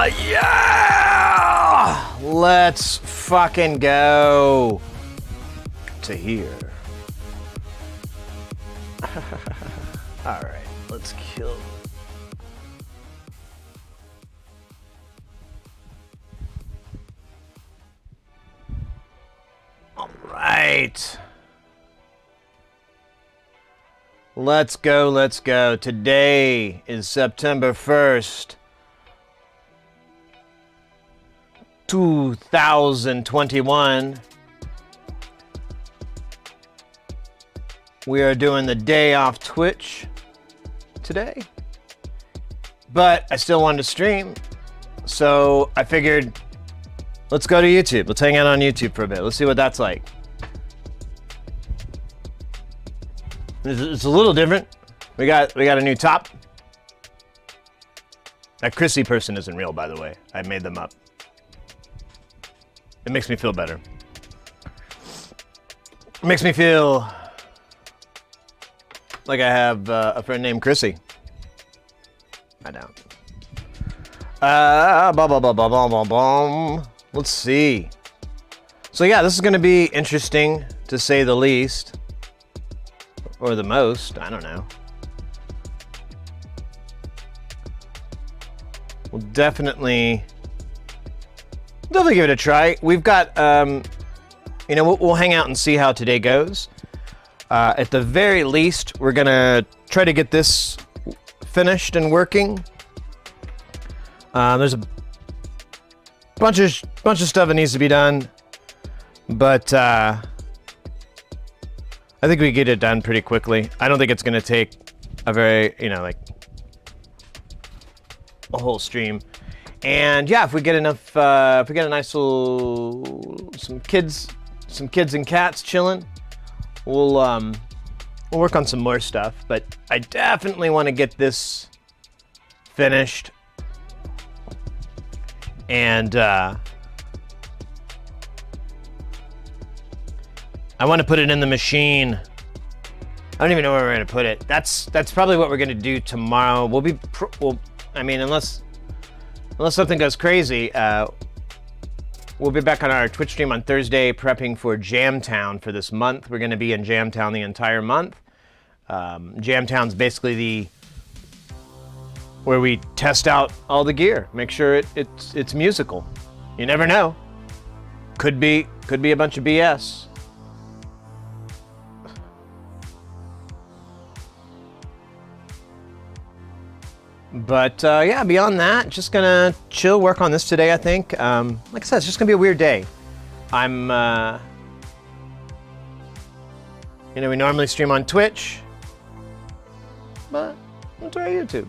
Yeah! Let's fucking go to here. Alright, let's kill. Alright. Let's go, let's go. Today is September 1st, 2021. We are doing the day off Twitch today, but I still wanted to stream, so I figured let's go to YouTube. Let's hang out on YouTube for a bit. Let's see what that's like. It's a little different. We got a new top. That Chrissy person isn't real, by the way. I made them up. It makes me feel better. It makes me feel like I have a friend named Chrissy. I don't. Let's see. So yeah, this is going to be interesting to say the least. Or the most, I don't know. We'll definitely give it a try. We've got, we'll hang out and see how today goes. At the very least, we're gonna try to get this finished and working. There's a bunch of stuff that needs to be done, but I think we get it done pretty quickly. I don't think it's gonna take a very, like a whole stream. And yeah, if we get enough, if we get a nice little, some kids and cats chilling, we'll work on some more stuff. But I definitely want to get this finished. And I want to put it in the machine. I don't even know where we're going to put it. That's probably what we're going to do tomorrow. Unless something goes crazy, we'll be back on our Twitch stream on Thursday prepping for Jamtown for this month. We're going to be in Jamtown the entire month. Jamtown's basically where we test out all the gear, make sure it's musical. You never know. Could be a bunch of BS. But yeah, beyond that, just gonna chill, work on this today, I think. Like I said, it's just gonna be a weird day. I'm, we normally stream on Twitch, but we'll try YouTube.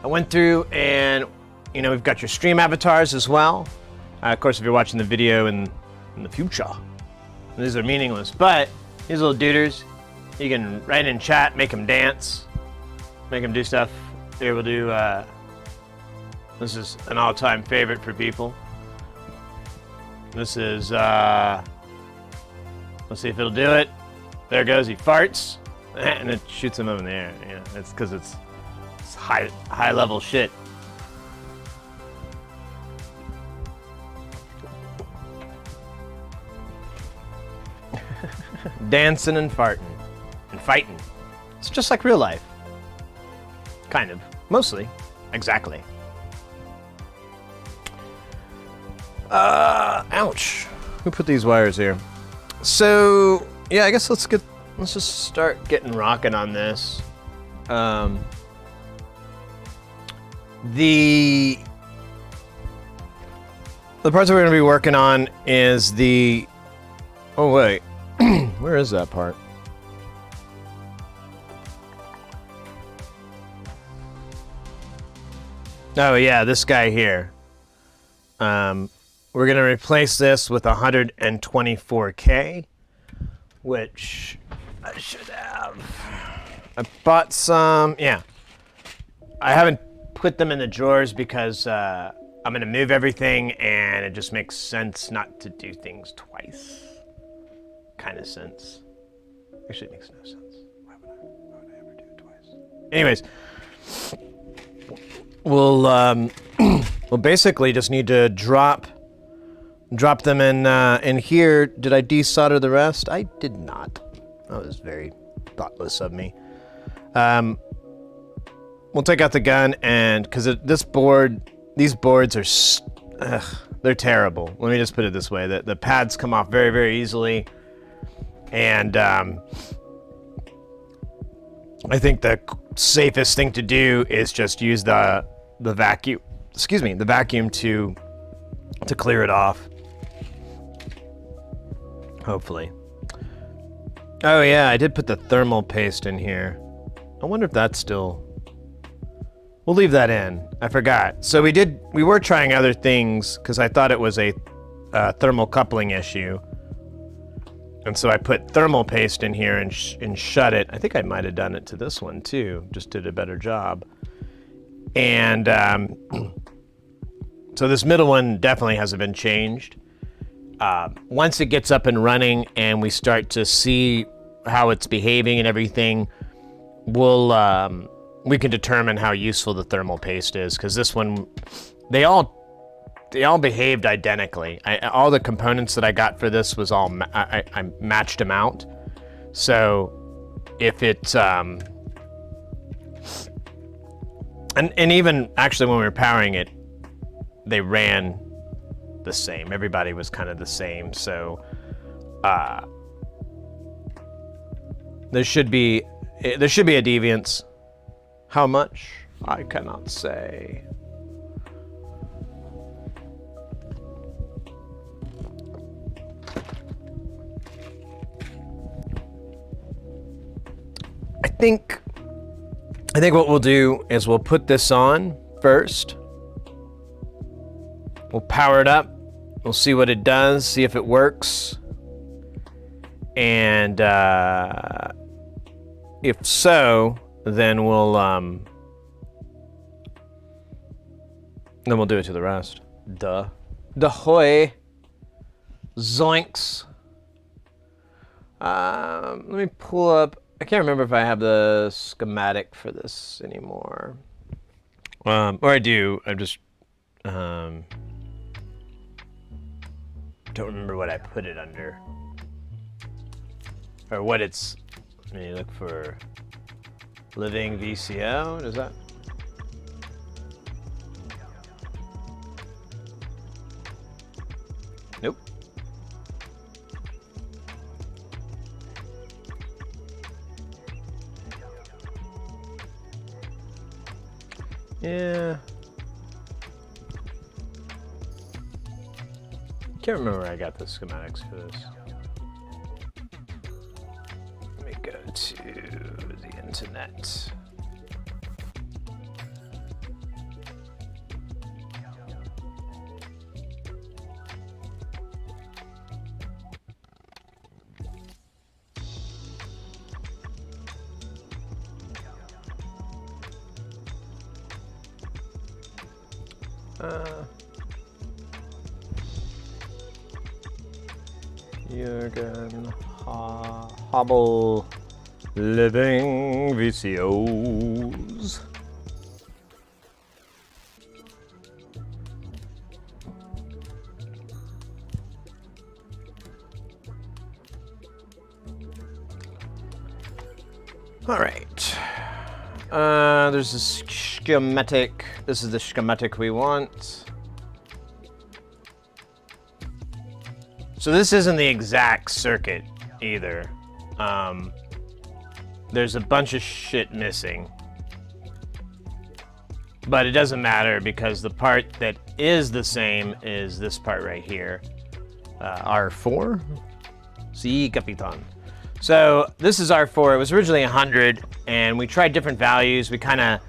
I went through and, we've got your stream avatars as well. Of course, if you're watching the video in the future, these are meaningless, but these little duders, you can write in chat, make them dance. Make them do stuff. They will do, this is an all-time favorite for people. This is, let's see if it'll do it. There it goes, he farts, and it shoots him up in the air. Yeah, it's because it's high-level shit. Dancing and farting. And fighting. It's just like real life. Kind of. Mostly. Exactly. Ouch. Who put these wires here? So, yeah, I guess let's just start getting rocking on this. The parts that we're going to be working on is the... Oh, wait. Where is that part? Oh yeah, this guy here. We're gonna replace this with 124K, which I should have. I bought some, yeah. I haven't put them in the drawers because I'm gonna move everything and it just makes sense not to do things twice. Kind of sense. Actually, it makes no sense. Why would I ever do it twice? Anyways. we'll basically just need to drop them in here. Did I desolder the rest? I did not. That was very thoughtless of me. We'll take out the gun, and because these boards are, they're terrible. Let me just put it this way: the pads come off very, very easily, and I think the safest thing to do is just use the vacuum. Excuse me, the vacuum to clear it off. Hopefully. Oh yeah, I did put the thermal paste in here. I wonder if that's still... We'll leave that in. I forgot. So we were trying other things because I thought it was a thermal coupling issue. And so I put thermal paste in here and shut it. I think I might have done it to this one too. Just did a better job. And so this middle one definitely hasn't been changed. Once it gets up and running and we start to see how it's behaving and everything, we can determine how useful the thermal paste is, because this one, they all behaved identically. All the components that I got for this was all I matched them out. So if it's and even actually when we were powering it, they ran the same. Everybody was kind of the same. So there should be a deviance. How much? I cannot say. I think what we'll do is we'll put this on first. We'll power it up. We'll see what it does, see if it works. And if so, then we'll do it to the rest. Duh. Dahoy. Zoinks. Let me pull up. I can't remember if I have the schematic for this anymore. Or I do. I'm just don't remember what I put it under. Or what it's... Let me look for living VCO. Does that... Nope. Yeah. Can't remember where I got the schematics for this. Let me go to the internet. Jurgen Haible living VCOs. All right. There's a schematic. This is the schematic we want. So this isn't the exact circuit either. There's a bunch of shit missing. But it doesn't matter because the part that is the same is this part right here. R4? Si, Capitan. So this is R4. It was originally 100, and we tried different values. We kind of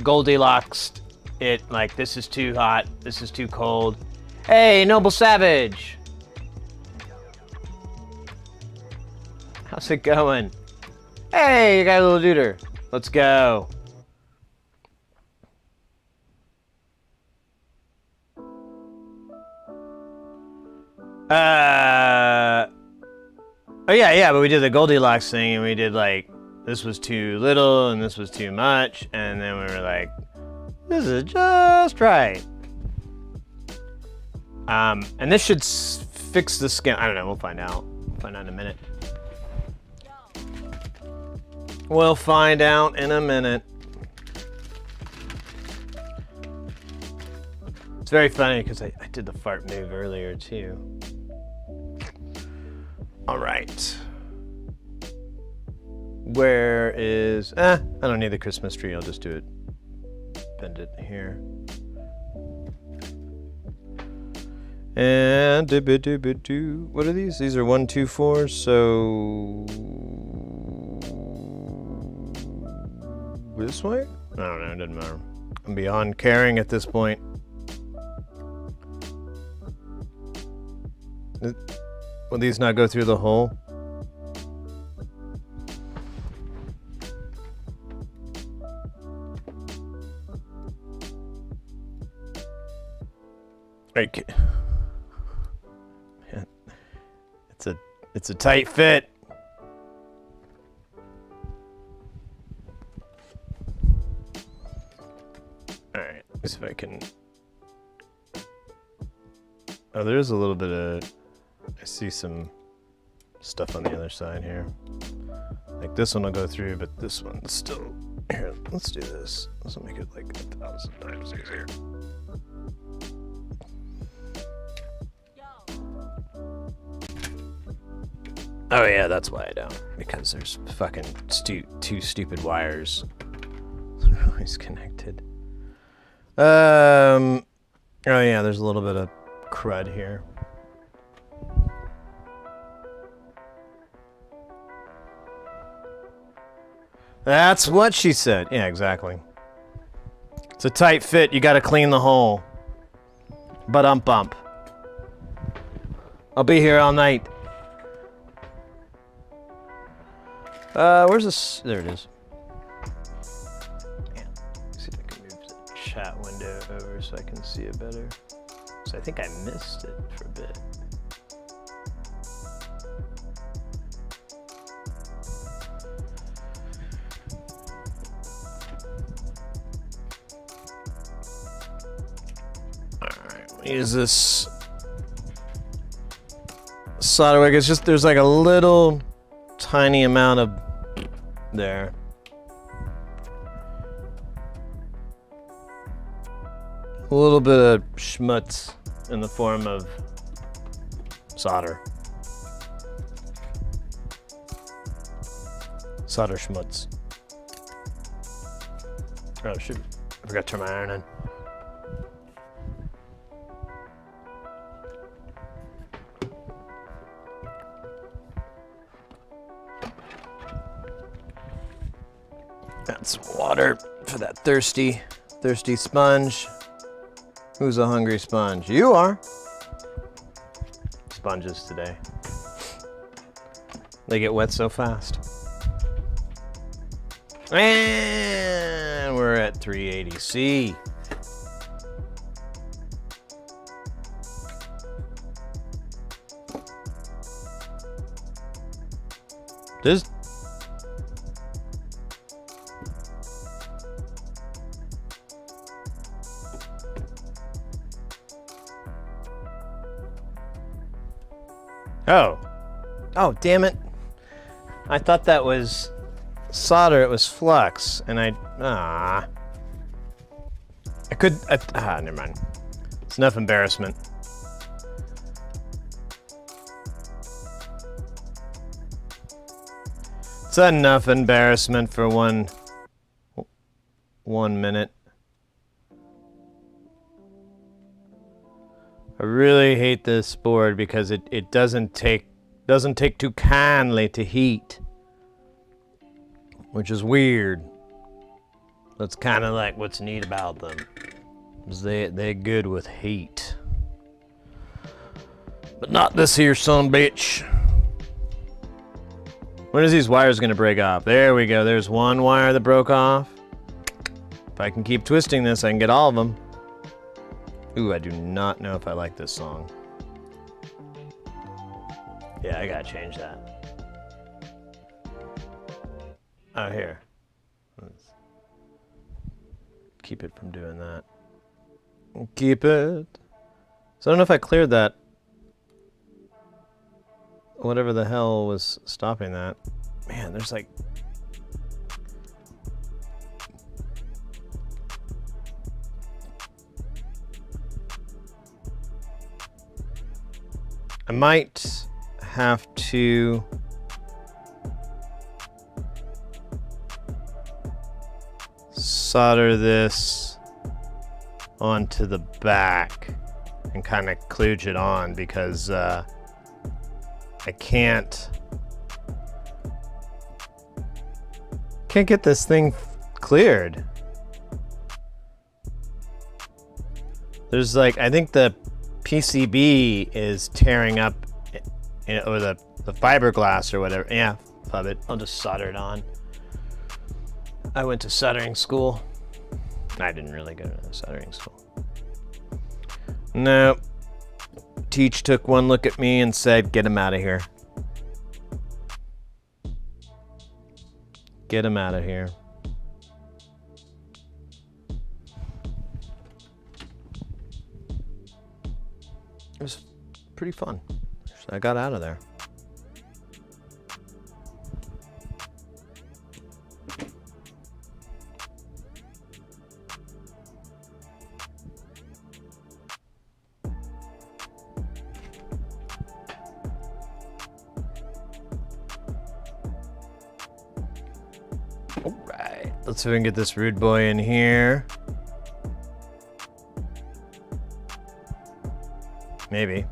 Goldie Locks it, like this is too hot, this is too cold. Hey, Noble Savage! How's it going? Hey, you got a little duder. Let's go. Oh yeah, but we did the Goldilocks thing and we did like this was too little and this was too much, and then we were like, this is just right. And this should fix the skin. I don't know, we'll find out. We'll find out in a minute. We'll find out in a minute. It's very funny because I did the fart move earlier too. All right. Where is, I don't need the Christmas tree, I'll just do it. Bend it here. And what are these? These are 1, 2, 4, so this way? I don't know, it doesn't matter. I'm beyond caring at this point. Will these not go through the hole? Okay. It's a tight fit. All right, let's see if I can. Oh, there's a little bit of. I see some stuff on the other side here. Like this one will go through, but this one's still. Here, let's do this. This will make it like 1,000 times easier. Oh yeah, that's why I don't. Because there's fucking two stupid wires. They're always connected. Oh yeah, there's a little bit of crud here. That's what she said. Yeah, exactly. It's a tight fit. You gotta clean the hole. But bump. I'll be here all night. Where's this? There it is. Yeah. Let's see if I can move the chat window over so I can see it better. So I think I missed it for a bit. Alright, use this solder wick. It's just, there's like a little tiny amount of there. A little bit of schmutz in the form of solder. Solder schmutz. Oh shoot, I forgot to turn my iron on. That's water for that thirsty sponge. Who's a hungry sponge? You are. Sponges today. They get wet so fast. And we're at 380C. This. Oh, damn it. I thought that was solder, it was flux, and never mind. It's enough embarrassment. It's enough embarrassment for one minute. I really hate this board because it doesn't take too kindly to heat, which is weird. That's kind of like what's neat about them, is they're good with heat, but not this here son bitch. When is these wires gonna break off? There we go. There's one wire that broke off. If I can keep twisting this, I can get all of them. Ooh, I do not know if I like this song. Yeah, I gotta change that. Oh, here. Let's keep it from doing that. Keep it. So I don't know if I cleared that. Whatever the hell was stopping that. Man, there's like... I might have to... solder this onto the back and kind of kludge it on because I can't get this thing cleared. There's like, I think the PCB is tearing up, or the fiberglass or whatever. Yeah, love it. I'll just solder it on. I went to soldering school. I didn't really go to soldering school. No. Teach took one look at me and said, get him out of here. Get him out of here. It was pretty fun. I got out of there. Let's see if we can get this rude boy in here. Maybe.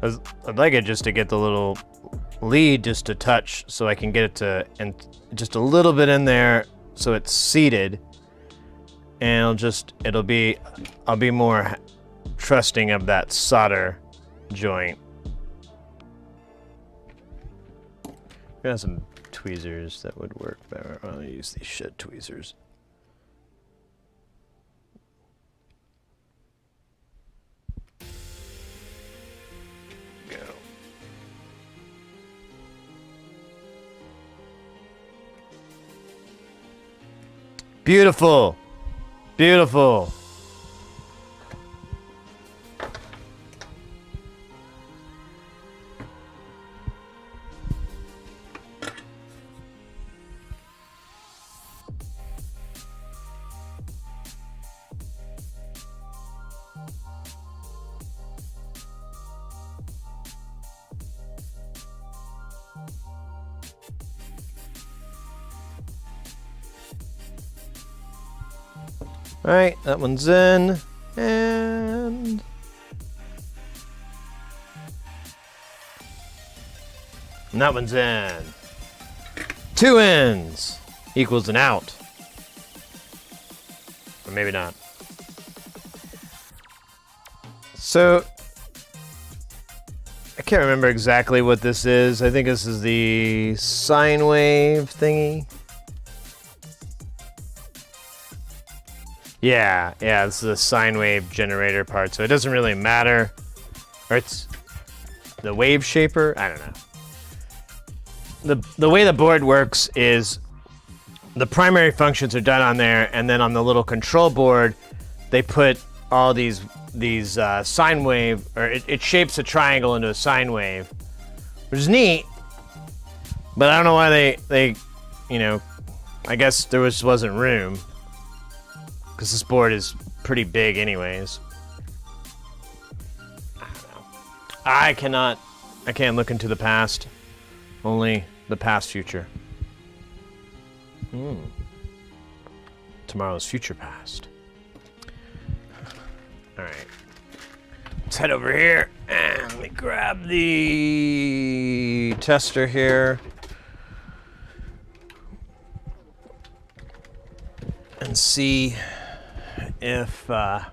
I'd like it just to get the little lead just to touch so I can get it to, and just a little bit in there so it's seated. And I'll be more trusting of that solder joint. Got some tweezers that would work better. I'll use these shit tweezers. Go. Beautiful. Beautiful. All right, that one's in, and that one's in. 2 ins equals an out. Or maybe not. So, I can't remember exactly what this is. I think this is the sine wave thingy. Yeah, this is a sine wave generator part, so it doesn't really matter. Or it's the wave shaper, I don't know. The way the board works is the primary functions are done on there, and then on the little control board, they put all these sine wave, or it shapes a triangle into a sine wave, which is neat. But I don't know why they I guess there wasn't room. Because this board is pretty big anyways. I don't know. I can't look into the past. Only the past future. Tomorrow's future past. Alright. Let's head over here and let me grab the tester here. And see if let's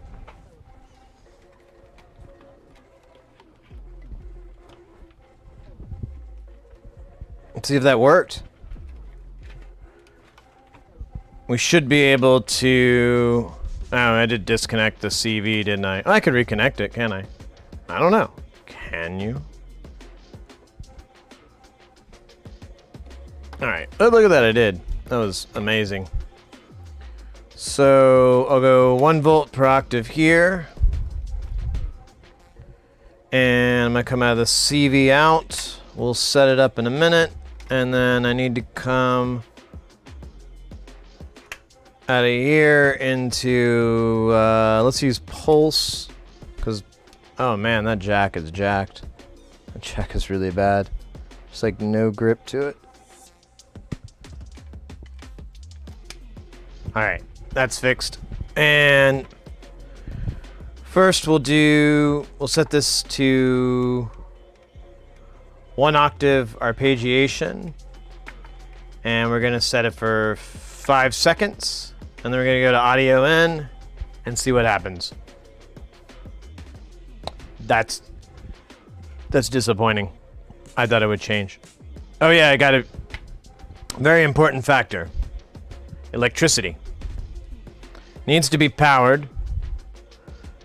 see if that worked. We should be able to... Oh, I did disconnect the CV, didn't I? Oh, I could reconnect it, can I? I don't know. Can you? All right. Oh, look at that. I did. That was amazing. So I'll go 1 volt per octave here. And I'm going to come out of the CV out. We'll set it up in a minute. And then I need to come out of here into, let's use pulse. Because, oh man, that jack is jacked. That jack is really bad. Just like no grip to it. All right, that's fixed. And first we'll set this to 1 octave arpeggiation. And we're gonna set it for 5 seconds. And then we're gonna go to audio in and see what happens. That's disappointing. I thought it would change. Oh yeah, I got a very important factor. Electricity. Needs to be powered.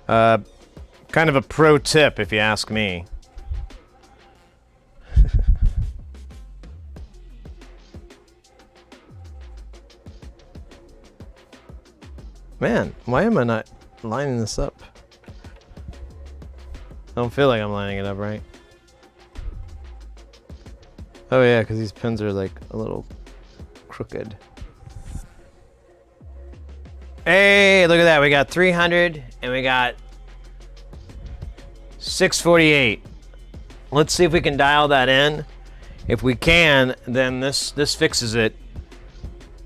Kind of a pro tip if you ask me. Man, why am I not lining this up? I don't feel like I'm lining it up right. Oh yeah, because these pins are like a little crooked. Hey, look at that. We got 300 and we got 648. Let's see if we can dial that in. If we can, then this fixes it.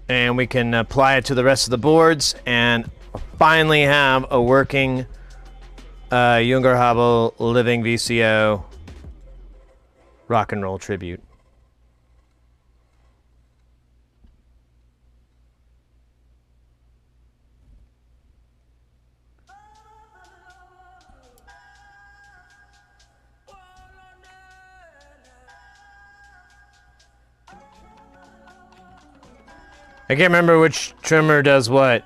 And we can apply it to the rest of the boards and finally have a working Jurgen Haible Living VCO rock and roll tribute. I can't remember which trimmer does what.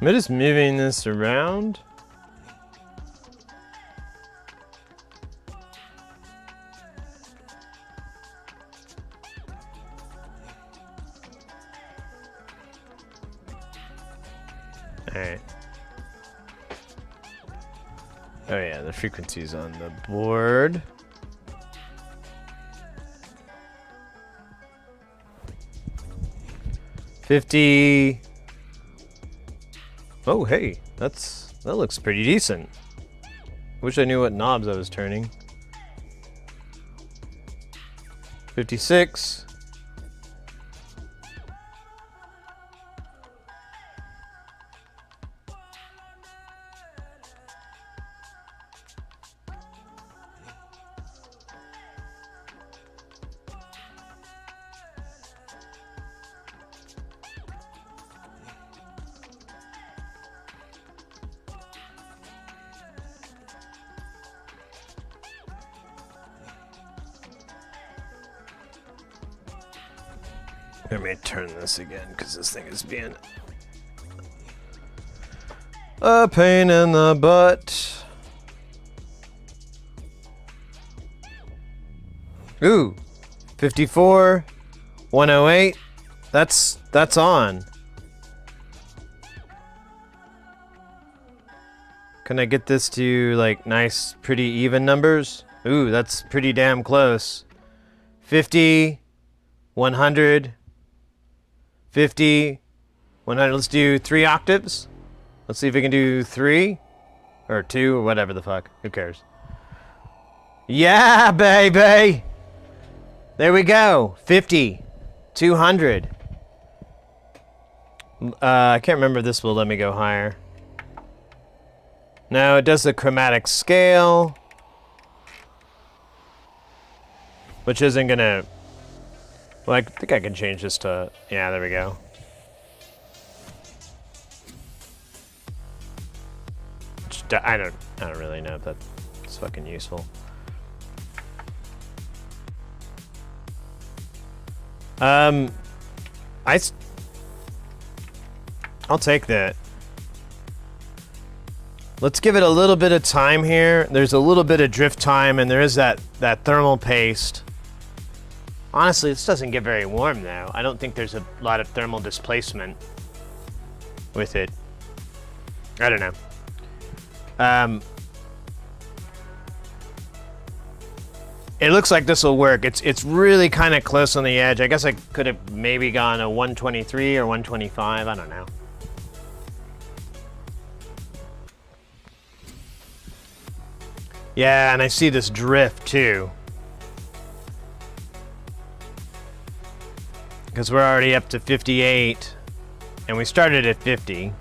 Am I just moving this around? Alright. Oh yeah, the frequency's on the board. $50. Oh hey, that looks pretty decent. Wish I knew what knobs I was turning. 56. Let me turn this again because this thing is being a pain in the butt. Ooh, 54, 108. That's on. Can I get this to like nice, pretty even numbers? Ooh, that's pretty damn close. 50, 100. 50, 100, let's do 3 octaves. Let's see if we can do 3 or 2 or whatever the fuck. Who cares? Yeah, baby. There we go. 50, 200. I can't remember if this will let me go higher. No, it does the chromatic scale, which isn't gonna. Well, I think I can change this to, yeah, there we go. I don't really know if that's fucking useful. I'll take that. Let's give it a little bit of time here. There's a little bit of drift time, and there is that thermal paste. Honestly, this doesn't get very warm though. I don't think there's a lot of thermal displacement with it. I don't know. It looks like this will work. It's really kind of close on the edge. I guess I could have maybe gone a 123 or 125. I don't know. Yeah, and I see this drift too. Because we're already up to 58, and we started at 50.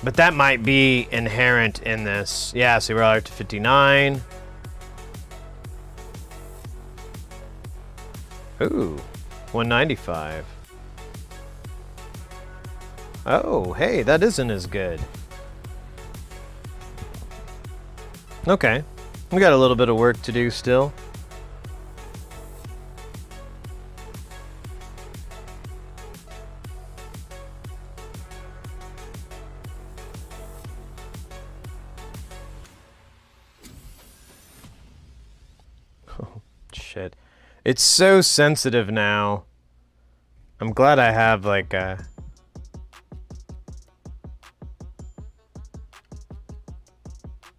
But that might be inherent in this. Yeah, see, we're already up to 59. Ooh, 195. Oh, hey, that isn't as good. Okay, we got a little bit of work to do still. Oh, shit. It's so sensitive now. I'm glad I have like a...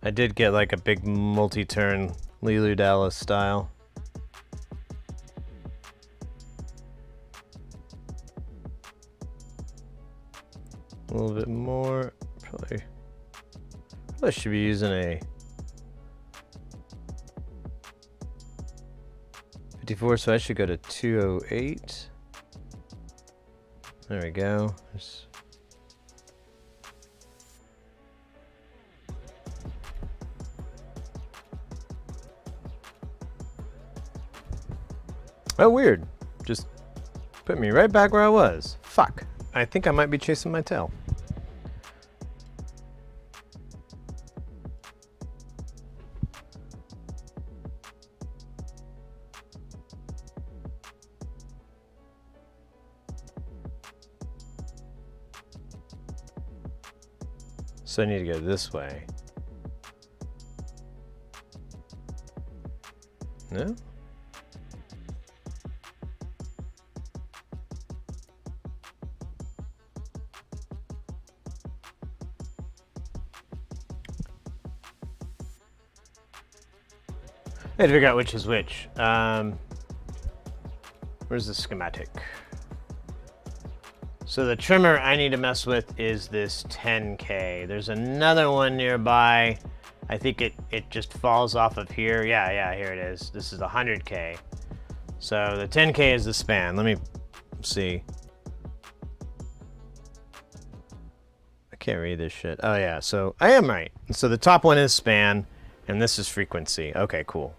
I did get like a big multi-turn Leeloo Dallas style. A little bit more, probably should be using a 54, so I should go to 208. There we go. There's... Oh, weird. Just put me right back where I was. Fuck. I think I might be chasing my tail. So I need to go this way. No? I had to figure out which is which. Where's the schematic? So the trimmer I need to mess with is this 10K. There's another one nearby. I think it just falls off of here. Yeah, here it is. This is 100K. So the 10K is the span. Let me see. I can't read this shit. Oh yeah, so I am right. So the top one is span, and this is frequency. Okay, cool.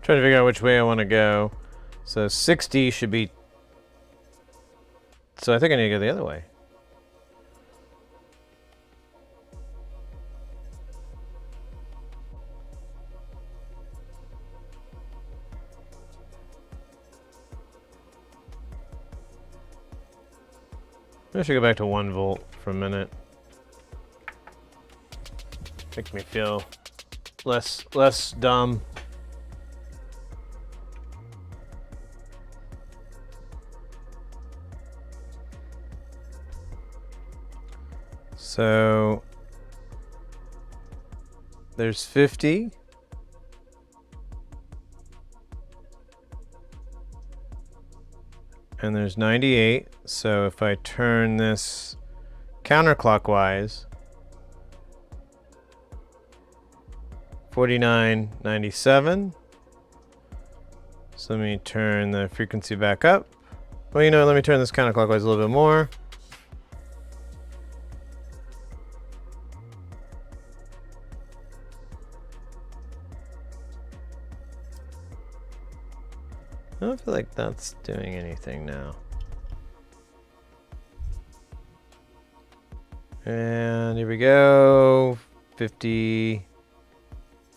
Trying to figure out which way I want to go. So 60 should be... So I think I need to go the other way. I should go back to 1 volt for a minute. Makes me feel less dumb. So there's 50. And there's 98. So if I turn this counterclockwise, 49.97. So let me turn the frequency back up. Well, you know, let me turn this counterclockwise a little bit more. I don't feel like that's doing anything now. And here we go. 50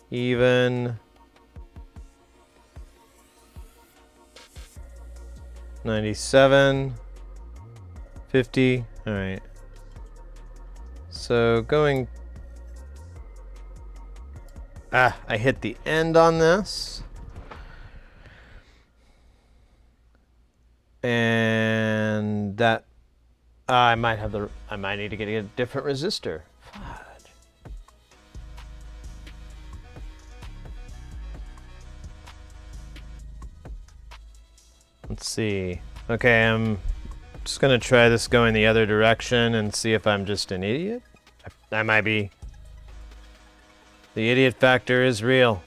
even. 97. 50. All right. So going. I hit the end on this. And that I might need to get a different resistor. Fudge. Let's see. Okay, I'm just gonna try this going the other direction and see if I'm just an idiot. I might be. The idiot factor is real.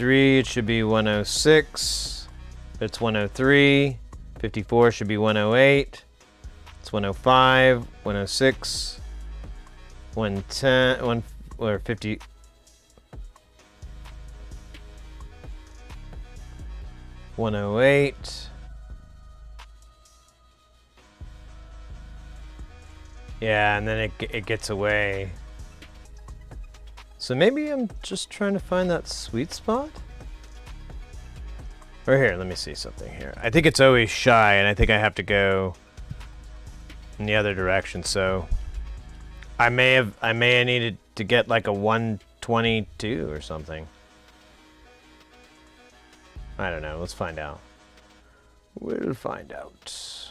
It should be 106. It's 103. 54 should be 108. It's 105, 106, 110, or 50. $108. Yeah, and then it gets away. So maybe I'm just trying to find that sweet spot? Or here, let me see something here. I think it's always shy, and I think I have to go in the other direction. So I may have needed to get like a 122 or something. I don't know. Let's find out. We'll find out.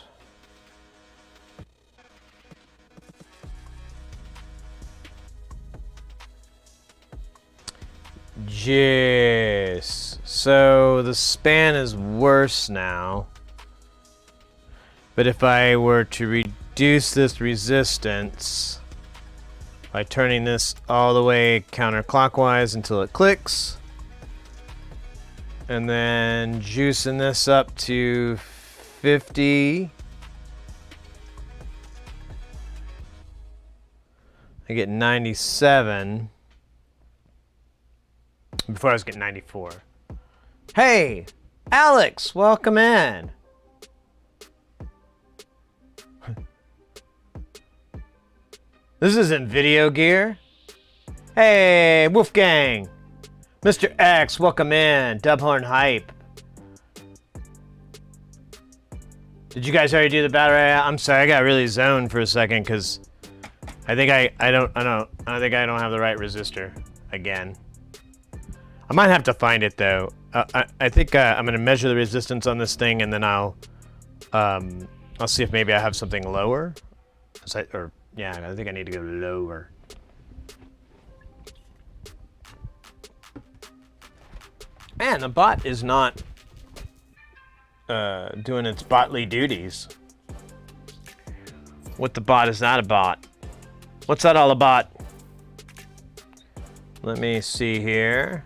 Yes. So the span is worse now. But if I were to reduce this resistance by turning this all the way counterclockwise until it clicks, and then juicing this up to 50, I get 97. Before I was getting 94. Hey, Alex, welcome in. This isn't video gear. Hey, Wolfgang. Mr. X, welcome in. Dubhorn Hype. Did you guys already do the battery? I'm sorry, I got really zoned for a second because I think I don't think I don't have the right resistor again. I might have to find it though. I think I'm gonna measure the resistance on this thing, and then I'll see if maybe I have something lower. Yeah, I think I need to go lower. Man, the bot is not doing its botly duties. What the bot is not a bot? What's that all about? Let me see here.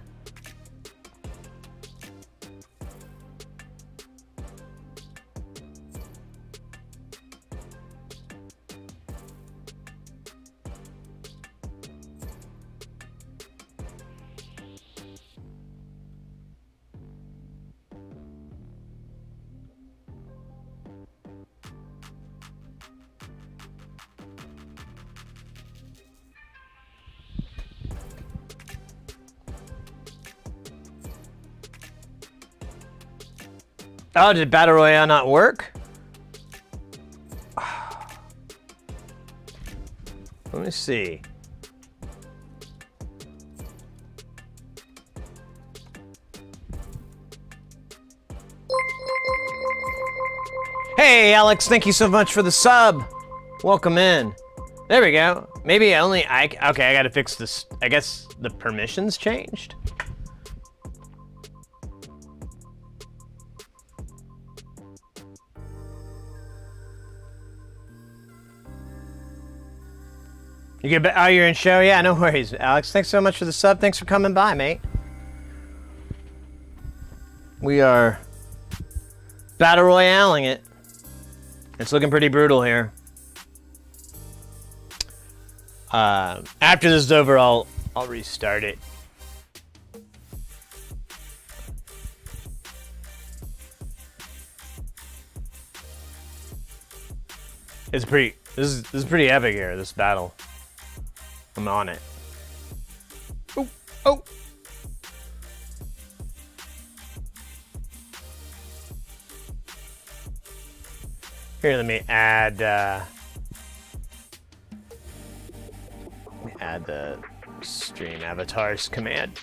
Oh, did Battle Royale not work? Let me see. Hey, Alex, thank you so much for the sub. Welcome in. There we go. Maybe okay, I gotta fix this. I guess the permissions changed. You get back? Oh, you're in show? Yeah, no worries. Alex, thanks so much for the sub. Thanks for coming by, mate. We are battle royaling it. It's looking pretty brutal here. After this is over, I'll restart it. It's pretty. This is pretty epic here. This battle. I'm on it. Oh, oh. Here, let me add the stream avatars command.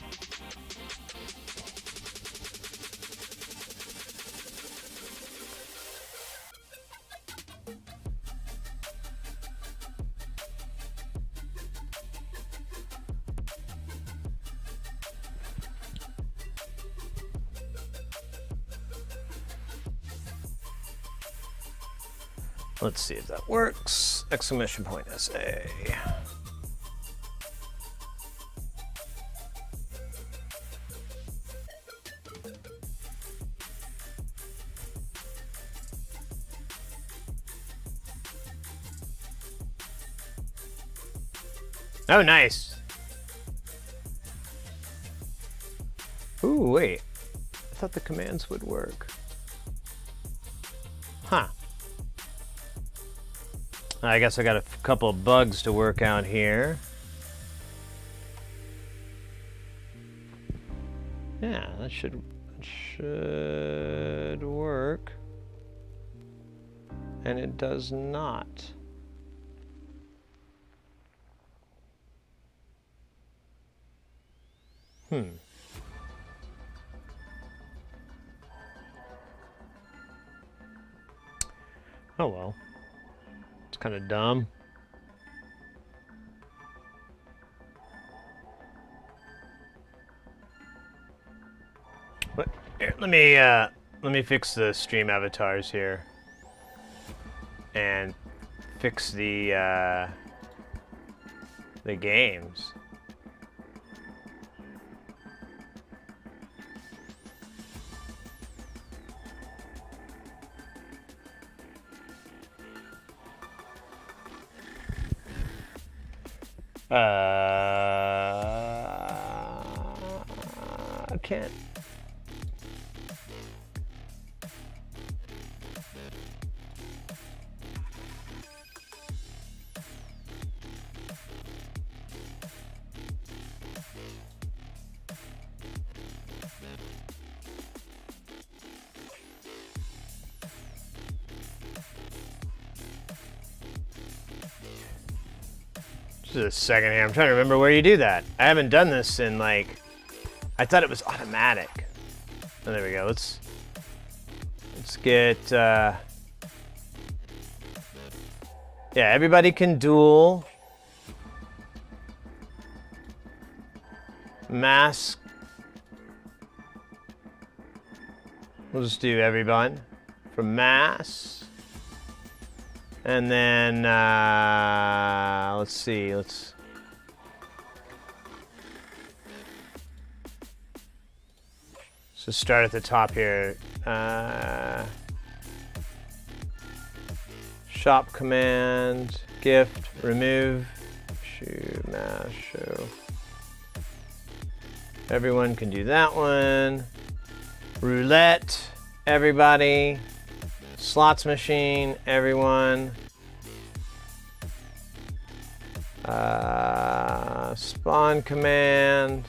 Let's see if that works. Exclamation point SA. Oh, nice. Ooh, wait. I thought the commands would work. Huh. I guess I got a couple of bugs to work out here. Yeah, that should work. And it does not. Oh well. It's kind of dumb. But here, let me fix the stream avatars here. And fix the games. I can't. Just a second here. I'm trying to remember where you do that. I haven't done this in like. I thought it was automatic. Oh, there we go. Let's get. Yeah, everybody can duel. Mask. We'll just do everyone for mass. And then, let's see, so start at the top here. Shop command, gift, remove, shoe, mass, show. Everyone can do that one. Roulette, everybody. Slots machine, everyone. Spawn command.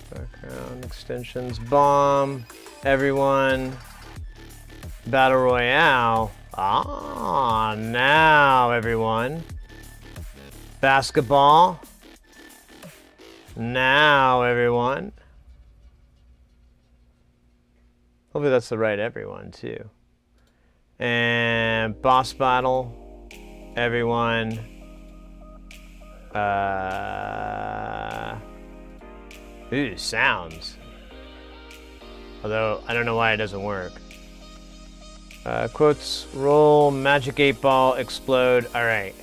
Background extensions, bomb, everyone. Battle Royale. Ah, now everyone. Basketball. Now everyone. Hopefully that's the right everyone too. And boss battle, everyone. Ooh, sounds. Although I don't know why it doesn't work. Quotes, roll, magic 8 ball, explode. All right.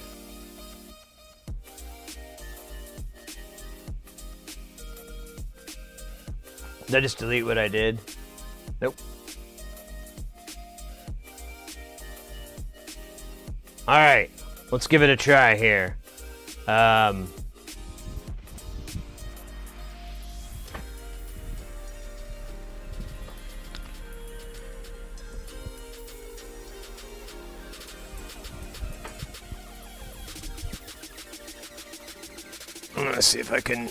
Did I just delete what I did? Nope. All right, let's give it a try here. I'm gonna see if I can.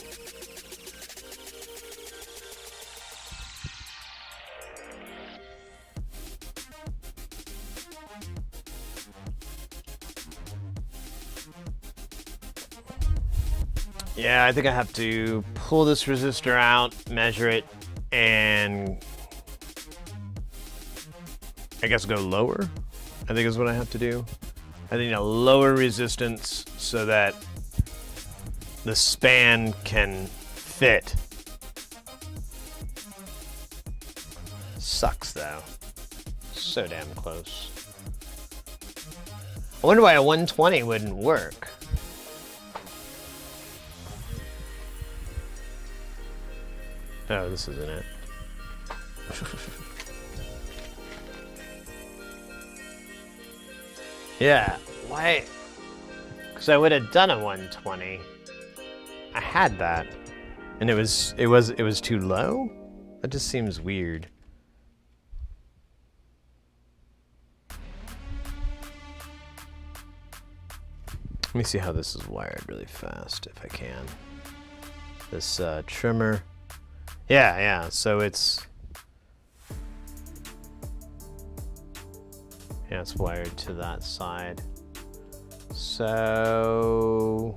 Yeah, I think I have to pull this resistor out, measure it, and I guess go lower, I think is what I have to do. I need a lower resistance so that the span can fit. Sucks though. So damn close. I wonder why a 120 wouldn't work. Oh, this isn't it. Yeah, why? Because I would have done a 120. I had that, and it was too low. That just seems weird. Let me see how this is wired really fast, if I can. This trimmer. Yeah, so it's wired to that side. So,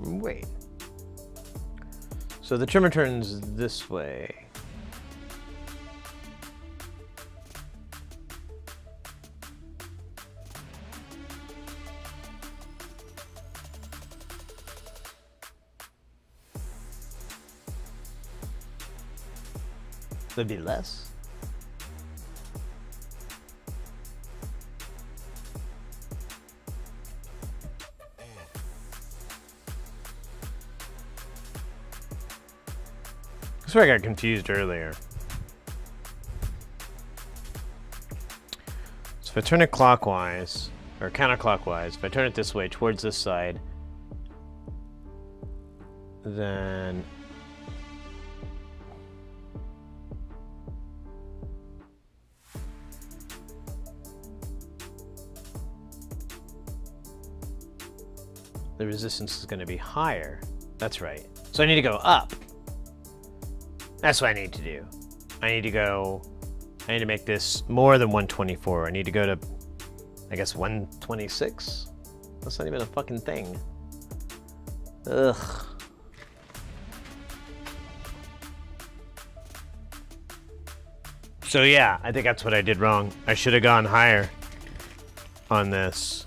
wait. So the trimmer turns this way. Would be less. That's where I got confused earlier. So if I turn it clockwise, or counterclockwise, if I turn it this way towards this side, then the resistance is going to be higher. That's right. So I need to go up. That's what I need to do. I need to make this more than 124. I need to go to, I guess, 126? That's not even a fucking thing. Ugh. So yeah, I think that's what I did wrong. I should have gone higher on this.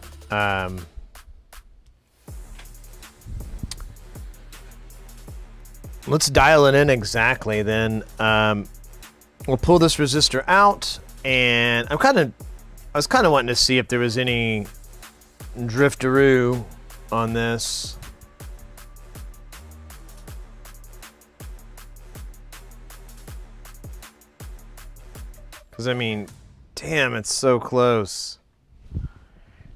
Let's dial it in exactly then. We'll pull this resistor out, and I was kind of wanting to see if there was any drifteroo on this. Because I mean, damn, it's so close.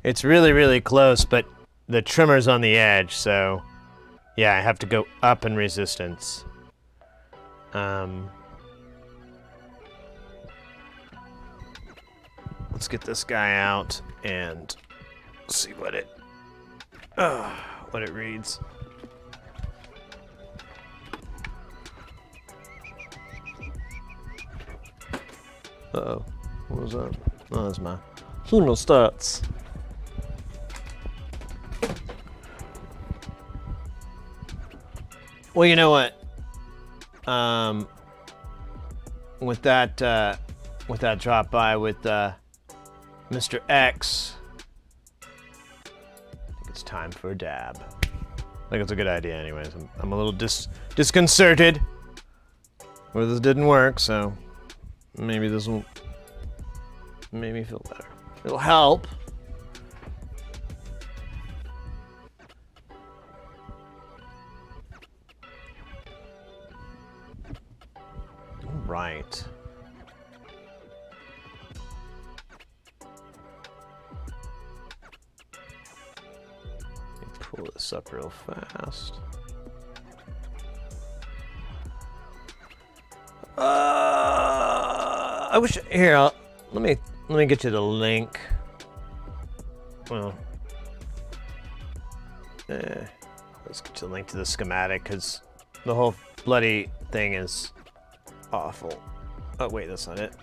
It's really, really close, but the trimmer's on the edge, so yeah, I have to go up in resistance. Let's get this guy out and see what it reads. Uh-oh, what was that? Oh, that's my hemostats. Well, you know what? With that drop by with Mr. X, I think it's time for a dab. I think it's a good idea, anyways. I'm a little disconcerted. Well, this didn't work, so maybe this will made me feel better. It'll help. All right. Let me pull this up real fast. I wish here. Let me get you the link. Well, let's get you the link to the schematic because the whole bloody thing is awful. Oh wait, that's not it.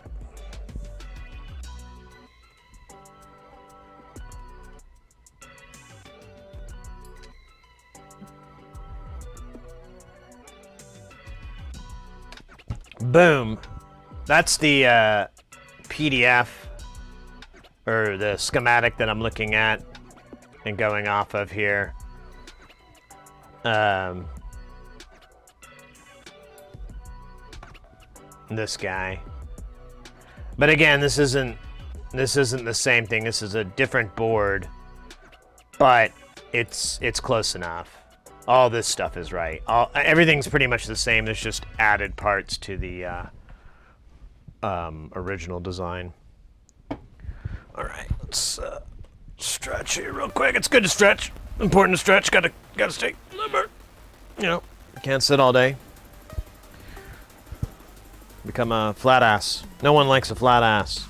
Boom. That's the PDF or the schematic that I'm looking at and going off of here. This guy. But again, this isn't the same thing. This is a different board, but it's close enough. All this stuff is right. Everything's pretty much the same. There's just added parts to the original design. All right, let's stretch here real quick. It's good to stretch. Important to stretch. Gotta stay limber. You know, can't sit all day. Become a flat ass. No one likes a flat ass.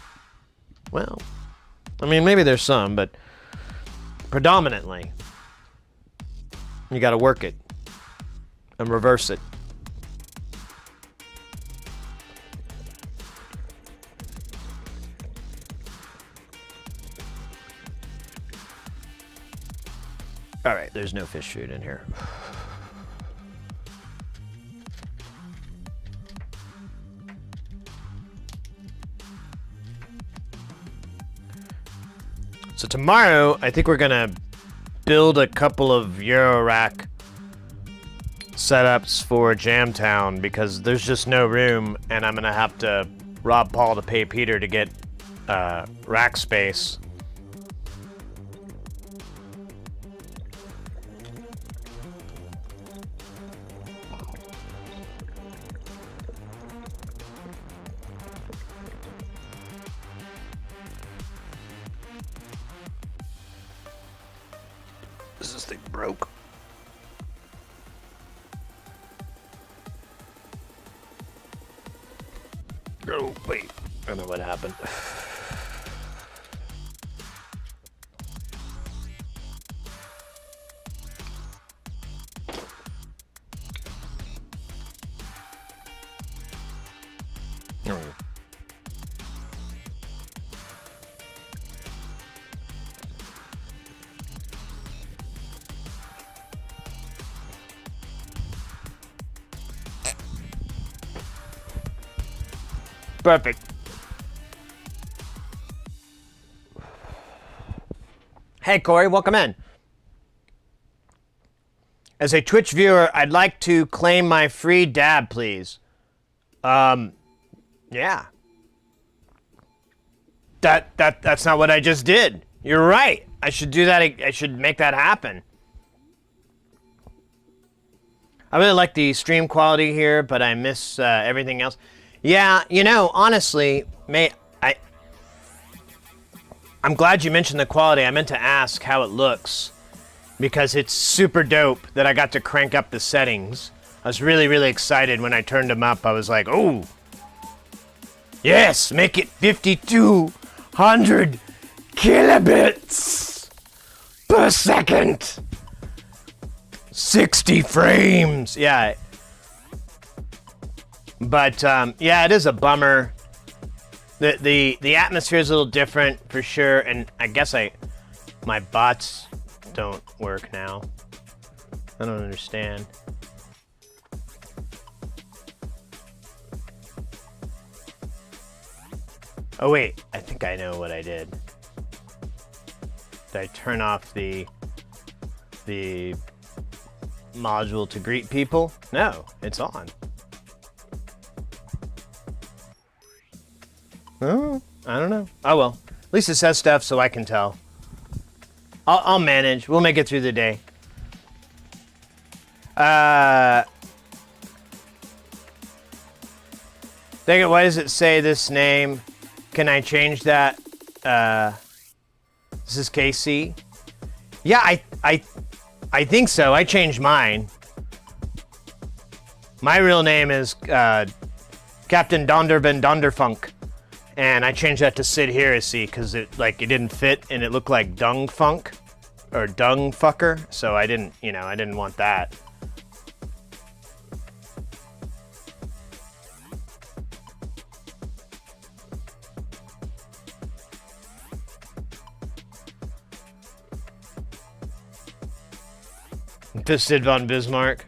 Well, I mean, maybe there's some, but predominantly, you gotta work it and reverse it. All right, there's no fish food in here. So tomorrow, I think we're gonna build a couple of Eurorack setups for Jamtown because there's just no room, and I'm gonna have to rob Paul to pay Peter to get rack space. This thing broke. Oh, wait. I don't know what happened. Perfect. Hey, Corey, welcome in. As a Twitch viewer, I'd like to claim my free dab, please. Yeah. That's not what I just did. You're right. I should do that. I should make that happen. I really like the stream quality here, but I miss everything else. Yeah, you know, honestly, I'm glad you mentioned the quality. I meant to ask how it looks because it's super dope that I got to crank up the settings. I was really, really excited when I turned them up. I was like, oh, yes, make it 5,200 kilobits per second. 60 frames. Yeah. But yeah, it is a bummer. The atmosphere is a little different for sure, and I guess my bots don't work now. I don't understand. Oh wait, I think I know what I did. Did I turn off the module to greet people? No, it's on. Oh, I don't know. Oh well. At least it says stuff so I can tell. I'll manage. We'll make it through the day. Think it. Why does it say this name? Can I change that? This is KC. Yeah, I think so. I changed mine. My real name is Captain Donderben Donderfunk, and I changed that to Sid Heresy because it didn't fit and it looked like Dung Funk or Dung Fucker. So I didn't want that. To Sid von Bismarck.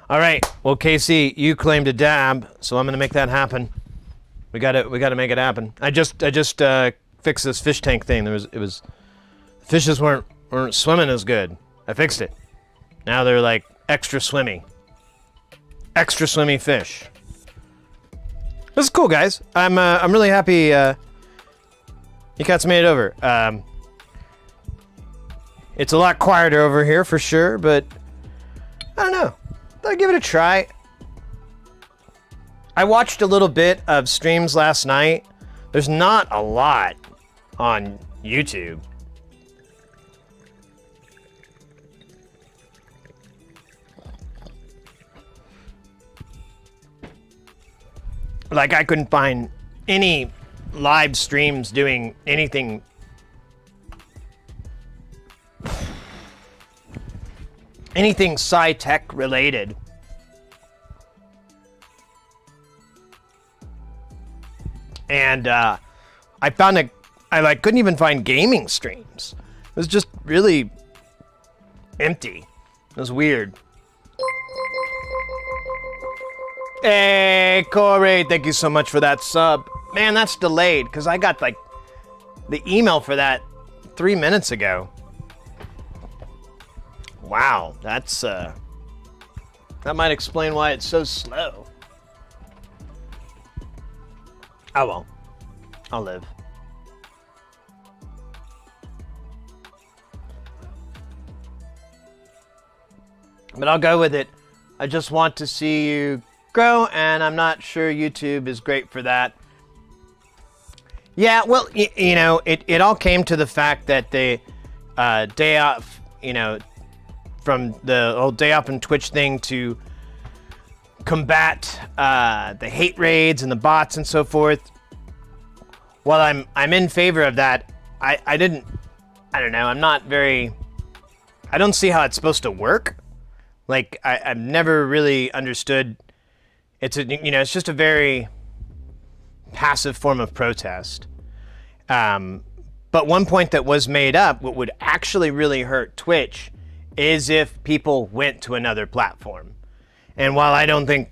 All right. Well, KC, you claimed a dab, so I'm gonna make that happen. We gotta make it happen. I just fixed this fish tank thing. Fishes weren't swimming as good. I fixed it. Now they're like extra swimmy fish. This is cool, guys. I'm really happy you cats made it over. It's a lot quieter over here for sure, but I don't know. I'll give it a try. I watched a little bit of streams last night. There's not a lot on YouTube. Like, I couldn't find any live streams doing anything. Anything sci-tech related. And I found I couldn't even find gaming streams. It was just really empty. It was weird. Hey, Corey, thank you so much for that sub. Man, that's delayed, because I got, the email for that 3 minutes ago. Wow, that's, that might explain why it's so slow. Oh well, I'll live. But I'll go with it. I just want to see you grow, and I'm not sure YouTube is great for that. Yeah, well, it all came to the fact that the day off, from the old day off and Twitch thing to combat the hate raids and the bots and so forth. While I'm in favor of that, I don't know, I don't see how it's supposed to work. I've never really understood. It's just a very passive form of protest. But one point that was made up, what would actually really hurt Twitch, is if people went to another platform. And while I don't think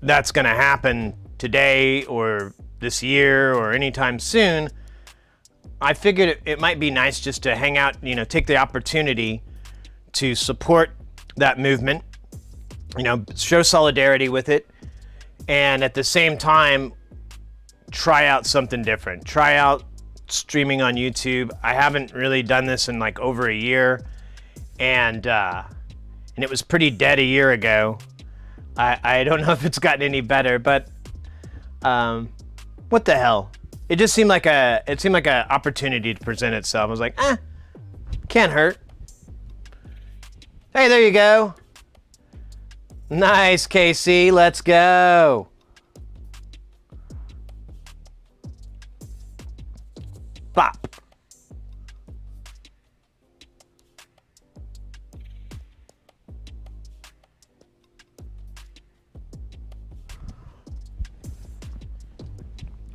that's going to happen today or this year or anytime soon, I figured it might be nice just to hang out, take the opportunity to support that movement, show solidarity with it, and at the same time, try out something different. Try out streaming on YouTube. I haven't really done this in over a year, and it was pretty dead a year ago. I don't know if it's gotten any better, but what the hell? It just seemed like a opportunity to present itself. I was like, can't hurt. Hey, there you go. Nice, KC. Let's go. Bop.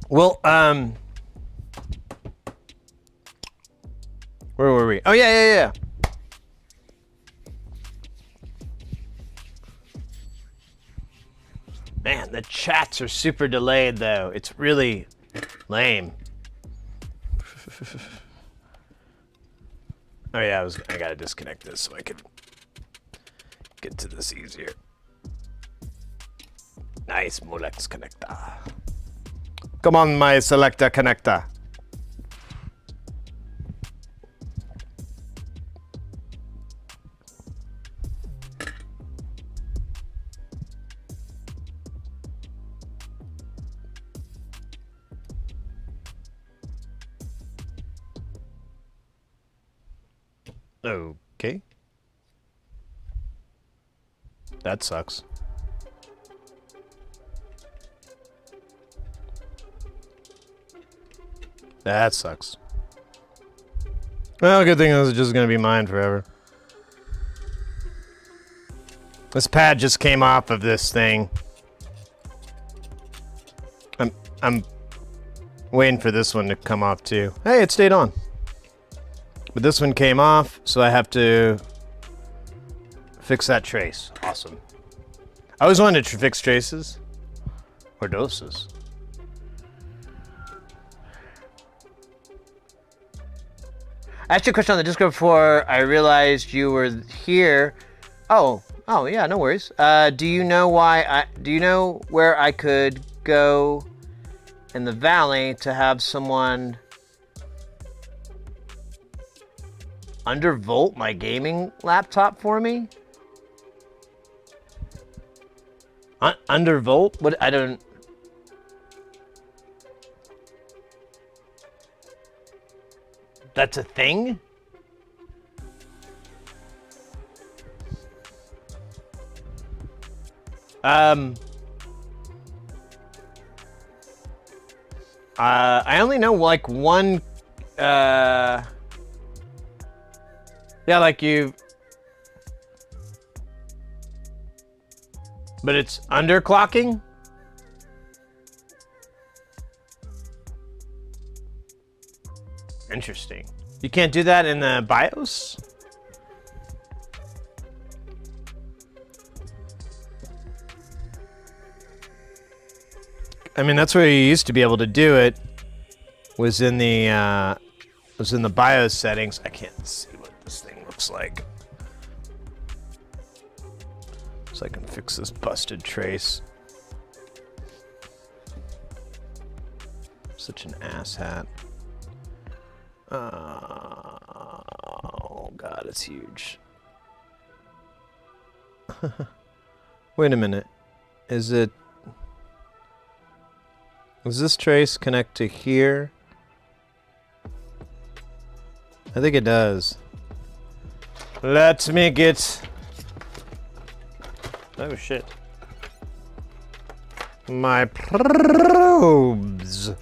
Well, where were we? Oh, yeah. Man, the chats are super delayed, though. It's really lame. Oh, yeah, I gotta disconnect this so I could get to this easier. Nice Molex connector. Come on, my selector connector. Okay. That sucks. That sucks. Well, good thing this is just gonna be mine forever. This pad just came off of this thing. I'm waiting for this one to come off too. Hey, it stayed on. But this one came off, so I have to fix that trace. Awesome. I always wanted to fix traces. Or doses. I asked you a question on the Discord before I realized you were here. Oh, yeah, no worries. Do you know where I could go in the valley to have someone undervolt my gaming laptop for me? Undervolt? What? I don't... That's a thing? I only know like one, yeah, like you, but it's underclocking? Interesting. You can't do that in the BIOS? I mean, that's where you used to be able to do it. Was in the BIOS settings. I can't see what this thing looks like. So I can fix this busted trace. Such an asshat. Oh god, it's huge. Wait a minute. Does this trace connect to here? I think it does. Let me get... Oh shit. My probes.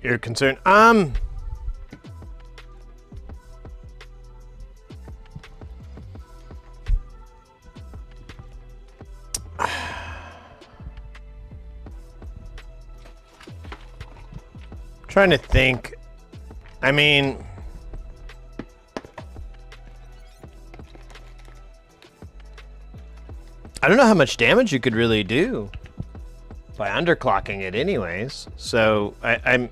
You're concerned. Trying to think. I mean, I don't know how much damage you could really do by underclocking it anyways. So I'm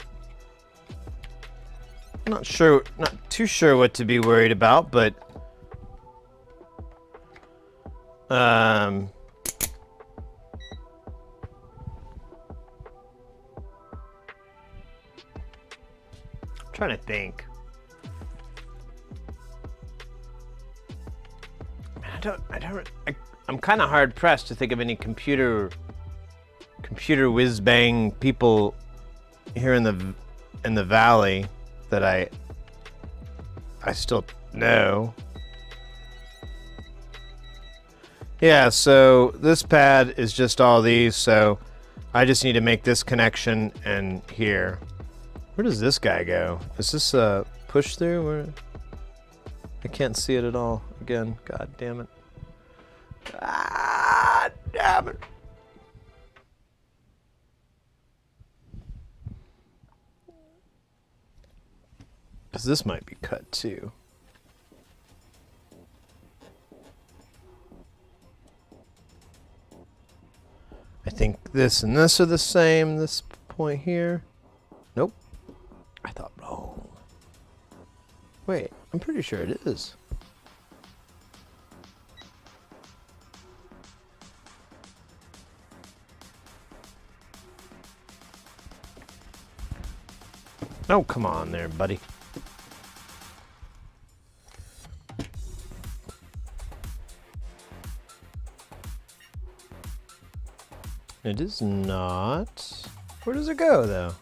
not too sure what to be worried about, but trying to think. I'm kind of hard pressed to think of any computer whiz bang people here in the valley that I still know. Yeah, so this pad is just all these, so I just need to make this connection and here. Where does this guy go? Is this a push through? Where? I can't see it at all. Again, god damn it. God damn it. Because this might be cut too. I think this and this are the same, this point here. Nope. I thought wrong. Wait, I'm pretty sure it is. Oh, come on there, buddy. It is not. Where does it go, though?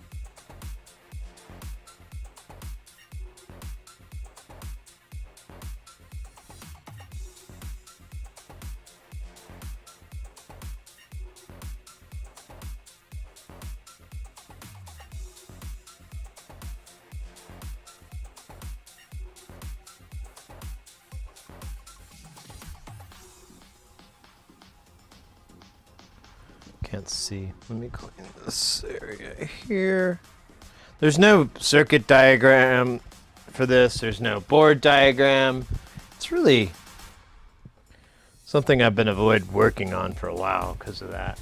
Can't see. Let me clean this area here. There's no circuit diagram for this. There's no board diagram. It's really something I've been avoiding working on for a while because of that.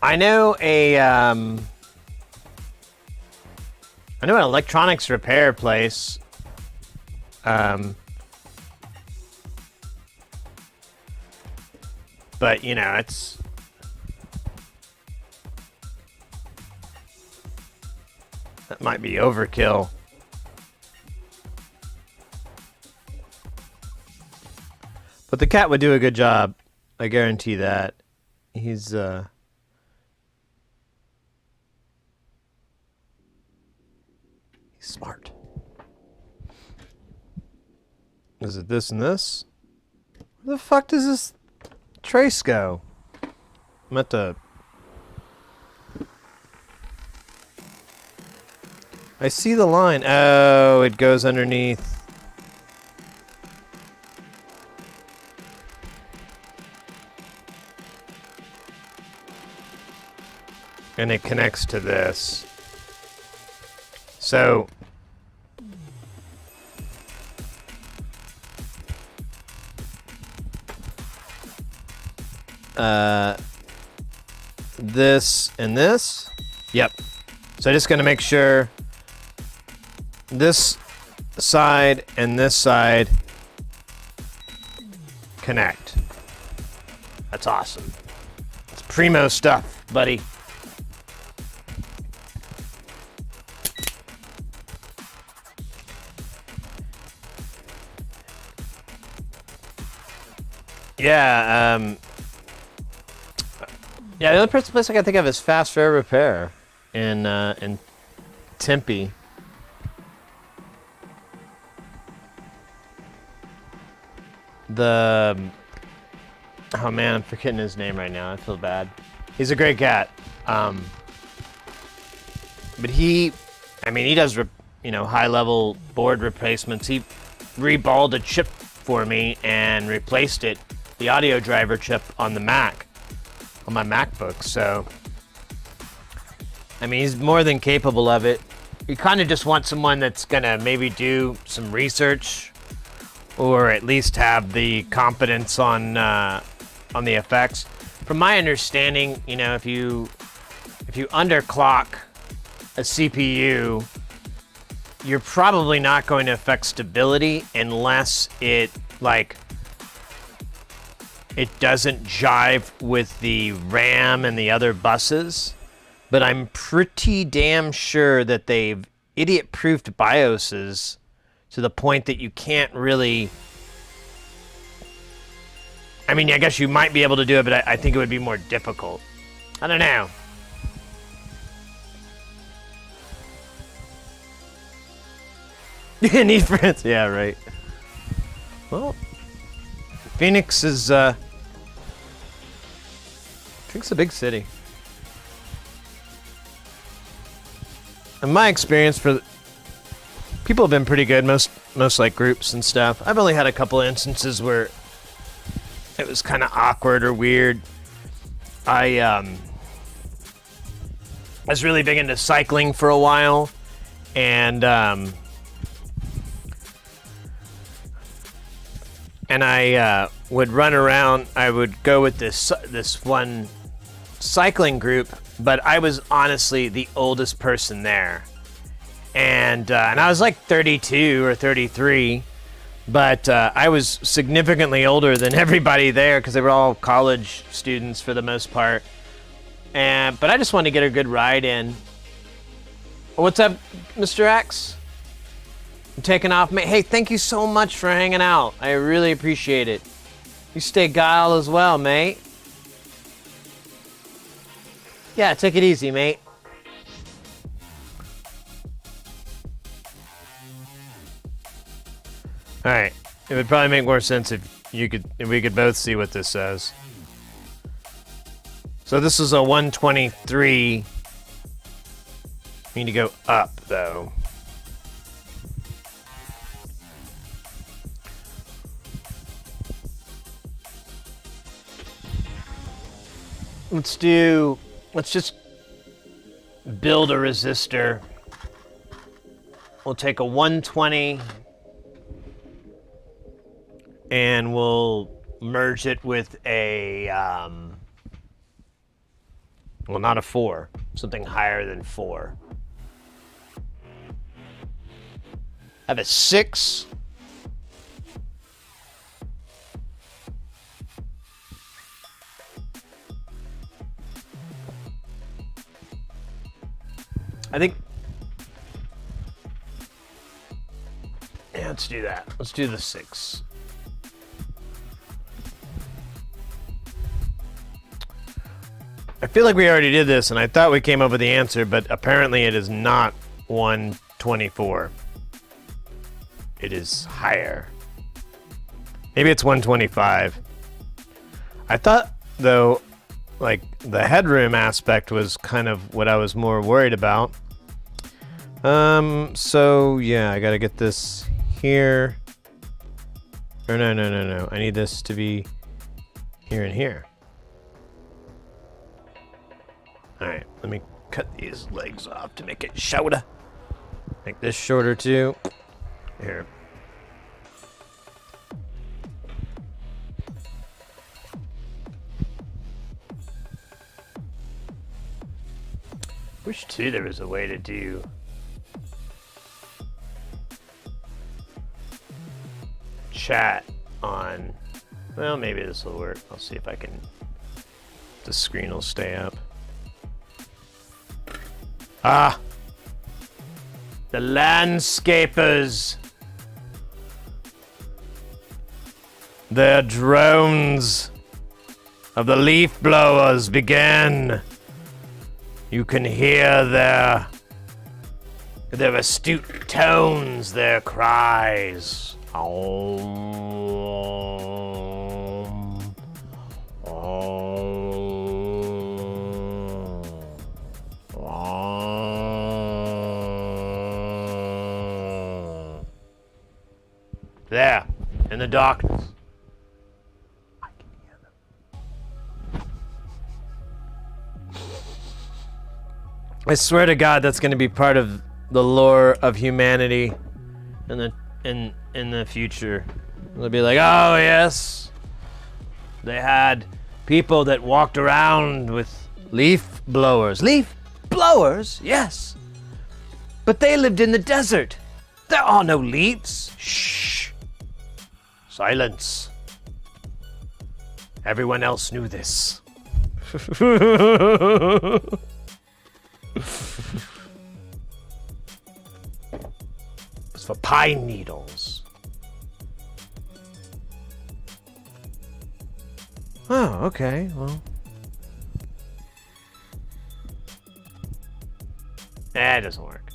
I know an electronics repair place. But, you know, that might be overkill. But the cat would do a good job. I guarantee that. He's smart. Is it this and this? Where the fuck does this trace go? I'm at the... I see the line. Oh, it goes underneath. And it connects to this. So... this and this. Yep. So I'm just going to make sure this side and this side connect. That's awesome. It's primo stuff, buddy. Yeah, yeah, the only place I can think of is Fast Fair Repair in Tempe. Oh man, I'm forgetting his name right now. I feel bad. He's a great cat. But he does high-level board replacements. He reballed a chip for me and replaced it, the audio driver chip on the Mac. On my MacBook, so he's more than capable of it. You kind of just want someone that's gonna maybe do some research, or at least have the competence on the effects. From my understanding, if you underclock a CPU, you're probably not going to affect stability unless it doesn't jive with the RAM and the other buses, but I'm pretty damn sure that they've idiot-proofed BIOSes to the point that you can't really... I guess you might be able to do it, but I think it would be more difficult. I don't know. Need friends? Yeah, right. Well... Phoenix is, Phoenix a big city. In my experience, people have been pretty good, most like groups and stuff. I've only had a couple instances where it was kind of awkward or weird. I was really big into cycling for a while, and I would run around. I would go with this one cycling group, but I was honestly the oldest person there, and I was like 32 or 33, but I was significantly older than everybody there because they were all college students for the most part. But I just wanted to get a good ride in. What's up, Mr. X? I'm taking off, mate. Hey, thank you so much for hanging out. I really appreciate it. You stay guile as well, mate. Yeah, take it easy, mate. All right. It would probably make more sense if we could both see what this says. So this is a 123. We need to go up, though. Let's just build a resistor. We'll take a 120 and we'll merge it with a, well, not a 4, something higher than 4. I have a 6. I think, yeah, let's do that. Let's do the 6. I feel like we already did this, and I thought we came up with the answer, but apparently it is not 124. It is higher. Maybe it's 125. I thought, though, like, the headroom aspect was kind of what I was more worried about. So, yeah, I gotta get this here. Or no. I need this to be here and here. Alright, let me cut these legs off to make it shorter. Make this shorter too. Here. Wish too there was a way to do chat on, well, maybe this will work. I'll see if I can, the screen will stay up. Ah! The landscapers! Their drones of the leaf blowers begin. You can hear their astute tones, their cries. There, in the darkness. I can hear them. I swear to God, that's going to be part of the lore of humanity in the future. They'll be like, oh yes, they had people that walked around with leaf blowers. Leaf blowers? Yes. But they lived in the desert. There are no leaves. Shh. Silence. Everyone else knew this. It's for pine needles. Oh, okay, well. It doesn't work.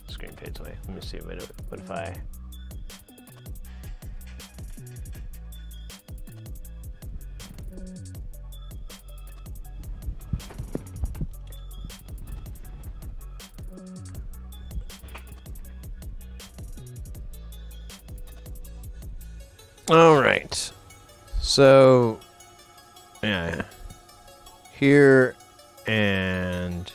Screen fades away. Let me see, what if I... All right, so yeah, here and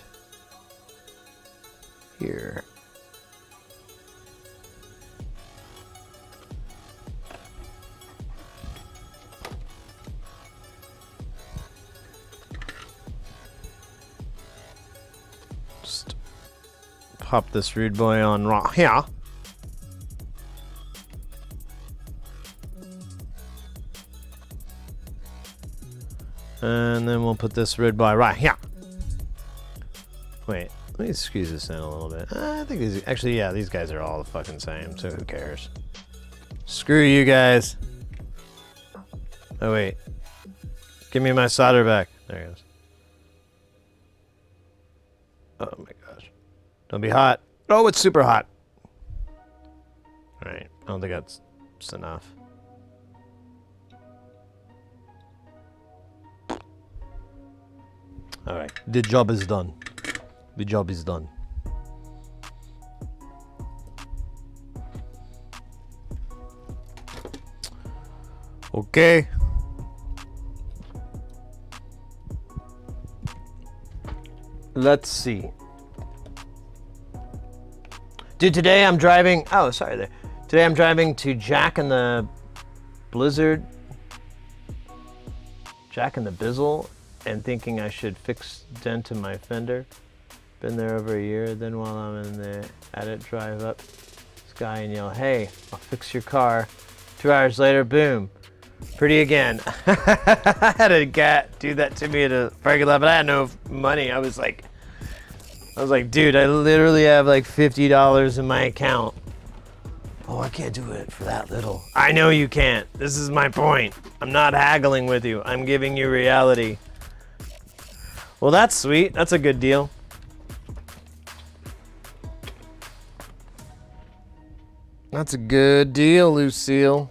pop this rude boy on right here. And then we'll put this rude boy right here. Wait, let me squeeze this in a little bit. I think these, actually, yeah, these guys are all the fucking same, so who cares? Screw you guys. Oh, wait. Give me my solder back. There it goes. Oh my gosh. Don't be hot. Oh, it's super hot. All right, I don't think that's enough. All right, the job is done. The job is done. Okay. Let's see. Dude, today I'm driving. Oh, sorry there. Today I'm driving to Jack and the Blizzard. Jack and the Bizzle, and thinking I should fix dent in my fender. Been there over a year. Then while I'm in there at it, drive up this guy and yell, "Hey, I'll fix your car." 2 hours later, boom. Pretty again. I had a cat do that to me at a parking lot, but I had no money. I was like, dude, I literally have like $50 in my account. Oh, I can't do it for that little. I know you can't. This is my point. I'm not haggling with you. I'm giving you reality. Well, that's sweet. That's a good deal. That's a good deal, Lucille.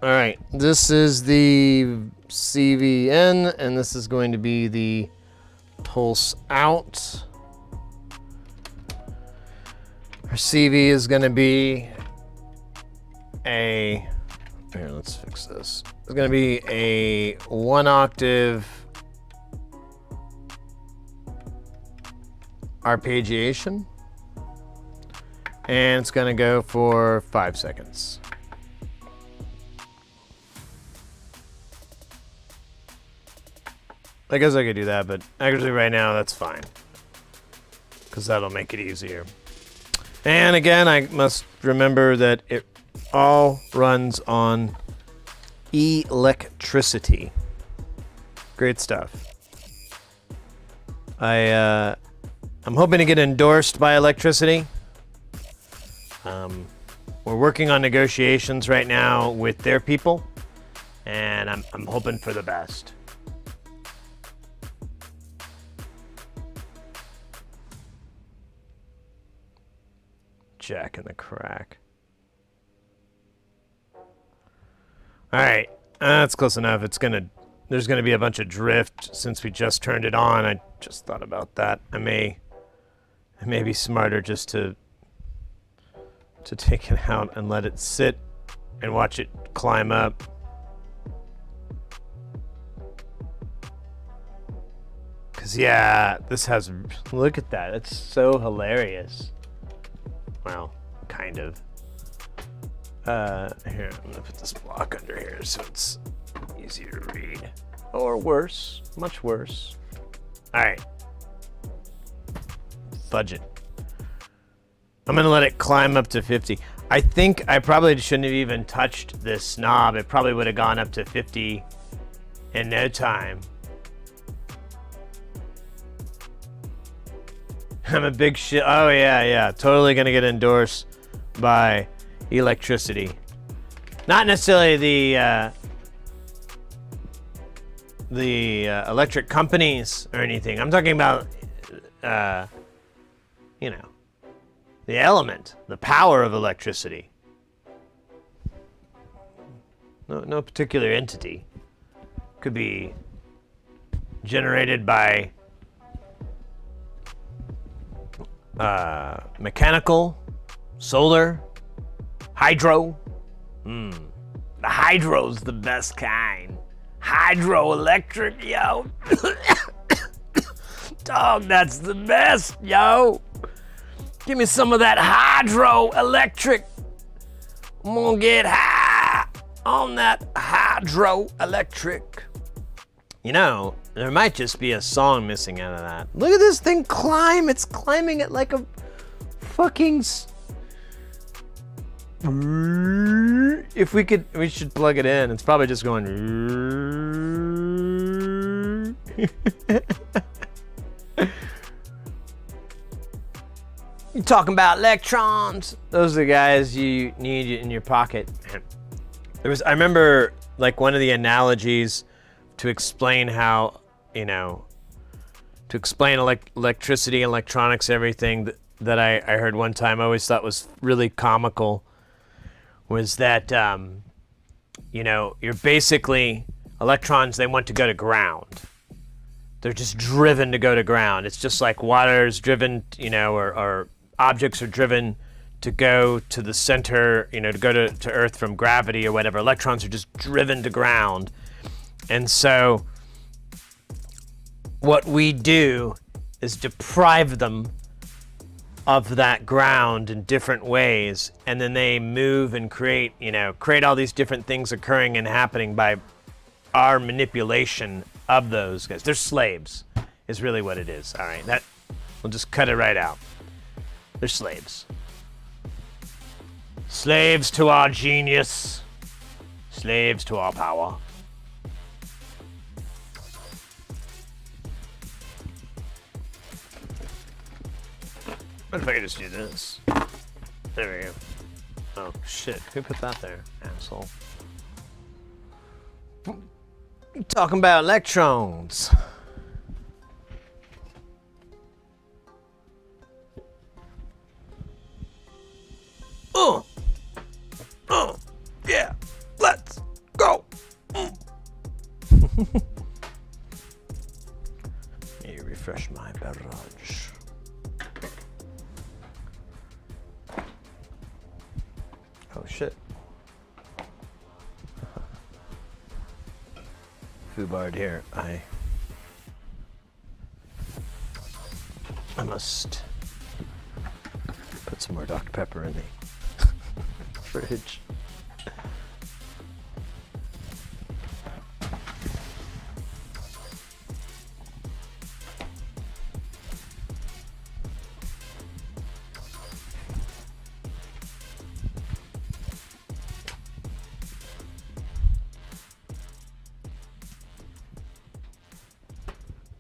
All right, this is the CVN, and this is going to be the pulse out. Our CV is going to be a, here, let's fix this. It's going to be a 1 octave arpeggiation, and it's going to go for 5 seconds. I guess I could do that, but actually right now that's fine, because that'll make it easier. And again, I must remember that it all runs on electricity. Great stuff. I'm hoping to get endorsed by electricity. We're working on negotiations right now with their people, and I'm hoping for the best. Jack in the crack. All right, that's close enough. There's gonna be a bunch of drift since we just turned it on. I just thought about that. I may be smarter just to take it out and let it sit and watch it climb up. Cause yeah, this has, look at that. It's so hilarious. Well, kind of. Here, I'm gonna put this block under here so it's easier to read. Or worse, much worse. All right. Fudge it. I'm gonna let it climb up to 50. I think I probably shouldn't have even touched this knob. It probably would have gone up to 50 in no time. I'm a big shit. Oh yeah. Totally gonna get endorsed by electricity. Not necessarily the electric companies or anything. I'm talking about, you know, the element, the power of electricity. No particular entity. Could be generated by mechanical, solar, hydro. The hydro's the best kind. Hydroelectric, yo. Dog, that's the best, yo. Give me some of that hydroelectric. I'm gonna get high on that hydroelectric. You know, there might just be a song missing out of that. Look at this thing climb. It's climbing at like a fucking... If we could, we should plug it in. It's probably just going... You're talking about electrons. Those are the guys you need in your pocket. I remember like one of the analogies to explain how, you know, to explain electricity, electronics, everything that I heard one time, I always thought was really comical, was that, you know, you're basically, electrons, they want to go to ground. They're just driven to go to ground. It's just like water is driven, you know, or objects are driven to go to the center, you know, to go to Earth from gravity or whatever. Electrons are just driven to ground. And so what we do is deprive them of that ground in different ways, and then they move and create, you know, create all these different things occurring and happening by our manipulation of those guys. They're slaves, is really what it is. All right, that we'll just cut it right out. They're slaves. Slaves to our genius. Slaves to our power. What if I could just do this? There we go. Oh, shit. Who put that there, asshole? You talking about electrons. Yeah. Let's go. Let me refresh my beverage. Oh shit. Foobarred here. I must put some more Dr. Pepper in the fridge.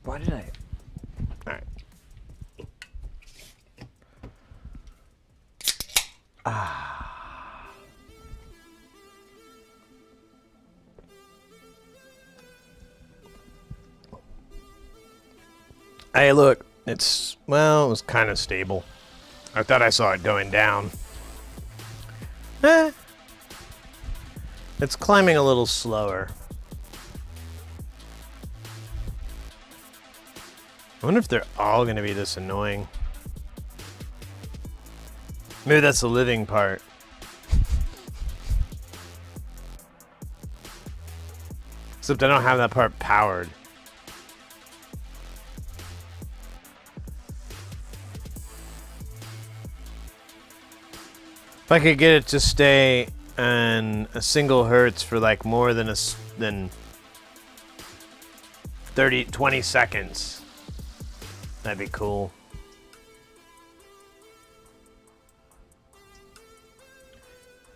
Why did I? All right. Hey, look. It's, well, it was kind of stable. I thought I saw it going down. It's climbing a little slower. I wonder if they're all going to be this annoying. Maybe that's the living part. Except I don't have that part powered. If I could get it to stay on a single hertz for like more than 20 seconds. That'd be cool.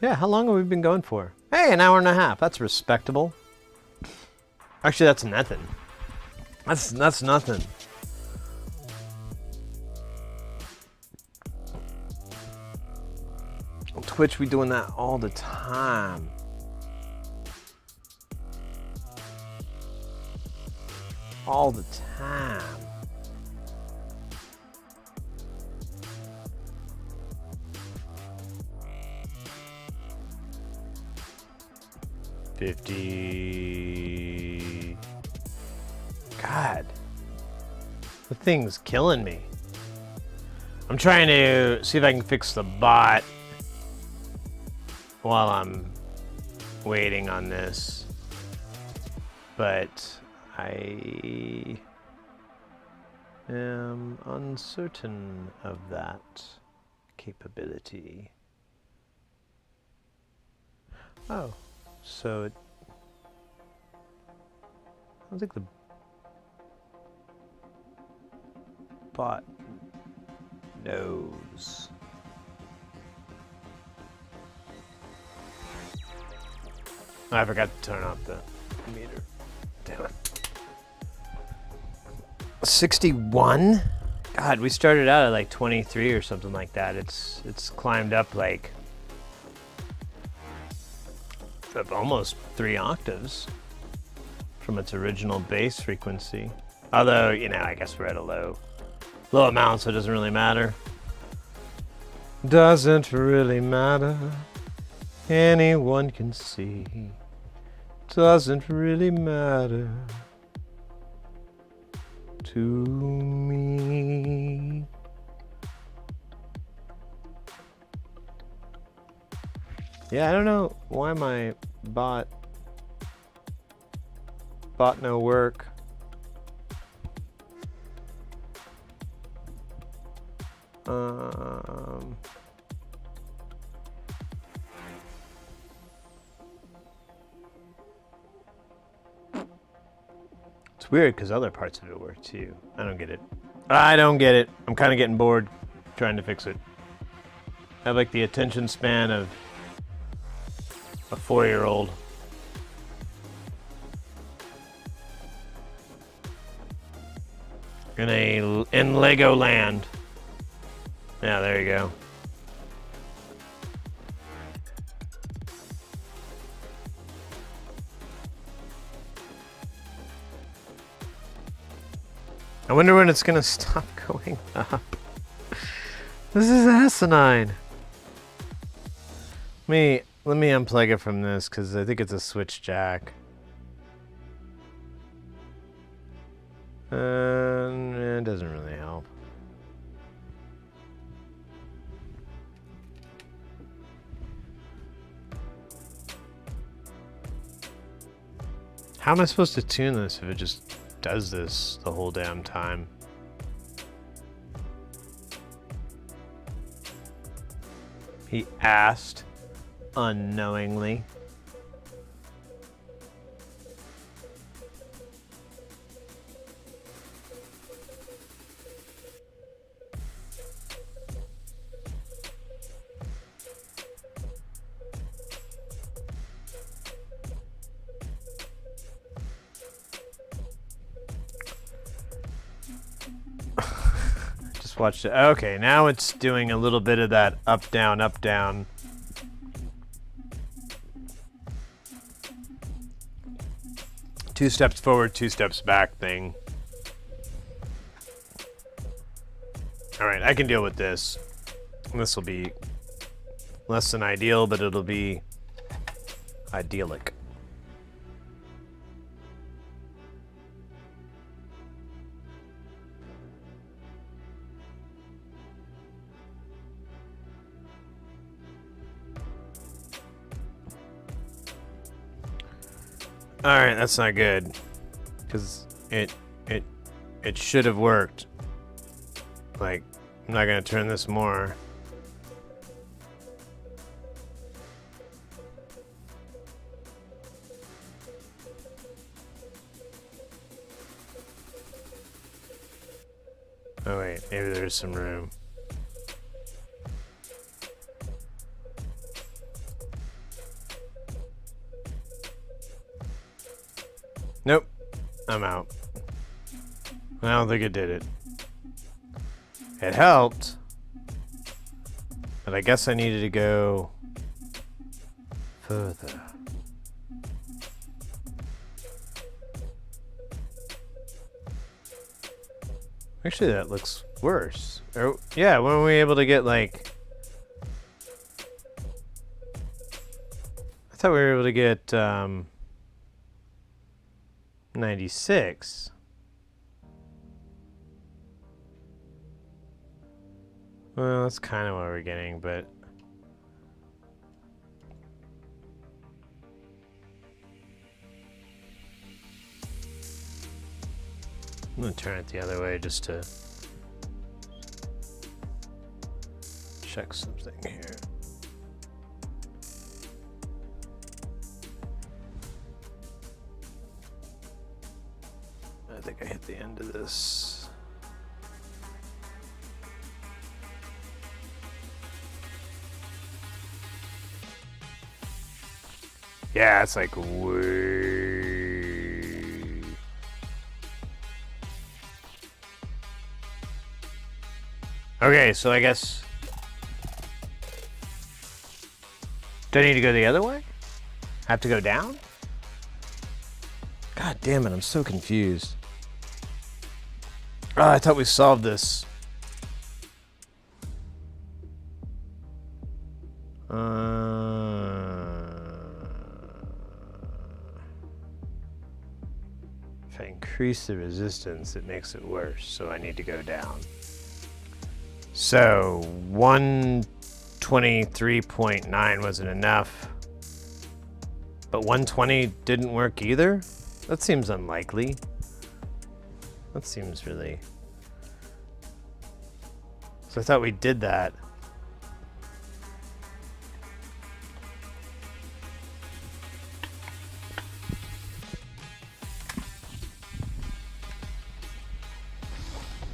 Yeah, how long have we been going for? Hey, an hour and a half. That's respectable. Actually, that's nothing. That's nothing. On Twitch, we doing that all the time. All the time. God, the thing's killing me. I'm trying to see if I can fix the bot while I'm waiting on this, but I am uncertain of that capability. Oh. So it, Sounds like the bot knows. Oh, I forgot to turn off the meter. Damn it. 61? God, we started out at like 23 or something like that. It's climbed up like almost 3 octaves from its original bass frequency. Although, you know, I guess we're at a low amount, so it doesn't really matter. Doesn't really matter. Anyone can see. Doesn't really matter to me. Yeah, I don't know why my bot no work. It's weird because other parts of it work too. I don't get it. I don't get it. I'm kind of getting bored trying to fix it. I have like the attention span of a 4-year-old. In Legoland. Yeah, there you go. I wonder when it's gonna stop going up. This is asinine. Let me unplug it from this because I think it's a switch jack. And it doesn't really help. How am I supposed to tune this if it just does this the whole damn time? He asked unknowingly. Watch it. Okay, now it's doing a little bit of that up down 2 steps forward, 2 steps back thing. All right, I can deal with this. This will be less than ideal, but it'll be idyllic. All right, that's not good, because it should have worked. Like, I'm not gonna turn this more. Oh wait, maybe there's some room. Nope, I'm out. I don't think it did it. It helped, but I guess I needed to go further. Actually, that looks worse. Or, yeah, when were we able to get like... I thought we were able to get 96. Well, that's kind of what we're getting, but... I'm gonna turn it the other way just to check something here. think I hit the end of this. Yeah, it's like way. Okay, so I guess. Do I need to go the other way? Have to go down? God damn it, I'm so confused. Oh, I thought we solved this. If I increase the resistance, it makes it worse, so I need to go down. So 123.9 wasn't enough, but 120 didn't work either? That seems unlikely. That seems really... So I thought we did that.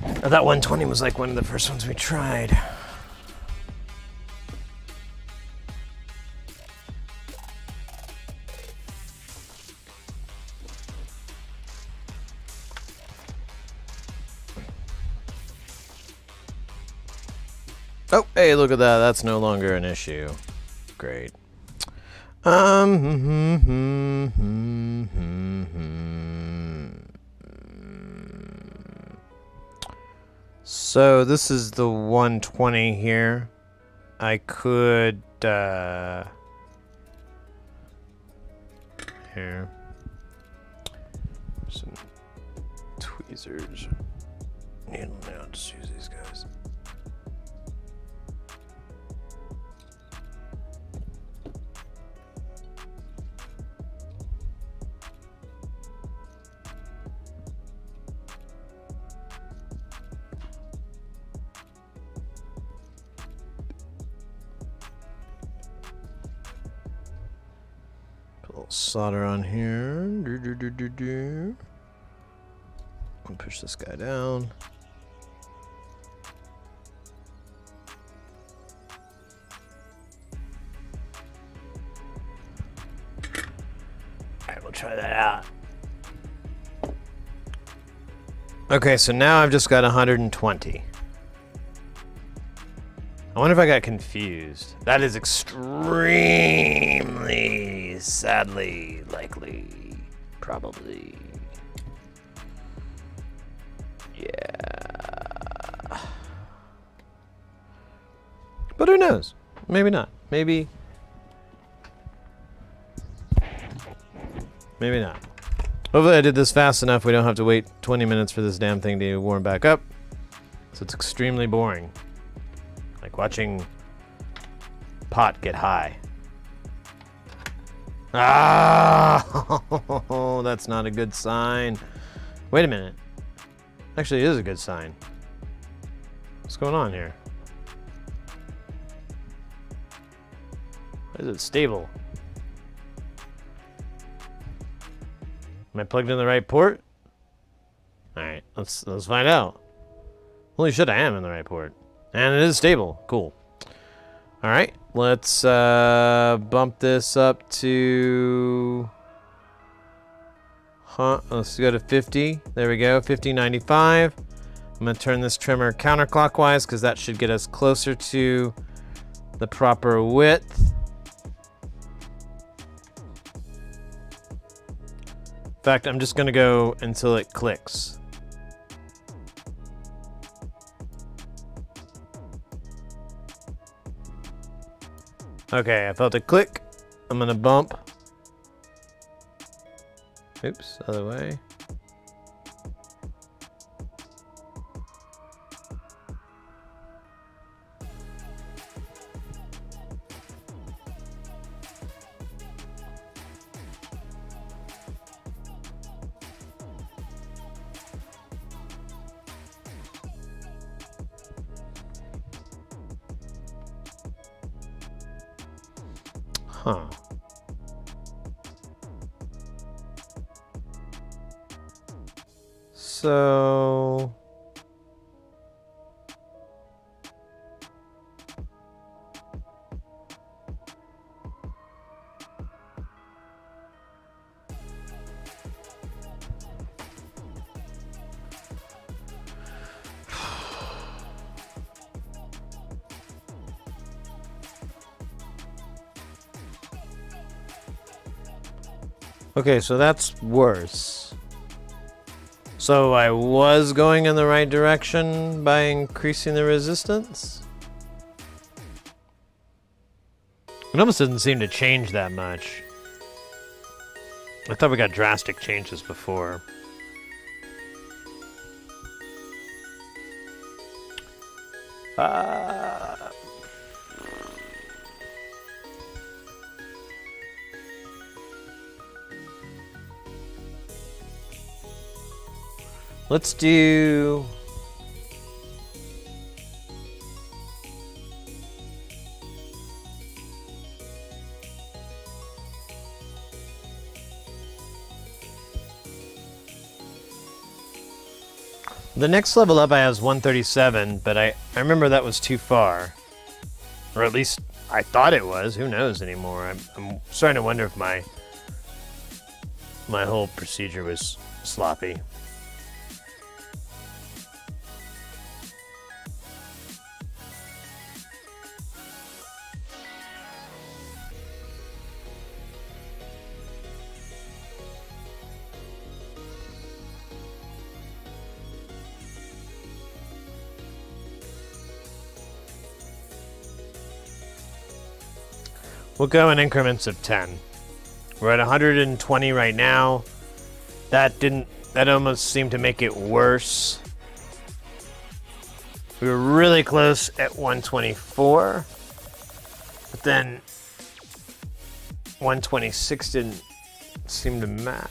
I thought 120 was like one of the first ones we tried. Oh, hey, look at that. That's no longer an issue. Great. So this is the 120 here. I could here some tweezers. Needle now, just use these guys. Solder on here. I'll push this guy down. Alright, we'll try that out. Okay, so now I've just got 120. I wonder if I got confused. That is extremely, sadly, likely. Probably. Yeah. But who knows? Maybe not. Maybe. Maybe not. Hopefully I did this fast enough we don't have to wait 20 minutes for this damn thing to warm back up. So it's extremely boring. Like watching pot get high. Ah, that's not a good sign. Wait a minute. Actually, it is a good sign. What's going on here? Why is it stable? Am I plugged in the right port? All right, let's find out. Holy shit, I am in the right port. And it is stable. Cool. All right, let's bump this up to... Let's go to 50. There we go, 5095. I'm gonna turn this trimmer counterclockwise because that should get us closer to the proper width. In fact, I'm just gonna go until it clicks. Okay, I felt it click. I'm gonna bump. Oops, other way. Huh. So... Okay, so that's worse. So I was going in the right direction by increasing the resistance? It almost doesn't seem to change that much. I thought we got drastic changes before. Let's do... The next level up I have is 137, but I remember that was too far. Or at least I thought it was. Who knows anymore? I'm starting to wonder if my whole procedure was sloppy. We'll go in increments of 10. We're at 120 right now. That almost seemed to make it worse. We were really close at 124. But then 126 didn't seem to match.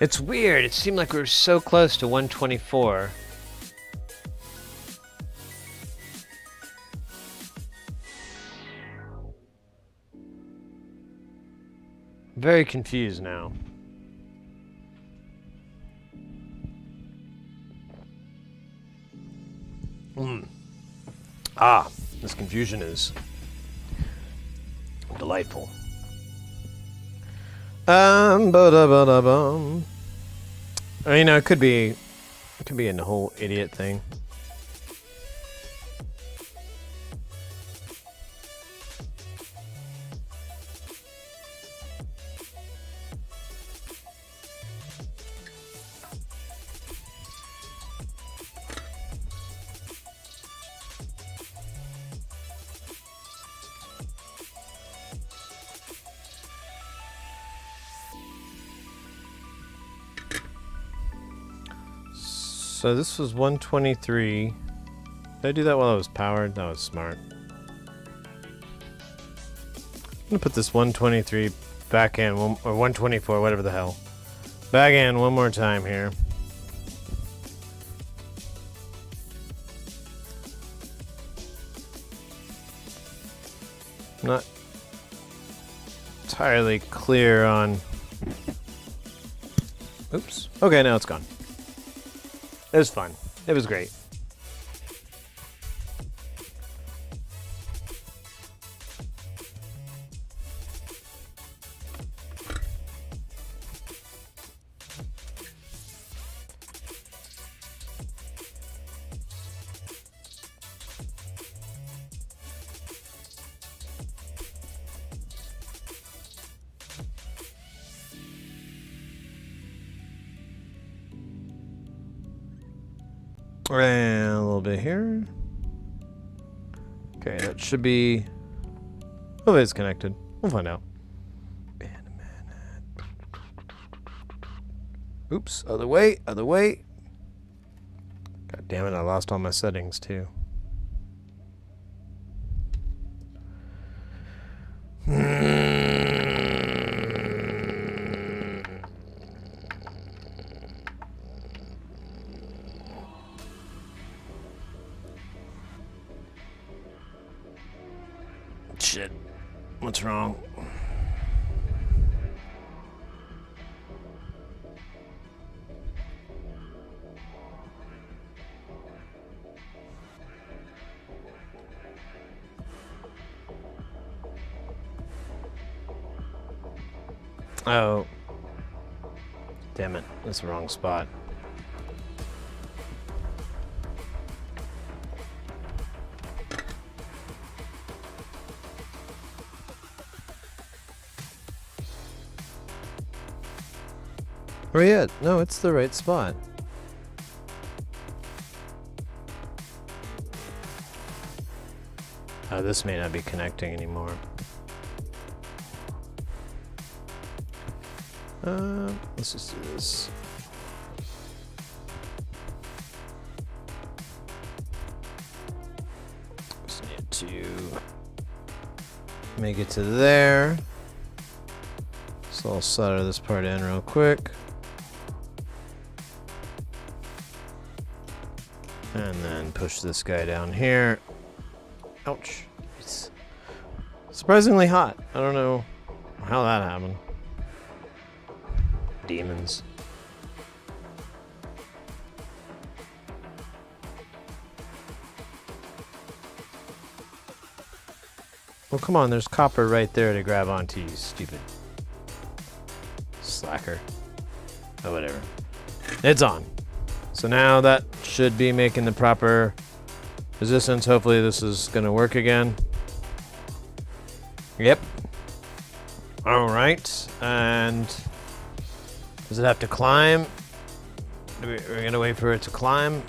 It's weird. It seemed like we were so close to 124. Very confused now. Ah, this confusion is delightful. Ba-da-ba-da-bum. You know, it could be a whole idiot thing. So this was 123. Did I do that while I was powered? That was smart. I'm gonna put this 123 back in, or 124, whatever the hell. Back in one more time here. Not entirely clear on... Oops. Okay, now it's gone. It was fun. It was great. And a little bit here. Okay, that should be... Oh, it's connected. We'll find out. In a minute. Oops, other way, other way. God damn it, I lost all my settings too. What's wrong? Oh. Damn it. That's the wrong spot. Oh yeah, no, it's the right spot. Oh, this may not be connecting anymore. Let's just do this. Just need to make it to there. So I'll solder this part in real quick. And then push this guy down here. Ouch. It's surprisingly hot. I don't know how that happened. Demons. Well, come on, there's copper right there to grab onto, you stupid slacker. Oh, whatever. It's on. So now that should be making the proper resistance. Hopefully this is going to work again. Yep. All right. And does it have to climb? We're going to wait for it to climb.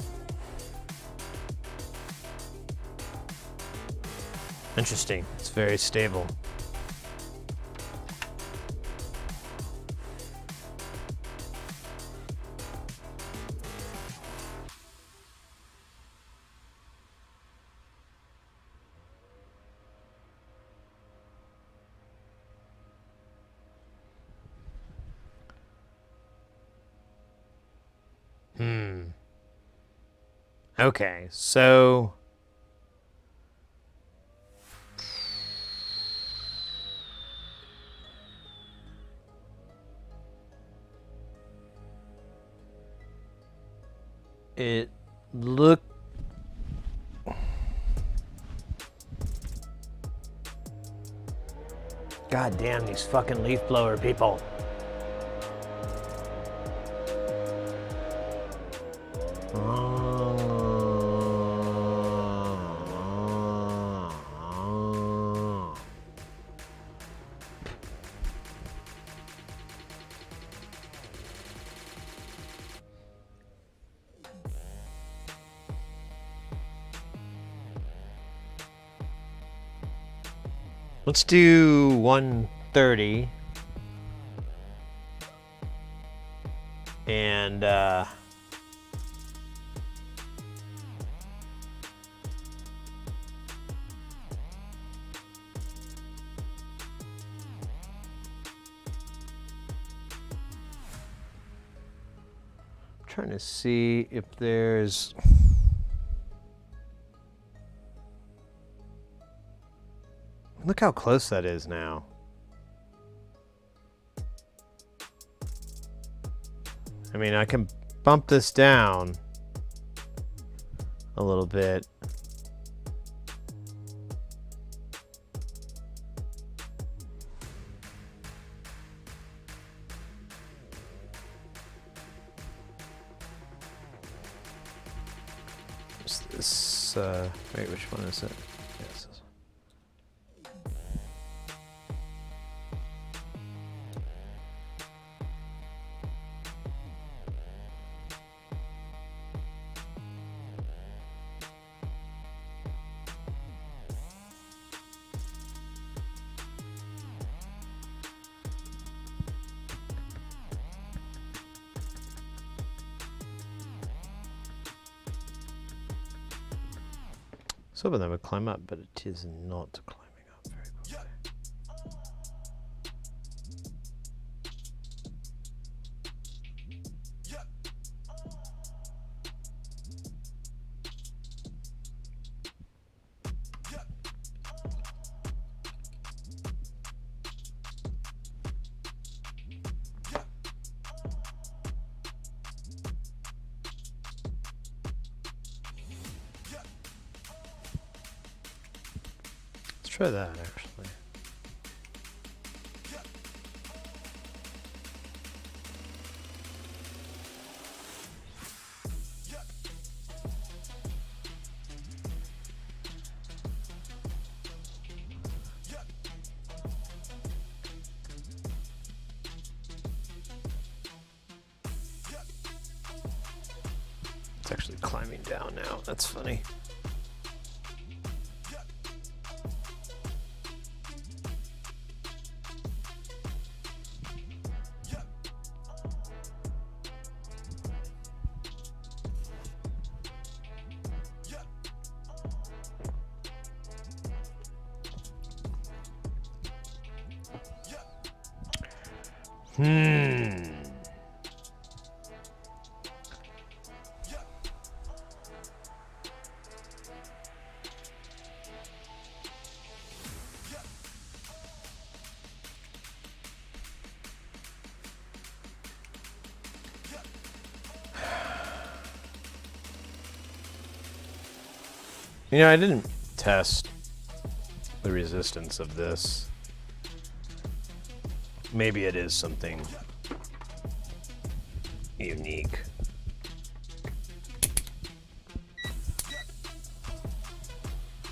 Interesting. It's very stable. Okay, so it looked God damn these fucking leaf blower people. Let's do 130. And trying to see if there's look how close that is now. I mean, I can bump this down a little bit. Is this, wait, which one is it? Yes. Some of them would climb up, but it is not climbing up very quickly. try that actually. It's actually climbing down now. That's funny. You know, I didn't test the resistance of this. Maybe it is something unique.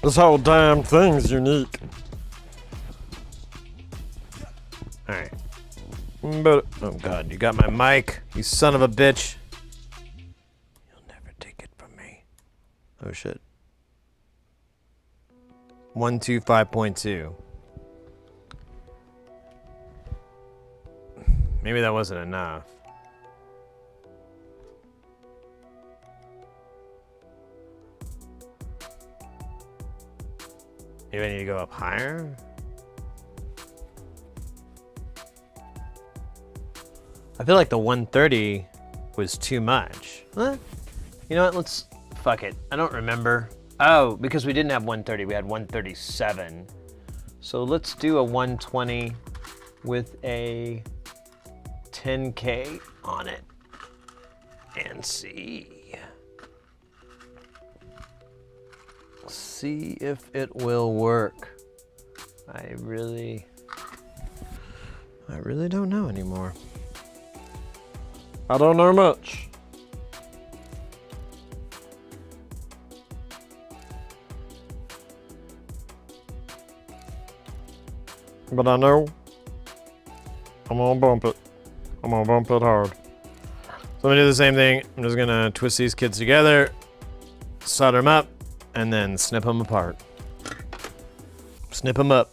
This whole damn thing's unique. Alright. But, oh god, you got my mic, you son of a bitch. You'll never take it from me. Oh shit. 125.2. Maybe that wasn't enough. Maybe I need to go up higher? I feel like the 130 was too much. Huh? You know what, let's, fuck it. I don't remember. Oh, because we didn't have 130, we had 137. So let's do a 120 with a 10K on it and see if it will work. I really don't know anymore. I don't know much. But I know I'm gonna bump it. I'm gonna bump it hard. So I'm gonna do the same thing. I'm just gonna twist these kids together, solder them up, and then snip them apart. Snip them up.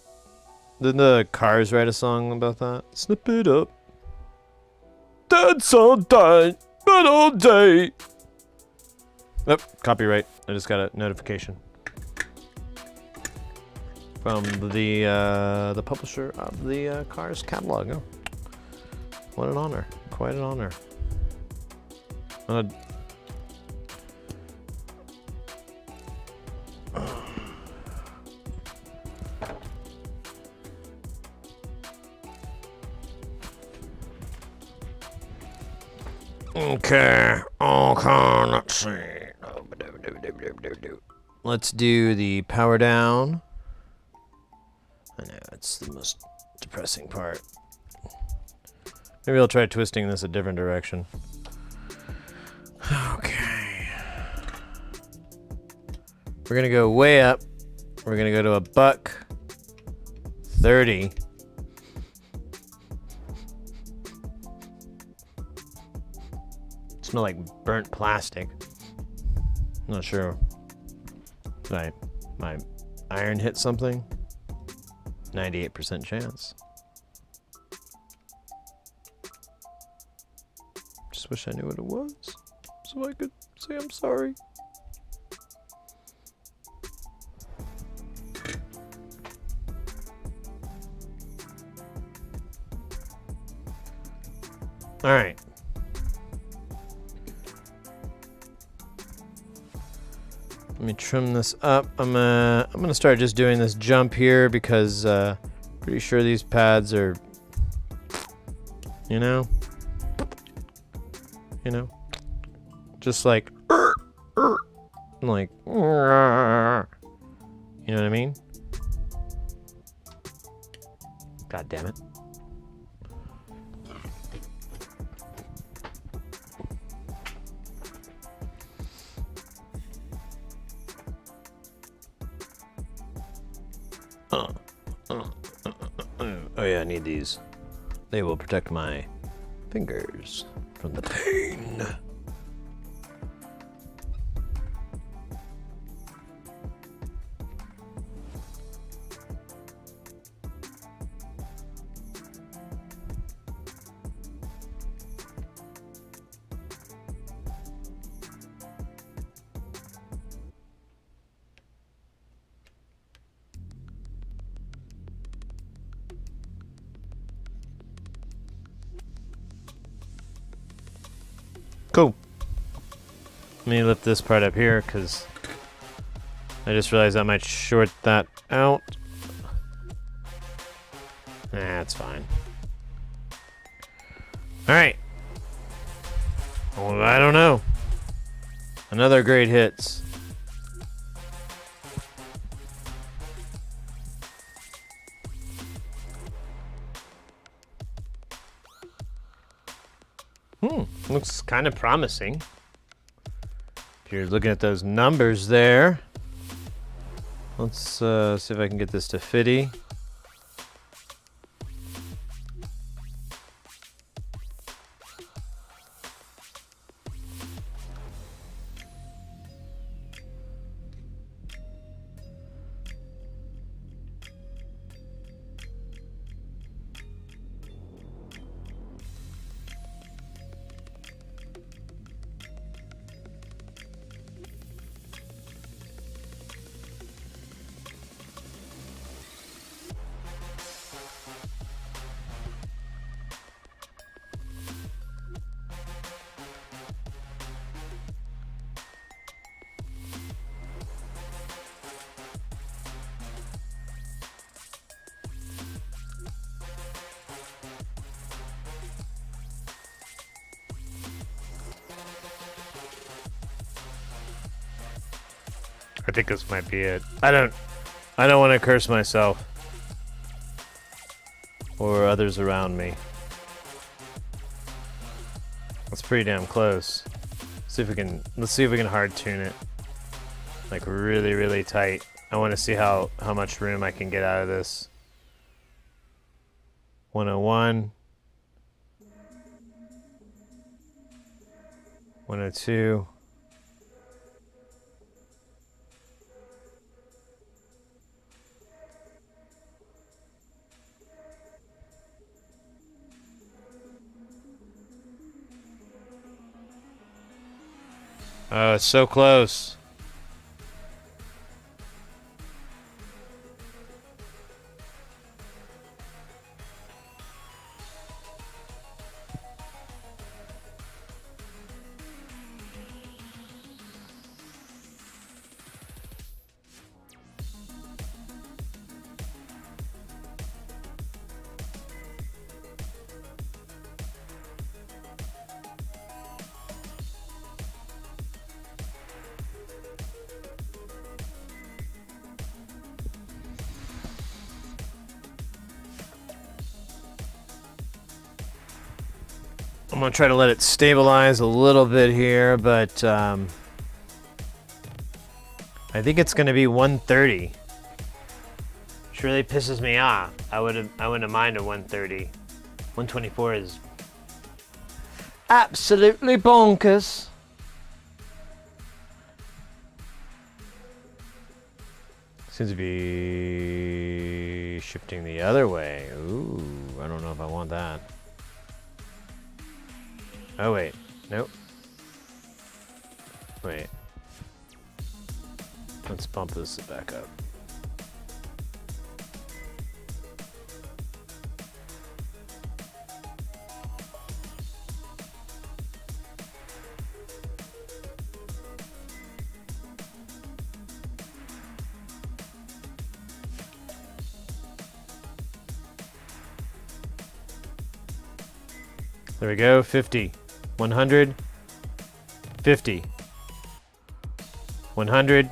Didn't the Cars write a song about that? Snip it up. That's all day, but all day. Oh, copyright. I just got a notification from the publisher of the Cars catalog. Oh, what an honor! Quite an honor. Okay, let's see. Let's do the power down. I know, it's the most depressing part. Maybe I'll try twisting this a different direction. Okay. We're gonna go way up. We're gonna go to $130. Smell like burnt plastic. I'm not sure. My iron hit something. 98% chance. Just wish I knew what it was, so I could say I'm sorry. All right. Let me trim this up. I'm gonna start just doing this jump here because pretty sure these pads are, you know, just like, you know what I mean? God damn it. Oh yeah, I need these. They will protect my fingers from the pain. Cool. Let me lift this part up here because I just realized I might short that out. That's fine. Alright. Well, I don't know. Another great hits. Looks kind of promising. If you're looking at those numbers there. Let's see if I can get this to 50. I think this might be it. I don't want to curse myself or others around me. That's pretty damn close. Let's see if we can hard tune it. Like really, really tight. I want to see how much room I can get out of this. 101. 102. Oh, it's so close. I'm gonna try to let it stabilize a little bit here, but I think it's gonna be 130. Which really pisses me off. I wouldn't mind a 130. 124 is absolutely bonkers. Seems to be shifting the other way. Ooh, I don't know if I want that. Oh wait, nope. Wait. Let's bump this back up. There we go, 50. 100, 50, 100.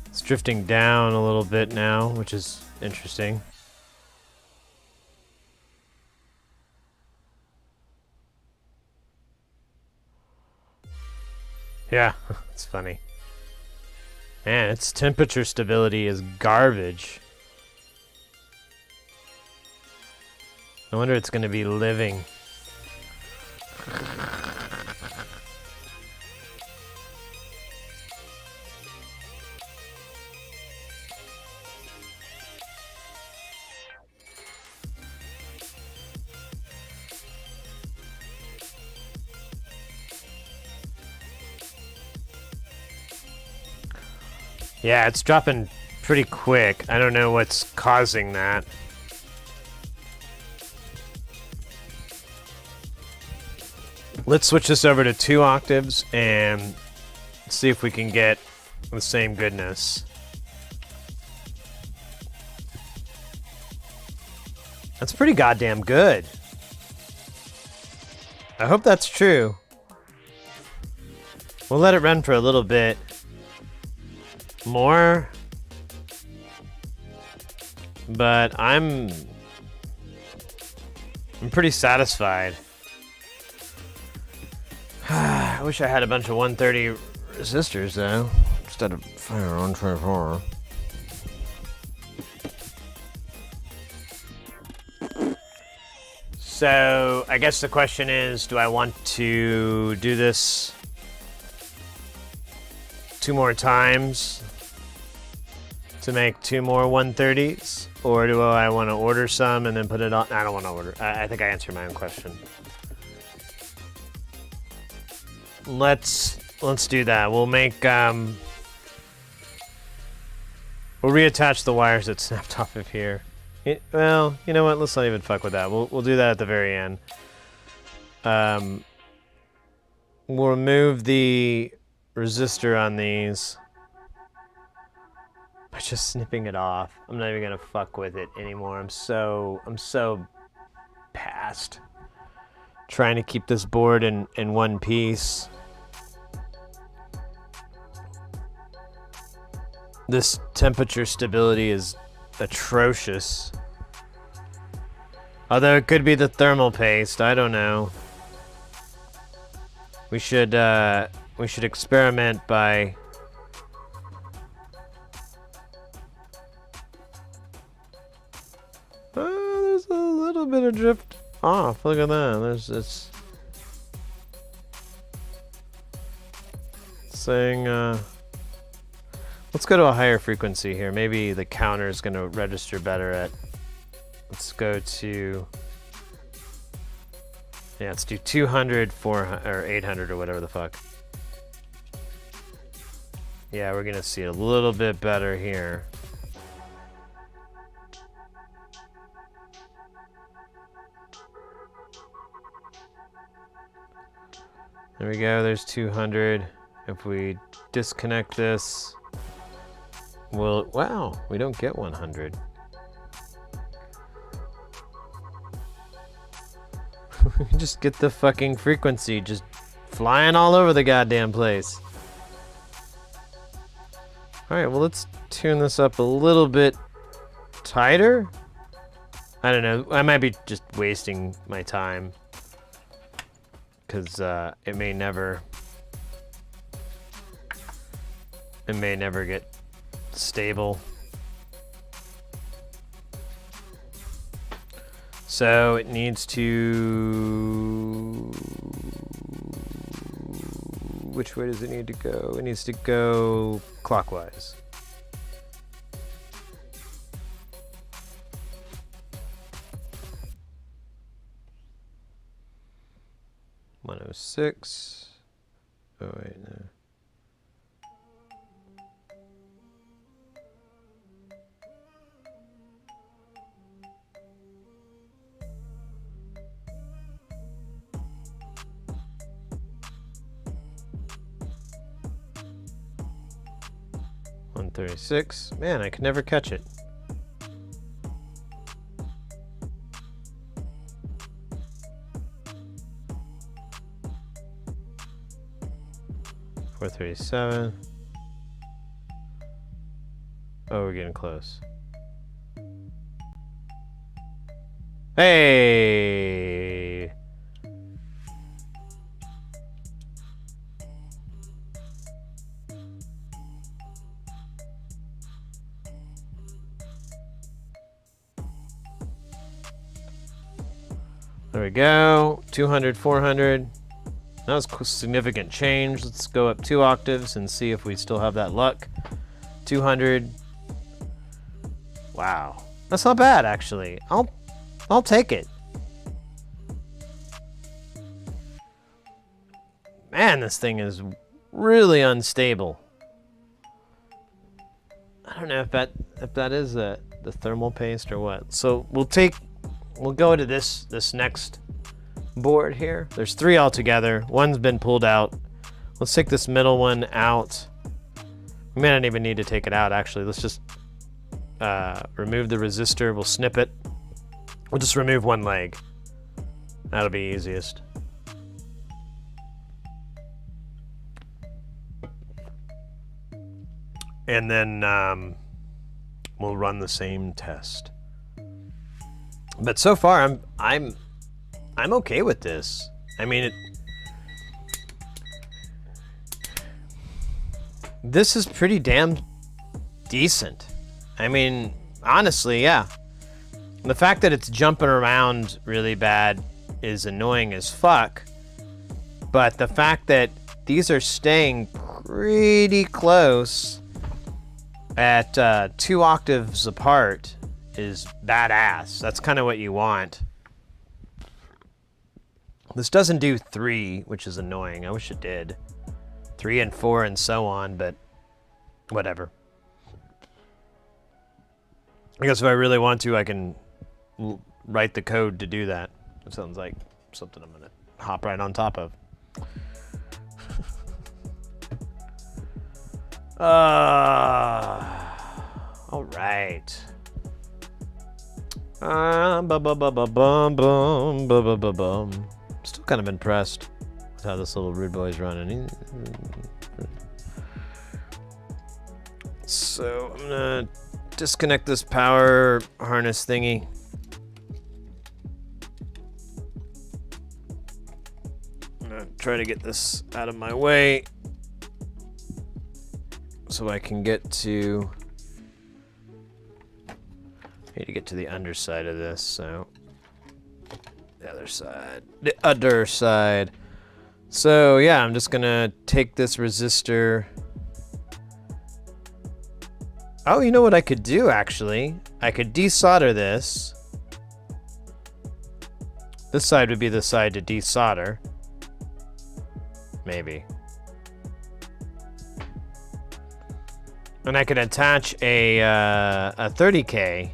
It's drifting down a little bit now, which is interesting. Yeah, it's funny. Man, its temperature stability is garbage. I wonder it's going to be living. Yeah, it's dropping pretty quick. I don't know what's causing that. Let's switch this over to 2 octaves and see if we can get the same goodness. That's pretty goddamn good. I hope that's true. We'll let it run for a little bit more, but I'm pretty satisfied. I wish I had a bunch of 130 resistors though, instead of fire 124. So I guess the question is, do I want to do this 2 more times to make 2 more 130s, or do I want to order some and then put it on? I don't want to order. I think I answered my own question. Let's do that. We'll make we'll reattach the wires that snapped off of here. Well, you know what? Let's not even fuck with that. We'll do that at the very end. We'll remove the resistor on these by just snipping it off. I'm not even gonna fuck with it anymore. I'm so past trying to keep this board in one piece. This temperature stability is atrocious. Although it could be the thermal paste, I don't know. We should experiment by there's a little bit of drift off. Look at that. There's it's saying let's go to a higher frequency here. Maybe the counter is going to register better at. Let's go to. Yeah, let's do 200, 400, or 800, or whatever the fuck. Yeah, we're going to see a little bit better here. There we go, there's 200. If we disconnect this, we'll, wow, we don't get 100. We can just get the fucking frequency just flying all over the goddamn place. Alright, well, let's tune this up a little bit tighter. I don't know, I might be just wasting my time, because it may never get stable. So it needs to, which way does it need to go? It needs to go clockwise. $106. Oh wait, no. $136. Man, I could never catch it. $437. Oh, we're getting close. Hey! There we go. 200, 400. That was a significant change. Let's go up 2 octaves and see if we still have that luck. 200. Wow. That's not bad, actually. I'll take it. Man, this thing is really unstable. I don't know if that is the thermal paste or what. So we'll go to this next board here. There's 3 altogether. One's been pulled out. Let's take this middle one out. We may not even need to take it out, actually. Let's just remove the resistor. We'll snip it. We'll just remove one leg. That'll be easiest. And then we'll run the same test. But so far, I'm okay with this. I mean, this is pretty damn decent. I mean, honestly, yeah. The fact that it's jumping around really bad is annoying as fuck. But the fact that these are staying pretty close at 2 octaves apart is badass. That's kind of what you want. This doesn't do 3, which is annoying. I wish it did. 3 and 4 and so on, but whatever. I guess if I really want to, I can write the code to do that. It sounds like something I'm gonna hop right on top of. All right. Still kind of impressed with how this little rude boy's running. So I'm gonna disconnect this power harness thingy. I'm gonna try to get this out of my way so I can get to. I need to get to the underside of this, so the other side. The other side. So yeah, I'm just gonna take this resistor. Oh, you know what I could do actually? I could desolder this. This side would be the side to desolder. Maybe. And I could attach a 30K.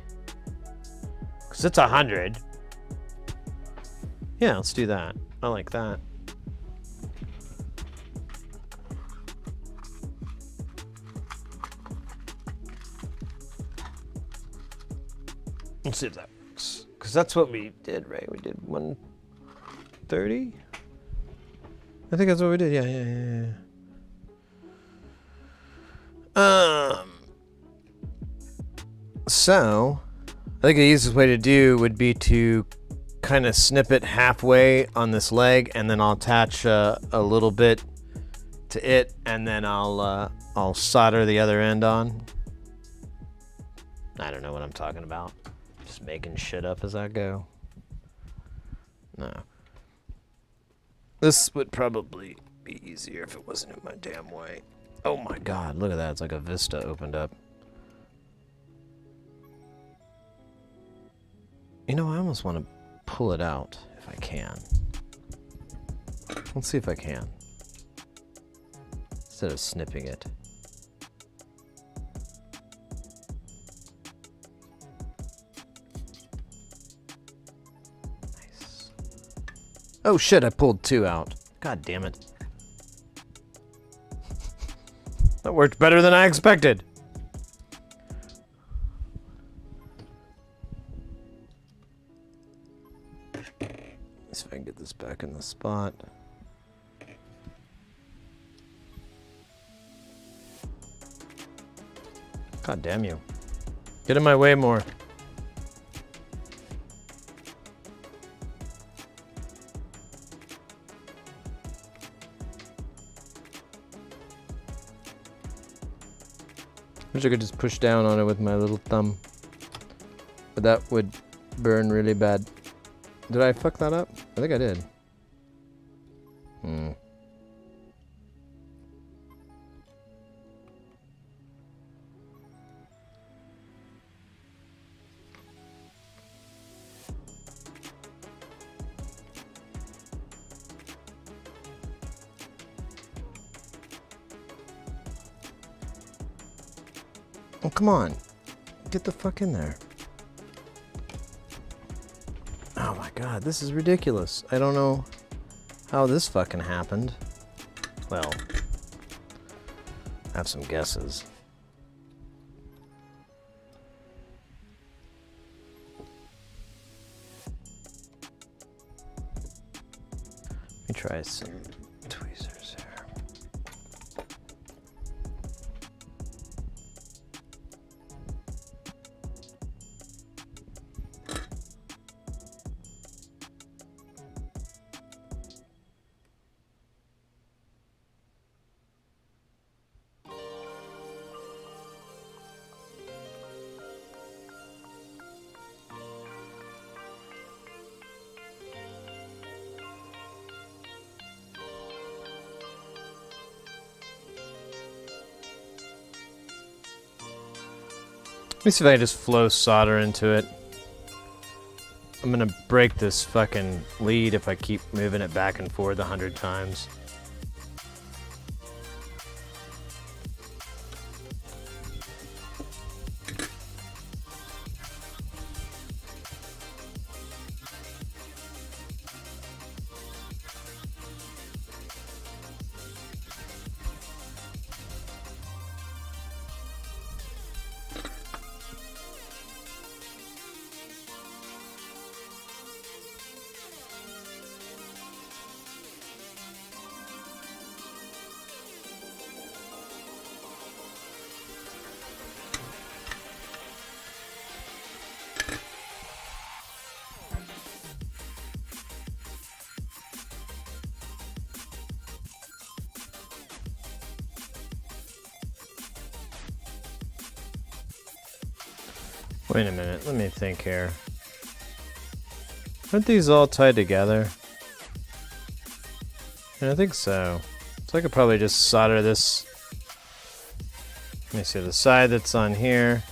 Because it's 100. Yeah, let's do that. I like that. Let's see if that works. Because that's what we did, right? We did 130? I think that's what we did. Yeah. So, I think the easiest way to do would be to kind of snip it halfway on this leg, and then I'll attach a little bit to it, and then I'll solder the other end on. I don't know what I'm talking about. Just making shit up as I go. No. This would probably be easier if it wasn't in my damn way. Oh my god, look at that. It's like a vista opened up. You know, I almost want to pull it out if I can. Let's see if I can. Instead of snipping it. Nice. Oh shit, I pulled 2 out. God damn it. That worked better than I expected. Let's see if I can get this back in the spot. God damn you. Get in my way more. Wish I could just push down on it with my little thumb. But that would burn really bad. Did I fuck that up? I think I did. Oh, come on. Get the fuck in there. Oh my god, this is ridiculous. I don't know how this fucking happened. Well, I have some guesses. Let me try some tweezers here. Let me see if I just flow solder into it. I'm gonna break this fucking lead if I keep moving it back and forth 100 times. Wait a minute, let me think here. Aren't these all tied together? Yeah, I think so. So I could probably just solder this. Let me see the side that's on here.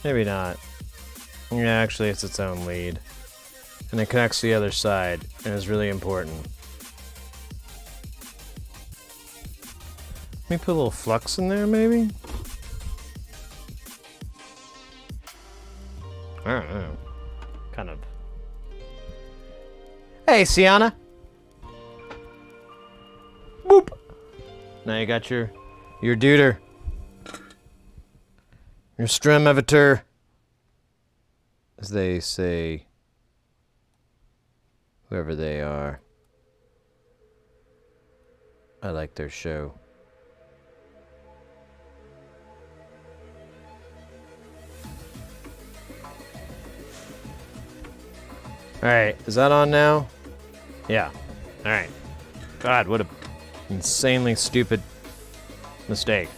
Maybe not. Yeah, actually it's its own lead. And it connects to the other side, and is really important. Let me put a little flux in there, maybe? I don't know. Kind of. Hey, Sienna! Boop! Now you got your duder. Your stremevator. As they say. Whoever they are. I like their show. Alright, is that on now? Yeah. Alright. God, what a insanely stupid mistake.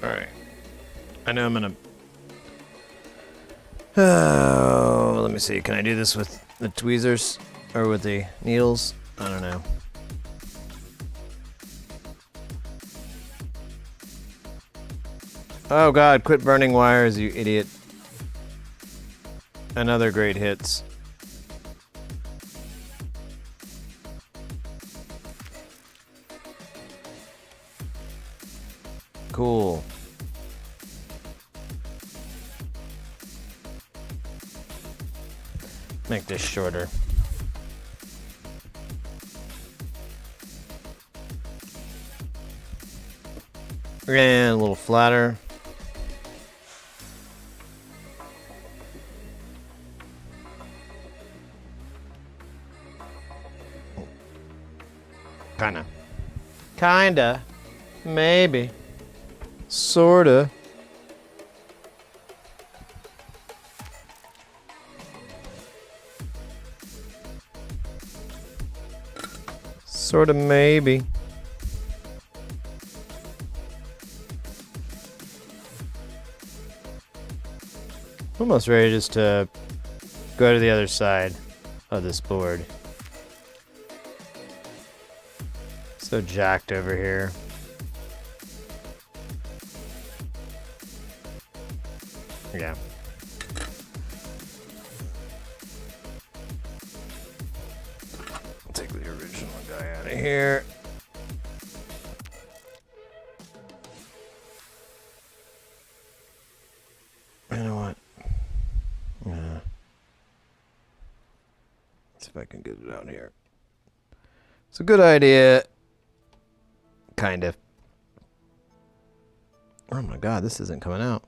Alright. I know I'm gonna... Oh, let me see. Can I do this with the tweezers? Or with the needles? I don't know. Oh god, quit burning wires, you idiot. Another great hits. Cool. Make this shorter. And a little flatter. Kinda. Maybe. Sorta. Sorta maybe. Almost ready just to go to the other side of this board. So jacked over here. Yeah. Take the original guy out of here. You know what? Yeah. See if I can get it out here. It's a good idea. Kind of. Oh my god, this isn't coming out.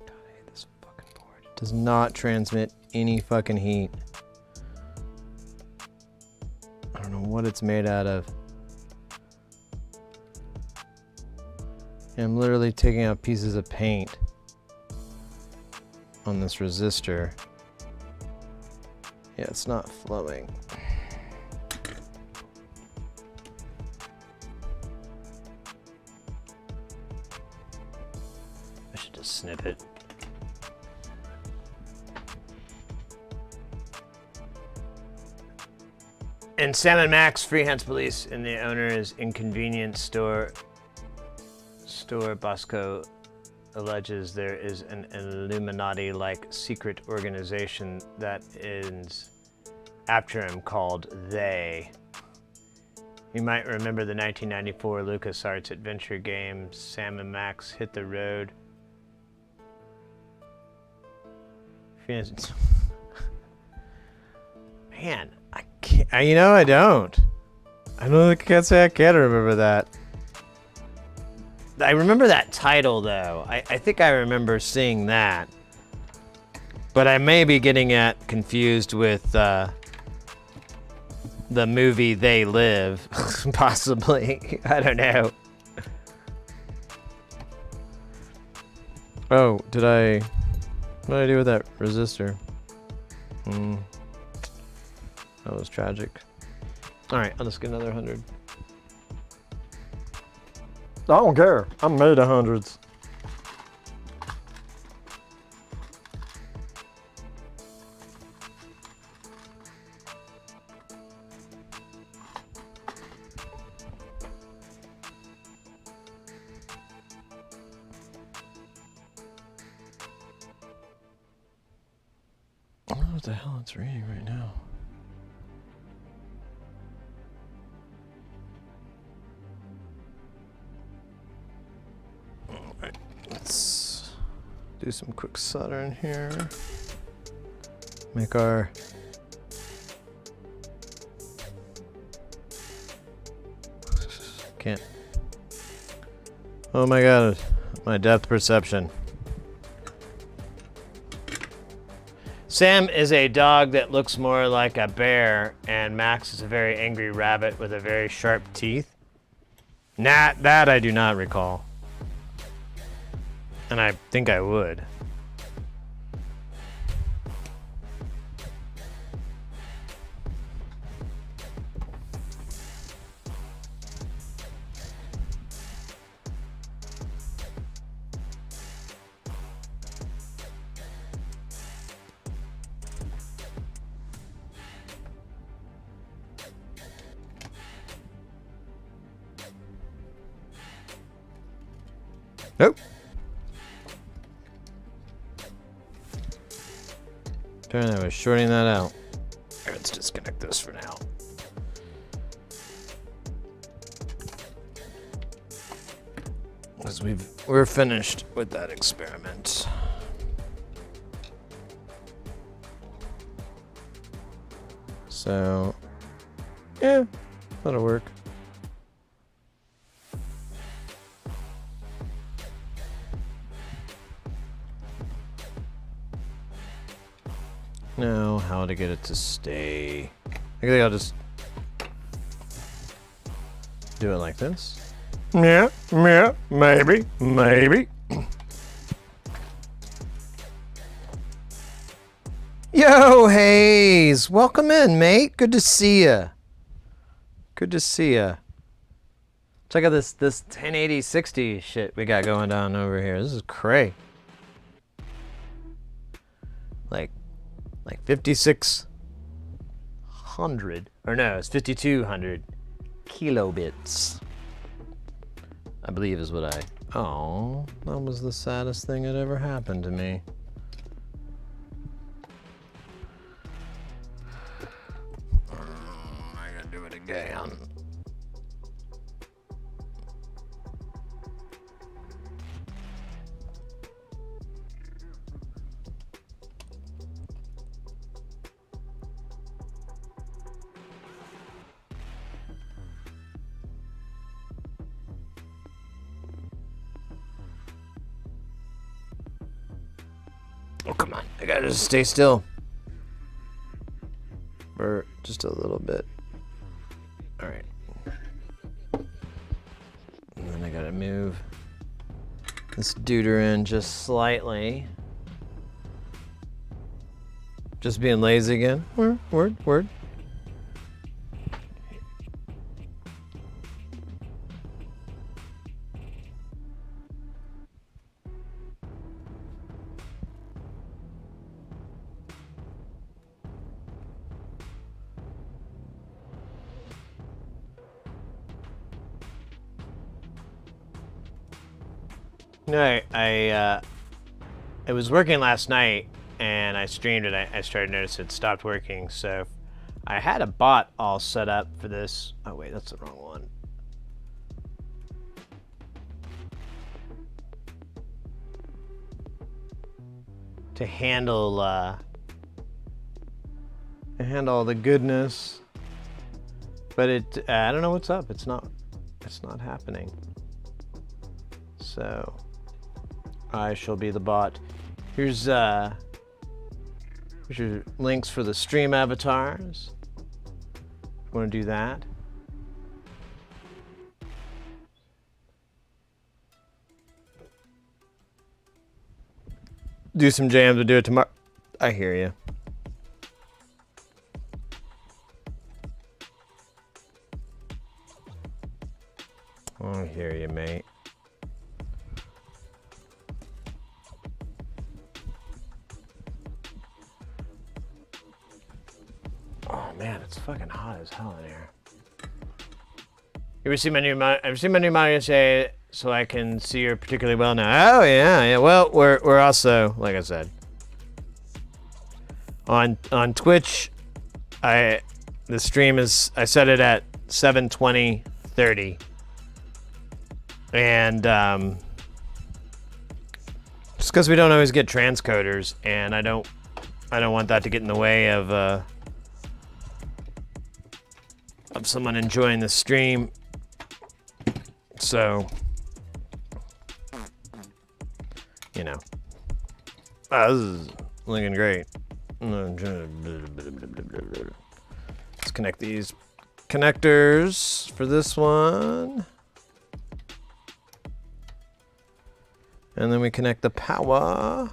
God, I hate this fucking board. It does not transmit any fucking heat. I don't know what it's made out of. I'm literally taking out pieces of paint on this resistor. Yeah, it's not flowing. I should just snip it. And Sam and Max, Freehands Police, and the owner is Inconvenience Store. Bosco alleges there is an Illuminati-like secret organization that is after him called They. You might remember the 1994 LucasArts adventure game Sam and Max Hit the Road. Man, I can't. You know, I don't. I can't say I can't remember that. I remember that title, though. I think I remember seeing that. But I may be getting it confused with the movie They Live, possibly. I don't know. Oh, what did I do with that resistor? That was tragic. All right, I'll just get another 100. I don't care. I'm made of hundreds. I don't know what the hell it's reading right now. Let's do some quick soldering here. Make our can't. Oh my god, my depth perception. Sam is a dog that looks more like a bear, and Max is a very angry rabbit with a very sharp teeth. That I do not recall. And I think I would. Nope. Apparently I was shorting that out. Let's disconnect this for now. Because we're finished with that experiment. So, yeah, that'll work. know how to get it to stay. I think I'll just do it like this. Yeah, maybe. Yo, Hayes, welcome in, mate. Good to see ya. Check out this 1080-60 shit we got going on over here. This is cray. Like 5600, or no, it's 5200 kilobits. I believe is what I. Oh, that was the saddest thing that ever happened to me. I gotta do it again. Oh, come on. I gotta just stay still. For just a little bit. Alright. And then I gotta move this duder in just slightly. Just being lazy again. Word. No, it was working last night, and I streamed it. I started to notice it stopped working, so I had a bot all set up for this. Oh wait, that's the wrong one. To handle all the goodness, but it I don't know what's up. It's not happening. So I shall be the bot. Here's your links for the stream avatars. Want to do that? Do some jams and do it tomorrow. I hear you. I hear you, mate. Oh man, it's fucking hot as hell in here. You ever see my new monitor say so I can see her particularly well now? Oh yeah. Well, we're also, like I said, on Twitch. The stream is, I set it at 720/30, and just because we don't always get transcoders, and I don't want that to get in the way of someone enjoying the stream. So, you know, this is looking great. Let's connect these connectors for this one. And then we connect the power.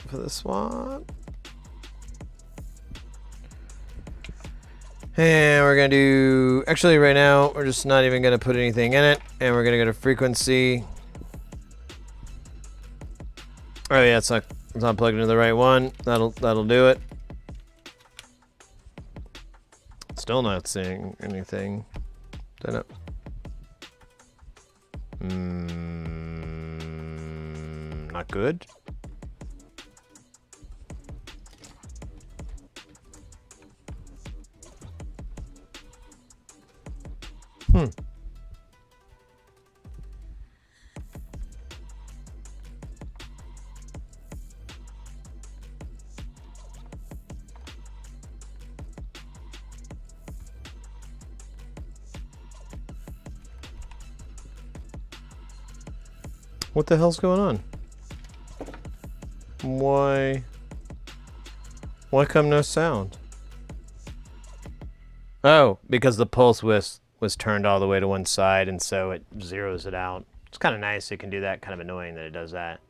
For this one. And we're gonna do, actually right now, we're just not even gonna put anything in it. And we're gonna go to frequency. Oh yeah, it's not plugged into the right one. That'll do it. Still not seeing anything. Don't know. Not good. What the hell's going on? Why come no sound? Oh, because the pulse width was turned all the way to one side, and so it zeroes it out. It's kind of nice it can do that, kind of annoying that it does that.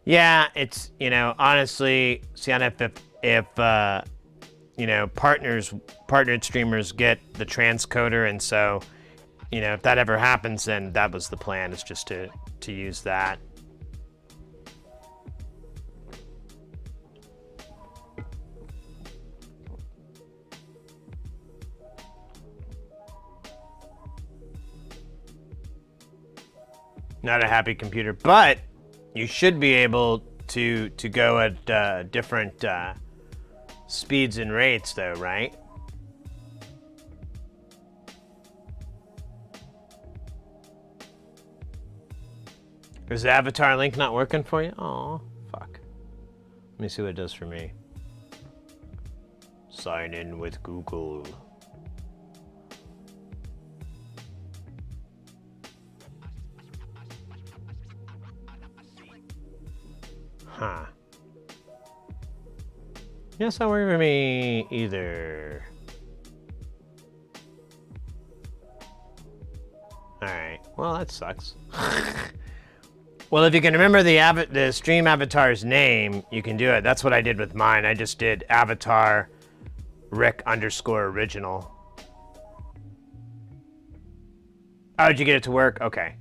Yeah, it's, you know, honestly, see, I don't know if you know, partnered streamers get the transcoder, and so, you know, if that ever happens, then that was the plan, is just to use that. Not a happy computer, but you should be able to go at different speeds and rates, though, right? Is the avatar link not working for you? Oh, fuck. Let me see what it does for me. Sign in with Google. Huh. Yes, not working for me either. Alright, well, that sucks. Well, if you can remember the stream avatar's name, you can do it. That's what I did with mine. I just did avatar Rick_original. Oh, did you get it to work? Okay.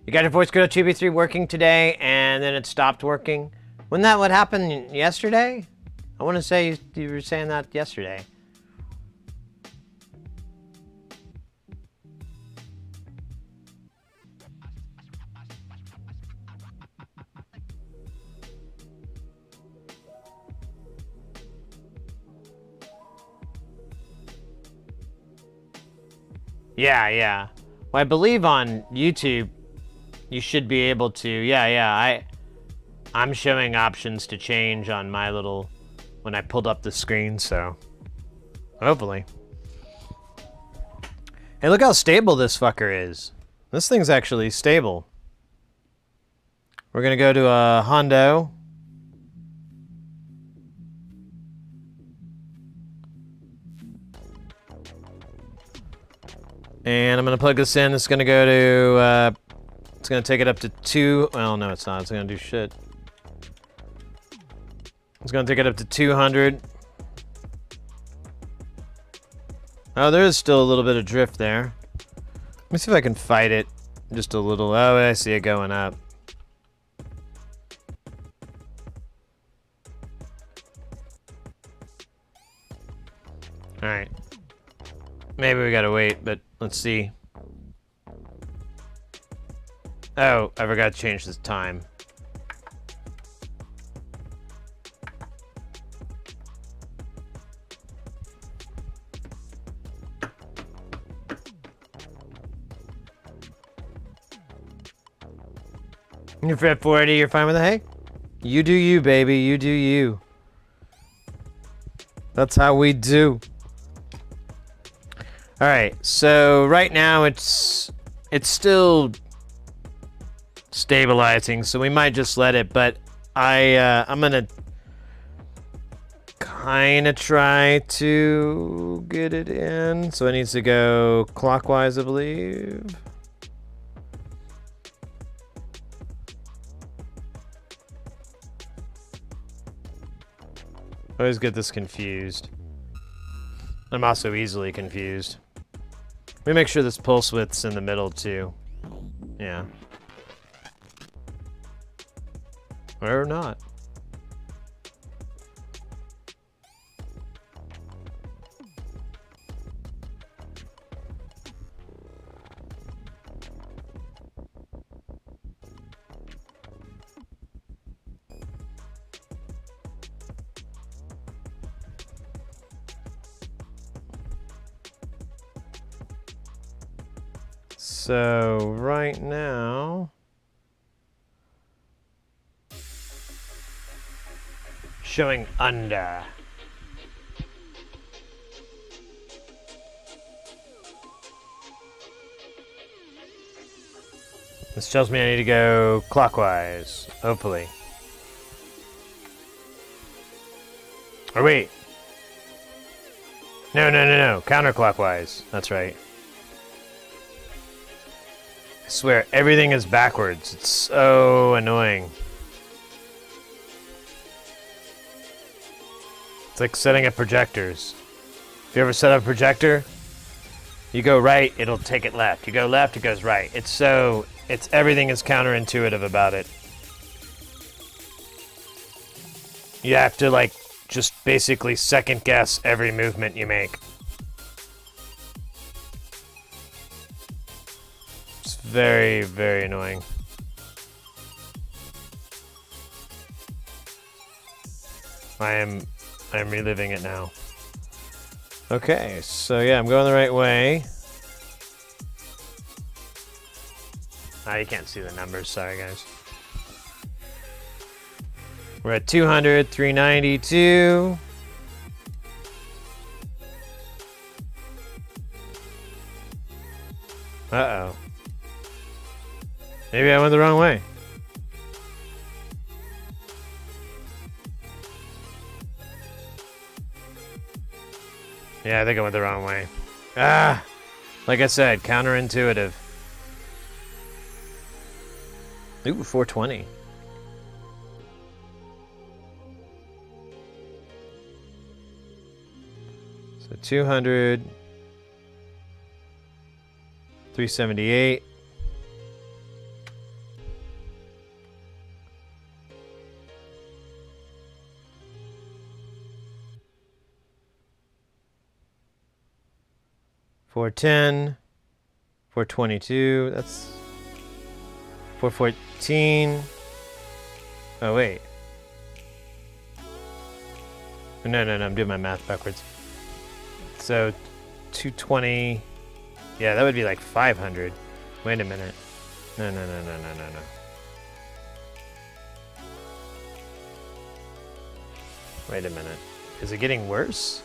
You got your voice code 2B3 working today, and then it stopped working. Wasn't that what happened yesterday? I want to say you were saying that yesterday. Yeah. Well, I believe on YouTube, you should be able to. Yeah. I'm showing options to change on my little, when I pulled up the screen, so hopefully. Hey, look how stable this fucker is. This thing's actually stable. We're gonna go to a Hondo. And I'm gonna plug this in. It's gonna go to, it's gonna take it up to 2, well, no, it's not. It's gonna do shit. It's gonna take it up to 200. Oh, there is still a little bit of drift there. Let me see if I can fight it just a little. Oh, I see it going up. All right. Maybe we gotta wait, but let's see. Oh, I forgot to change this time. You're at 480, you're fine with it? Hey, you do you, baby. You do you. That's how we do. All right, so right now it's still stabilizing, so we might just let it, but I'm gonna kind of try to get it in. So it needs to go clockwise, I believe. I always get this confused. I'm also easily confused. Let me make sure this pulse width's in the middle too. Yeah. Or not. So right now, showing under This tells me I need to go clockwise, hopefully. Or wait. No, counterclockwise. That's right. I swear, everything is backwards. It's so annoying. It's like setting up projectors. If you ever set up a projector, you go right, it'll take it left. You go left, it goes right. Everything is counterintuitive about it. You have to, like, just basically second guess every movement you make. It's very, very annoying. I am reliving it now. Okay, so yeah, I'm going the right way. You can't see the numbers, sorry guys. We're at 200, 392. Uh-oh. Maybe I went the wrong way. Yeah, I think I went the wrong way. Like I said, counterintuitive. Ooh, 420. So 200, 378. $410, $422. That's $414. Oh wait. No, I'm doing my math backwards. So 220. Yeah, that would be like 500. Wait a minute. No. Wait a minute. Is it getting worse?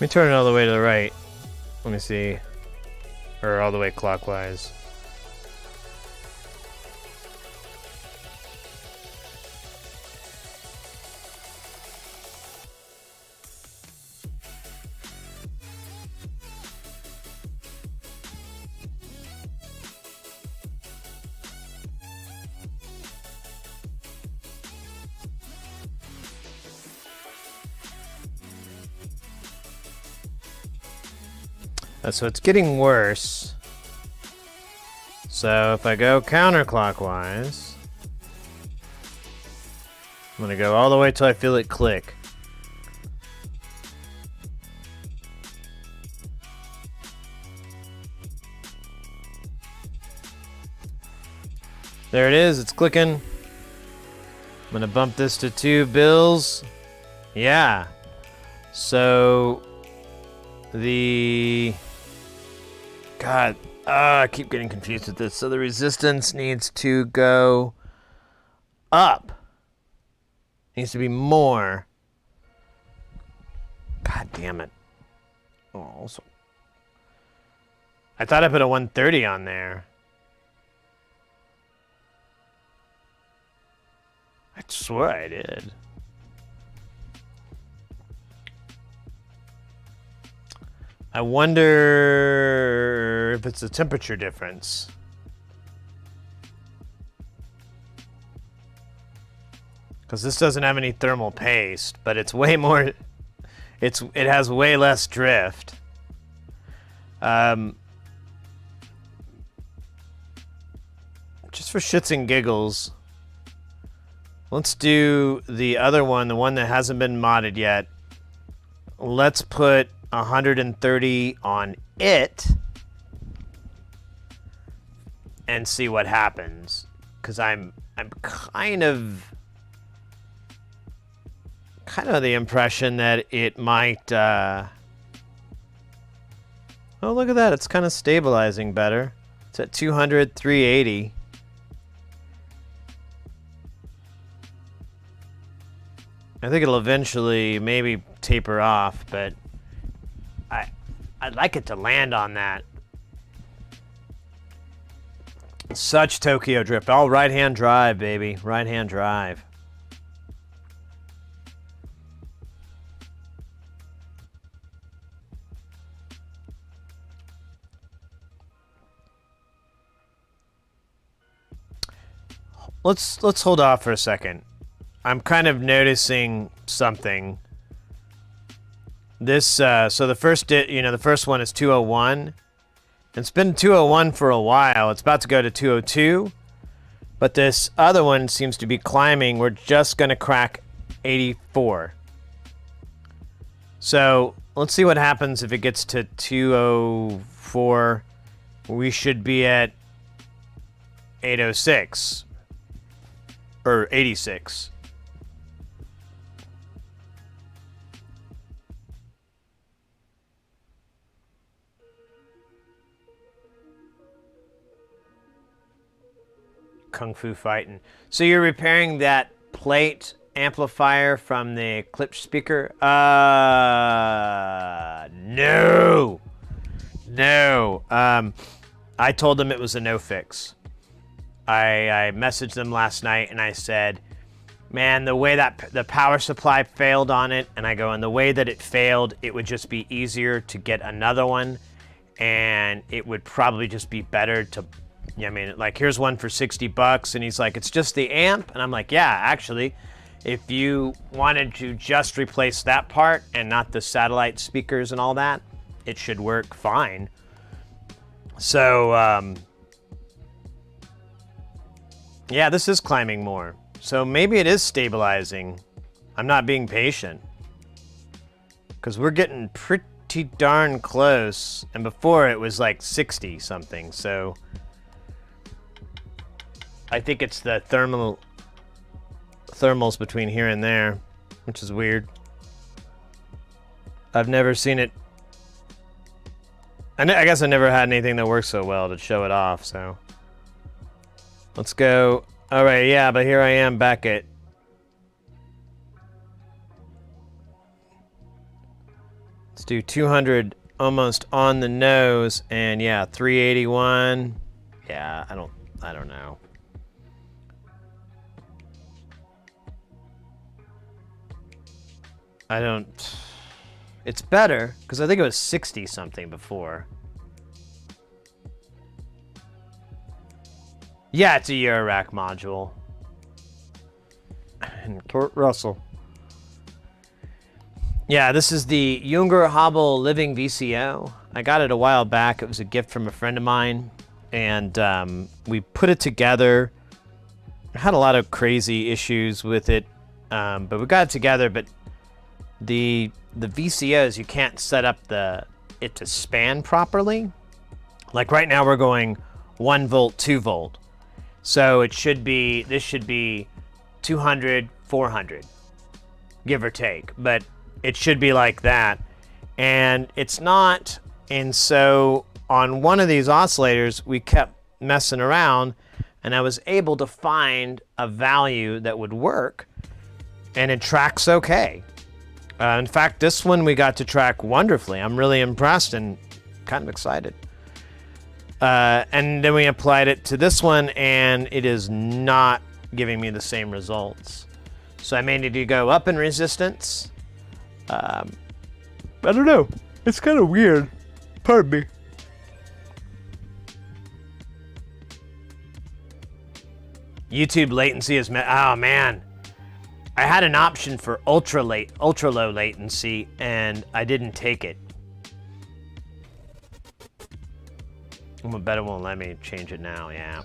Let me turn it all the way to the right. Let me see. Or all the way clockwise. So it's getting worse. So if I go counterclockwise, I'm gonna go all the way till I feel it click. There it is, it's clicking. I'm gonna bump this to 2 bills. Yeah. So God, I keep getting confused with this. So the resistance needs to go up. Needs to be more. God damn it. Oh, also. I thought I put a 130 on there. I swear I did. I wonder if it's a temperature difference. Because this doesn't have any thermal paste, but it's way more. It has way less drift. Just for shits and giggles, let's do the other one, the one that hasn't been modded yet. Let's put 130 on it and see what happens, because I'm kind of kind of the impression that it might... Oh, look at that. It's kind of stabilizing better. It's at 200, 380. I think it'll eventually maybe taper off, but I'd like it to land on that. Such Tokyo drift. All right-hand drive, baby. Right-hand drive. Let's hold off for a second. I'm kind of noticing something. This so the first one is 201. It's been 201 for a while. It's about to go to 202. But this other one seems to be climbing. We're just going to crack 84. So let's see what happens if it gets to 204. We should be at 806. Or 86. Kung Fu fighting. So you're repairing that plate amplifier from the clip speaker? No. No. I told them it was a no fix. I messaged them last night and I said, man, the way that the power supply failed on it, and I go, and the way that it failed, it would just be easier to get another one, and it would probably just be better to, I mean, like, here's one for 60 bucks, and he's like, it's just the amp, and I'm like, yeah, actually, if you wanted to just replace that part and not the satellite speakers and all that, it should work fine. So, yeah, this is climbing more. So maybe it is stabilizing. I'm not being patient. Because we're getting pretty darn close. And before it was like 60 something. So I think it's the thermals between here and there, which is weird. I've never seen it. I guess I never had anything that works so well to show it off, so. Let's go. All right, yeah, but here I am back at... Let's do 200 almost on the nose, and yeah, 381. Yeah, I don't know. It's better, because I think it was 60 something before. Yeah, it's a Eurorack module. And Kurt Russell. Yeah, this is the Haible Living VCO. I got it a while back. It was a gift from a friend of mine. And we put it together. I had a lot of crazy issues with it. But we got it together. But the VCOs, you can't set up it to span properly. Like right now we're going 1 volt, 2 volt. So this should be 200, 400, give or take, but it should be like that. And it's not, and so on one of these oscillators, we kept messing around, and I was able to find a value that would work, and it tracks okay. In fact, this one we got to track wonderfully. I'm really impressed and kind of excited. And then we applied it to this one, and it is not giving me the same results. So I may need to go up in resistance. I don't know. It's kind of weird. Pardon me. YouTube latency is... Oh, man. I had an option for ultra low latency, and I didn't take it. I bet it won't let me change it now, yeah.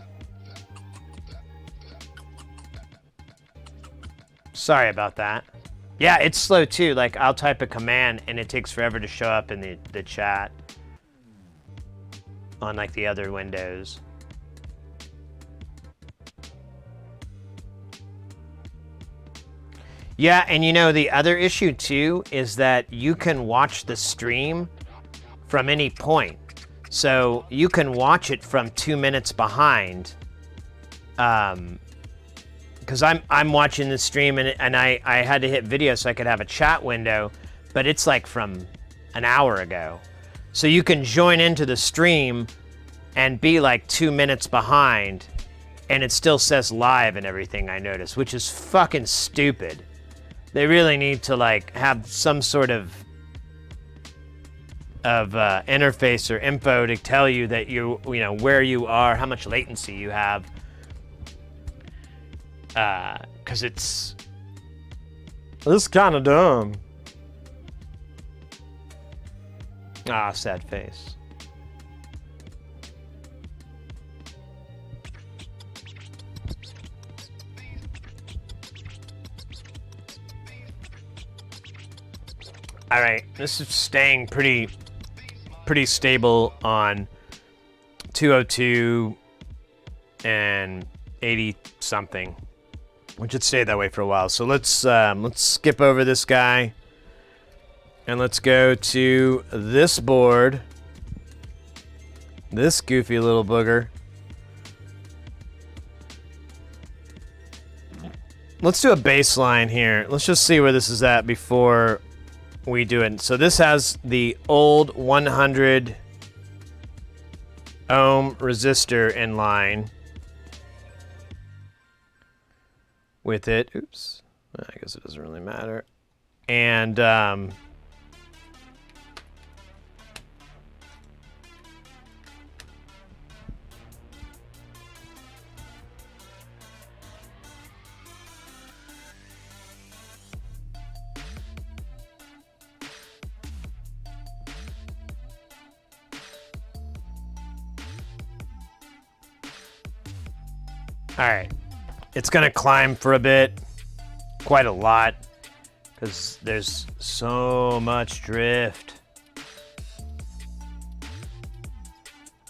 Sorry about that. Yeah, it's slow too. Like, I'll type a command and it takes forever to show up in the chat. On like the other windows. Yeah, and you know, the other issue too is that you can watch the stream from any point. So you can watch it from 2 minutes behind. Because I'm watching the stream and I had to hit video so I could have a chat window, but it's like from an hour ago. So you can join into the stream and be like 2 minutes behind, and it still says live and everything, I noticed, which is fucking stupid. They really need to like have some sort of interface or info to tell you that you know where you are, how much latency you have, because it's kind of dumb. Ah, sad face. All right, this is staying pretty stable on 202 and 80 something, which should stay that way for a while. So let's skip over this guy and let's go to this board, this goofy little booger. Let's do a baseline here. Let's just see where this is at before we do it. So this has the old 100 ohm resistor in line with it. Oops, I guess it doesn't really matter. And all right, it's gonna climb for a bit, quite a lot, because there's so much drift.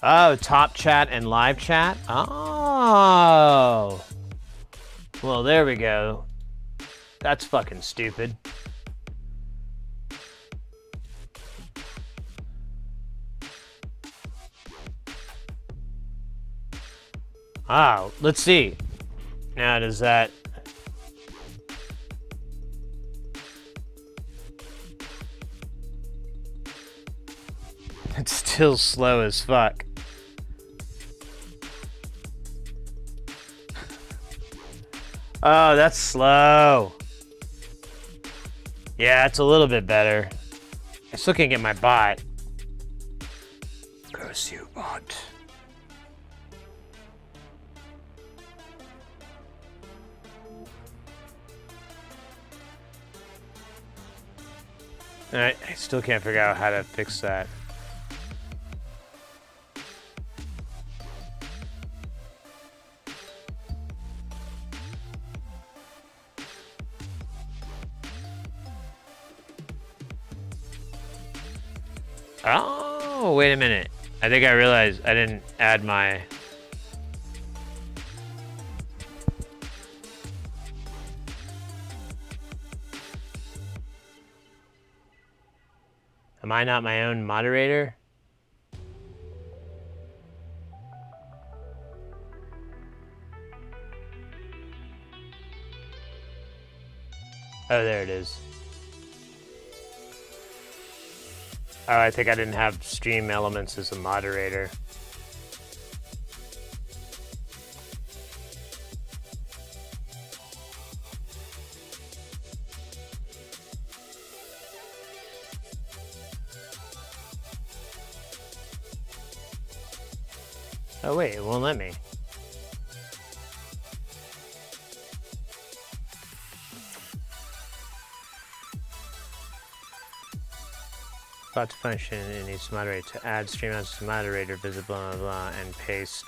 Oh, top chat and live chat? Oh. Well, there we go. That's fucking stupid. Ah, let's see. Now does that... It's still slow as fuck. Oh, that's slow. Yeah, it's a little bit better. I still can't get my bot. Curse you, bot. I still can't figure out how to fix that. Oh, wait a minute. I think I realized I didn't add my... Am I not my own moderator? Oh, there it is. Oh, I think I didn't have Stream Elements as a moderator. Oh wait, it won't let me. About to function, it needs to moderate. To add stream as to moderator, visit blah blah blah, and paste.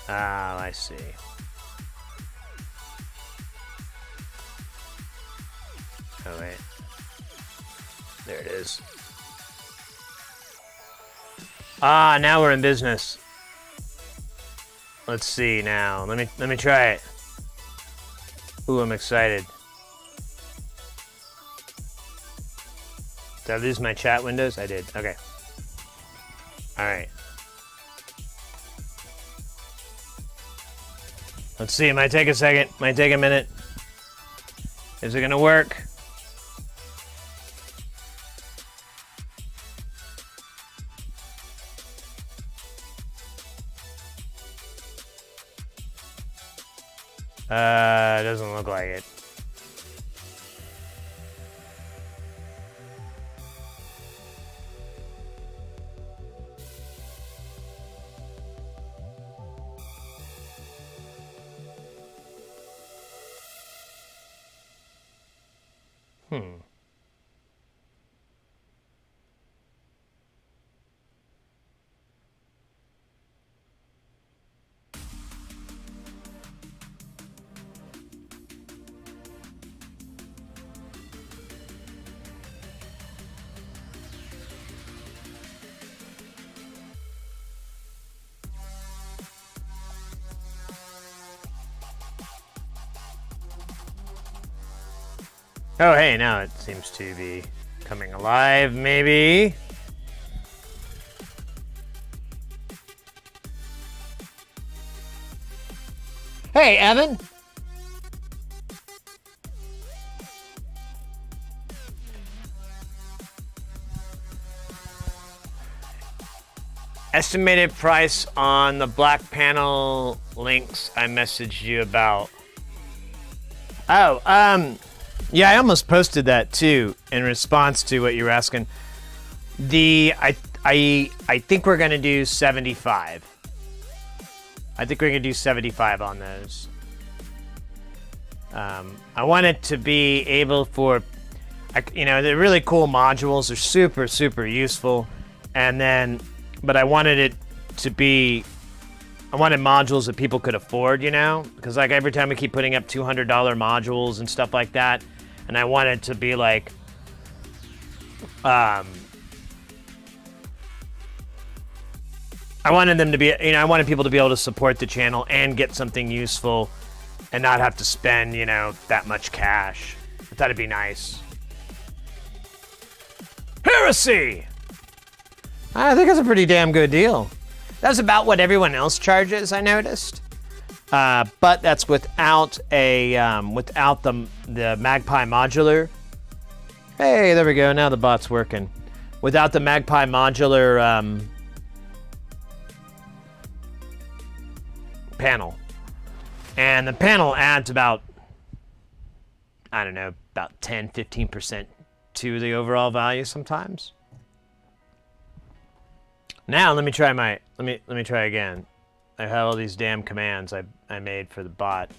Ah, I see. Oh wait. There it is. Ah, now we're in business. Let's see now. Let me try it. Ooh, I'm excited. Did I lose my chat windows? I did. Okay. All right. Let's see. It might take a second. Might take a minute. Is it gonna work? Doesn't look like it. Oh, hey, now it seems to be coming alive, maybe. Hey, Evan. Estimated price on the black panel links I messaged you about. Oh, yeah, I almost posted that too in response to what you were asking. I think we're gonna do 75. I think we're gonna do 75 on those. I want it to be able for, you know, they're really cool modules. They're super, super useful. And then, but I wanted it to be, I wanted modules that people could afford, you know? Because like every time we keep putting up $200 modules and stuff like that, and I wanted to be like, I wanted them to be, you know, I wanted people to be able to support the channel and get something useful and not have to spend, you know, that much cash. I thought it'd be nice. Heresy! I think it's a pretty damn good deal. That's about what everyone else charges, I noticed. But that's without a without the Magpie modular. Hey, there we go. Now the bot's working. Without the Magpie modular panel, and the panel adds about, I don't know, about 10-15% to the overall value sometimes. Now let me try my let me try again. I have all these damn commands I made for the bot.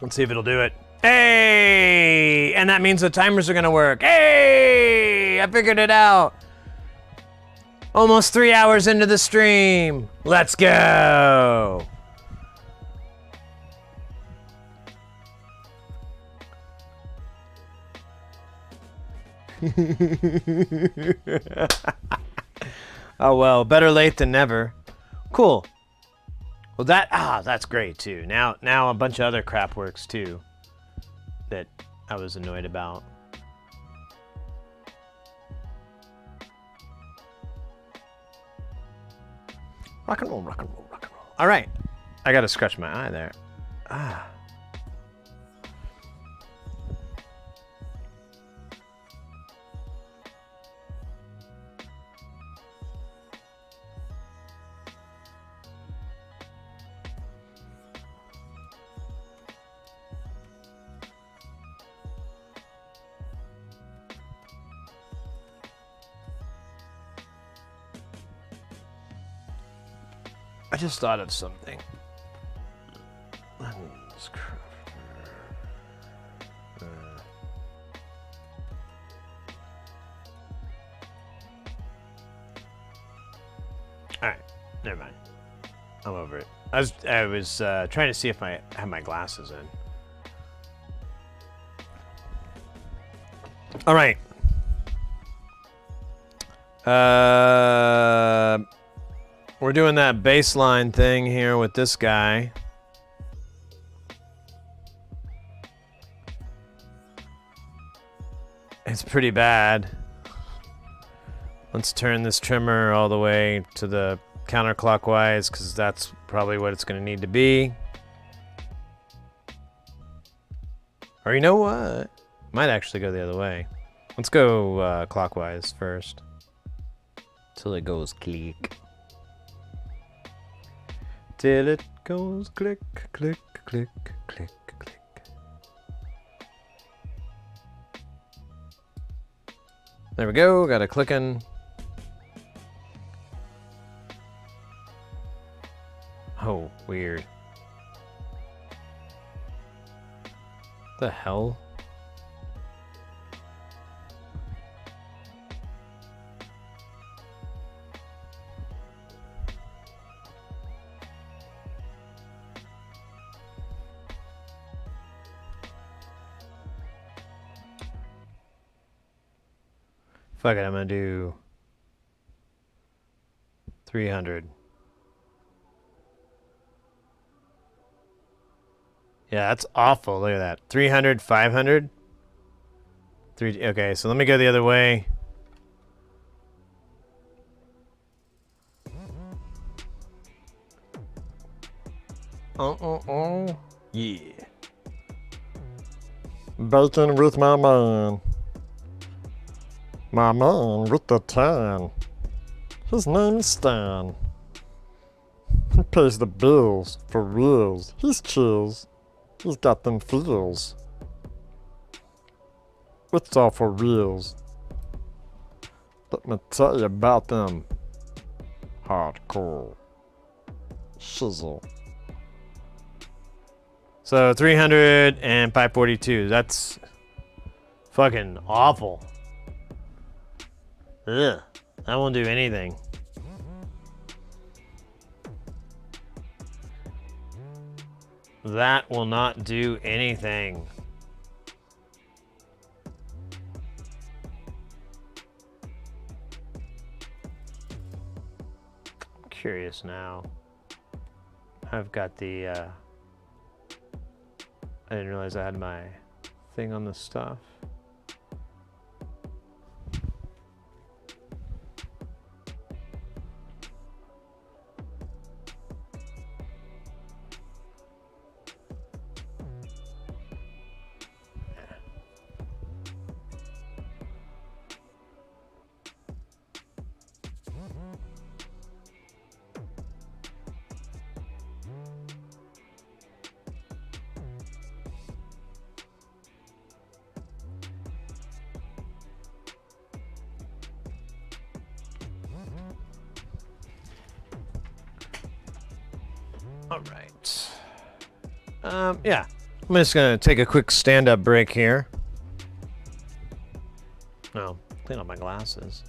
Let's see if it'll do it. Hey! And that means the timers are gonna work. Hey! I figured it out. Almost 3 hours into the stream. Let's go! Oh well, better late than never. Cool. Well, that's great too. Now a bunch of other crap works too that I was annoyed about. Rock and roll, rock and roll, rock and roll. All right, I gotta scratch my eye there. I just thought of something. All right, never mind. I'm over it. I was trying to see if I have my glasses in. All right. We're doing that baseline thing here with this guy. It's pretty bad. Let's turn this trimmer all the way to the counterclockwise, because that's probably what it's going to need to be. Or you know what? Might actually go the other way. Let's go clockwise first. Till it goes click. Till it goes click, click, click, click, click. There we go, got it clicking. Oh, weird. The hell? Fuck it, I'm gonna do 300. Yeah, that's awful. Look at that. 300, 500. Okay, so let me go the other way. Yeah. Bacon with my man. My man with the tan. His name is Stan. He pays the bills for reals. He's chills. He's got them feels. It's all for reals. Let me tell you about them. Hardcore. Shizzle. So 300 and 542. That's fucking awful. Ugh. That won't do anything. That will not do anything. I'm curious now. I've got the, I didn't realize I had my thing on the stuff. All right. Yeah, I'm just gonna take a quick stand-up break here. No, clean up my glasses.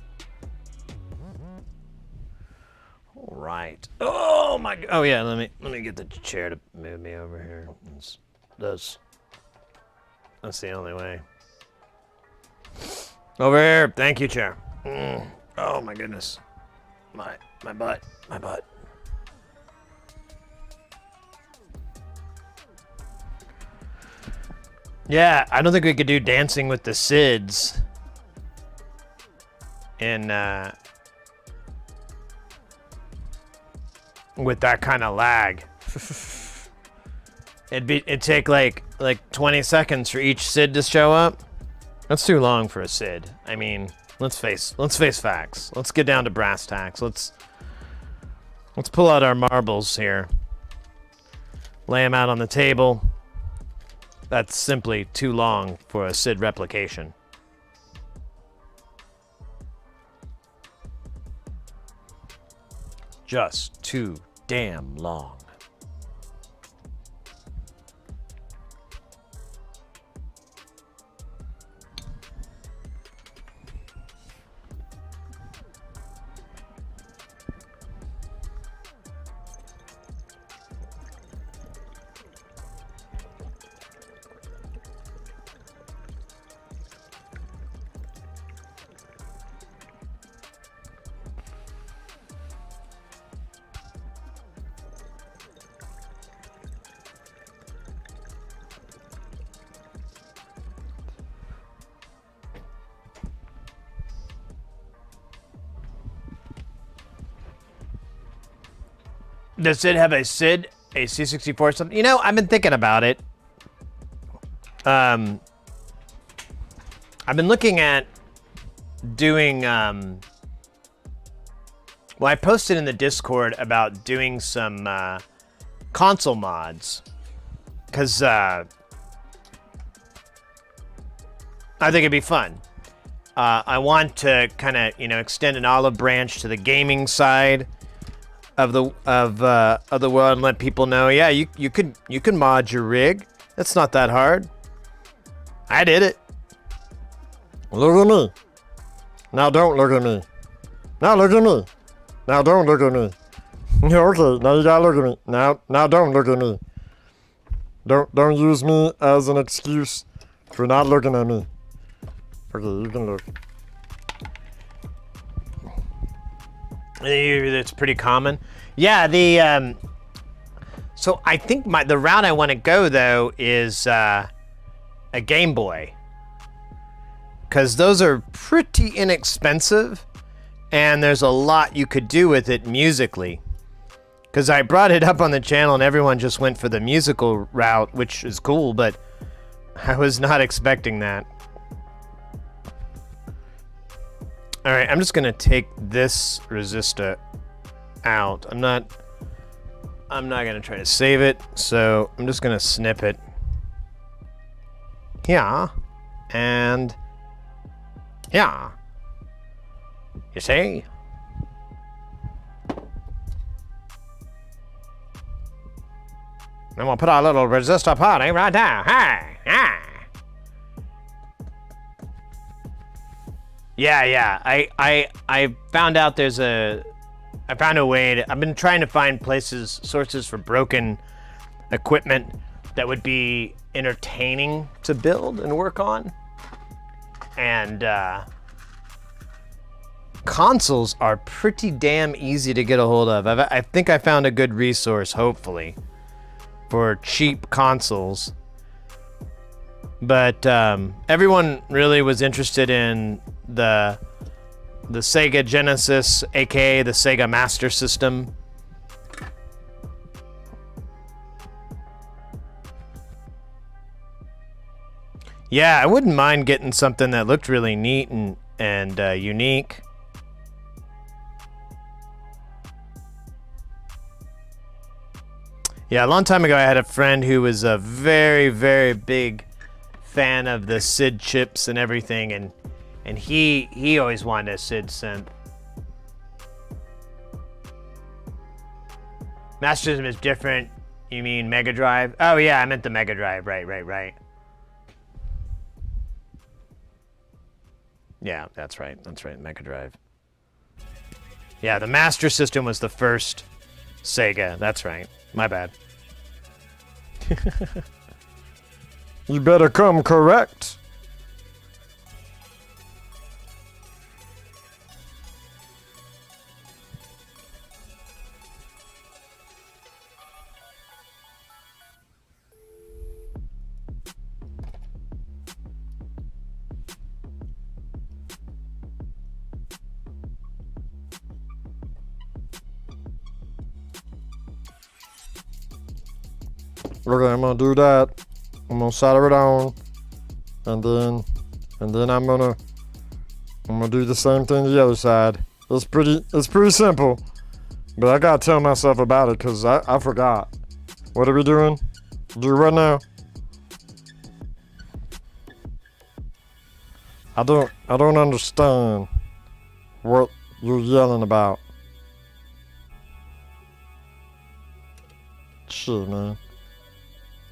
All right. Oh my. Oh yeah. Let me get the chair to move me over here. That's the only way. Over here. Thank you, chair. Oh my goodness. My butt. My butt. Yeah, I don't think we could do Dancing with the Sids in with that kind of lag. It'd take like 20 seconds for each Sid to show up. That's too long for a Sid. I mean, let's face facts. Let's get down to brass tacks. Let's pull out our marbles here. Lay them out on the table. That's simply too long for a Sid replication. Just too damn long. Does it have a SID, a C64 something? You know, I've been thinking about it. I've been looking at doing, well, I posted in the Discord about doing some console mods, because I think it'd be fun. I want to kind of, you know, extend an olive branch to the gaming side of the world and let people know, yeah, you can mod your rig. That's not that hard. I did it. Look at me. Now don't look at me. Now look at me. Now don't look at me. Okay, now you gotta look at me. Now don't look at me. Don't use me as an excuse for not looking at me. Okay, you can look. It's pretty common. Yeah, the so I think the route I want to go though is a Game Boy, because those are pretty inexpensive, and there's a lot you could do with it musically. Because I brought it up on the channel and everyone just went for the musical route, which is cool, but I was not expecting that. All right, I'm just gonna take this resistor out. I'm not gonna try to save it, so I'm just gonna snip it. Yeah, and yeah. You see? And we'll put our little resistor party right there. Hey, yeah. Yeah. I found out I found a way I've been trying to find sources for broken equipment that would be entertaining to build and work on. And consoles are pretty damn easy to get a hold of. I think I found a good resource, hopefully, for cheap consoles. But everyone really was interested in the Sega Genesis, aka the Sega Master System. Yeah, I wouldn't mind getting something that looked really neat and unique. Yeah, a long time ago I had a friend who was a very, very big fan of the SID chips and everything, and he always wanted a SID synth. Master System is different. You mean Mega Drive? Oh yeah, I meant the Mega Drive. Right. Yeah, that's right, Mega Drive. Yeah, the Master System was the first Sega. That's right. My bad. You better come correct. Okay, I'm gonna do that. I'm gonna solder it on, and then I'm gonna do the same thing to the other side. It's pretty simple, but I gotta tell myself about it because I forgot. What are we doing? Do what now? I don't understand what you're yelling about. Shit, man.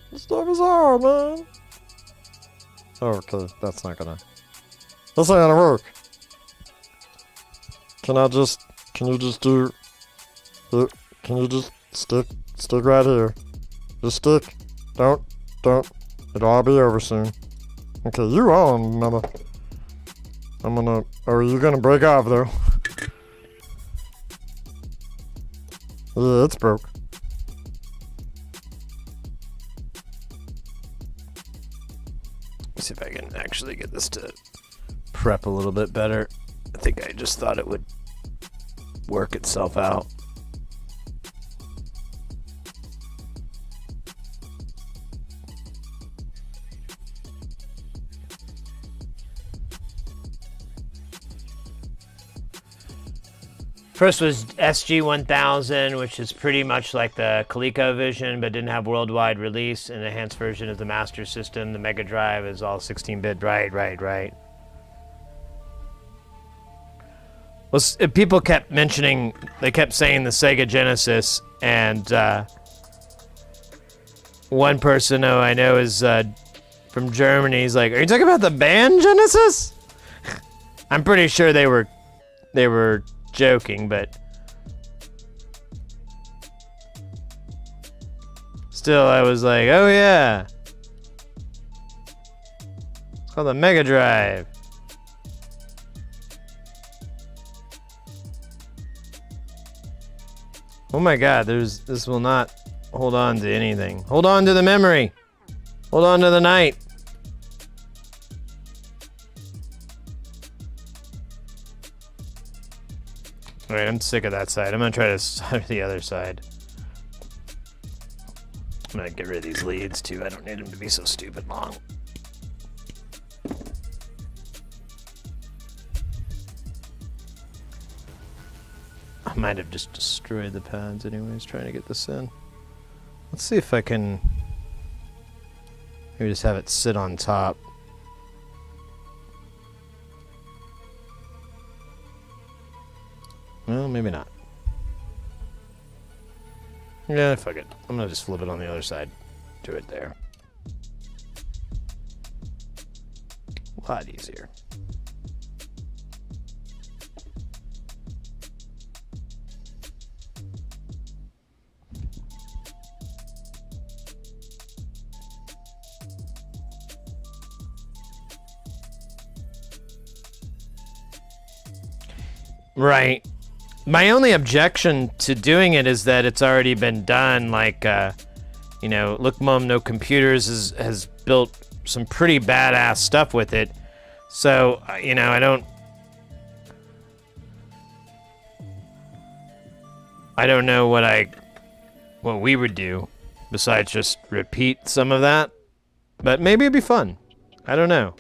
This stuff is hard, man. Okay, that's not gonna. This ain't gonna work. Can you just stick right here? Just stick. Don't. It'll all be over soon. Okay, you on, mother. Are you gonna break off though? Yeah, it's broke. See if I can actually get this to prep a little bit better. I think I just thought it would work itself out. First was SG-1000, which is pretty much like the ColecoVision, but didn't have worldwide release. An enhanced version of the Master System. The Mega Drive is all 16-bit. Right. Well, people kept mentioning, they kept saying the Sega Genesis, and one person who I know is from Germany. He's like, "Are you talking about the band Genesis?" I'm pretty sure they were joking, but still, I was like, "Oh yeah, it's called the Mega Drive." Oh my God, this will not hold on to anything. Hold on to the memory. Hold on to the night. Alright, I'm sick of that side. I'm gonna try to solder the other side. I'm gonna get rid of these leads too. I don't need them to be so stupid long. I might have just destroyed the pads anyways, trying to get this in. Let's see if I can maybe just have it sit on top. Well, maybe not. Yeah, fuck it. I'm gonna just flip it on the other side. Do it there. A lot easier. Right. My only objection to doing it is that it's already been done. Like, you know, Look Mom No Computers has built some pretty badass stuff with it. So, you know, I don't know what we would do besides just repeat some of that. But maybe it'd be fun. I don't know.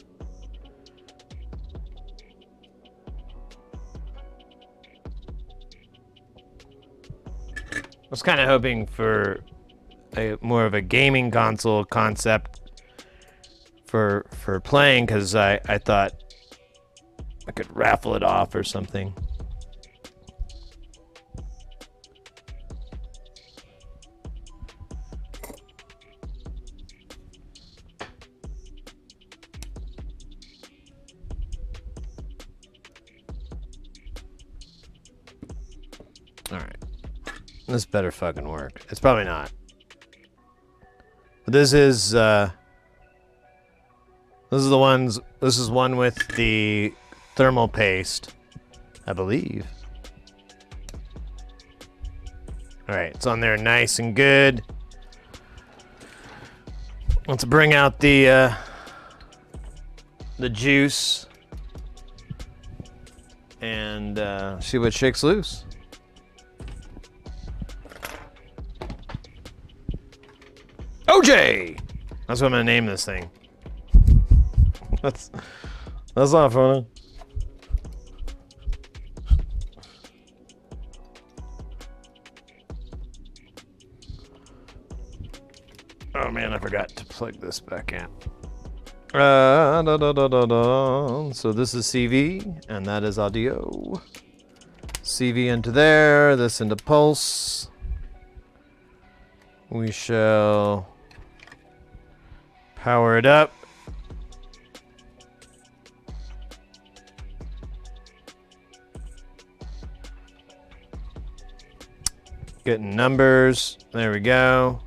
I was kind of hoping for more of a gaming console concept for playing, because I thought I could raffle it off or something. All right. This better fucking work. It's probably not. But this is the ones. This is one with the thermal paste, I believe. All right, it's on there, nice and good. Let's bring out the juice and see what shakes loose. OJ! That's what I'm gonna name this thing. That's not funny. Oh man, I forgot to plug this back in. So this is CV, and that is audio. CV into there, this into pulse. We shall power it up. Getting numbers. There we go.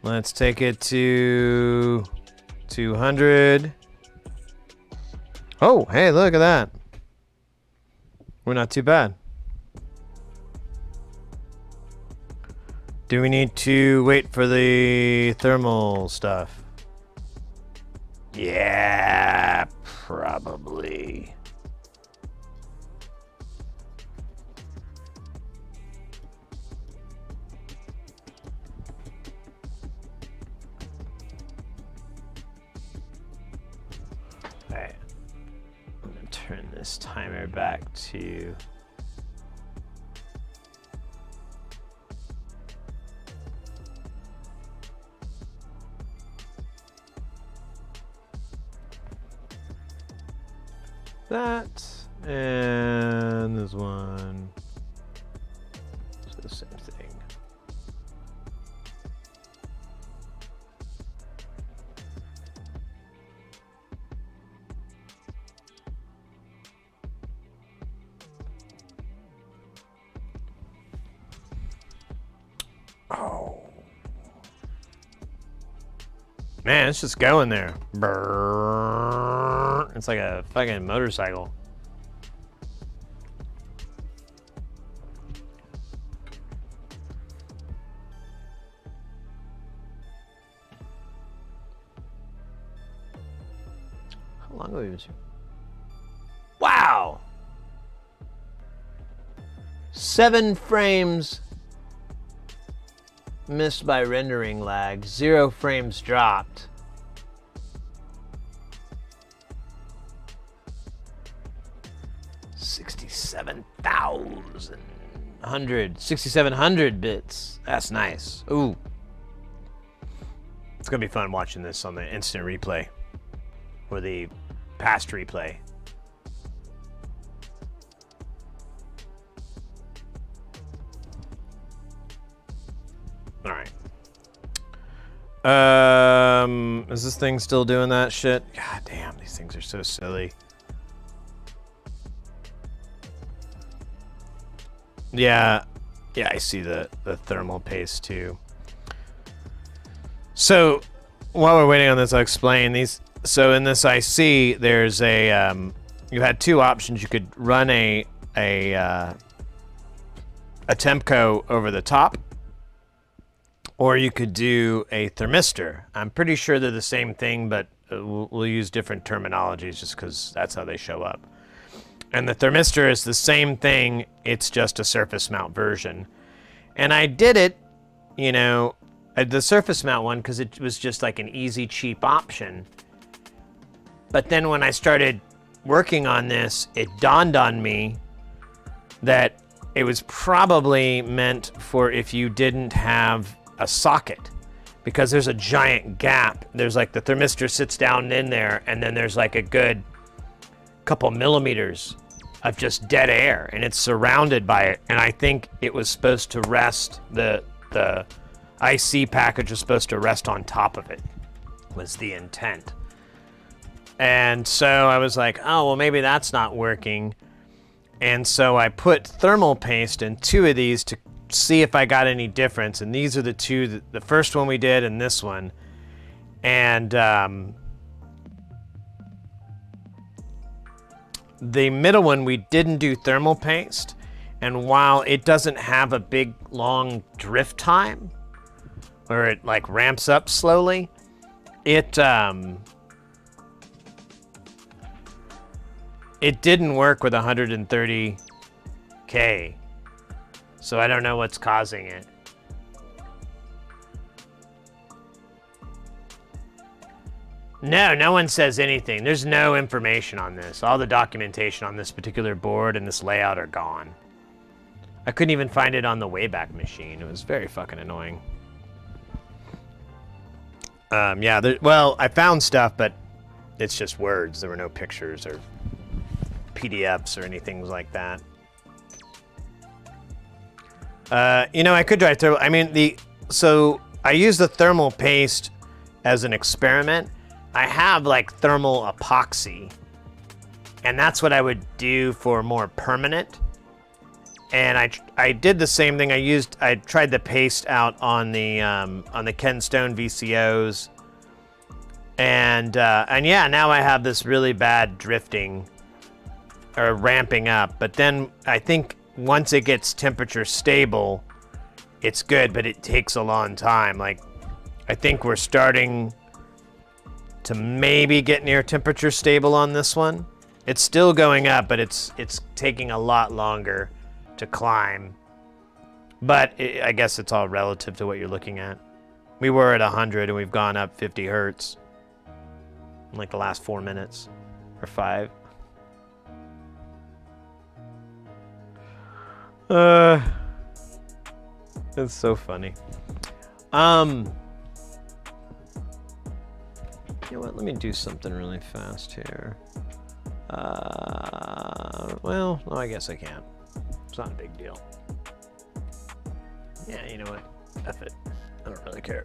Let's take it to 200. Oh, hey, look at that. We're not too bad. Do we need to wait for the thermal stuff? Yeah, probably. Alright. I'm gonna turn this this timer back to... that, and this one. So the same thing. Oh. Man, it's just going there. Brrr. It's like a fucking motorcycle. How long have we been? Wow! 7 frames missed by rendering lag, 0 frames dropped. $67,000, 6,700 bits. That's nice. Ooh. It's gonna be fun watching this on the instant replay or the past replay. All right. Is this thing still doing that shit? God damn, these things are so silly. Yeah, I see the thermal paste too. So while we're waiting on this, I'll explain these. So in this IC, there's a you had 2 options. You could run a Tempco over the top, or you could do a thermistor. I'm pretty sure they're the same thing, but we'll use different terminologies just because that's how they show up. And the thermistor is the same thing, it's just a surface mount version. And I did it, you know, the surface mount one, because it was just like an easy, cheap option. But then when I started working on this, it dawned on me that it was probably meant for if you didn't have a socket, because there's a giant gap. There's like the thermistor sits down in there, and then there's like a good couple millimeters of just dead air, and it's surrounded by it. And I think it was supposed to rest, the IC package was supposed to rest on top of it, was the intent. And so I was like, oh, well, maybe that's not working. And so I put thermal paste in 2 of these to see if I got any difference. And these are the 2, the first one we did and this one. And the middle one, we didn't do thermal paste. And while it doesn't have a big, long drift time, where it like ramps up slowly, it didn't work with 130K. So I don't know what's causing it. No one says anything. There's no information on this. All the documentation on this particular board and this layout are gone. I couldn't even find it on the Wayback Machine. It was very fucking annoying. Yeah, well, I found stuff, but it's just words. There were no pictures or PDFs or anything like that. You know, I could try thermal. I mean, so I use the thermal paste as an experiment. I have like thermal epoxy, and that's what I would do for more permanent. And I did the same thing. I tried the paste out on the Ken Stone VCOs, and yeah, now I have this really bad drifting or ramping up. But then I think once it gets temperature stable, it's good, but it takes a long time. Like, I think we're starting to maybe get near temperature stable on this one. It's still going up, but it's taking a lot longer to climb. But I guess it's all relative to what you're looking at. We were at 100 and we've gone up 50 hertz in like the last 4 minutes or 5. It's so funny. You know what? Let me do something really fast here. Well, no, I guess I can't. It's not a big deal. Yeah, you know what? F it. I don't really care.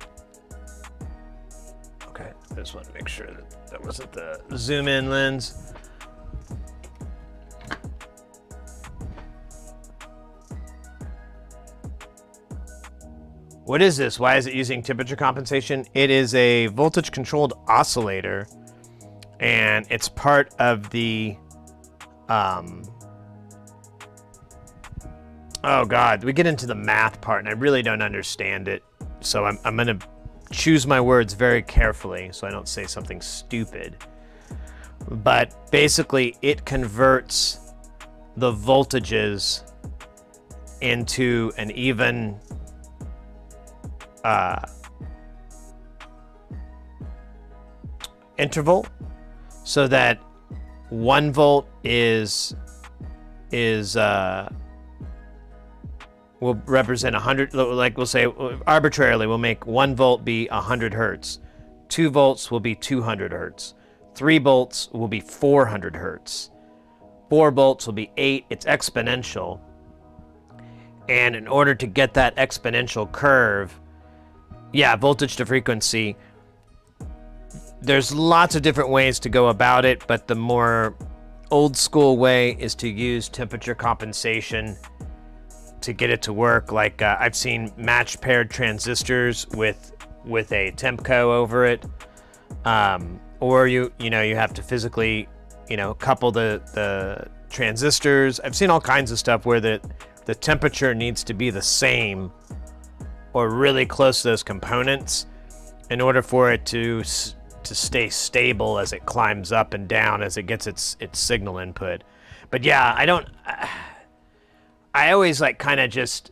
Okay, I just wanted to make sure that that wasn't the zoom in lens. What is this? Why is it using temperature compensation? It is a voltage controlled oscillator, and it's part of the oh god, we get into the math part and I really don't understand it, so I'm gonna choose my words very carefully so I don't say something stupid. But basically it converts the voltages into an even interval, so that 1 volt will represent 100, like we'll say arbitrarily we'll make 1 volt be 100 hertz, 2 volts will be 200 hertz, 3 volts will be 400 hertz, 4 volts will be 8. It's exponential, and in order to get that exponential curve, yeah, voltage to frequency, there's lots of different ways to go about it, but the more old school way is to use temperature compensation to get it to work. Like I've seen match paired transistors with a Tempco over it, or you have to physically couple the transistors. I've seen all kinds of stuff where the temperature needs to be the same or really close to those components in order for it to stay stable as it climbs up and down as it gets its signal input. But yeah, I always like kind of just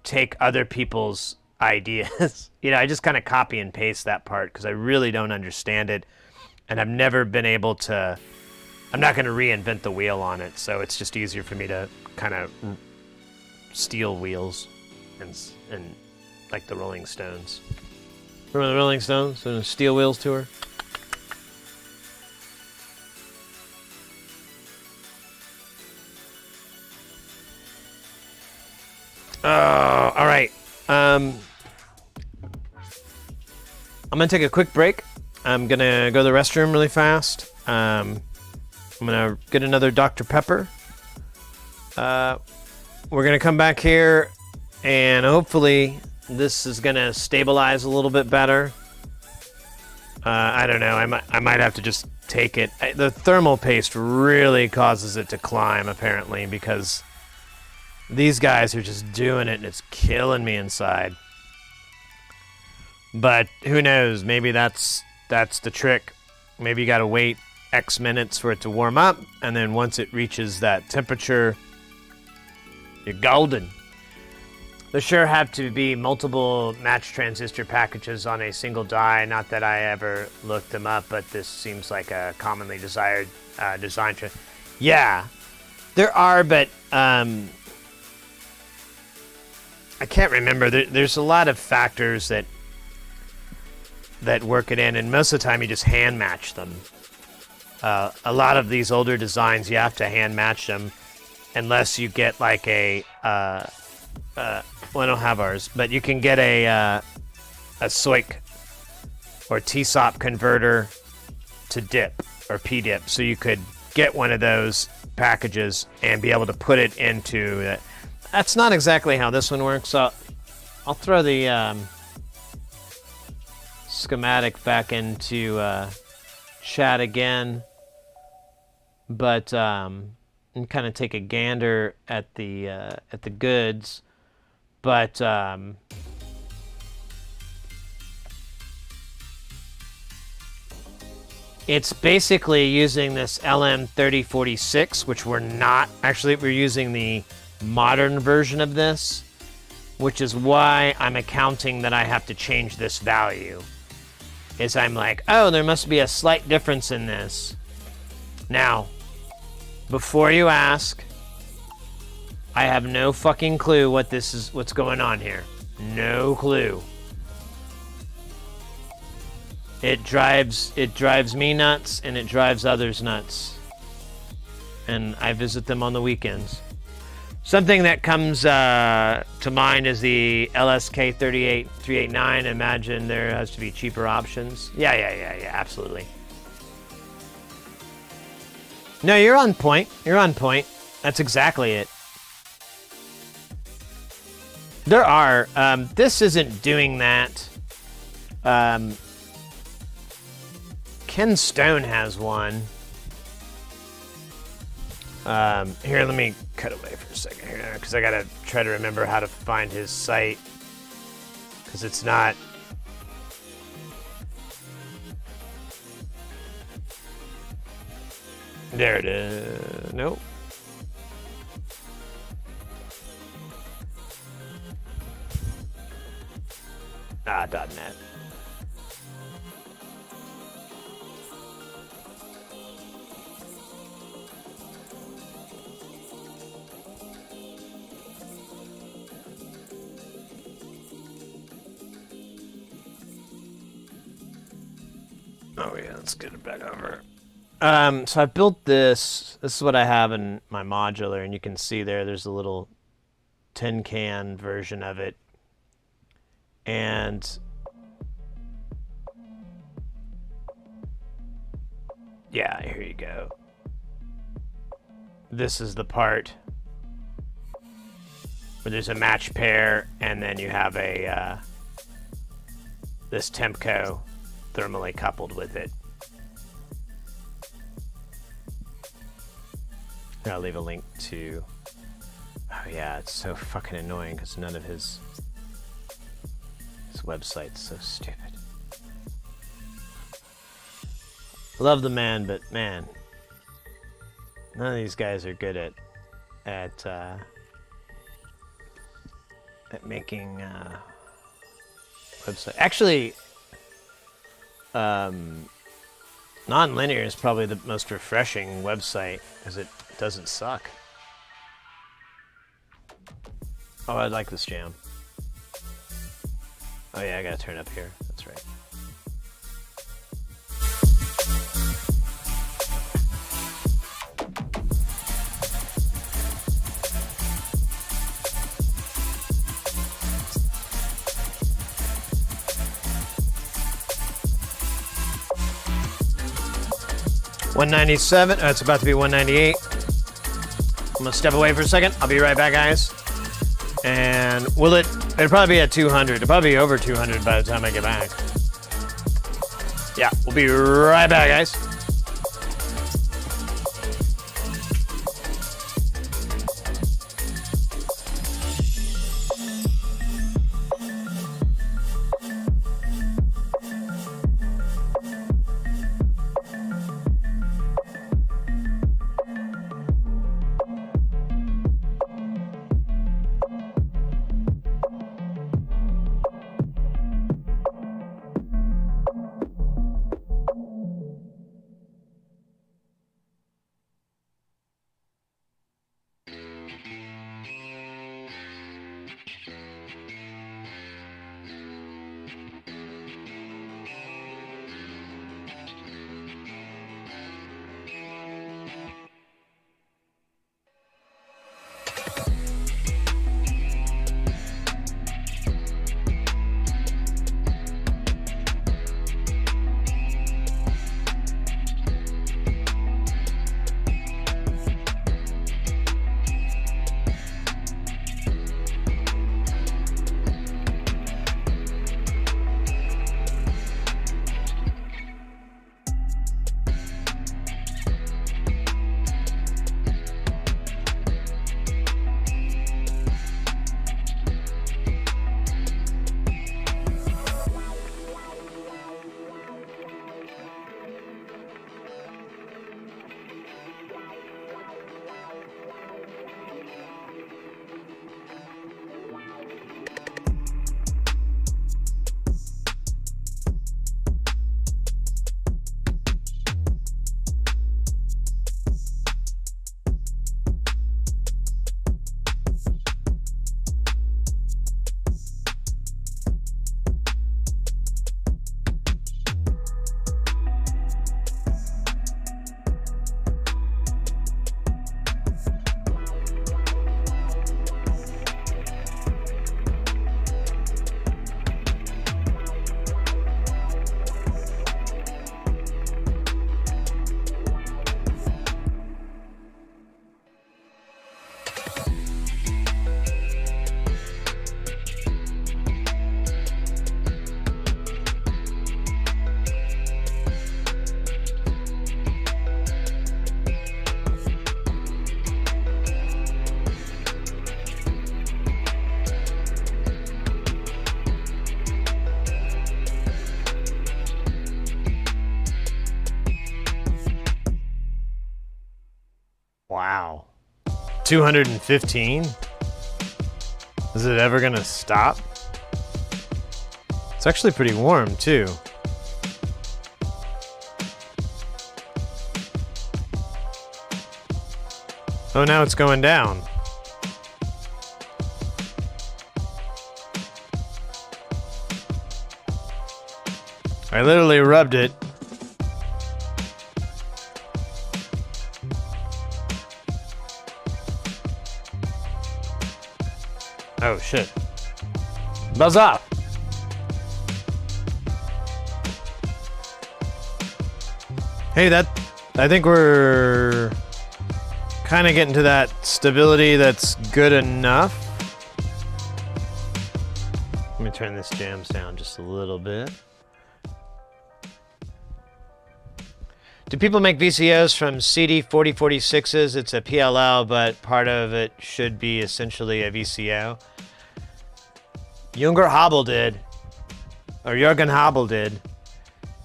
take other people's ideas. I just kind of copy and paste that part because I really don't understand it, and I've never been able to. I'm not going to reinvent the wheel on it, so it's just easier for me to kind of steal wheels and like the Rolling Stones. Remember the Rolling Stones and the Steel Wheels tour? All right. I'm gonna take a quick break. I'm gonna go to the restroom really fast. I'm gonna get another Dr. Pepper. We're gonna come back here, and hopefully this is gonna stabilize a little bit better. I don't know. I might have to just take it. The thermal paste really causes it to climb, apparently, because these guys are just doing it, and it's killing me inside. But who knows? Maybe that's the trick. Maybe you gotta wait X minutes for it to warm up, and then once it reaches that temperature, you're golden. There sure have to be multiple match transistor packages on a single die. Not that I ever looked them up, but this seems like a commonly desired design trend. Yeah, there are, but I can't remember. There's a lot of factors that work it in, and most of the time you just hand match them. A lot of these older designs, you have to hand match them, unless you get like a well, I don't have ours, but you can get a SOIC or TSOP converter to DIP or PDIP, so you could get one of those packages and be able to put it into that. That's not exactly how this one works, so I'll throw the schematic back into chat again, but and kind of take a gander at the goods. But it's basically using this LM3046, which we're using the modern version of this, which is why I'm accounting that I have to change this value. Is I'm like, oh, there must be a slight difference in this. Now, before you ask, I have no fucking clue what's going on here. No clue. It drives me nuts, and it drives others nuts. And I visit them on the weekends. Something that comes to mind is the LSK 389. Imagine there has to be cheaper options. Yeah, absolutely. No, you're on point. You're on point. That's exactly it. There are. This isn't doing that. Ken Stone has one. Here, let me cut away for a second here, because I gotta try to remember how to find his site, because it's not. There it is. Nope. .net. Oh yeah, let's get it back over. So I built this. This is what I have in my modular, and you can see there's a little tin can version of it. And yeah, here you go. This is the part where there's a match pair, and then you have a this Tempco thermally coupled with it. I'll leave a link to. Oh yeah, it's so fucking annoying because none of his website's so stupid. Love the man, but man, none of these guys are good at making website. Actually, non-linear is probably the most refreshing website because it doesn't suck. Oh, I like this jam. Oh yeah, I gotta turn up here. That's right. $197. Oh, it's about to be $198. I'm gonna step away for a second. I'll be right back, guys. And it'll probably be at 200. It'll probably be over 200 by the time I get back. Yeah, we'll be right back, guys. Wow. 215? Is it ever gonna stop? It's actually pretty warm too. Oh, now it's going down. I literally rubbed it. Oh shit. Buzz off. Hey, I think we're kind of getting to that stability that's good enough. Let me turn this jams down just a little bit. Do people make VCOs from CD 4046s? It's a PLL, but part of it should be essentially a VCO. Haible did, or Jurgen Haible did.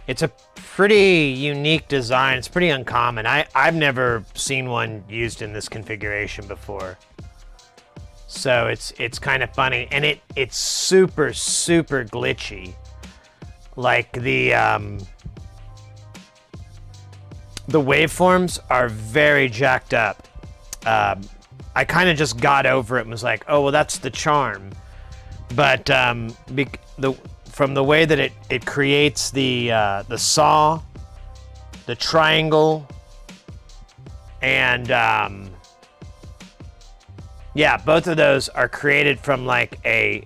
It's a pretty unique design. It's pretty uncommon. I've never seen one used in this configuration before. So it's kind of funny, and it's super glitchy. Like the waveforms are very jacked up. I kind of just got over it and was like, oh well, that's the charm. But from the way that it creates the saw, the triangle, and yeah, both of those are created from like a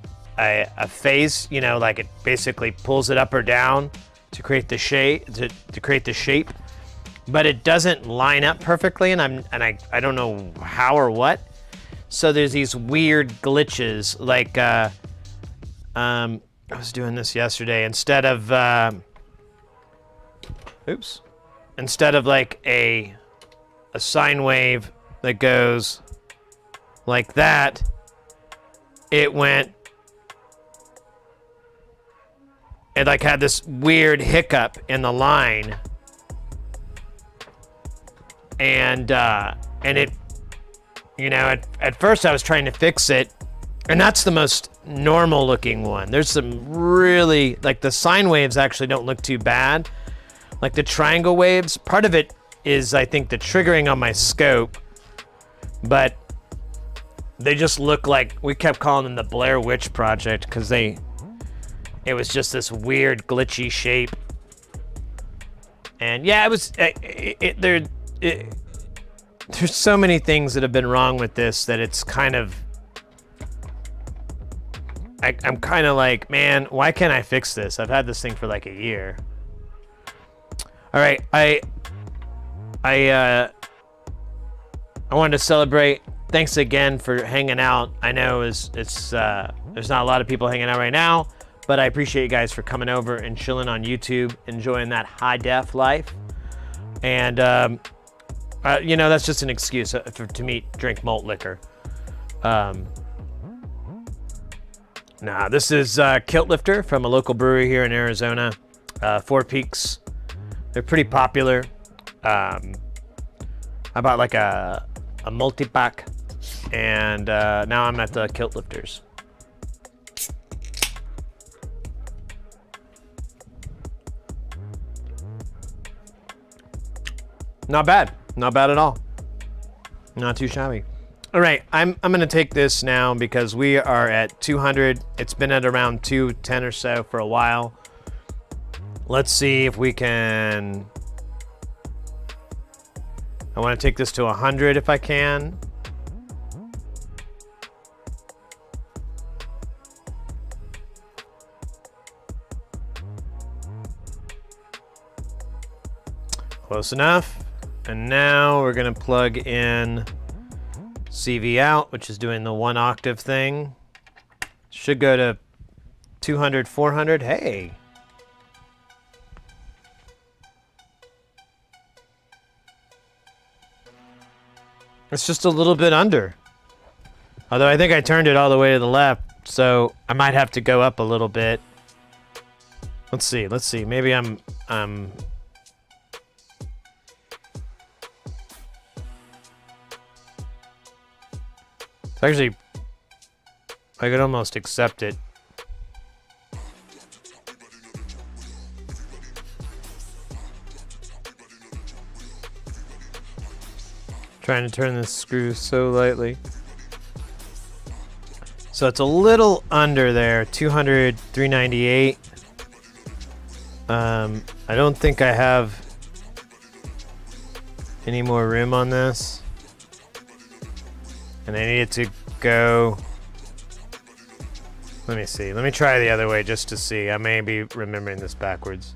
phase. You know, like it basically pulls it up or down to create the shape. To create the shape, but it doesn't line up perfectly, and I don't know how or what. So there's these weird glitches, like I was doing this yesterday. Instead of like a sine wave that goes like that, it like had this weird hiccup in the line, and it, you know, at first I was trying to fix it, and that's the most normal looking one. There's some really, like the sine waves actually don't look too bad. Like the triangle waves, part of it is I think the triggering on my scope, but they just look like, we kept calling them the Blair Witch Project because it was just this weird glitchy shape. And yeah, there's so many things that have been wrong with this that it's kind of, I'm kind of like, man, why can't I fix this? I've had this thing for like a year. All right, I wanted to celebrate. Thanks again for hanging out. I know there's not a lot of people hanging out right now, but I appreciate you guys for coming over and chilling on YouTube, enjoying that high def life. And you know, that's just an excuse to drink malt liquor. Nah, this is Kilt Lifter from a local brewery here in Arizona, Four Peaks. They're pretty popular. I bought like a multi-pack, and now I'm at the Kilt Lifters. Not bad. Not bad at all. Not too shabby. All right, I'm gonna take this now because we are at 200. It's been at around 210 or so for a while. Let's see if we can. I want to take this to 100 if I can. Close enough. And now we're gonna plug in CV out, which is doing the 1 octave thing. Should go to 200, 400. Hey. It's just a little bit under. Although I think I turned it all the way to the left, so I might have to go up a little bit. Let's see. Maybe I'm It's actually, I could almost accept it. Trying to turn this screw so lightly. So it's a little under there, 200, 398. I don't think I have any more room on this. And I need it to go. Let me see. Let me try the other way just to see. I may be remembering this backwards.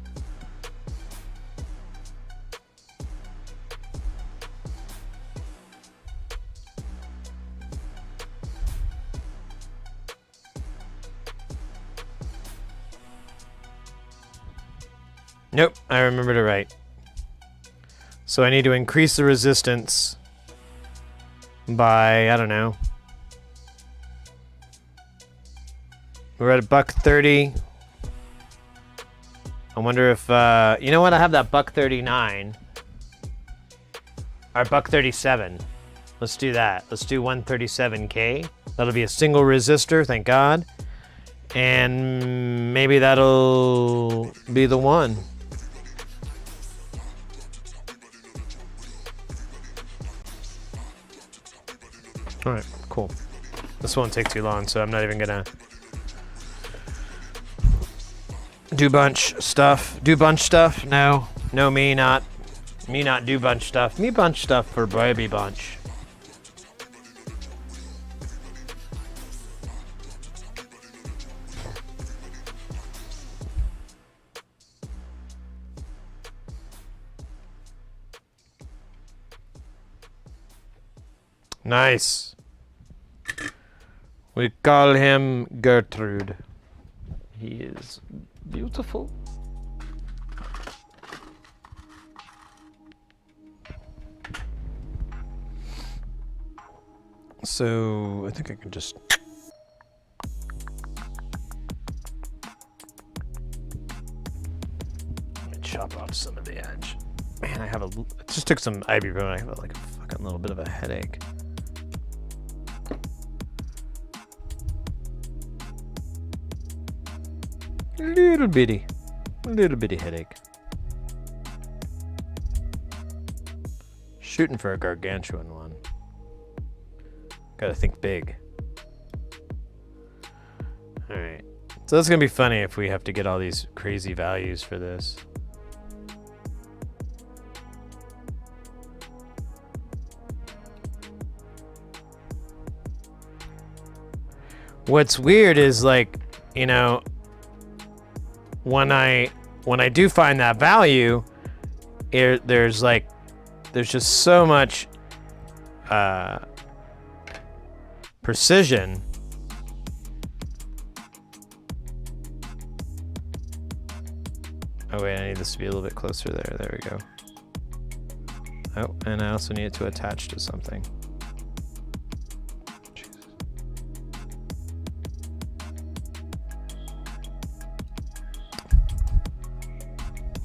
Nope, I remembered it right. So I need to increase the resistance by, I don't know. We're at $1.30. I wonder if, you know what? I have that $1.39. Or $1.37. Let's do that. Let's do 137K. That'll be a single resistor, thank God. And maybe that'll be the one. All right, cool. This won't take too long, so I'm not even gonna do bunch stuff. Do bunch stuff? No, no, me not do bunch stuff. Me bunch stuff for baby bunch. Nice. We call him Gertrude. He is beautiful. So I think I can just chop off some of the edge. Man, I have it just took some ibuprofen. I have like a fucking little bit of a headache. Little bitty headache. Shooting for a gargantuan one. Gotta think big. Alright. So that's gonna be funny if we have to get all these crazy values for this. What's weird is, like, you know, when I do find that value, there's just so much precision. Oh wait, I need this to be a little bit closer there. There we go. Oh, and I also need it to attach to something.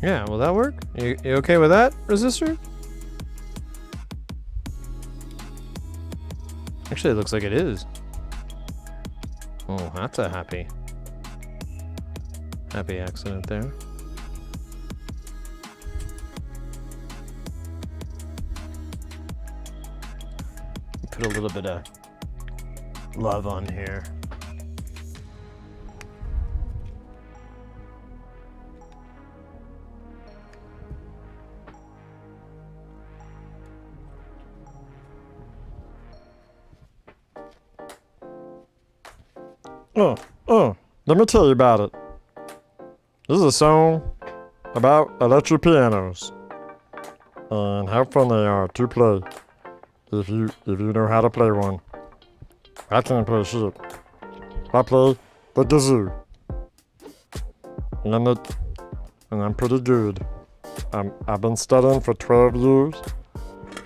Yeah, will that work? You okay with that, resistor? Actually, it looks like it is. Oh, that's a happy accident there. Put a little bit of love on here. Let me tell you about it. This is a song about electric pianos and how fun they are to play if you know how to play one. I can't play shit. I play the kazoo, and I'm pretty good. I've been studying for 12 years,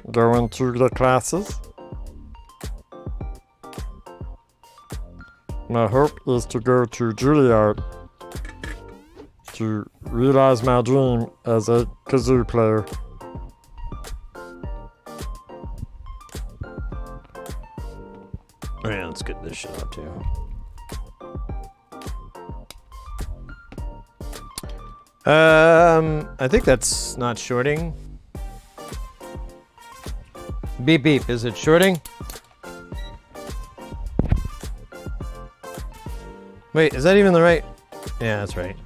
going to the classes. My hope is to go to Juilliard to realize my dream as a kazoo player. this shit up too. I think that's not shorting. Beep beep, is it shorting? Wait, is that even the right? Yeah, that's right.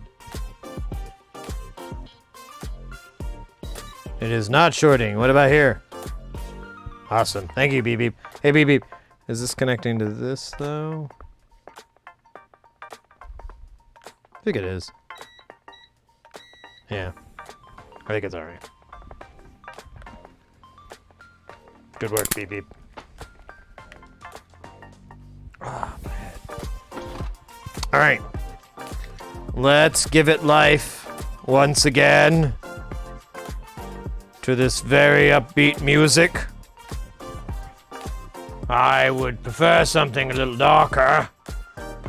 It is not shorting. What about here? Awesome. Thank you, beep beep. Hey, beep beep. Is this connecting to this, though? I think it is. Yeah. I think it's alright. Good work, beep beep. Ah, my head. Alright. Let's give it life once again to this very upbeat music. I would prefer something a little darker.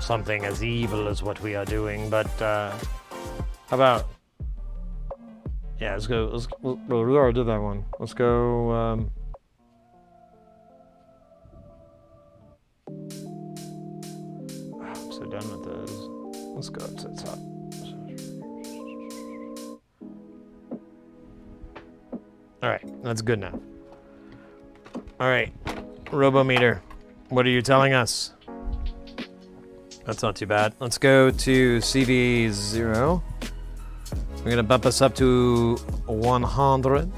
Something as evil as what we are doing, but how about... Yeah, let's go. We already did that one. Let's go. I'm so done with those. Let's go up to the top. All right, that's good now. All right, Robometer, what are you telling us? That's not too bad. Let's go to CV0. We're gonna bump us up to 100.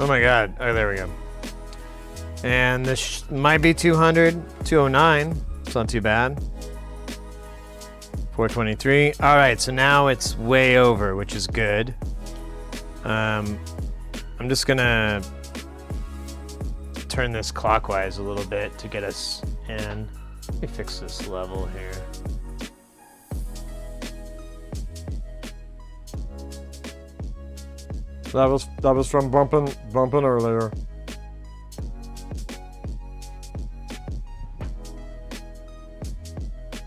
Oh my god. Oh, there we go. And this might be 200, 209. It's not too bad. 423. All right, so now it's way over, which is good. I'm just gonna turn this clockwise a little bit to get us in. Let me fix this level here. That was from bumping earlier.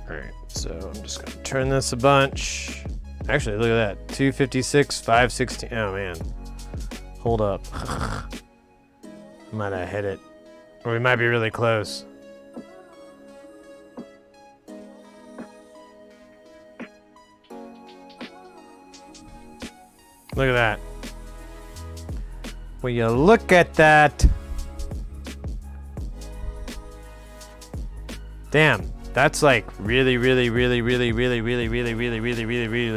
Alright, so I'm just gonna turn this a bunch. Actually, look at that. 256, 516. Oh man. Hold up. Might have hit it. Or we might be really close. Look at that. Will you look at that? Damn, that's like really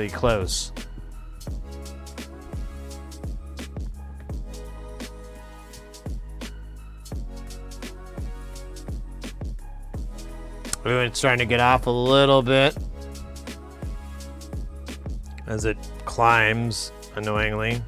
close. Ooh, it's starting to get off a little bit as it climbs annoyingly.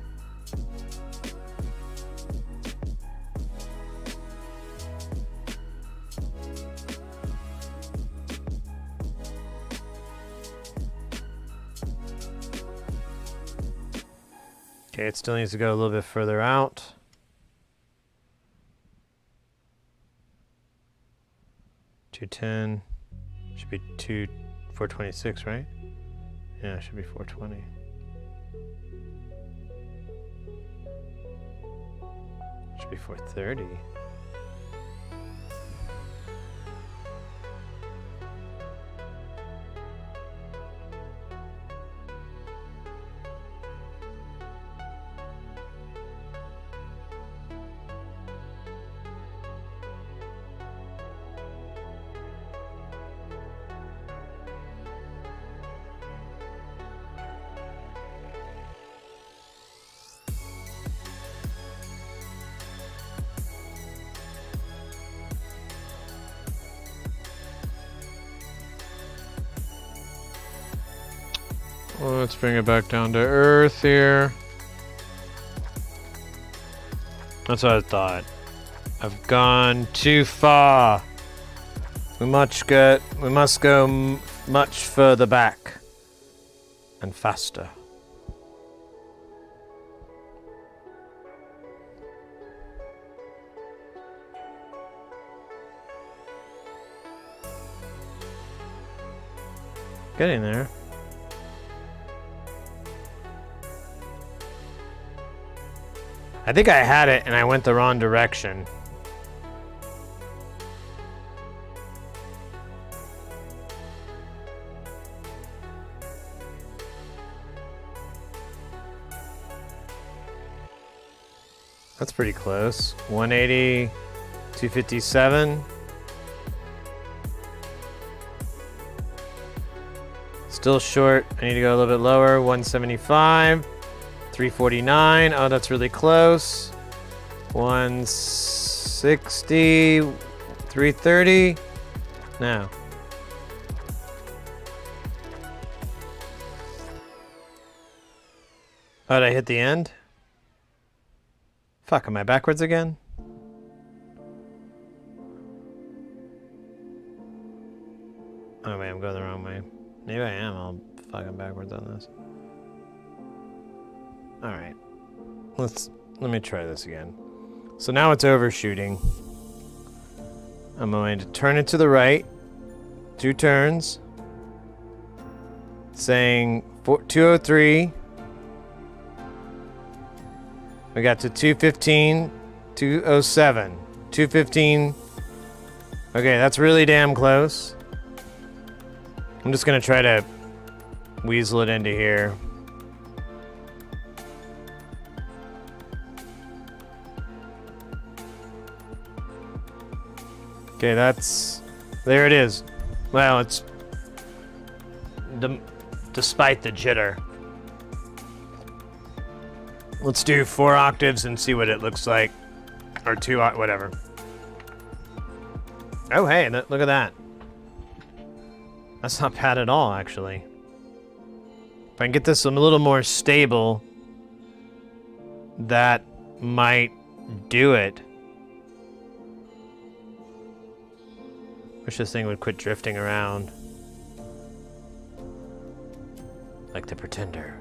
Okay, it still needs to go a little bit further out. $210 should be 426, right? Yeah, it should be 420. Should be 430. Well, let's bring it back down to earth here. That's what I thought. I've gone too far. We must go much further back and faster. Getting there. I think I had it and I went the wrong direction. That's pretty close. 180, 257. Still short. I need to go a little bit lower. 175, 349. Oh, that's really close. 160, 330. No. Oh, did I hit the end? Fuck, am I backwards again? Oh wait, I'm going the wrong way. Maybe I am all fucking backwards on this. Alright. Let me try this again. So now it's overshooting. I'm going to turn it to the right. 2 turns. Saying 203. We got to 215, 207, 215. Okay, that's really damn close. I'm just gonna try to weasel it into here. Okay, there it is. Well, it's despite the jitter. Let's do 4 octaves and see what it looks like. Or 2, whatever. Oh, hey, look at that. That's not bad at all, actually. If I can get this a little more stable, that might do it. Wish this thing would quit drifting around. Like The Pretender.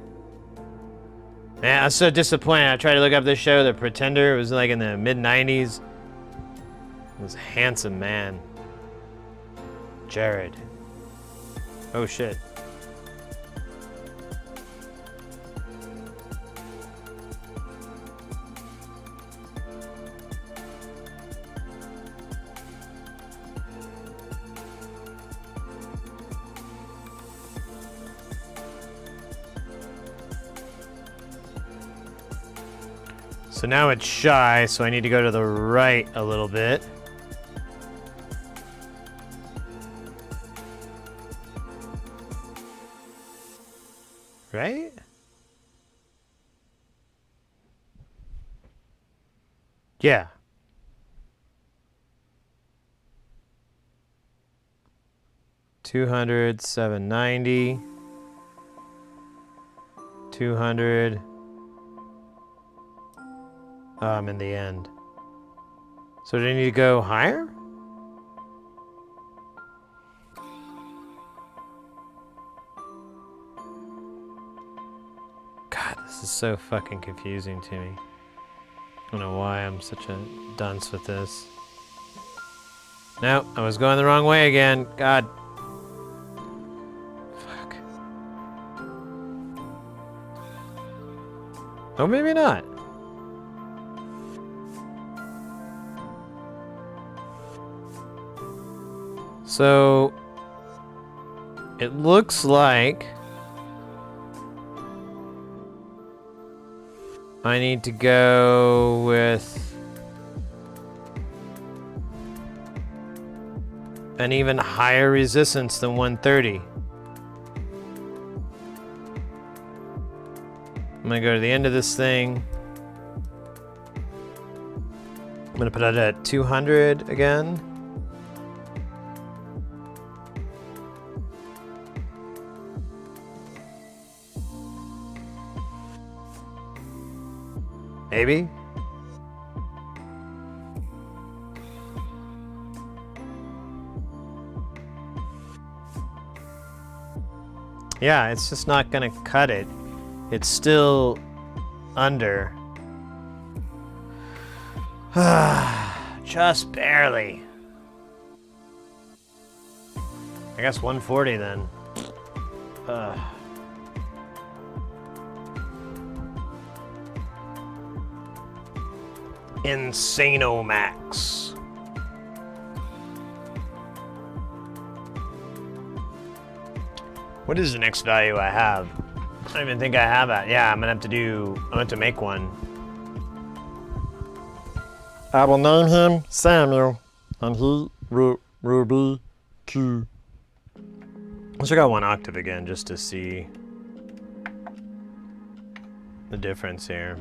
Man, I was so disappointed. I tried to look up this show, The Pretender. It was like in the mid-90s. It was a handsome man. Jared. Oh, shit. So now it's shy, so I need to go to the right a little bit. Right? Yeah. $200, $790, $200. Oh, I'm in the end. So do I need to go higher? God, this is so fucking confusing to me. I don't know why I'm such a dunce with this. No, I was going the wrong way again. God. Fuck. Oh, maybe not. So, it looks like I need to go with an even higher resistance than 130. I'm gonna go to the end of this thing. I'm gonna put it at 200 again. Maybe? Yeah, it's just not gonna cut it. It's still under. Just barely. I guess 140 then. Insano Max. What is the next value I have? I don't even think I have that. Yeah, I'm gonna have to make one. I will name him Samuel, and he will be Q. Let's check out one octave again just to see the difference here.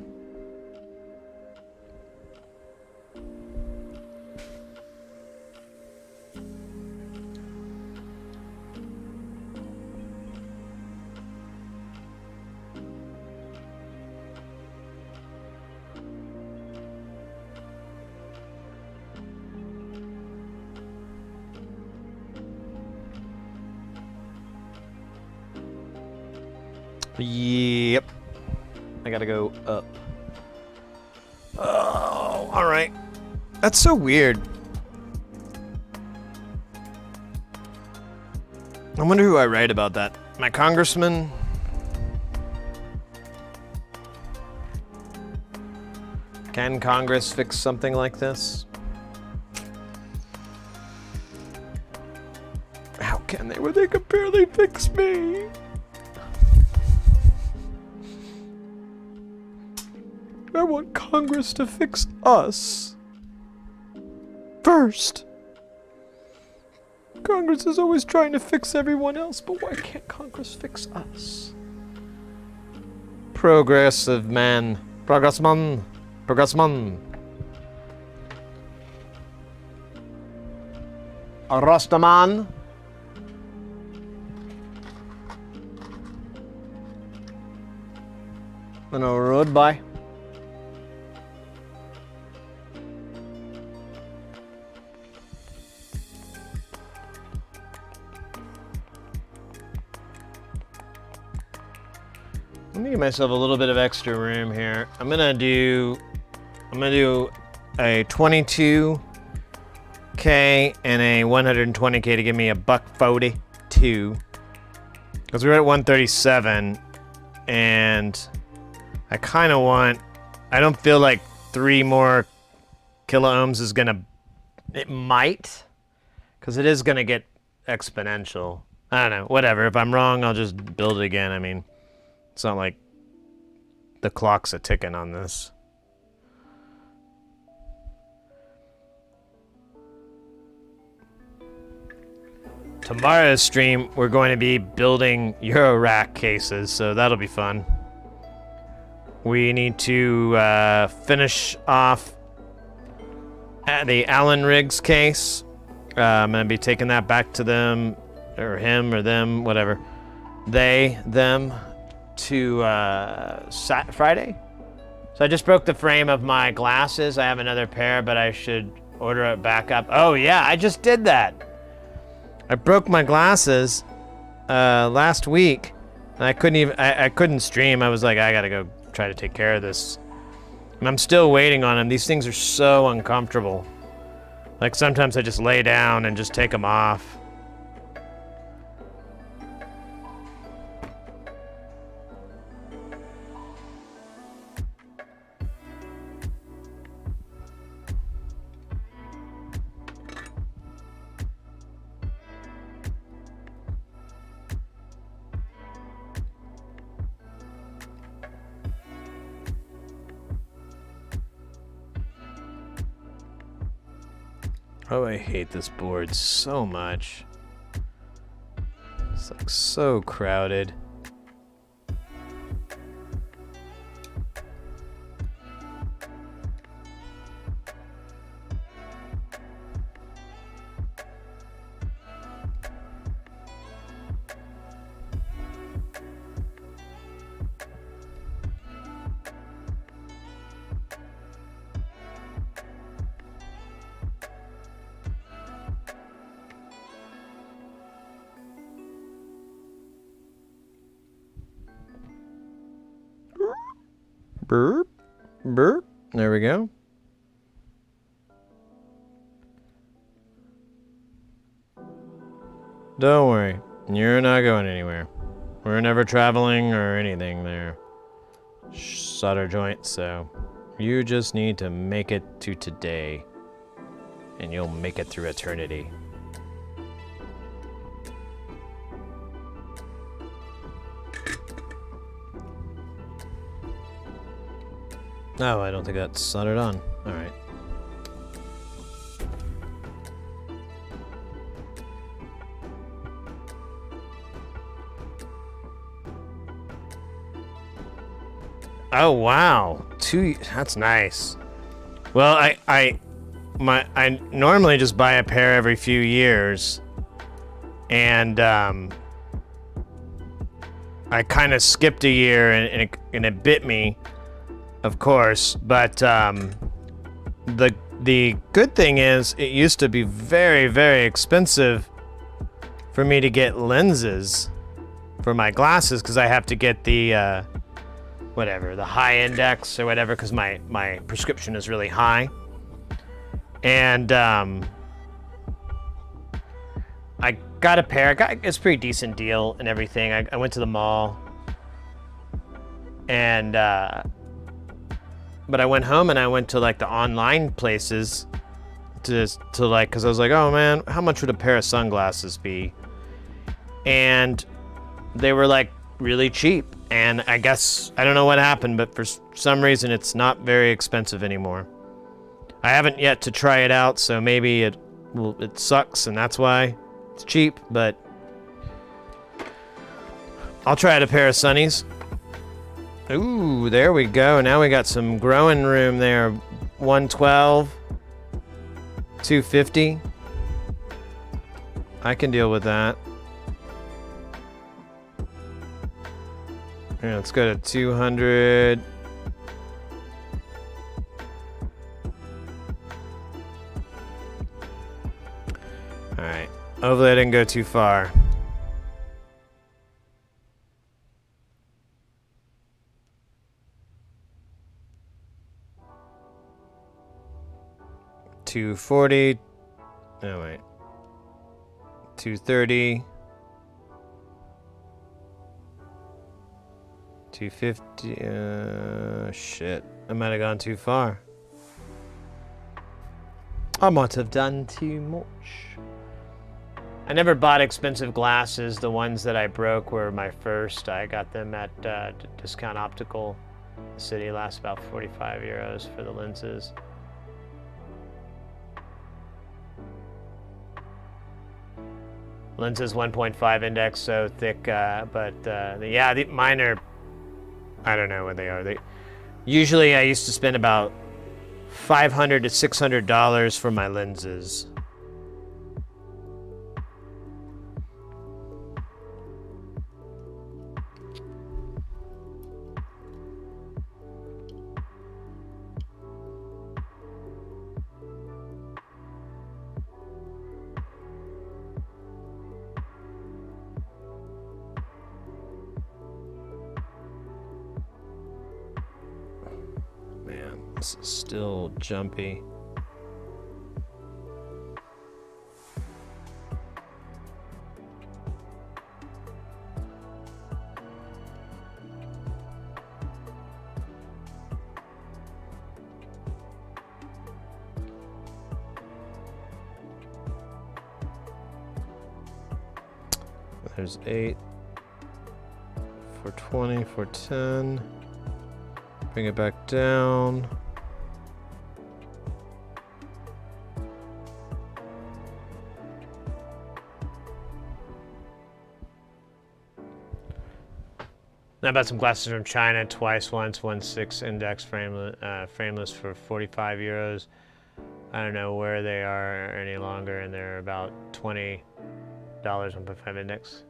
Yep. I gotta go up. Oh, alright. That's so weird. I wonder who I write about that. My congressman? Can Congress fix something like this? How can they? Well, they can barely fix me. I want Congress to fix us first. Congress is always trying to fix everyone else, but why can't Congress fix us? Progressive man. Progressman. Progressman. A Rastaman. On a road by. Let me give myself a little bit of extra room here. I'm gonna do a 22K and a 120K to give me a $142. Because we're at 137, and I kind of want. I don't feel like 3 more kilo ohms is gonna. It might, because it is gonna get exponential. I don't know. Whatever. If I'm wrong, I'll just build it again. I mean. It's not like the clock's a ticking on this. Tomorrow's stream, we're going to be building Euro rack cases, so that'll be fun. We need to finish off the Allen Riggs case. I'm going to be taking that back to them, or him, or them, whatever. They, them. To Friday. So I just broke the frame of my glasses. I have another pair, but I should order it back up. Oh yeah, I just did that. I broke my glasses last week, and I couldn't stream. I was like, I gotta go try to take care of this, and I'm still waiting on them. These things are so uncomfortable. Like sometimes I just lay down and just take them off. Oh, I hate this board so much. It's like so crowded. Burp, burp. There we go. Don't worry, you're not going anywhere. We're never traveling or anything there. Solder joint, so you just need to make it to today. And you'll make it through eternity. No, I don't think that's soldered on. Alright. Oh wow, that's nice. Well, I normally just buy a pair every few years, and I kind of skipped a year, and it bit me, of course. But the good thing is, it used to be very, very expensive for me to get lenses for my glasses, because I have to get the whatever, the high index or whatever, because my prescription is really high. And I got a pair. It's a pretty decent deal and everything. I went to the mall, and but I went home and I went to like the online places to like, because I was like, oh man, how much would a pair of sunglasses be? And they were like really cheap. And I guess, I don't know what happened, but for some reason it's not very expensive anymore. I haven't yet to try it out, so maybe it sucks and that's why it's cheap, but I'll try out a pair of sunnies. Ooh, there we go. Now we got some growing room there. 112, 250. I can deal with that. Yeah, let's go to 200. Alright. Hopefully I didn't go too far. $240. Oh wait. 230. 250. Shit. I might have gone too far. I might have done too much. I never bought expensive glasses. The ones that I broke were my first. I got them at Discount Optical. The city lasts about 45 euros for the lenses. Lenses 1.5 index, so thick, but yeah, mine are, I don't know what they are. Usually I used to spend about $500 to $600 for my lenses. This is still jumpy. There's 8, 420, 410. Bring it back down. I bought some glasses from China twice, once 1.6 index frameless for 45 euros. I don't know where they are any longer, and they're about $20, 1.5 index.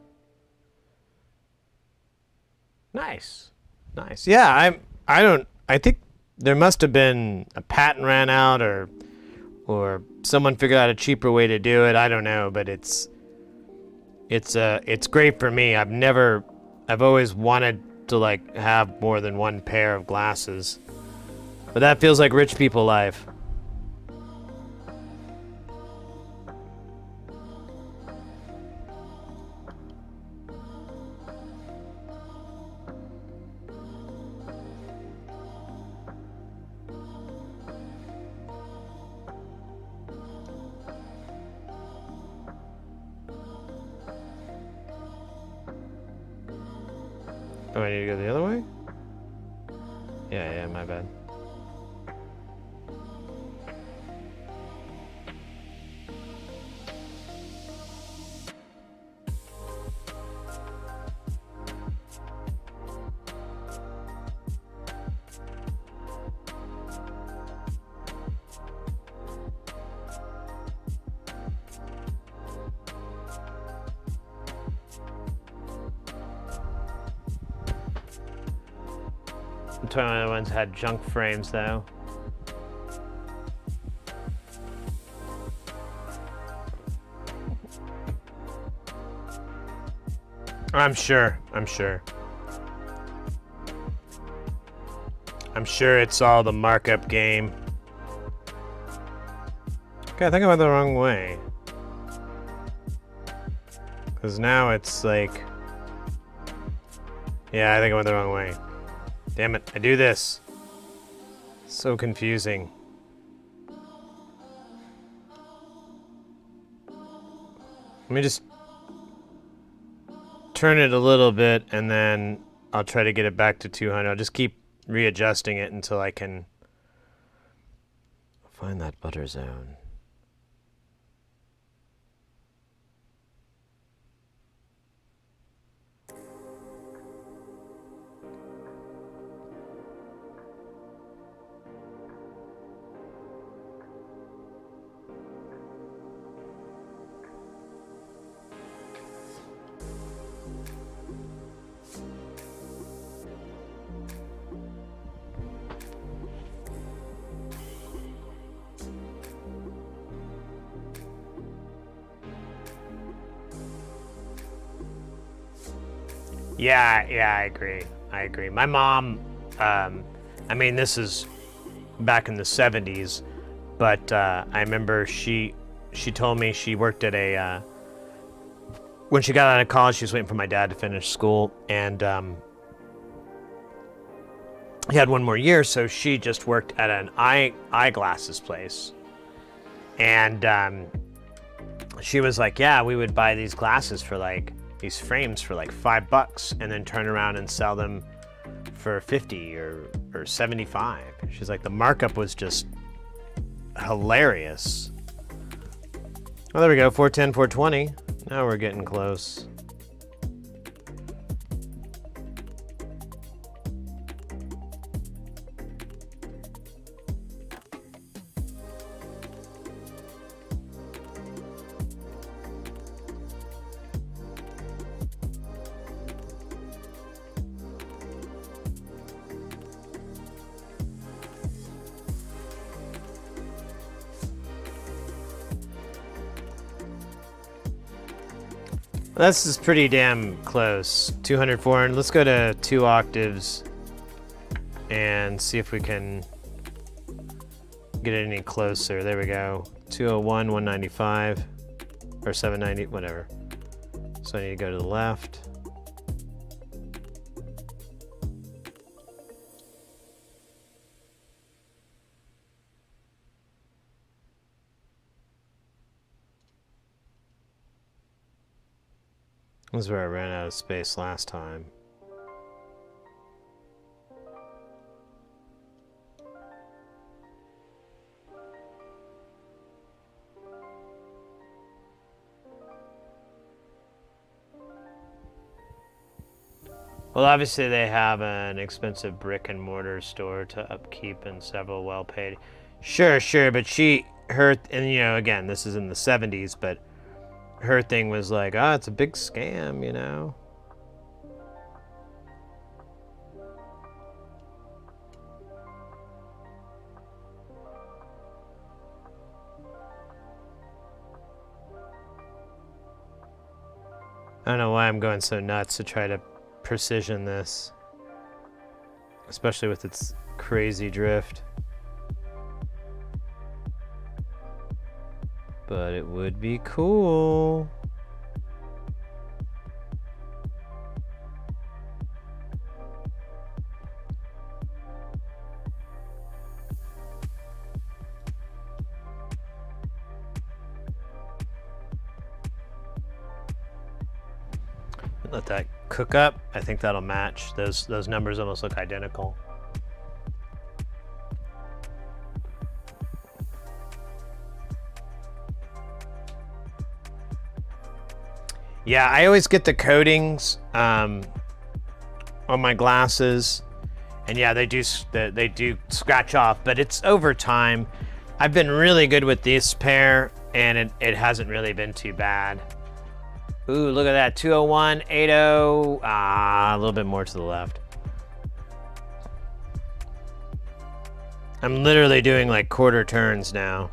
Nice, nice. Yeah, I think there must have been a patent ran out, or someone figured out a cheaper way to do it. I don't know, but it's great for me. I've always wanted to like have more than one pair of glasses, but that feels like rich people life. Oh, I need to go the other way? Yeah, my bad. The 21 ones had junk frames though. I'm sure it's all the markup game. Okay, I think I went the wrong way. Because now it's like... Yeah, I think I went the wrong way. Damn it, I do this. So confusing. Let me just turn it a little bit and then I'll try to get it back to 200. I'll just keep readjusting it until I can find that butter zone. Yeah, I agree. My mom, I mean, this is back in the 70s, but I remember she told me she worked at a, when she got out of college, she was waiting for my dad to finish school, and he had one more year, so she just worked at an eyeglasses place. And she was like, yeah, we would buy these glasses for like, these frames for like $5 and then turn around and sell them for 50 or 75. She's like, the markup was just hilarious. Oh, there we go, 410, 420. Now we're getting close. This is pretty damn close. 200, 400. Let's go to 2 octaves and see if we can get it any closer. There we go. 201, 195, or 790, whatever. So I need to go to the left. This is where I ran out of space last time. Well, obviously they have an expensive brick and mortar store to upkeep and several well-paid. Sure, but and you know, again, this is in the 70s, but her thing was like, oh, it's a big scam, you know? I don't know why I'm going so nuts to try to precision this, especially with its crazy drift. But it would be cool. Let that cook up, I think that'll match. Those numbers almost look identical. Yeah, I always get the coatings on my glasses, and yeah, they do scratch off, but it's over time. I've been really good with this pair, and it hasn't really been too bad. Ooh, look at that, 201, 80, a little bit more to the left. I'm literally doing like quarter turns now.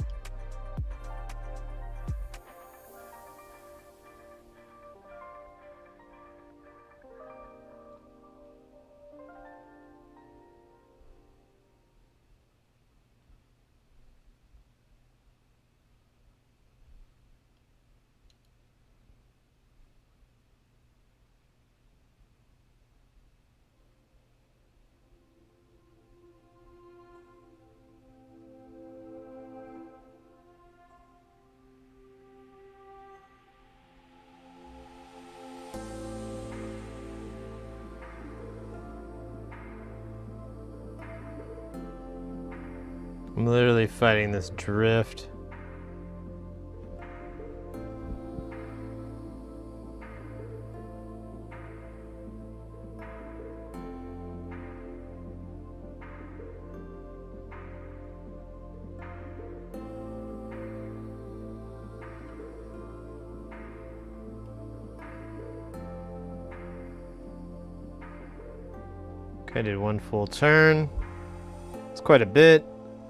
I'm literally fighting this drift. Okay, I did one full turn. It's quite a bit.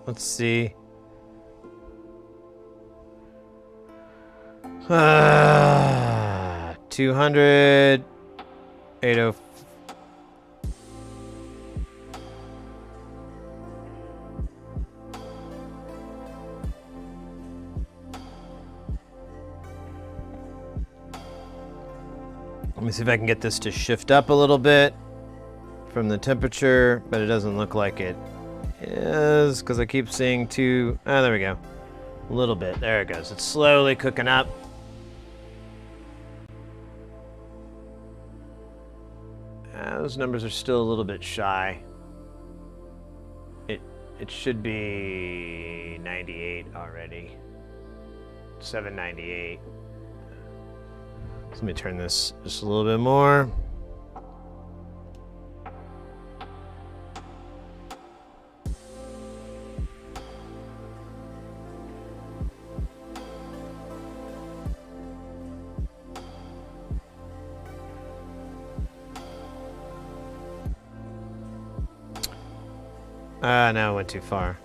Let's see. 200, 80. Let me see if I can get this to shift up a little bit from the temperature, but it doesn't look like it is because I keep seeing two. Oh, there we go. A little bit. There it goes. It's slowly cooking up. Those numbers are still a little bit shy. It should be 98 already. 798. So let me turn this just a little bit more. No, I went too far.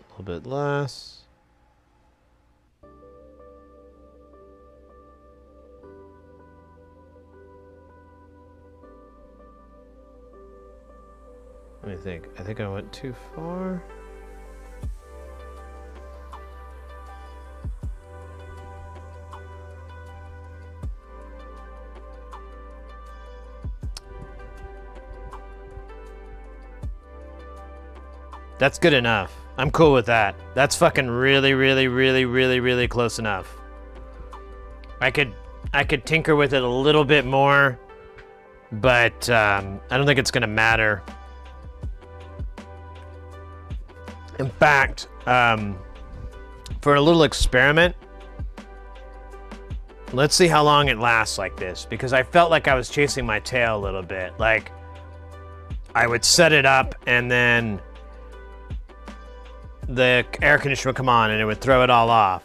A little bit less. Let me think. I think I went too far. That's good enough. I'm cool with that. That's fucking really, really, really, really, really close enough. I could tinker with it a little bit more, but I don't think it's gonna matter. In fact, for a little experiment, let's see how long it lasts like this, because I felt like I was chasing my tail a little bit. Like, I would set it up and then the air conditioner would come on and it would throw it all off.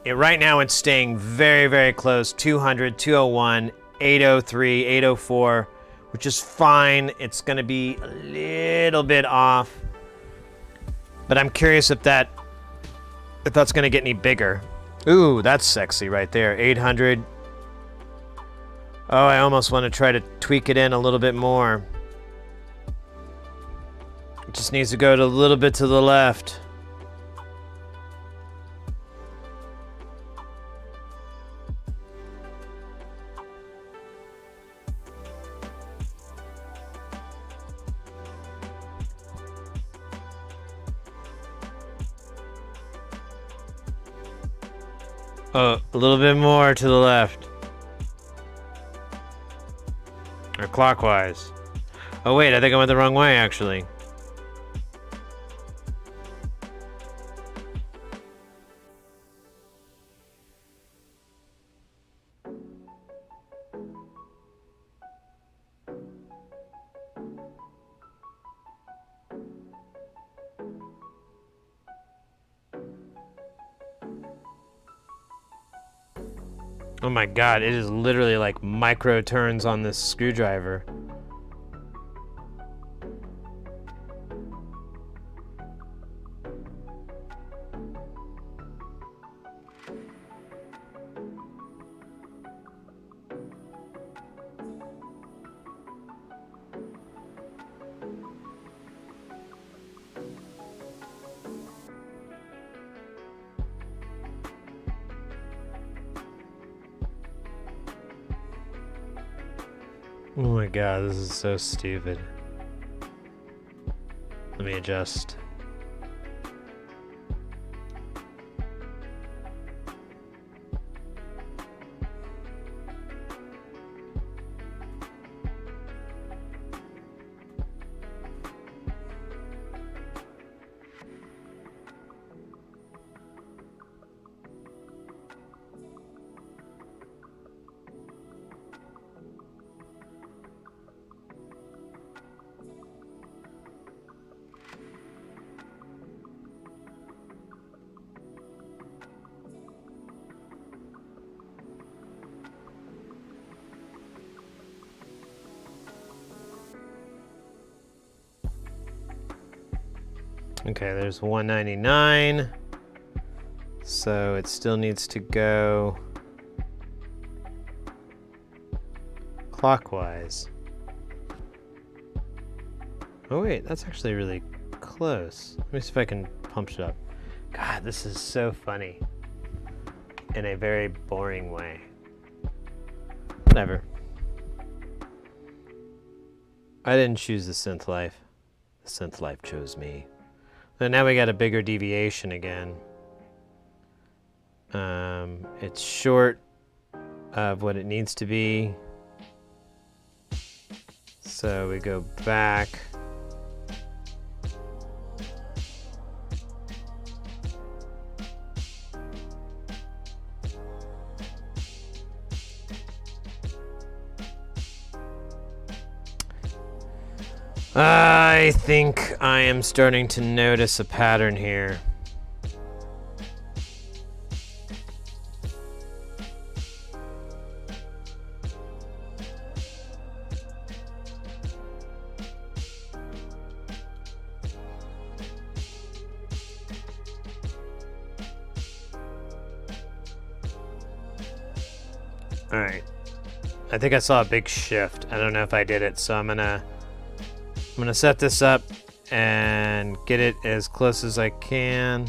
Right now it's staying very, very close. 200, 201, 803, 804, which is fine. It's gonna be a little bit off, but I'm curious if that's gonna get any bigger. Ooh, that's sexy right there. 800. Oh, I almost want to try to tweak it in a little bit more. It just needs to go a little bit to the left. Oh, a little bit more to the left. Or clockwise. Oh wait, I think I went the wrong way actually. Oh my god, it is literally like micro turns on this screwdriver. Oh my god, this is so stupid. Let me adjust. Okay, there's 199. So it still needs to go clockwise. Oh wait, that's actually really close. Let me see if I can pump it up. God, this is so funny. In a very boring way. Whatever. I didn't choose the synth life. The synth life chose me. So now we got a bigger deviation again. It's short of what it needs to be. So we go back. I think I am starting to notice a pattern here. All right. I think I saw a big shift. I don't know if I did it, so I'm gonna set this up and get it as close as I can.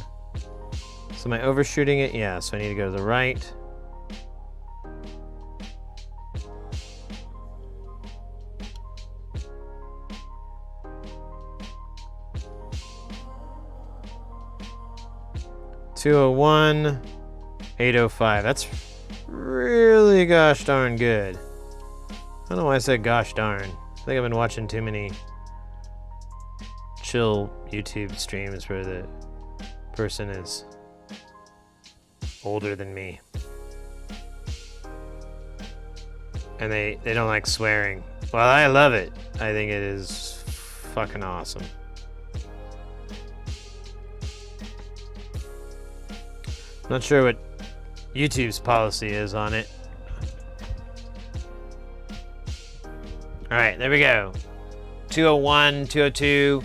So am I overshooting it? Yeah, so I need to go to the right. (201), 805. That's really gosh darn good. I don't know why I said gosh darn. I think I've been watching too many chill YouTube streams where the person is older than me. And they don't like swearing. Well, I love it. I think it is fucking awesome. Not sure what YouTube's policy is on it. Alright, there we go. 201, 202,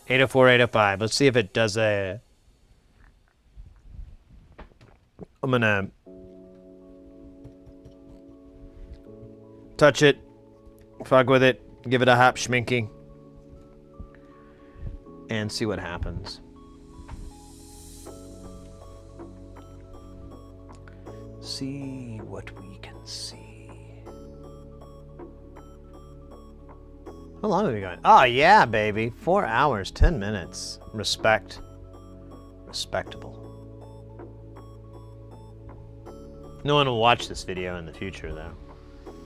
804, 805. Let's see if it does a... I'm gonna touch it, fuck with it, give it a hop schminky, and see what happens. See what we can see. How long have we gone? Oh yeah, baby. 4 hours, 10 minutes. Respect. Respectable. No one will watch this video in the future, though.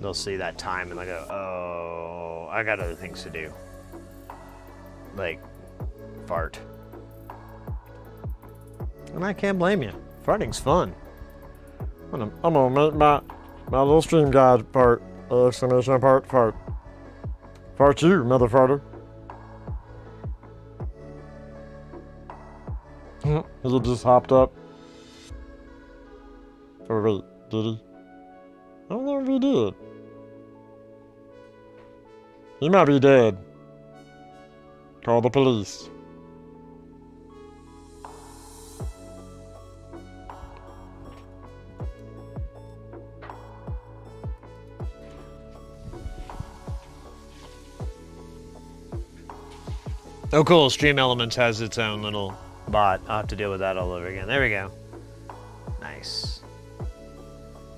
They'll see that time and they'll go, oh, I got other things to do. Like, fart. And I can't blame you. Farting's fun. I'm gonna make my little stream guide part. Exclamation part fart. Fart you, mother farter. He just hopped up. Or wait, did he? I don't know if he did. He might be dead. Call the police. Oh, cool. Stream Elements has its own little bot. I'll have to deal with that all over again. There we go. Nice.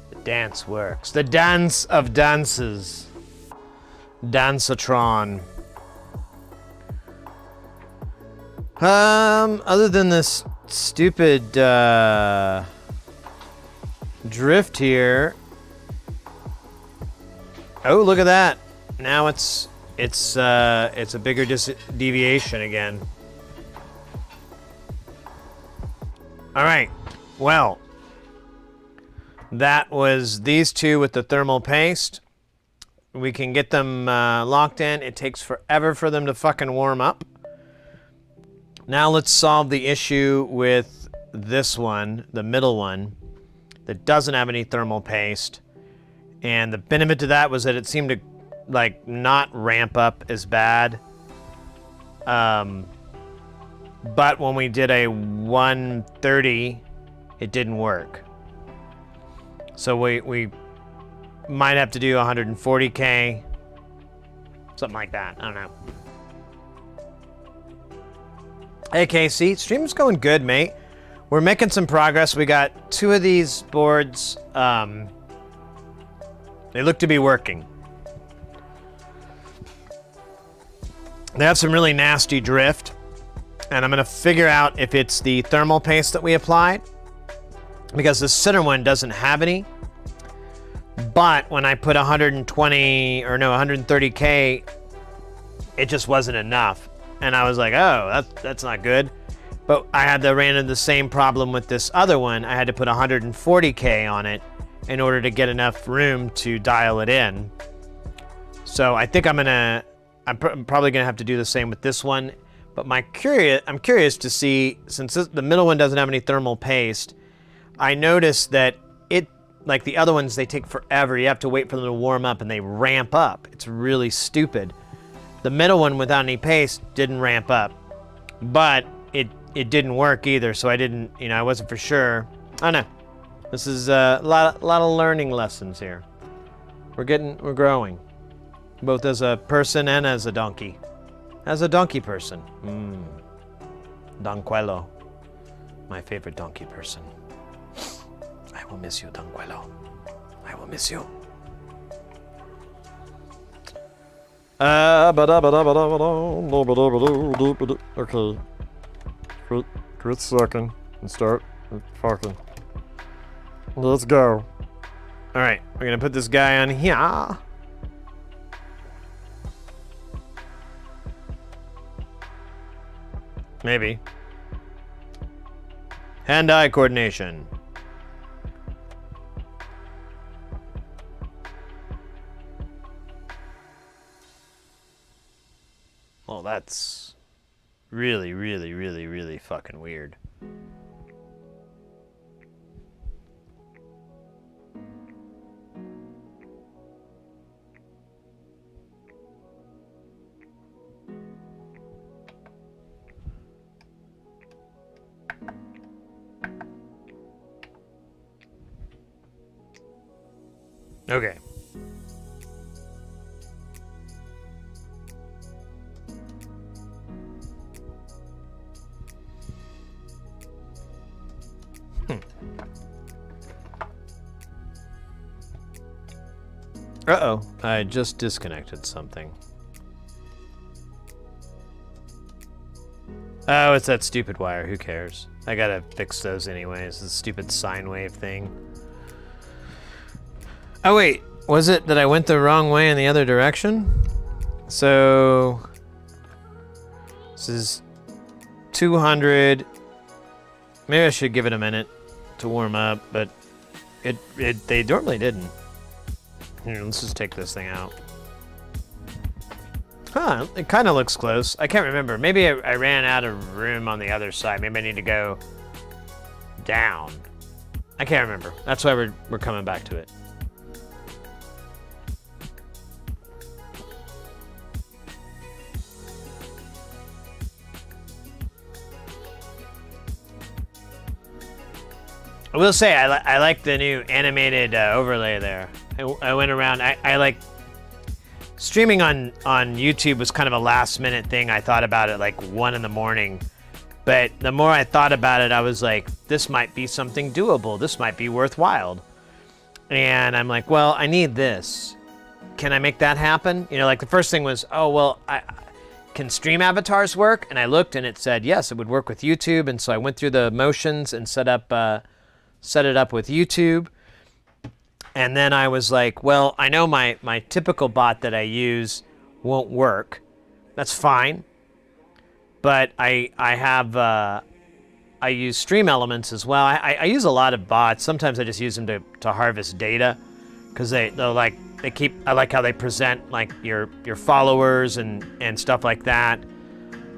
The dance works. The dance of dances. Dancetron. Other than this stupid drift here. Oh, look at that. Now it's a bigger deviation again. All right. Well, that was these two with the thermal paste. We can get them locked in. It takes forever for them to fucking warm up. Now let's solve the issue with this one, the middle one, that doesn't have any thermal paste. And the benefit to that was that it seemed to like not ramp up as bad. But when we did a 130, it didn't work. So we might have to do 140K, something like that. I don't know. Hey KC, stream's going good, mate. We're making some progress. We got 2 of these boards. They look to be working. They have some really nasty drift, and I'm gonna figure out if it's the thermal paste that we applied, because the center one doesn't have any. But when I put 130K, it just wasn't enough, and I was like, oh, that's not good. But I ran into the same problem with this other one. I had to put 140K on it in order to get enough room to dial it in. So I think I'm probably gonna have to do the same with this one. But I'm curious to see, since the middle one doesn't have any thermal paste, I noticed that like the other ones, they take forever. You have to wait for them to warm up and they ramp up. It's really stupid. The middle one without any paste didn't ramp up, but it didn't work either. So I didn't, I wasn't for sure. I don't know. This is a lot of learning lessons here. We're growing, both as a person and as a donkey. As a donkey person. Donquelo. My favorite donkey person. I will miss you, Donquelo. I will miss you. Okay. Quit sucking and start fucking. Let's go. All right, we're gonna put this guy on here. Maybe. Hand-eye coordination. Well, that's really, really, really, really fucking weird. Okay. Uh-oh, I just disconnected something. Oh, it's that stupid wire, who cares? I gotta fix those anyways, the stupid sine wave thing. Oh wait, was it that I went the wrong way in the other direction? So this is 200. Maybe I should give it a minute to warm up, but they normally didn't. Here, let's just take this thing out. Huh, it kind of looks close. I can't remember. Maybe I ran out of room on the other side. Maybe I need to go down. I can't remember. That's why we're coming back to it. I will say I like the new animated overlay there. I went around. I like streaming on YouTube was kind of a last minute thing. I thought about it like 1 in the morning, but the more I thought about it, I was like, this might be something doable. This might be worthwhile. And I'm like, well, I need this. Can I make that happen? You know, like the first thing was, oh well, can stream avatars work? And I looked and it said yes, it would work with YouTube. And so I went through the motions and set it up with YouTube. And then I was like, well, I know my typical bot that I use won't work. That's fine. But I use stream elements as well. I use a lot of bots. Sometimes I just use them to harvest data, because I like how they present like your followers and stuff like that,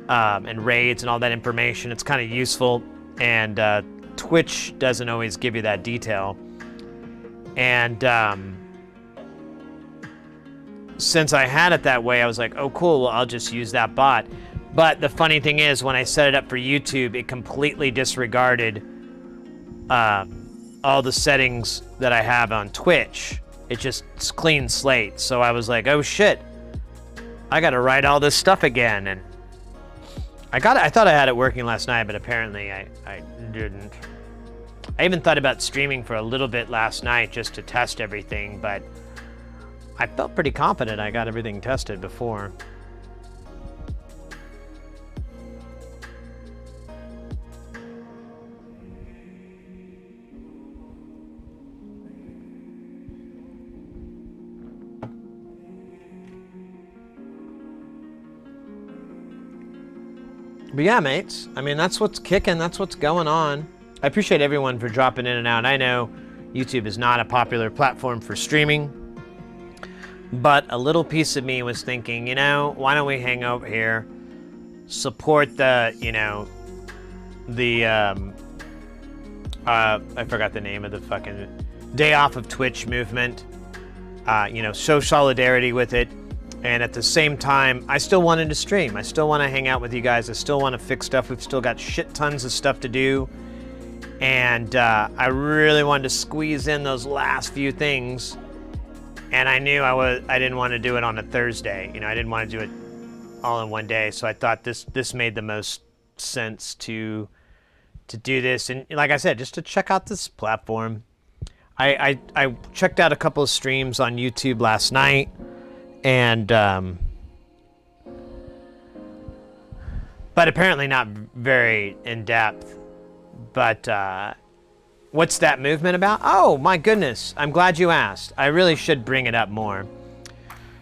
and raids and all that information. It's kind of useful, and Twitch doesn't always give you that detail. And since I had it that way, I was like, oh cool, well, I'll just use that bot. But the funny thing is, when I set it up for YouTube, it completely disregarded all the settings that I have on Twitch. It's clean slate. So I was like, oh shit, I gotta write all this stuff again. And I thought I had it working last night, but apparently I didn't. I even thought about streaming for a little bit last night just to test everything, but I felt pretty confident I got everything tested before. But yeah, mates, I mean, that's what's kicking, that's what's going on. I appreciate everyone for dropping in and out. I know YouTube is not a popular platform for streaming, but a little piece of me was thinking, you know, why don't we hang over here, support the, you know, the, I forgot the name of the fucking Day Off of Twitch movement, you know, show solidarity with it. And at the same time, I still wanted to stream. I still want to hang out with you guys. I still want to fix stuff. We've still got shit tons of stuff to do. And I really wanted to squeeze in those last few things. And I knew I didn't want to do it on a Thursday. You know, I didn't want to do it all in one day. So I thought this made the most sense to do this. And like I said, just to check out this platform. I checked out a couple of streams on YouTube last night. And but apparently not very in depth. But what's that movement about? Oh my goodness, I'm glad you asked. I really should bring it up more.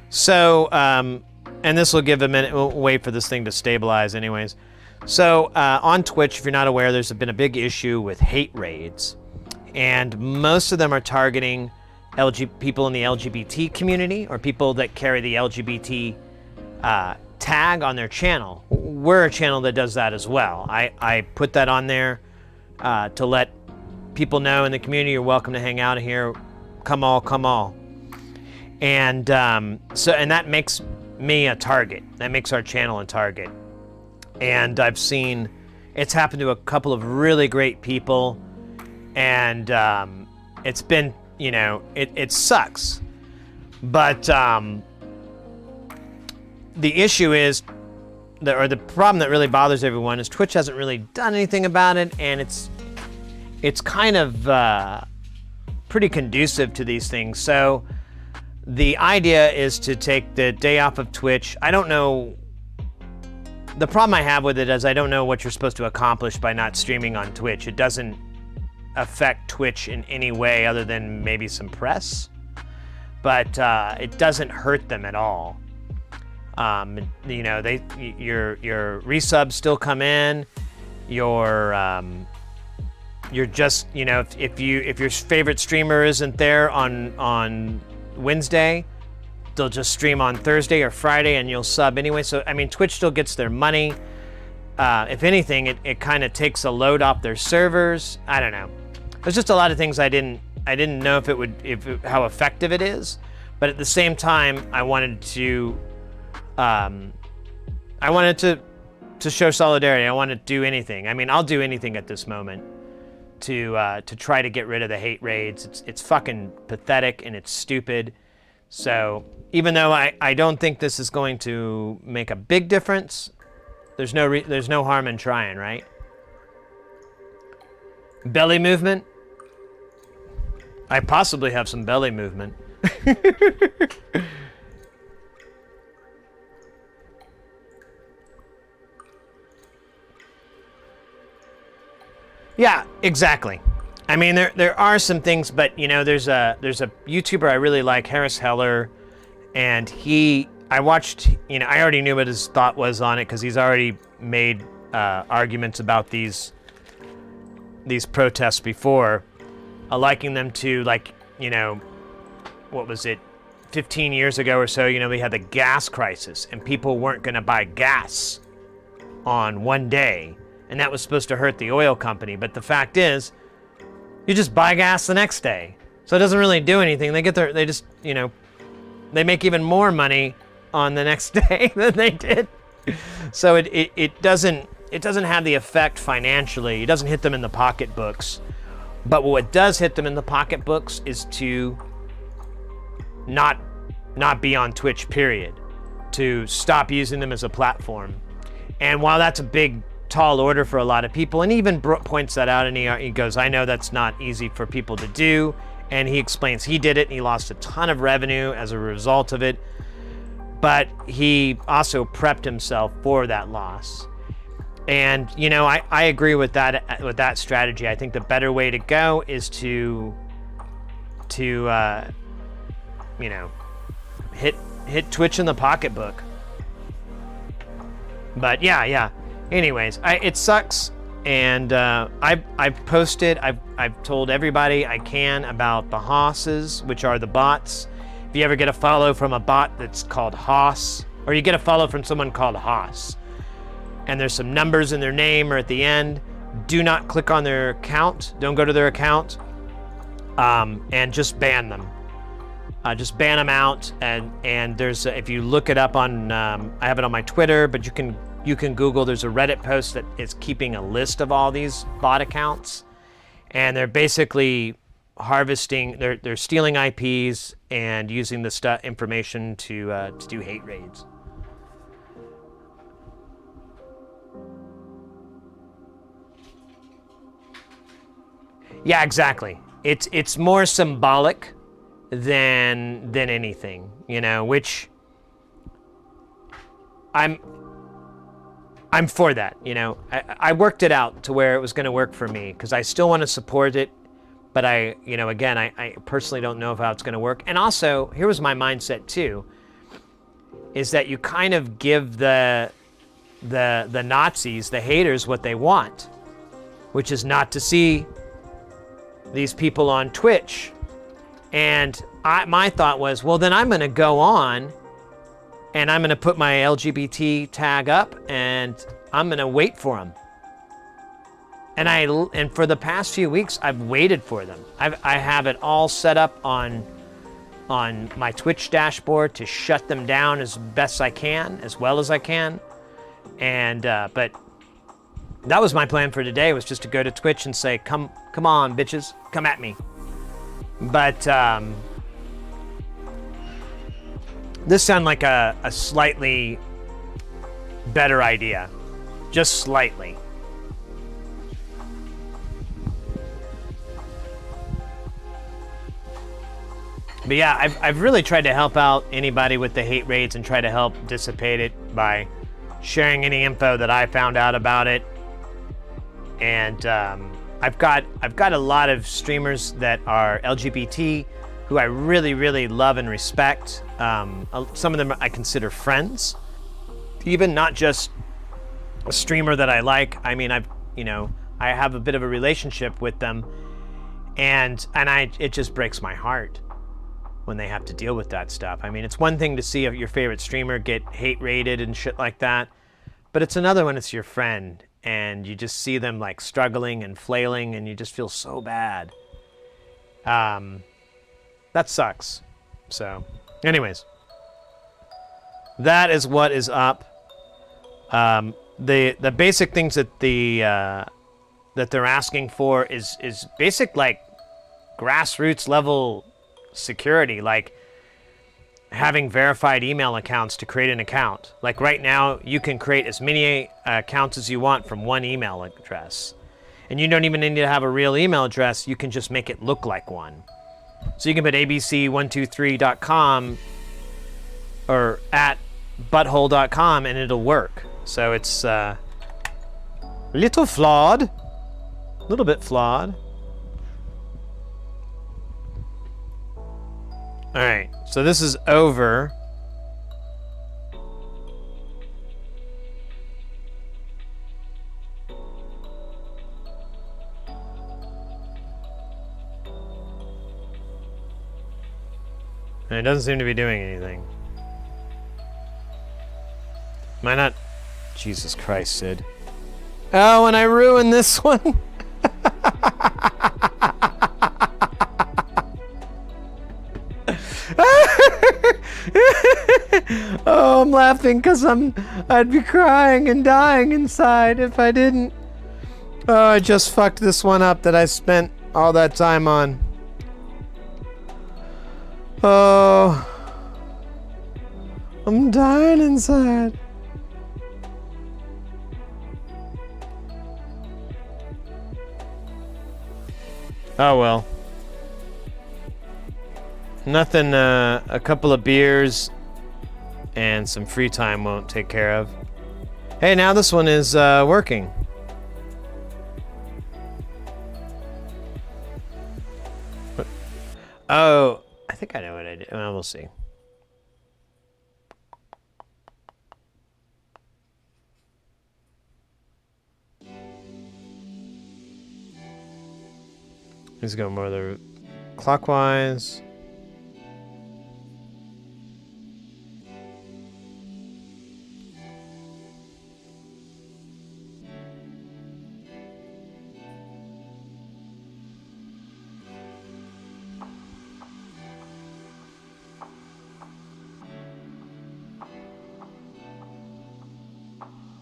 So and this will give a minute. We'll wait for this thing to stabilize anyways. So on Twitch, if you're not aware, there's been a big issue with hate raids, and most of them are targeting people in the LGBT community, or people that carry the LGBT tag on their channel. We're a channel that does that as well. I put that on there to let people know in the community, you're welcome to hang out here. Come all, come all. And so that makes me a target. That makes our channel a target. And I've seen it's happened to a couple of really great people, and it's been, you know, it sucks. But the issue is, the problem that really bothers everyone is Twitch hasn't really done anything about it, and it's kind of pretty conducive to these things. So the idea is to take the day off of Twitch. I don't know. The problem I have with it is I don't know what you're supposed to accomplish by not streaming on Twitch. It doesn't affect Twitch in any way other than maybe some press. but it doesn't hurt them at all. You know, your resubs still come in. You're just, you know, if your favorite streamer isn't there on Wednesday, they'll just stream on Thursday or Friday and you'll sub anyway. So, I mean, Twitch still gets their money. If anything, it kind of takes a load off their servers. I don't know. There's just a lot of things I didn't know if how effective it is. But at the same time, I wanted to show solidarity. I want to do anything. I mean, I'll do anything at this moment to try to get rid of the hate raids. It's fucking pathetic and it's stupid. So even though I don't think this is going to make a big difference, there's no harm in trying, right? Belly movement? I possibly have some belly movement. Yeah, exactly. I mean, there are some things, but you know, there's a YouTuber I really like, Harris Heller, and I watched, you know, I already knew what his thought was on it because he's already made arguments about these protests before, liking them to, like, you know, what was it, 15 years ago or so, you know, we had the gas crisis and people weren't going to buy gas on one day, and that was supposed to hurt the oil company. But the fact is, you just buy gas the next day, so it doesn't really do anything. They just, you know, they make even more money on the next day than they did. So it doesn't have the effect financially. It doesn't hit them in the pocketbooks. But what does hit them in the pocketbooks is to not be on Twitch, period. To stop using them as a platform. And while that's a big, tall order for a lot of people, and even Brooke points that out, and he goes, I know that's not easy for people to do. And he explains he did it and he lost a ton of revenue as a result of it. But he also prepped himself for that loss. And, you know, I agree with that strategy. I think the better way to go is to you know, hit Twitch in the pocketbook. But yeah. Anyways, it sucks. And I've posted, I've told everybody I can about the Hosses, which are the bots. If you ever get a follow from a bot that's called Hoss, or you get a follow from someone called Hoss, and there's some numbers in their name or at the end, do not click on their account. Don't go to their account, and just ban them. Just ban them out. And there's if you look it up on, I have it on my Twitter, but you can Google. There's a Reddit post that is keeping a list of all these bot accounts, and they're basically harvesting. They're stealing IPs and using the information to do hate raids. Yeah, exactly. It's more symbolic than anything, you know, which I'm for that, you know. I worked it out to where it was going to work for me because I still want to support it, but I personally don't know how it's going to work. And also, here was my mindset too, is that you kind of give the Nazis, the haters, what they want, which is not to see these people on Twitch. And my thought was, well, then I'm going to go on and I'm going to put my LGBT tag up and I'm going to wait for them. And for the past few weeks, I've waited for them. I have it all set up on my Twitch dashboard to shut them down as best I can, as well as I can. And but that was my plan for today, was just to go to Twitch and say, come on, bitches, come at me. But this sounded like a slightly better idea, just slightly. But yeah, I've really tried to help out anybody with the hate raids and try to help dissipate it by sharing any info that I found out about it. And I've got a lot of streamers that are LGBT who I really, really love and respect. Some of them I consider friends, even not just a streamer that I like. I mean, I have a bit of a relationship with them, and it just breaks my heart when they have to deal with that stuff. I mean, it's one thing to see your favorite streamer get hate rated and shit like that, but it's another when it's your friend and you just see them like struggling and flailing and you just feel so bad. That sucks. So, anyways, that is what is up. The basic things that that they're asking for is basic, like, grassroots level security, like having verified email accounts to create an account. Like right now, you can create as many accounts as you want from one email address. And you don't even need to have a real email address. You can just make it look like one. So you can put abc123.com or at butthole.com and it'll work. So it's a little flawed, a little bit flawed. All right, so this is over. And it doesn't seem to be doing anything. Am I not? Jesus Christ, Sid. Oh, and I ruined this one. Oh, I'm laughing because I'd be crying and dying inside if I didn't. Oh, I just fucked this one up that I spent all that time on. Oh, I'm dying inside. Oh well. Nothing a couple of beers and some free time won't take care of. Hey, now this one is working. Oh, I think I know what I did. Well, we'll see. Let's go more the clockwise.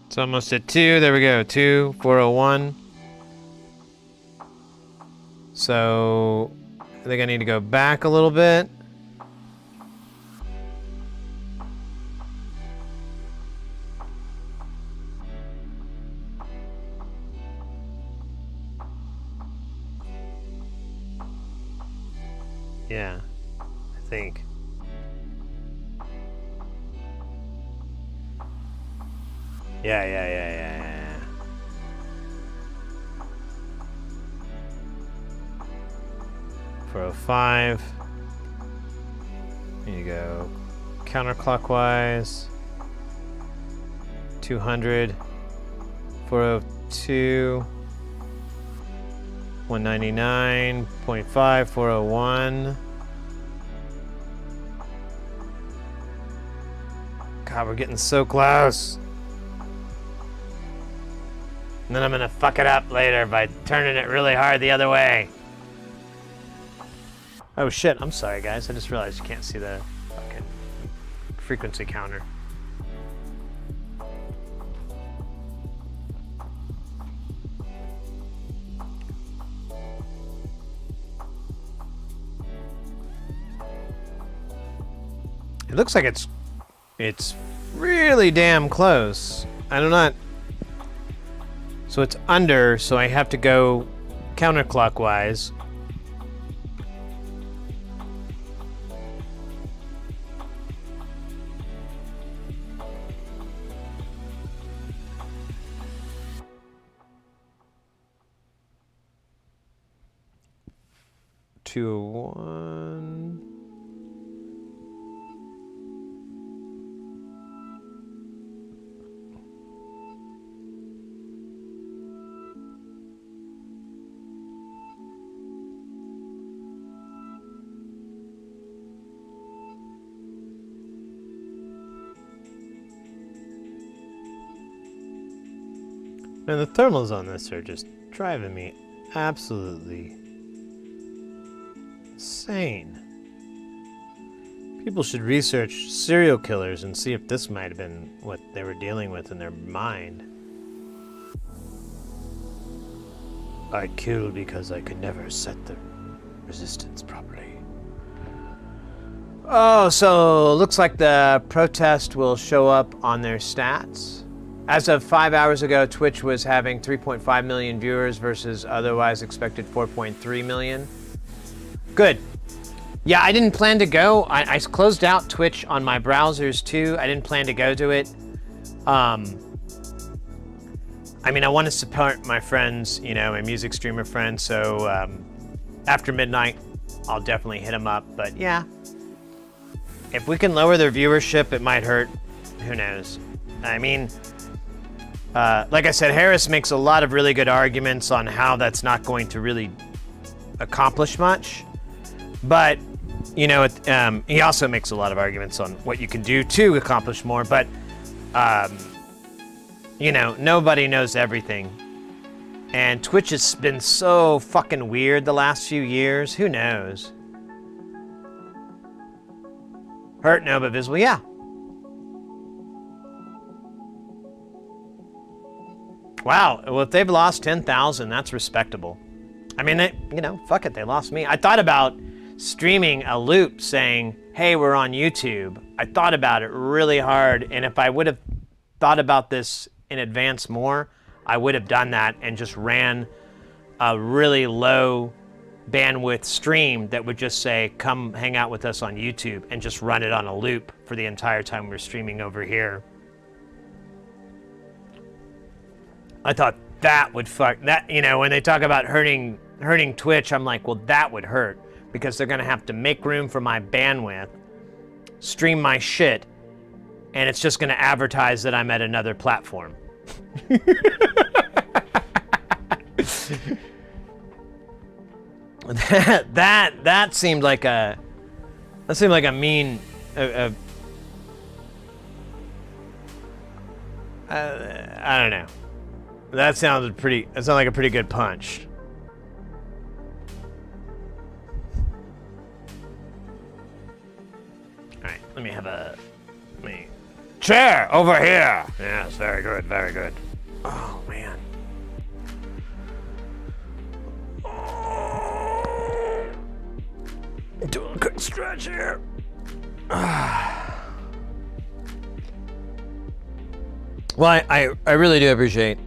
It's almost at 2. There we go. 2, 401. So I think I need to go back a little bit. Yeah, I think. Yeah. 405. Here you go. Counterclockwise. 200. 402. 199.5. 401. God, we're getting so close. And then I'm gonna fuck it up later by turning it really hard the other way. Oh shit, I'm sorry guys. I just realized you can't see the fucking frequency counter. It looks like it's really damn close. I do not. So it's under, so I have to go counterclockwise. Two, 1. And the thermals on this are just driving me absolutely insane. People should research serial killers and see if this might have been what they were dealing with in their mind. I killed because I could never set the resistance properly. Oh, so looks like the protest will show up on their stats. As of 5 hours ago, Twitch was having 3.5 million viewers versus otherwise expected 4.3 million. Good. Yeah, I didn't plan to go. I closed out Twitch on my browsers too. I didn't plan to go to it. I mean, I want to support my friends, you know, my music streamer friends. So after midnight, I'll definitely hit them up. But yeah, if we can lower their viewership, it might hurt. Who knows? I mean, like I said, Harris makes a lot of really good arguments on how that's not going to really accomplish much. But, you know, he also makes a lot of arguments on what you can do to accomplish more. But, you know, nobody knows everything. And Twitch has been so fucking weird the last few years. Who knows? Hurt, no, but visible, yeah. Wow, well, if they've lost 10,000, that's respectable. I mean, you know, fuck it, they lost me. I thought about streaming a loop saying, hey, we're on YouTube. I thought about it really hard, and if I would have thought about this in advance more, I would have done that and just ran a really low bandwidth stream that would just say, come hang out with us on YouTube, and just run it on a loop for the entire time we're streaming over here. I thought that would fuck that, you know, when they talk about hurting Twitch, I'm like, well, that would hurt because they're gonna have to make room for my bandwidth, stream my shit, and it's just gonna advertise that I'm at another platform. that seemed like a mean I don't know. That sounded like a pretty good punch. Alright, let me chair over here. Yes, very good, very good. Oh man. Doing a quick stretch here. Well, I really do appreciate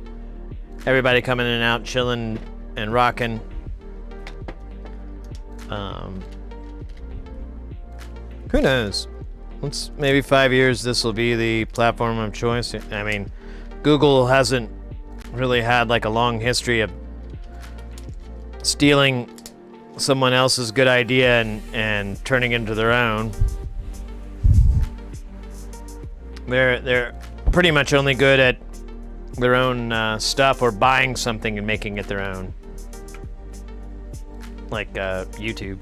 everybody coming in and out, chilling and rocking. Who knows? Once maybe 5 years, this will be the platform of choice. I mean, Google hasn't really had like a long history of stealing someone else's good idea and turning it into their own. They're pretty much only good at their own stuff or buying something and making it their own. Like YouTube.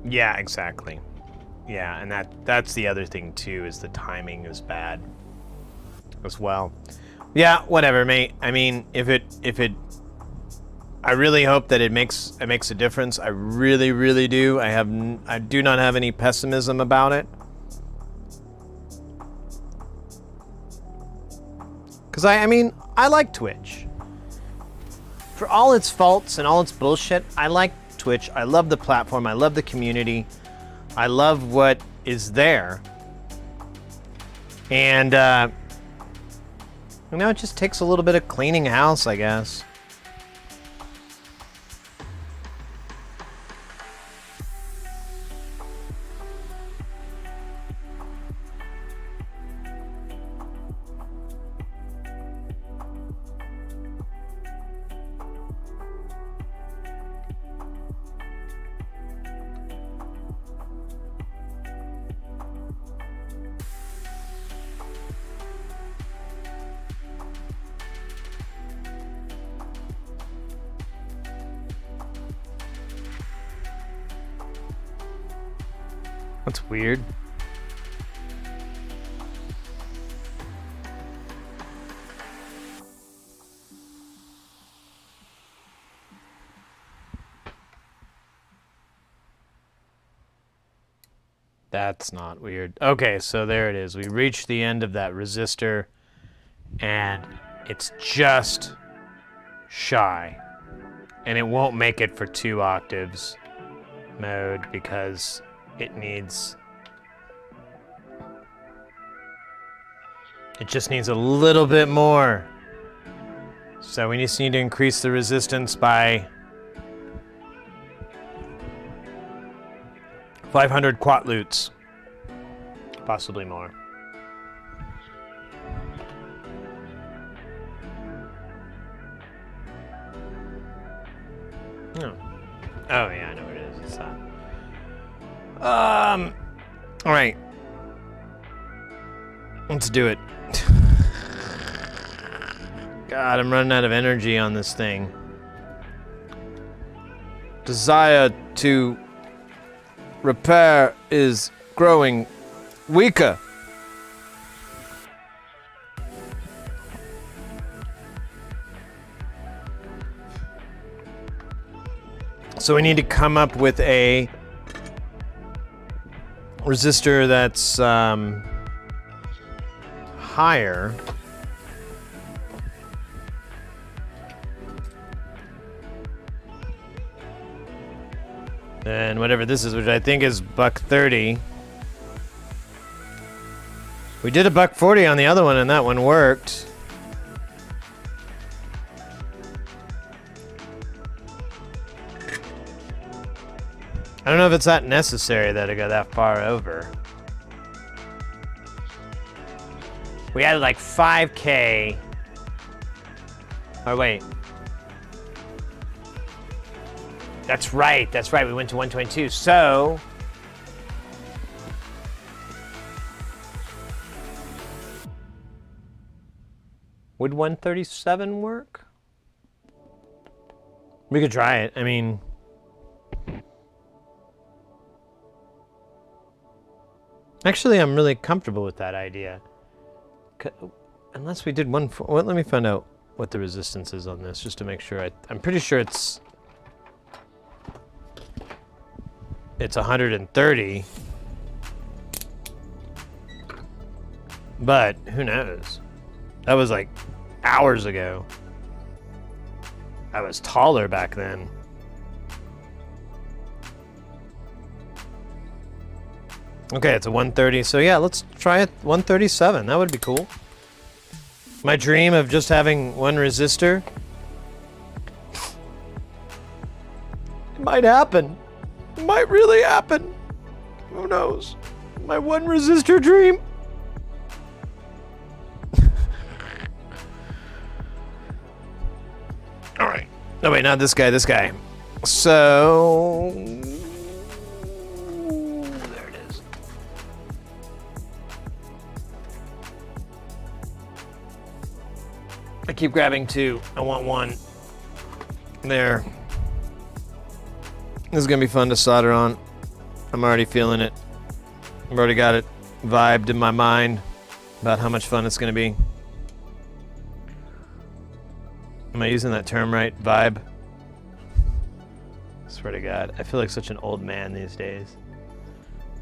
Yeah, exactly. Yeah, and that's the other thing too, is the timing is bad as well. Yeah, whatever, mate. I mean, if it I really hope that it makes a difference. I really, really do. I do not have any pessimism about it. Cuz I mean, I like Twitch. For all its faults and all its bullshit, I like Twitch. I love the platform. I love the community. I love what is there. And, you know, it just takes a little bit of cleaning house, I guess. That's weird. That's not weird. Okay, so there it is. We reached the end of that resistor, and it's just shy. And it won't make it for 2 octaves mode because it just needs a little bit more. So we just need to increase the resistance by 500 quatlutes, possibly more. Oh, yeah, I know what it is. It's that. All right. Let's do it. God, I'm running out of energy on this thing. Desire to repair is growing weaker. So we need to come up with a resistor that's higher. Than whatever this is, which I think is $130. We did $140 on the other one, and that one worked. I don't know if it's that necessary that I go that far over. We added like 5K. Oh, wait. That's right. We went to 122. So, would 137 work? We could try it. I mean, actually, I'm really comfortable with that idea. Unless we did one. Well, let me find out what the resistance is on this, just to make sure. I'm pretty sure it's 130, but who knows? That was like hours ago. I was taller back then. Okay, it's a 130, so yeah, let's try it 137. That would be cool. My dream of just having one resistor. It might happen. It might really happen. Who knows? My one resistor dream. All right. No, wait, not this guy, this guy. So, there it is. I keep grabbing 2. I want 1. There. This is gonna be fun to solder on. I'm already feeling it. I've already got it vibed in my mind about how much fun it's gonna be. Am I using that term right? Vibe? I swear to God, I feel like such an old man these days.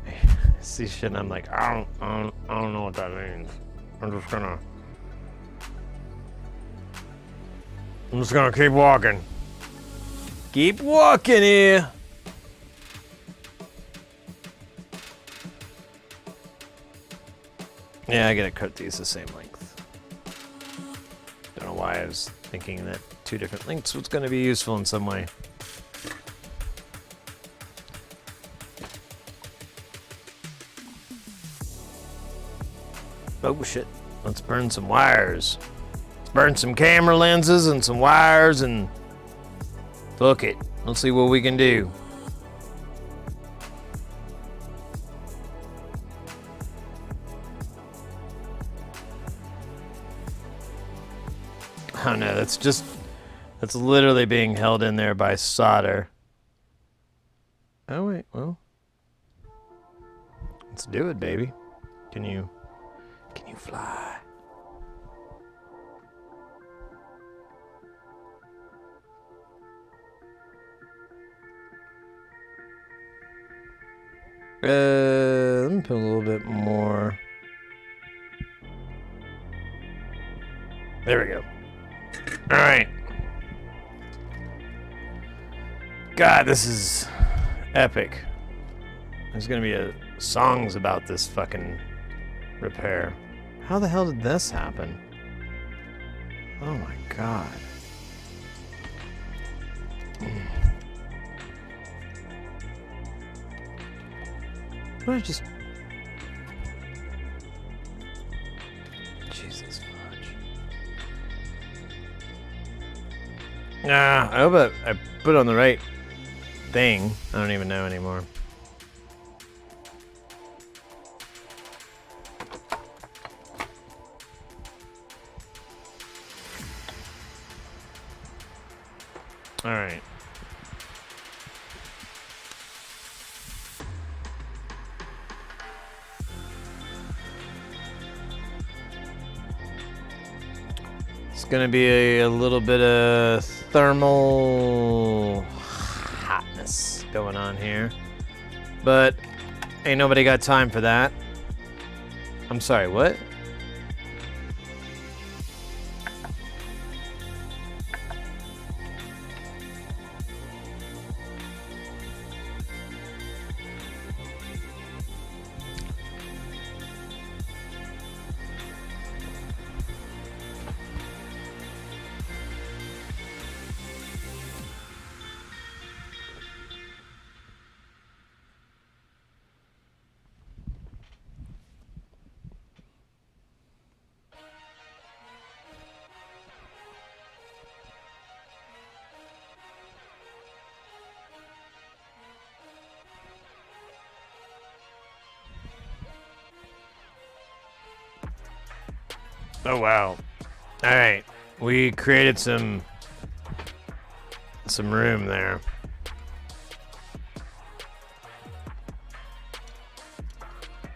I see shit and I'm like, I don't know what that means. I'm just gonna keep walking. Keep walking here. Yeah, I gotta cut these the same length. Don't know why I was thinking that 2 different lengths was gonna be useful in some way. Oh shit, let's burn some wires. Let's burn some camera lenses and some wires and fuck it. Let's see what we can do. Oh no, that's literally being held in there by solder. Oh wait, well. Let's do it, baby. Can you fly? Let me put a little bit more. There we go. All right. God, this is epic. There's gonna be songs about this fucking repair. How the hell did this happen? Oh my god. What I just... Jesus fudge. Nah, I hope I put it on the right thing. I don't even know anymore. All right. It's gonna be a little bit of thermal hotness going on here, but ain't nobody got time for that. I'm sorry, what? Oh wow. All right. We created some room there.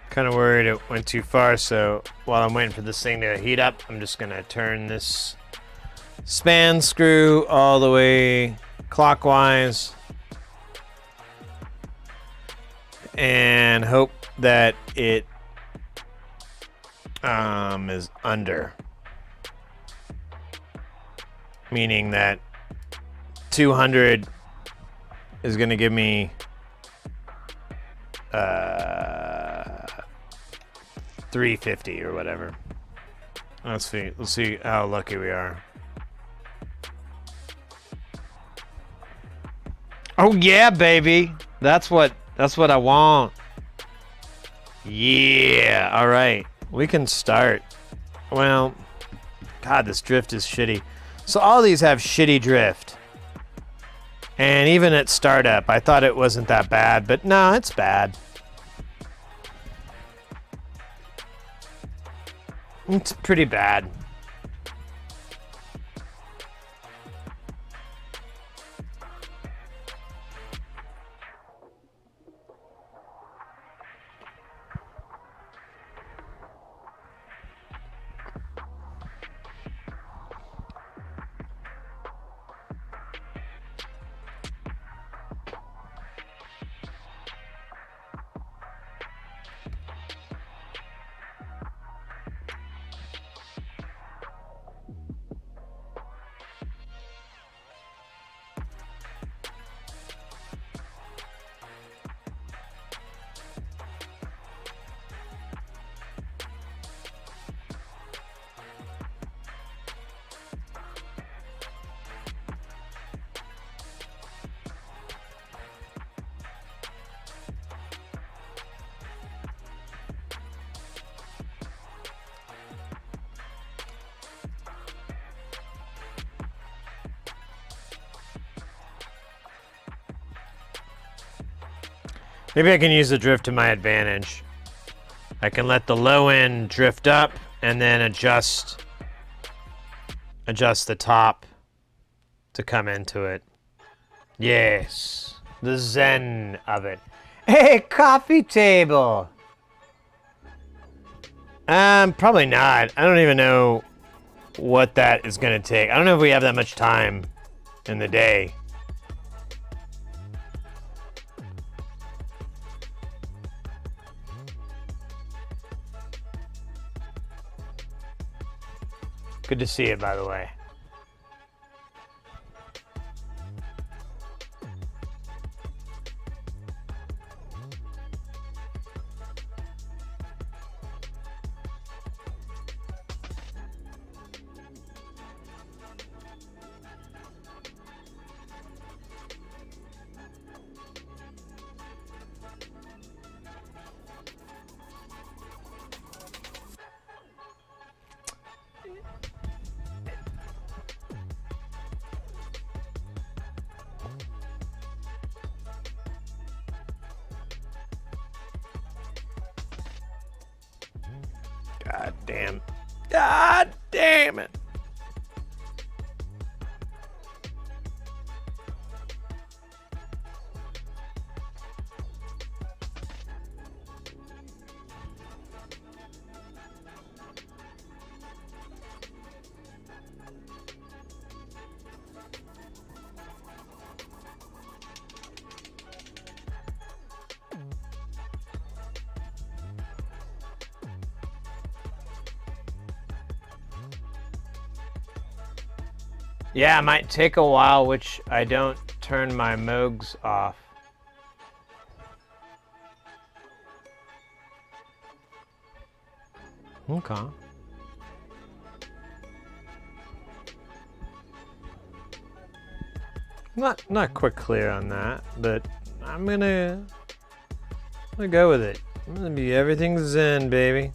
Kind of worried it went too far, so while I'm waiting for this thing to heat up, I'm just gonna turn this span screw all the way clockwise and hope that it is under, meaning that 200 is going to give me 350 or whatever. Let's see how lucky we are. Oh yeah, baby. That's what I want. Yeah. All right. We can start. Well, God, this drift is shitty. So all these have shitty drift. And even at startup, I thought it wasn't that bad, but no, it's bad. It's pretty bad. Maybe I can use the drift to my advantage. I can let the low end drift up and then adjust the top to come into it. Yes, the zen of it. Hey, coffee table. Probably not. I don't even know what that is gonna take. I don't know if we have that much time in the day. Good to see it, by the way. God damn. God damn it. Yeah, it might take a while, which I don't turn my Moogs off. Okay. Not quick clear on that, but I'm gonna go with it. I'm gonna be everything zen, baby.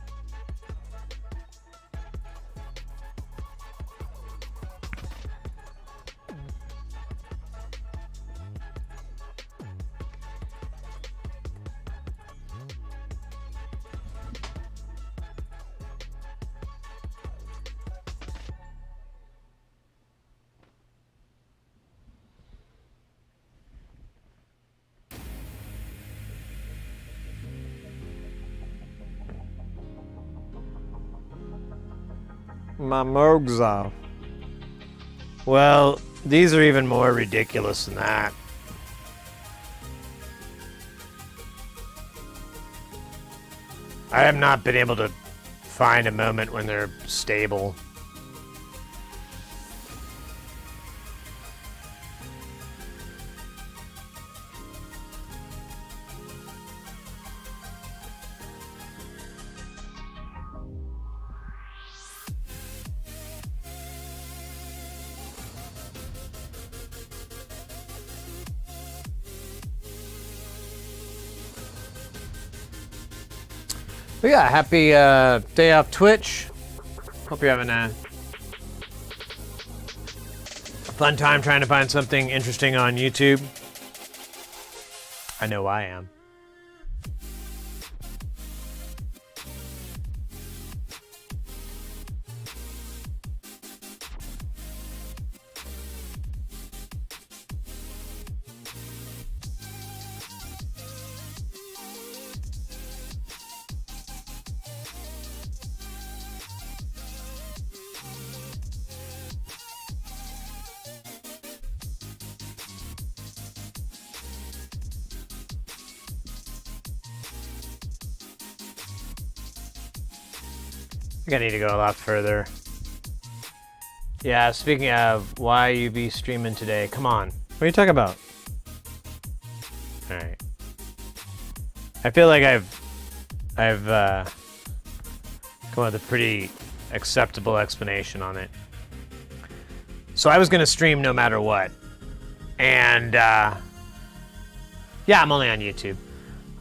My Moogs off. Well, these are even more ridiculous than that. I have not been able to find a moment when they're stable. But yeah, happy day off Twitch. Hope you're having a fun time trying to find something interesting on YouTube. I know I am. I think I need to go a lot further. Yeah, speaking of why you be streaming today, come on. What are you talking about? Alright. I feel like I've come up with a pretty acceptable explanation on it. So I was gonna stream no matter what. And yeah, I'm only on YouTube.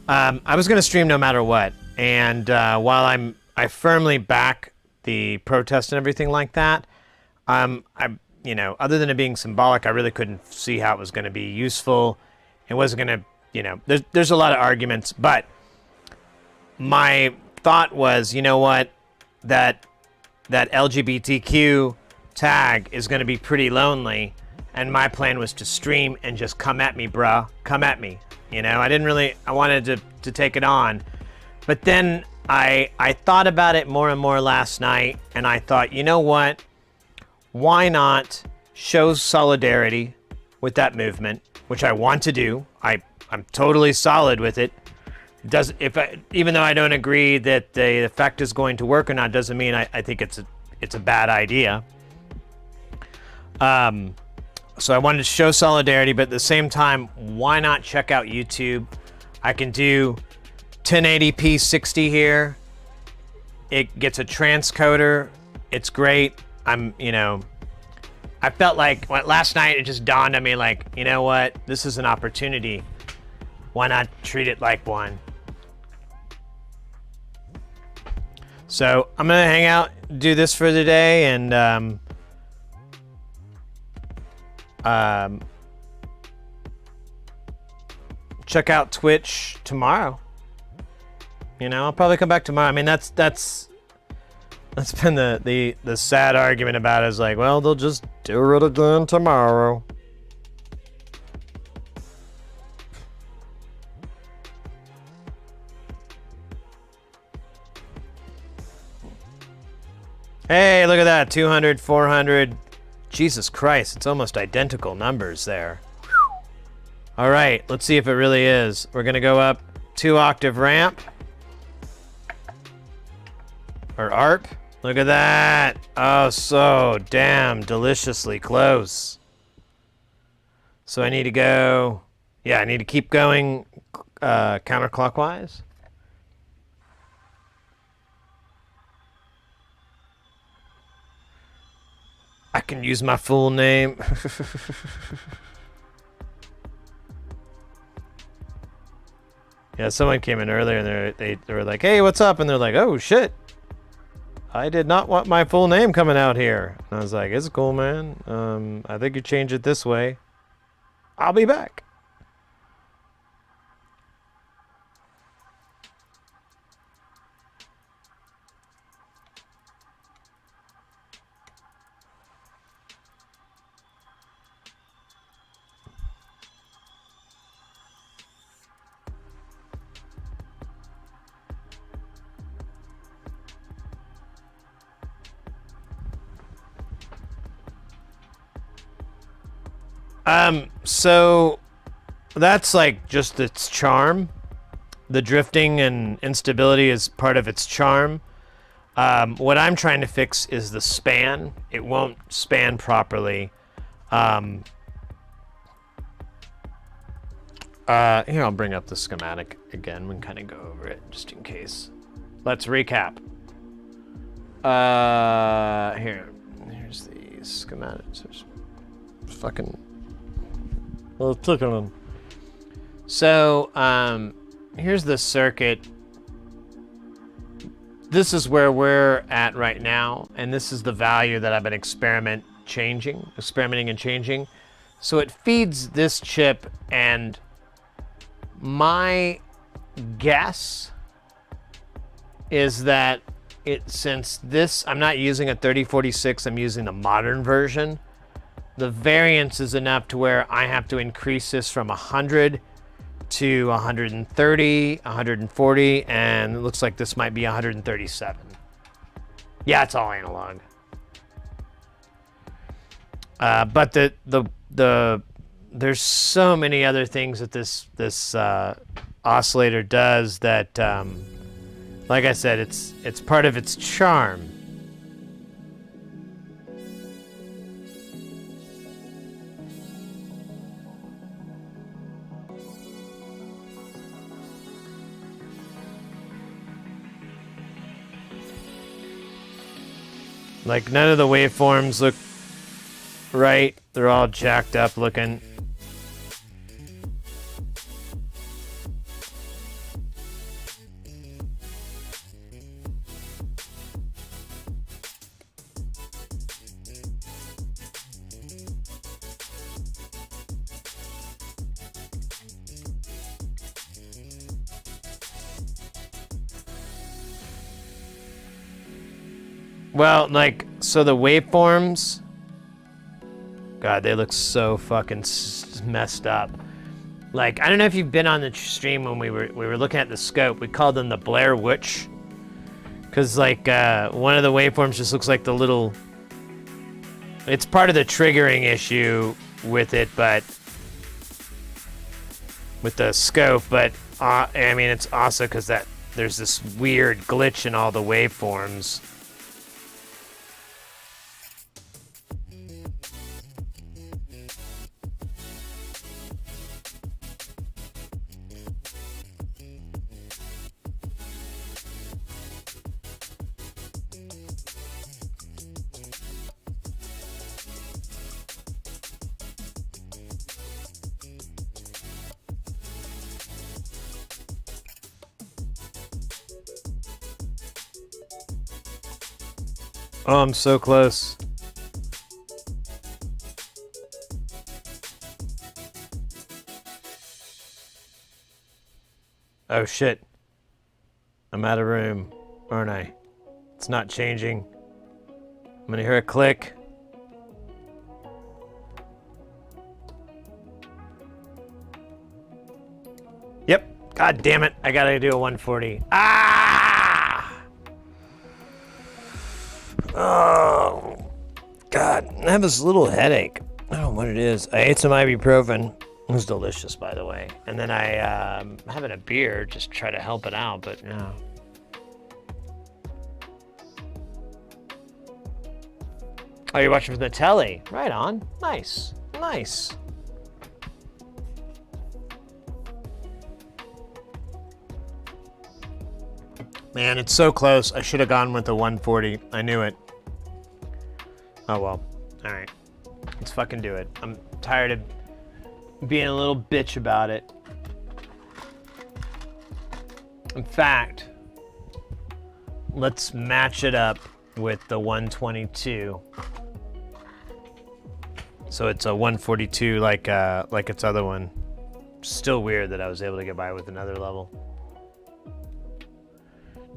I was gonna stream no matter what. And while I firmly back the protest and everything like that. You know, other than it being symbolic, I really couldn't see how it was going to be useful. It wasn't going to you know, there's a lot of arguments, but my thought was, you know what, that LGBTQ tag is going to be pretty lonely, and my plan was to stream and just come at me, bruh, come at me. You know, I wanted to take it on, but then I thought about it more and more last night, and I thought, you know what, why not show solidarity with that movement, which I want to do. I'm totally solid with it. Even though I don't agree that the effect is going to work or not, doesn't mean I think it's a bad idea. So I wanted to show solidarity, but at the same time, why not check out YouTube? I can do 1080p 60 here. It gets a transcoder. It's great. I felt like last night it just dawned on me, like, you know what? This is an opportunity. Why not treat it like one? So I'm gonna hang out, do this for the day, and check out Twitch tomorrow. You know, I'll probably come back tomorrow. I mean, that's been the sad argument about it, is like, well, they'll just do it again tomorrow. Hey, look at that, 200, 400. Jesus Christ, it's almost identical numbers there. All right, let's see if it really is. We're gonna go up 2-octave ramp. Or ARP. Look at that. Oh, so damn deliciously close. So I need to go, I need to keep going counterclockwise. I can use my full name. Yeah, someone came in earlier and they were like, hey, what's up? And they're like, oh, shit. I did not want my full name coming out here. And I was like, it's cool, man. I think you change it this way. I'll be back. So that's like just its charm. The drifting and instability is part of its charm. What I'm trying to fix is the span. It won't span properly. Here, I'll bring up the schematic again. We can kind of go over it just in case. Let's recap. Here's the schematic. Fucking... Well, it's ticking. So, here's the circuit. This is where we're at right now, and this is the value that I've been experimenting and changing. So it feeds this chip, and my guess is that since this, I'm not using a 3046, I'm using the modern version. The variance is enough to where I have to increase this from 100 to 130, 140, and it looks like this might be 137. Yeah, it's all analog. But there's so many other things that this oscillator does that, like I said, it's part of its charm. Like, none of the waveforms look right. They're all jacked up looking. Well, like, so the waveforms, God, they look so fucking messed up. Like, I don't know if you've been on the stream when we were looking at the scope. We called them the Blair Witch, because like one of the waveforms just looks like the little. It's part of the triggering issue with it, but with the scope. But I mean, it's also because that there's this weird glitch in all the waveforms. Oh, I'm so close. Oh shit. I'm out of room, aren't I? It's not changing. I'm gonna hear a click. Yep. God damn it. I gotta do a 140. Ah! Oh, God. I have this little headache. I don't know what it is. I ate some ibuprofen. It was delicious, by the way. And then I having a beer, just try to help it out, but no. Oh, you're watching from the telly. Right on. Nice. Nice. Man, it's so close. I should have gone with the 140. I knew it. Oh, well. All right. Let's fucking do it. I'm tired of being a little bitch about it. In fact, let's match it up with the 122. So it's a 142 like its other one. Still weird that I was able to get by with another level.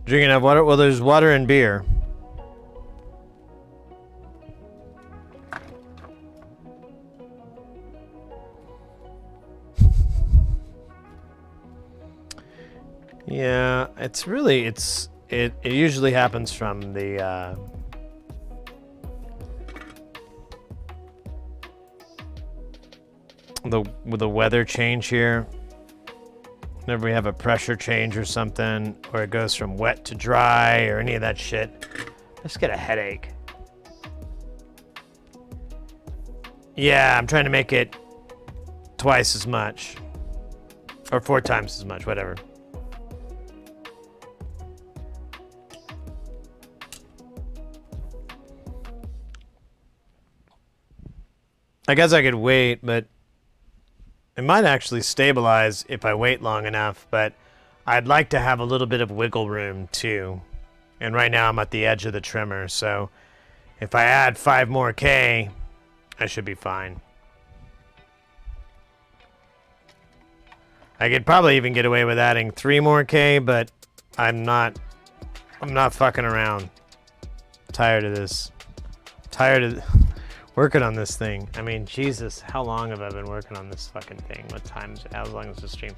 Drinking enough water? Well, there's water and beer. Yeah, it's really, it usually happens from the with the weather change here. Whenever we have a pressure change or something, or it goes from wet to dry or any of that shit, I just get a headache. Yeah, I'm trying to make it twice as much. Or 4 times as much, whatever. I guess I could wait, but it might actually stabilize if I wait long enough, but I'd like to have a little bit of wiggle room too. And right now I'm at the edge of the trimmer, so if I add 5 more K, I should be fine. I could probably even get away with adding 3 more K, but I'm not fucking around. I'm tired of this. Tired of working on this thing. I mean, Jesus, how long have I been working on this fucking thing? What times? How long is the stream?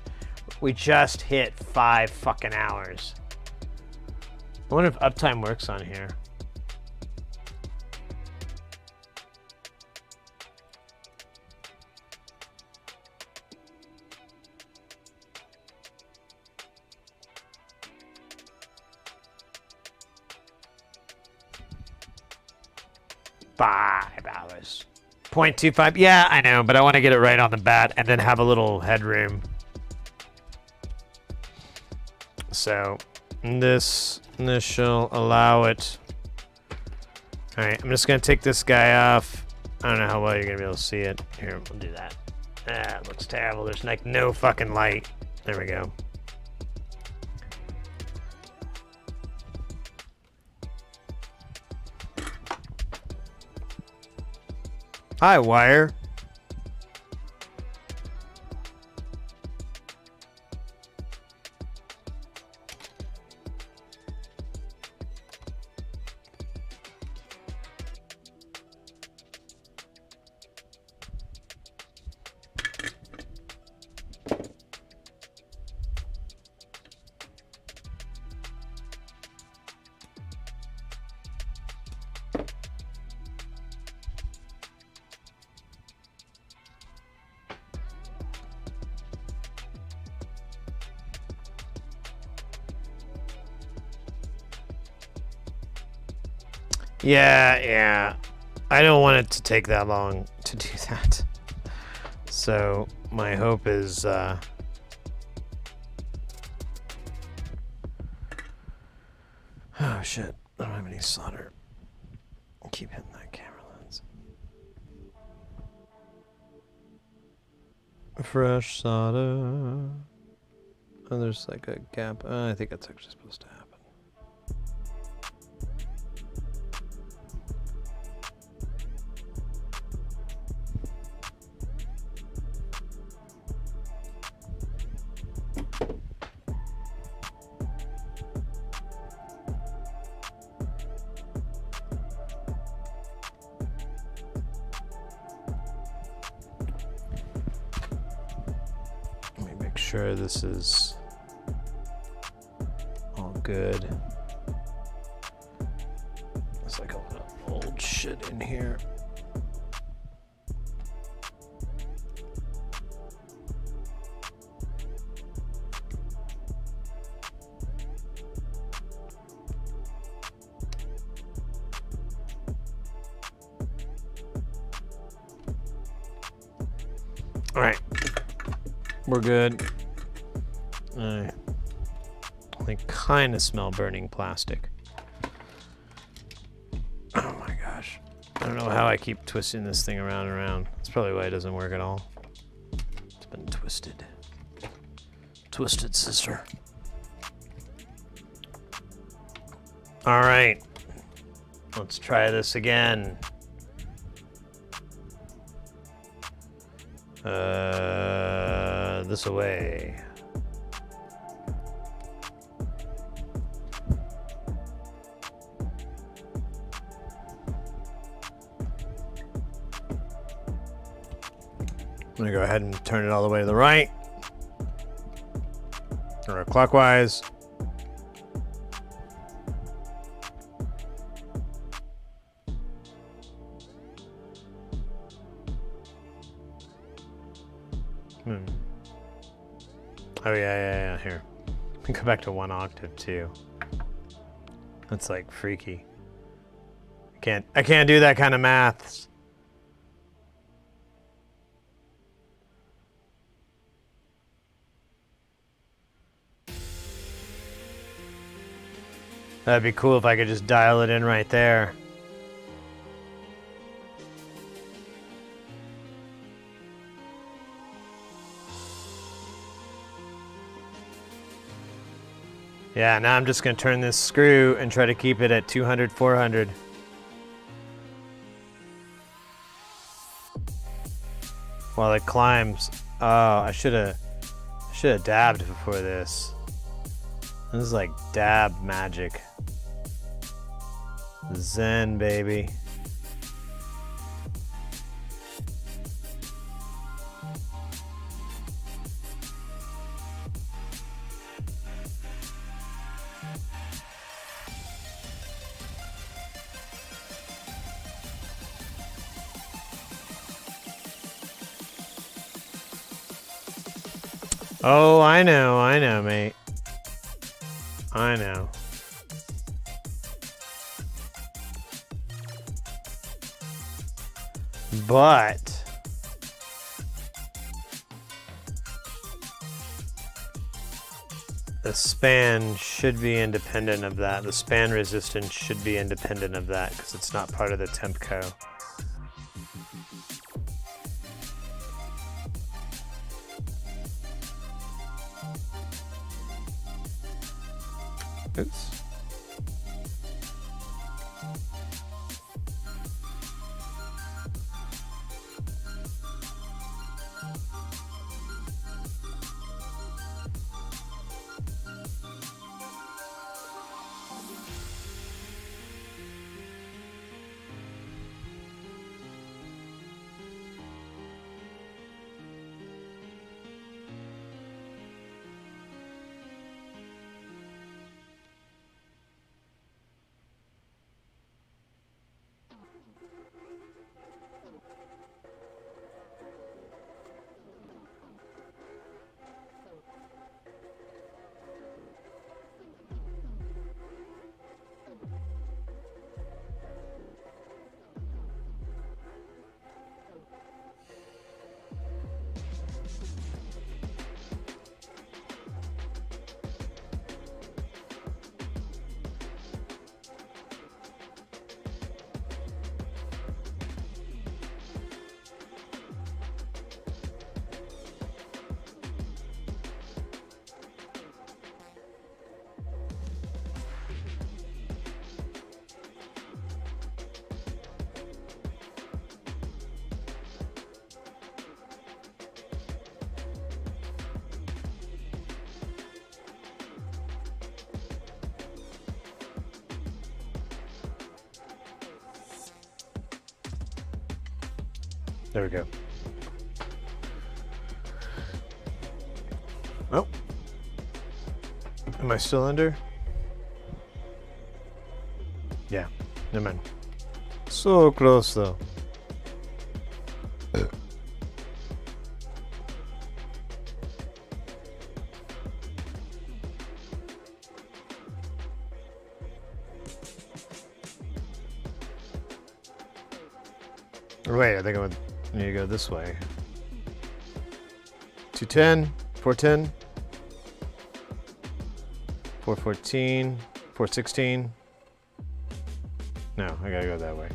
We just hit 5 fucking hours. I wonder if uptime works on here. $5. 0.25. Yeah, I know, but I want to get it right on the bat and then have a little headroom. So this shall allow it. All right, I'm just gonna take this guy off. I don't know how well you're gonna be able to see it. Here, we'll do that. Ah, it looks terrible. There's like no fucking light. There we go. Hi, wire. Yeah. I don't want it to take that long to do that. So my hope is oh shit, I don't have any solder. Keep hitting that camera lens. Fresh solder. Oh, there's like a gap. I think that's actually supposed to happen. Sure this is all good. There's like a lot of old shit in here. All right, we're good. I kind of smell burning plastic. Oh my gosh. I don't know how I keep twisting this thing around and around. That's probably why it doesn't work at all. It's been twisted. Twisted sister. All right. Let's try this again. This away. I'm gonna go ahead and turn it all the way to the right, or clockwise. Oh yeah, here. Let me go back to 1 octave too. That's like freaky. I can't do that kind of maths. That'd be cool if I could just dial it in right there. Yeah, now I'm just going to turn this screw and try to keep it at 200, 400. While it climbs. Oh, I should have dabbed before this. This is like dab magic. Zen, baby. Oh, I know, mate. I know. But the span should be independent of that. The span resistance should be independent of that because it's not part of the temp co. Oops. There we go. Oh. Am I still under? Yeah. Never mind. So close though. Wait, I think I need to go this way. 210, 410, 414, 416. No, I gotta go that way.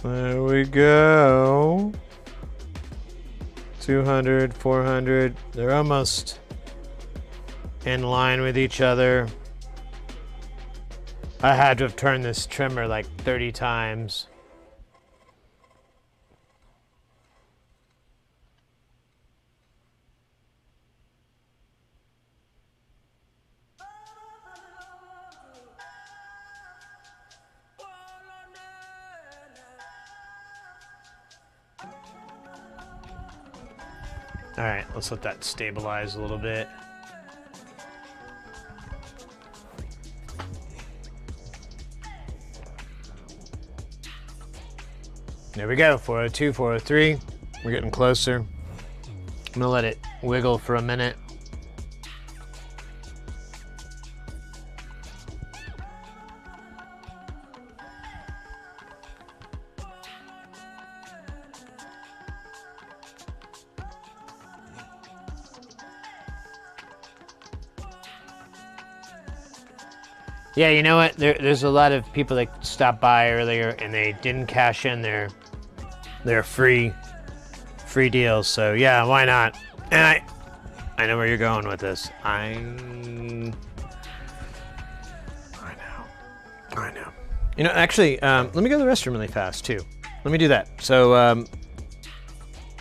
There we go. 200, 400. They're almost in line with each other. I had to have turned this trimmer like 30 times. All right, let's let that stabilize a little bit. There we go, 402, 403. We're getting closer. I'm gonna let it wiggle for a minute. Yeah, you know what? There's a lot of people that stopped by earlier and they didn't cash in their free deals. So yeah, why not? And I know where you're going with this. I know. You know, actually, let me go to the restroom really fast too. Let me do that. So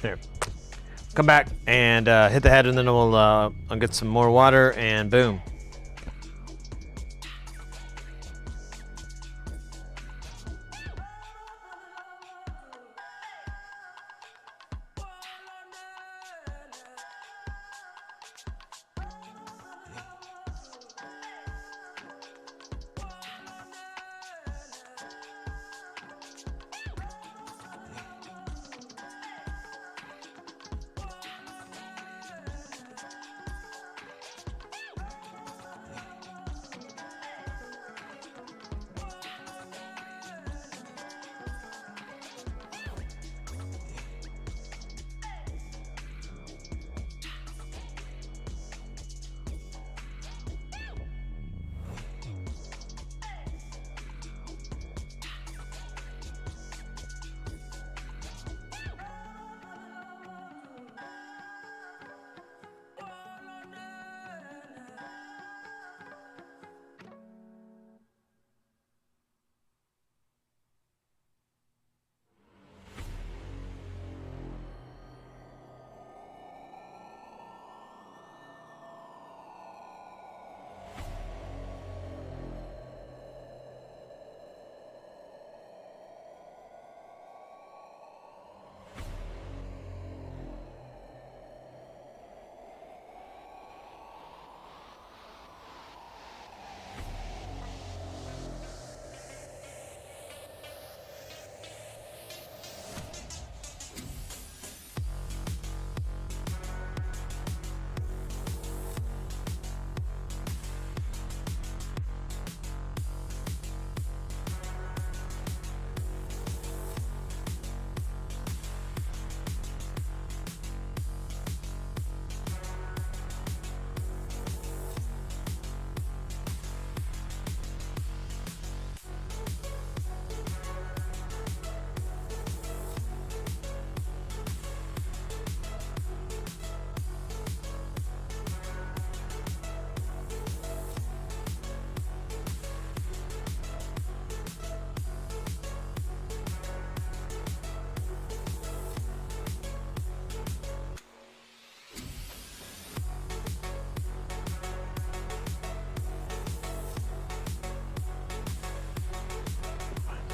here, come back and hit the head, and then I'll get some more water, and boom.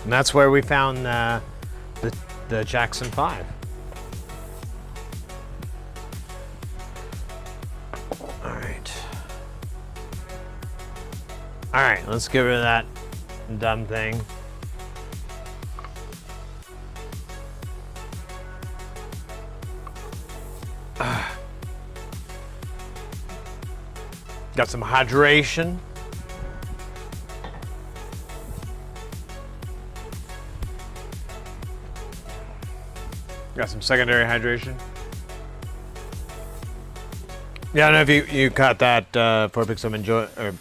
And that's where we found the Jackson 5. All right. All right, let's get rid of that dumb thing. Got some hydration. Got some secondary hydration. Yeah, I don't know if you caught that 4 Peaks I'm enjoying, or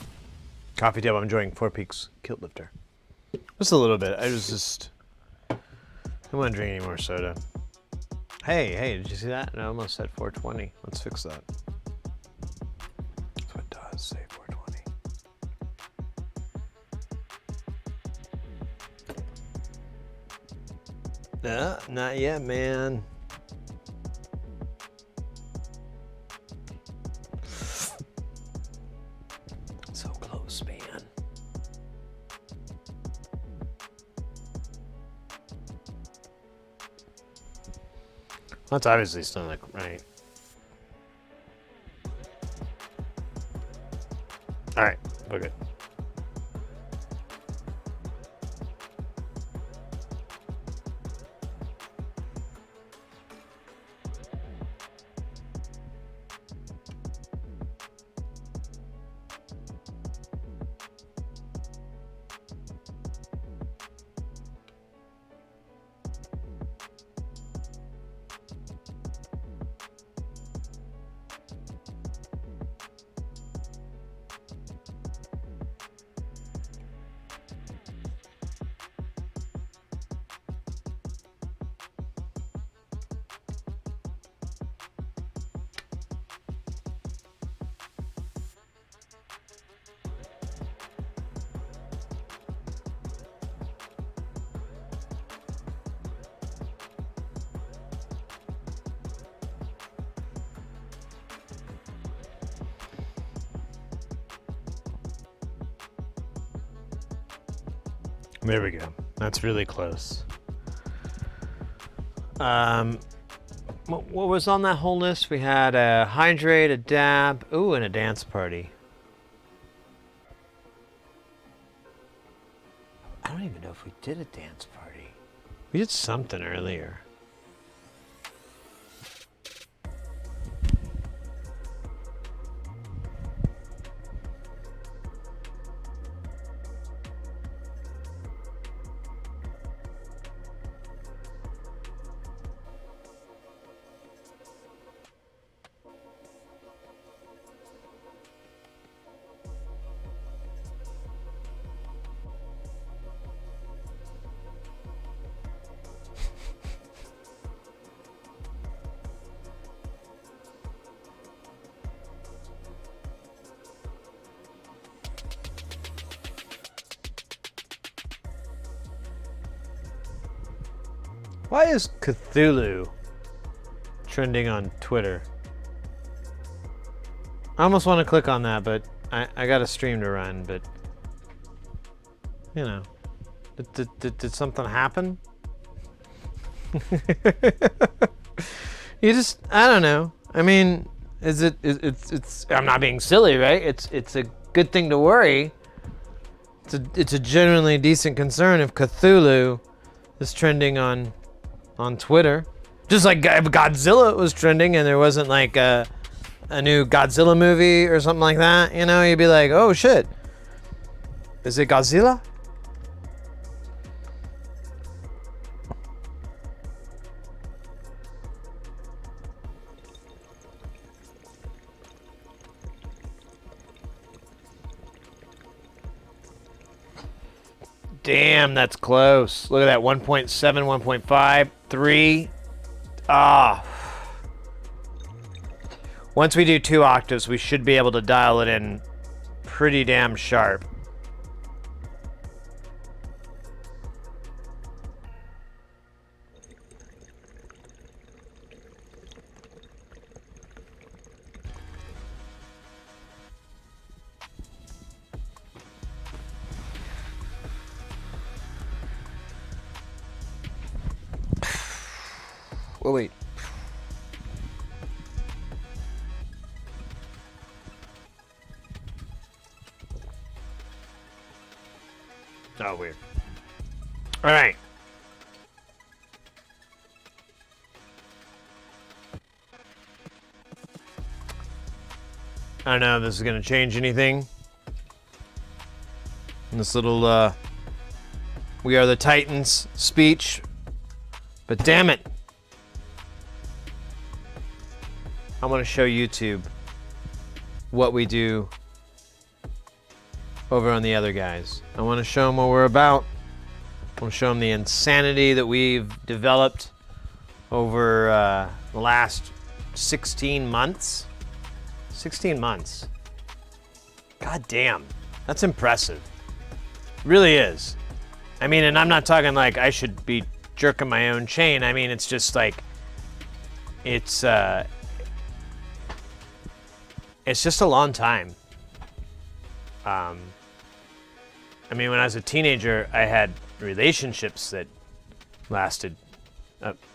coffee table I'm enjoying 4 Peaks Kilt Lifter. Just a little bit. I don't want to drink any more soda. Hey, did you see that? I almost said 420. Let's fix that. That's what it does, say 420. Not yet, man. So close, man. That's obviously still like right. All right, we're good. There we go. That's really close. What was on that whole list? We had a hydrate, a dab, ooh, and a dance party. I don't even know if we did a dance party. We did something earlier. Why is Cthulhu trending on Twitter? I almost want to click on that, but I got a stream to run, but you know, did something happen? You just, I don't know. I mean, it's I'm not being silly, right? It's a good thing to worry. It's a genuinely decent concern if Cthulhu is trending on Twitter. Just like Godzilla was trending and there wasn't like a new Godzilla movie or something like that, you know, you'd be like, oh shit, is it Godzilla? Damn, that's close. Look at that, 1.7, 1.5, 3. Ah. Once we do 2 octaves, we should be able to dial it in pretty damn sharp. Oh, wait. Oh, weird. All right. I don't know if this is going to change anything. This little, We Are the Titans speech. But damn it. I want to show YouTube what we do over on the other guys. I want to show them what we're about. I want to show them the insanity that we've developed over the last 16 months. 16 months. God damn. That's impressive. Really is. I mean, and I'm not talking like I should be jerking my own chain. I mean, it's just like, it's just a long time. I mean, when I was a teenager, I had relationships that lasted,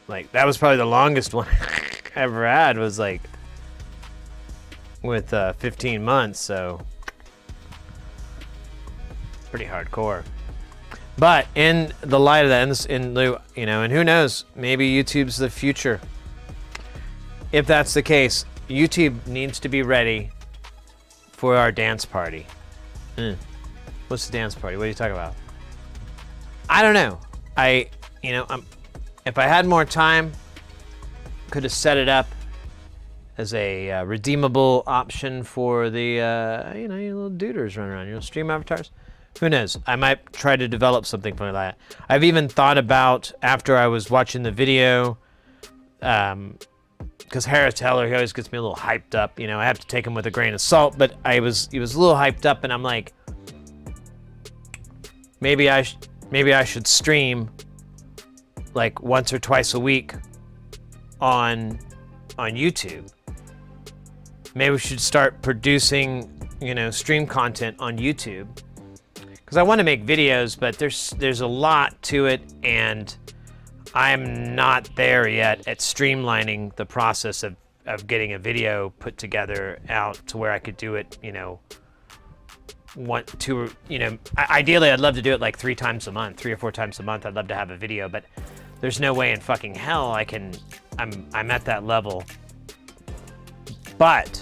like, that was probably the longest one I ever had, was like, with 15 months, so pretty hardcore. But in the light of that, you know, and who knows, maybe YouTube's the future. If that's the case, YouTube needs to be ready for our dance party. What's the dance party? What are you talking about? I don't know. If I had more time, could have set it up as a redeemable option for the, you know, your little duders running around, your little stream avatars. Who knows? I might try to develop something like that. I've even thought about, after I was watching the video, because Harris Heller, he always gets me a little hyped up. You know, I have to take him with a grain of salt, but he was a little hyped up, and I'm like, maybe I should stream like once or twice a week on YouTube. Maybe we should start producing, you know, stream content on YouTube. Because I want to make videos, but there's a lot to it, and I'm not there yet at streamlining the process of getting a video put together out to where I could do it, you know, ideally I'd love to do it like 3 or 4 times a month. I'd love to have a video, but there's no way in fucking hell I'm at that level. But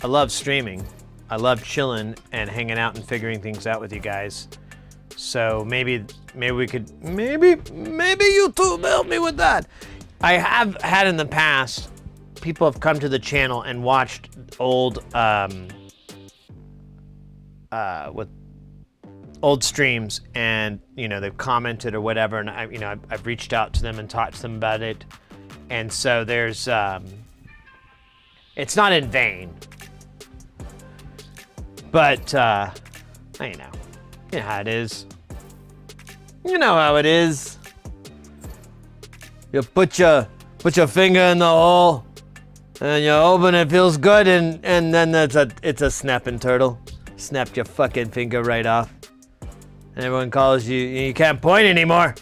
I love streaming. I love chilling and hanging out and figuring things out with you guys. So maybe we could, maybe YouTube help me with that. I have had in the past, people have come to the channel and watched old, with old streams, and, you know, they've commented or whatever, and I've reached out to them and talked to them about it. And so there's, it's not in vain. But, you know how it is. You know how it is. You put your finger in the hole, and you open it, feels good, and then it's a snapping turtle. Snapped your fucking finger right off. And everyone calls you can't point anymore.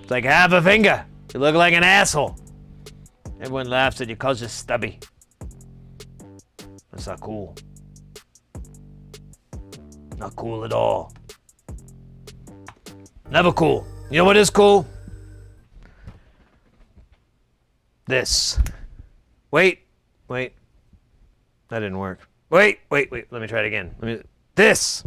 It's like half a finger. You look like an asshole. Everyone laughs at you, calls you stubby. That's not cool. Not cool at all. Never cool. You know what is cool? This. Wait. That didn't work. Wait. Let me try it again. This.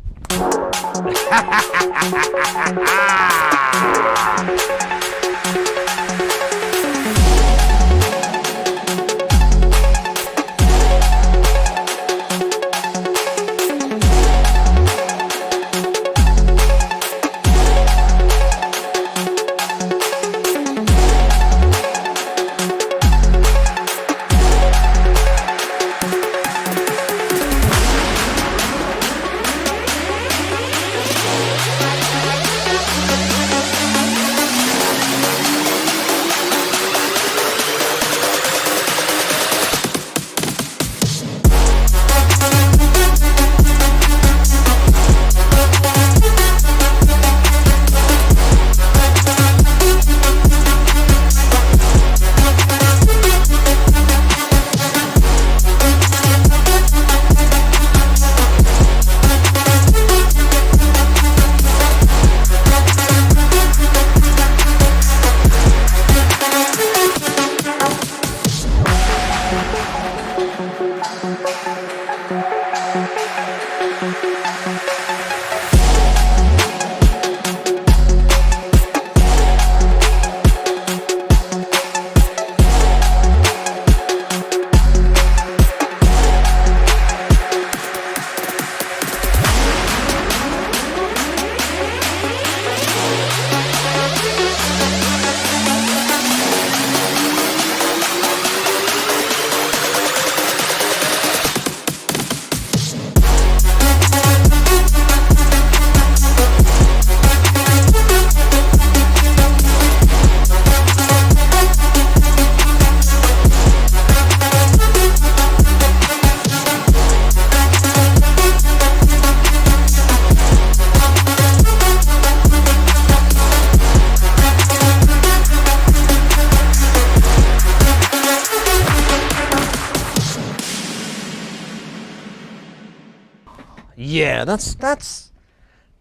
Yeah,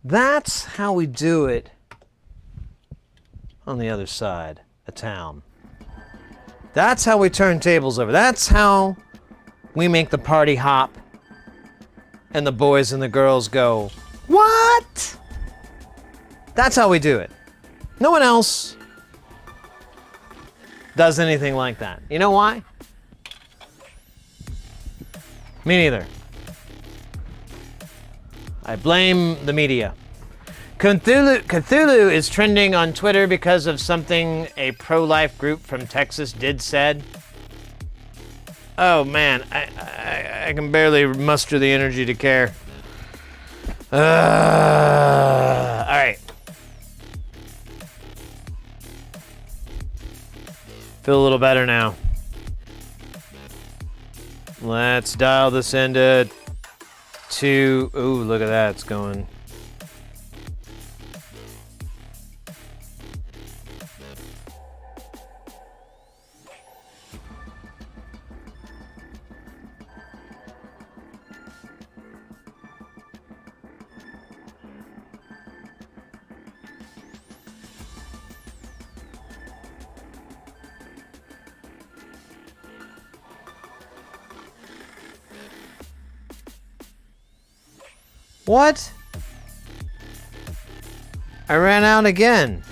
that's how we do it on the other side of town. That's how we turn tables over. That's how we make the party hop and the boys and the girls go, what? That's how we do it. No one else does anything like that. You know why? Me neither. I blame the media. Cthulhu is trending on Twitter because of something a pro-life group from Texas said. Oh man, I can barely muster the energy to care. All right. Feel a little better now. Let's dial this into 2. Ooh, look at that, it's going. What? I ran out again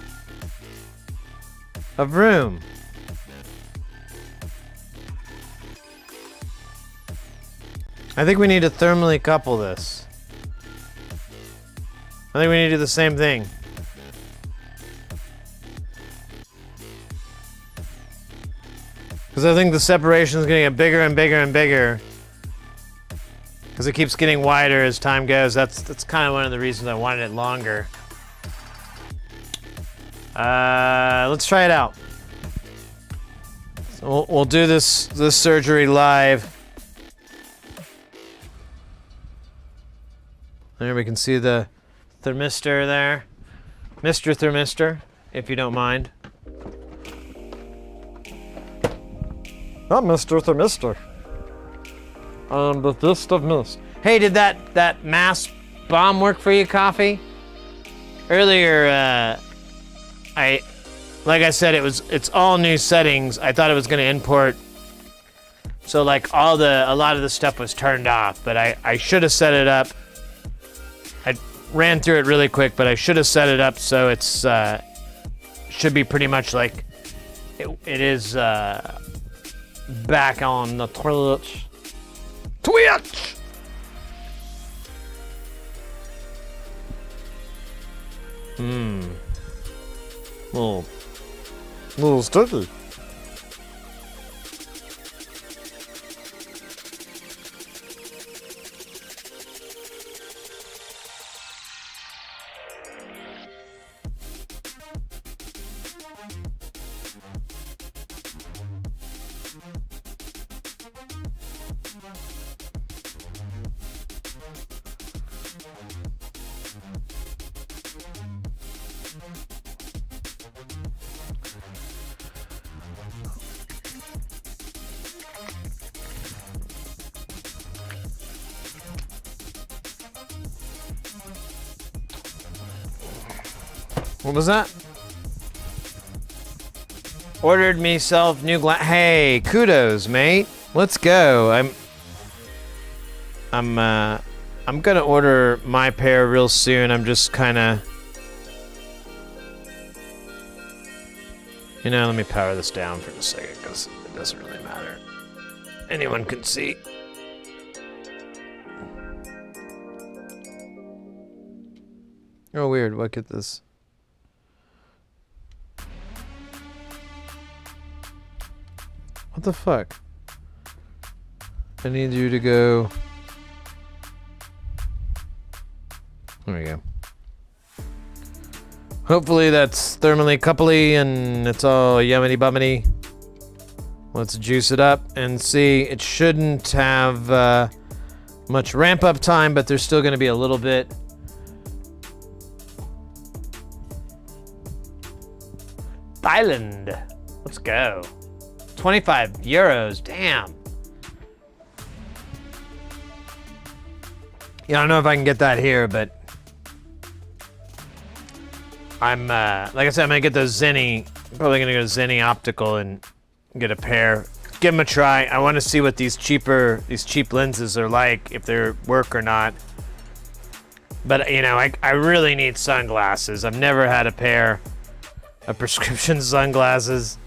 of room. I think we need to thermally couple this. I think we need to do the same thing. Because I think the separation is going to get bigger and bigger and bigger. Because it keeps getting wider as time goes. That's kind of one of the reasons I wanted it longer. Let's try it out. So we'll do this surgery live. There we can see the thermistor there. Mr. Thermistor, if you don't mind. Not Mr. Thermistor. The fist of mist. Hey, did that mass bomb work for you, Coffee? Earlier, like I said, it's all new settings. I thought it was gonna import, so like a lot of the stuff was turned off, but I should have set it up. I ran through it really quick, but I should have set it up so it's should be pretty much like it is back on the Twitch. Little sticky. What was that? Ordered myself new glass. Hey, kudos, mate. Let's go. I'm gonna order my pair real soon. I'm just kind of, let me power this down for a second because it doesn't really matter. Anyone can see. Oh, weird. Look at this. What the fuck? I need you to go. There we go. Hopefully that's thermally coupley and it's all yummity bummity. Let's juice it up and see. It shouldn't have much ramp up time, but there's still going to be a little bit. Thailand. Let's go. 25 euros, damn. Yeah, I don't know if I can get that here, but I'm, like I said, I'm gonna get those Zenny, probably gonna go to Zenny Optical and get a pair. Give them a try. I want to see what these cheap lenses are like, if they work or not. But, you know, I really need sunglasses. I've never had a pair of prescription sunglasses.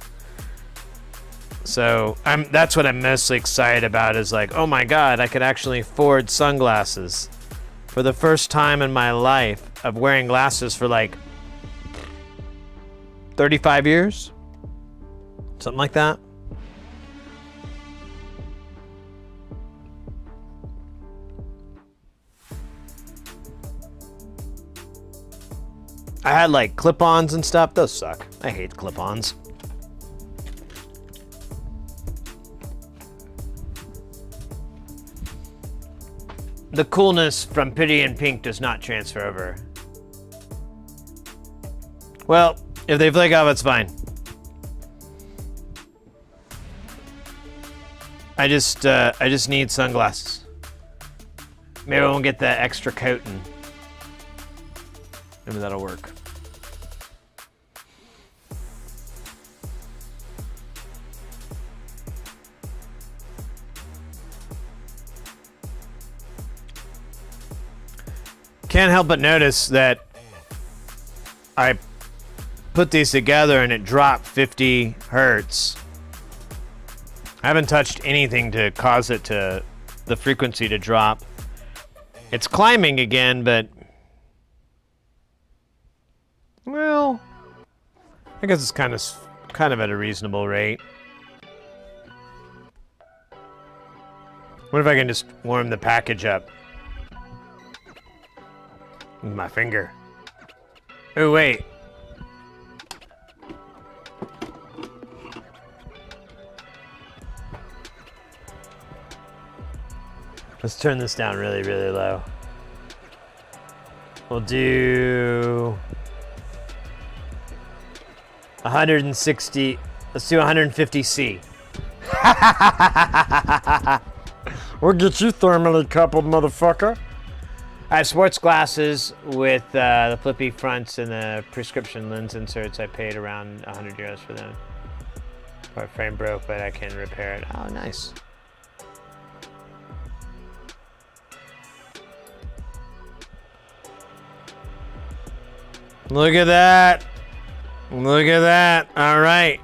So that's what I'm mostly excited about, is like, oh my God, I could actually afford sunglasses. For the first time in my life of wearing glasses for like 35 years? Something like that. I had like clip-ons and stuff. Those suck. I hate clip-ons. The coolness from Pretty in Pink does not transfer over. Well, if they flake off, it's fine. I just need sunglasses. Maybe I won't get that extra coat and maybe that'll work. Can't help but notice that I put these together and it dropped 50 hertz. I haven't touched anything to cause it to, the frequency to drop. It's climbing again, but well, I guess it's kind of at a reasonable rate. What if I can just warm the package up with my finger? Oh wait. Let's turn this down really, really low. We'll do 160. Let's do 150C. We'll get you thermally coupled, motherfucker. I have sports glasses with the flippy fronts and the prescription lens inserts. I paid around 100 euros for them. My frame broke, but I can repair it. Oh, nice. Look at that. Look at that. All right.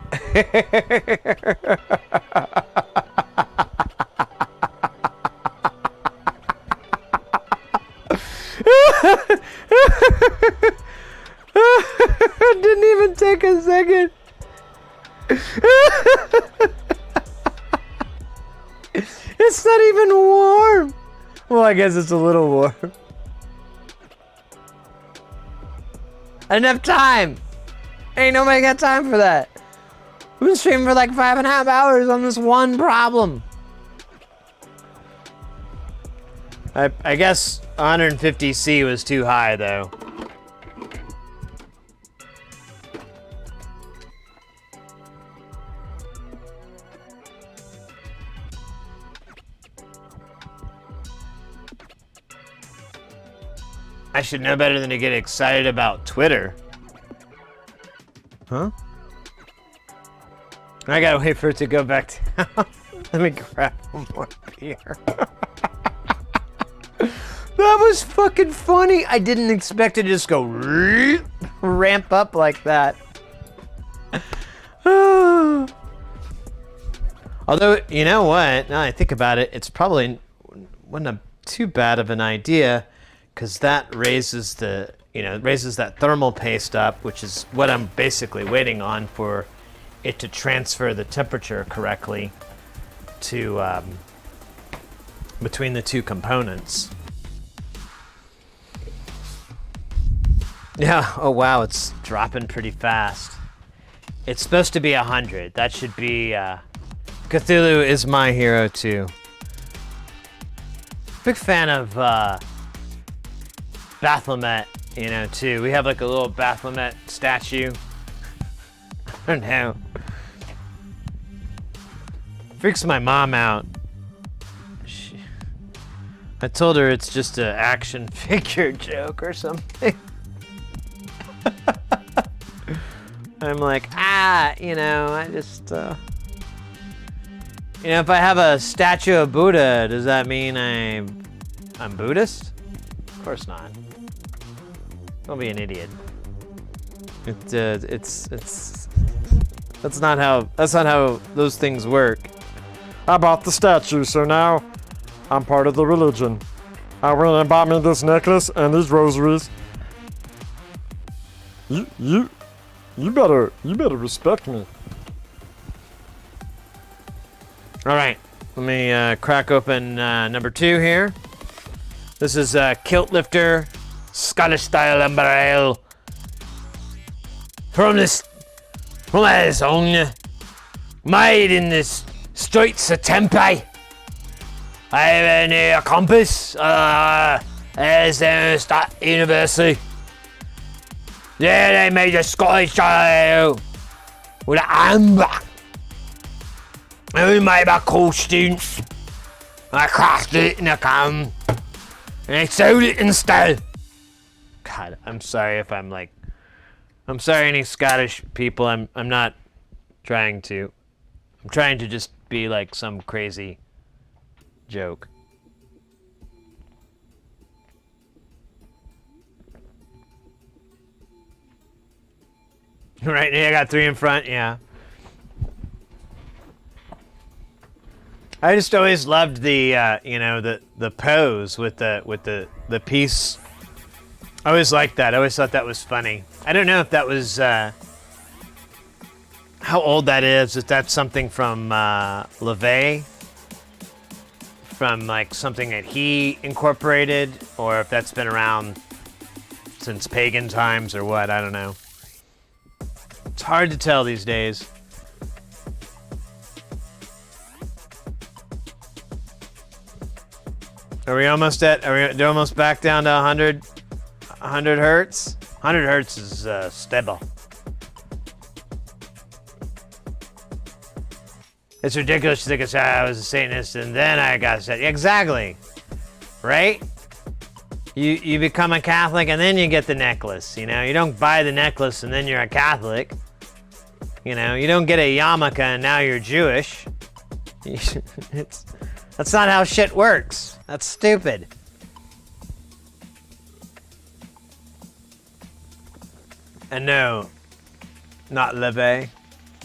Didn't even take a second. It's not even warm. Well, I guess it's a little warm. Enough time. Ain't nobody got time for that. We've been streaming for like 5.5 hours on this one problem. I guess 150C was too high though. I should know better than to get excited about Twitter. Huh? I gotta wait for it to go back down. Let me grab one more beer. That was fucking funny. I didn't expect it to just go ramp up like that. Although, you know what? Now I think about it, it's probably wasn't too bad of an idea, because that raises the, raises that thermal paste up, which is what I'm basically waiting on for it to transfer the temperature correctly to between the two components. Yeah, oh wow, it's dropping pretty fast. It's supposed to be 100. That should be, Cthulhu is my hero too. Big fan of Baphomet, too. We have like a little Baphomet statue. I don't know. Freaks my mom out. I told her it's just an action figure joke or something. I'm like, I just, if I have a statue of Buddha, does that mean I'm Buddhist? Of course not. Don't be an idiot. That's not how those things work. I bought the statue, so now I'm part of the religion. I went and bought me this necklace and these rosaries. You better respect me. All right, let me crack open number 2 here. This is Kilt Lifter, Scottish style amber ale. From his own, made in the streets of Tempe. I have a compass as a university. Yeah, they made a Scottish ale with an amber. It was made by cool students. I crafted it in a can and I sold it instead. God, I'm sorry if I'm sorry any Scottish people. I'm not trying to. I'm trying to just be like some crazy joke. Right, I got 3 in front, yeah. I just always loved the the pose with the piece. I always liked that. I always thought that was funny. I don't know if that was how old that is. If that's something from LaVey, from like something that he incorporated, or if that's been around since pagan times or what. I don't know. It's hard to tell these days. Are we almost back down to 100 hertz? 100 hertz is stable. It's ridiculous to think I was a Satanist and then I got set. Exactly. Right? You become a Catholic and then you get the necklace. You don't buy the necklace and then you're a Catholic. You don't get a yarmulke and now you're Jewish. That's not how shit works. That's stupid. And no, not LaVey.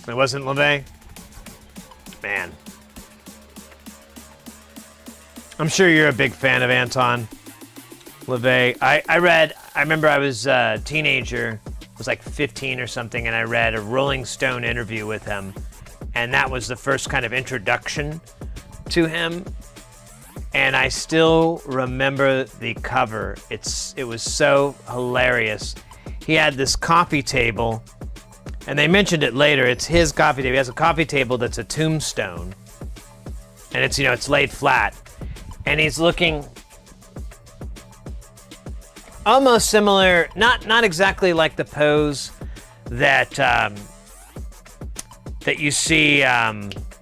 It wasn't LaVey. Man. I'm sure you're a big fan of Anton LaVey. I remember I was a teenager, I was like 15 or something, and I read a Rolling Stone interview with him. And that was the first kind of introduction to him. And I still remember the cover. It was so hilarious. He had this coffee table, and they mentioned it later. It's his coffee table. He has a coffee table that's a tombstone, and it's laid flat. And he's looking almost similar, not exactly like the pose that you see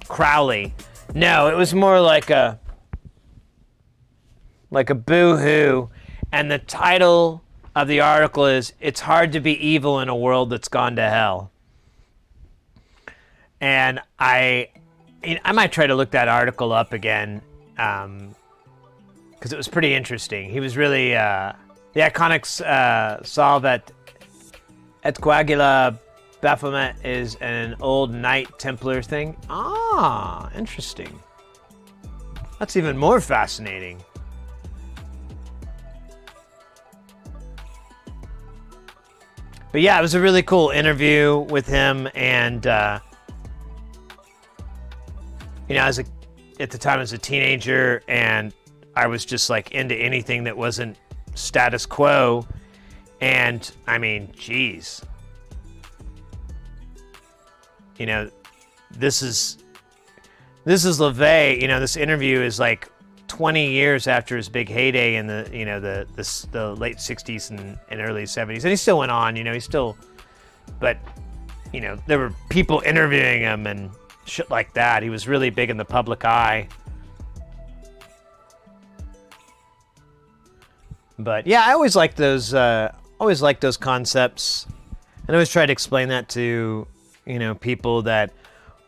Crowley. No, it was more like a boo-hoo, and the title of the article is "It's Hard to Be Evil in a World That's Gone to Hell." And I might try to look that article up again, because it was pretty interesting. He was really the iconic Salve et Coagula Baphomet is an old Knight Templar thing. Ah, interesting. That's even more fascinating. But yeah, it was a really cool interview with him, and at the time I was a teenager, and I was just like into anything that wasn't status quo, and I mean, geez, this is LaVey. This interview is like 20 years after his big heyday in the late 60s and early 70s, and he still went on. But there were people interviewing him and shit like that. He was really big in the public eye. But yeah, I always like those. Always like those concepts, and I always try to explain that to people that,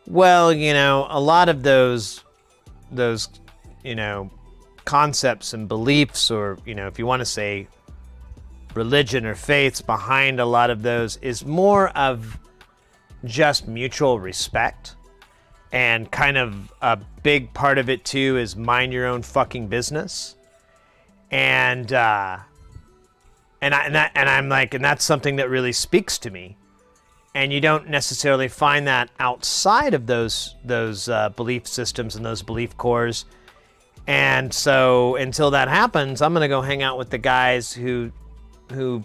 well, a lot of those concepts and beliefs, or if you want to say religion or faiths behind a lot of those, is more of just mutual respect, and kind of a big part of it too is mind your own fucking business. And I'm like, and that's something that really speaks to me. And you don't necessarily find that outside of those belief systems and those belief cores. And so until that happens, I'm gonna go hang out with the guys who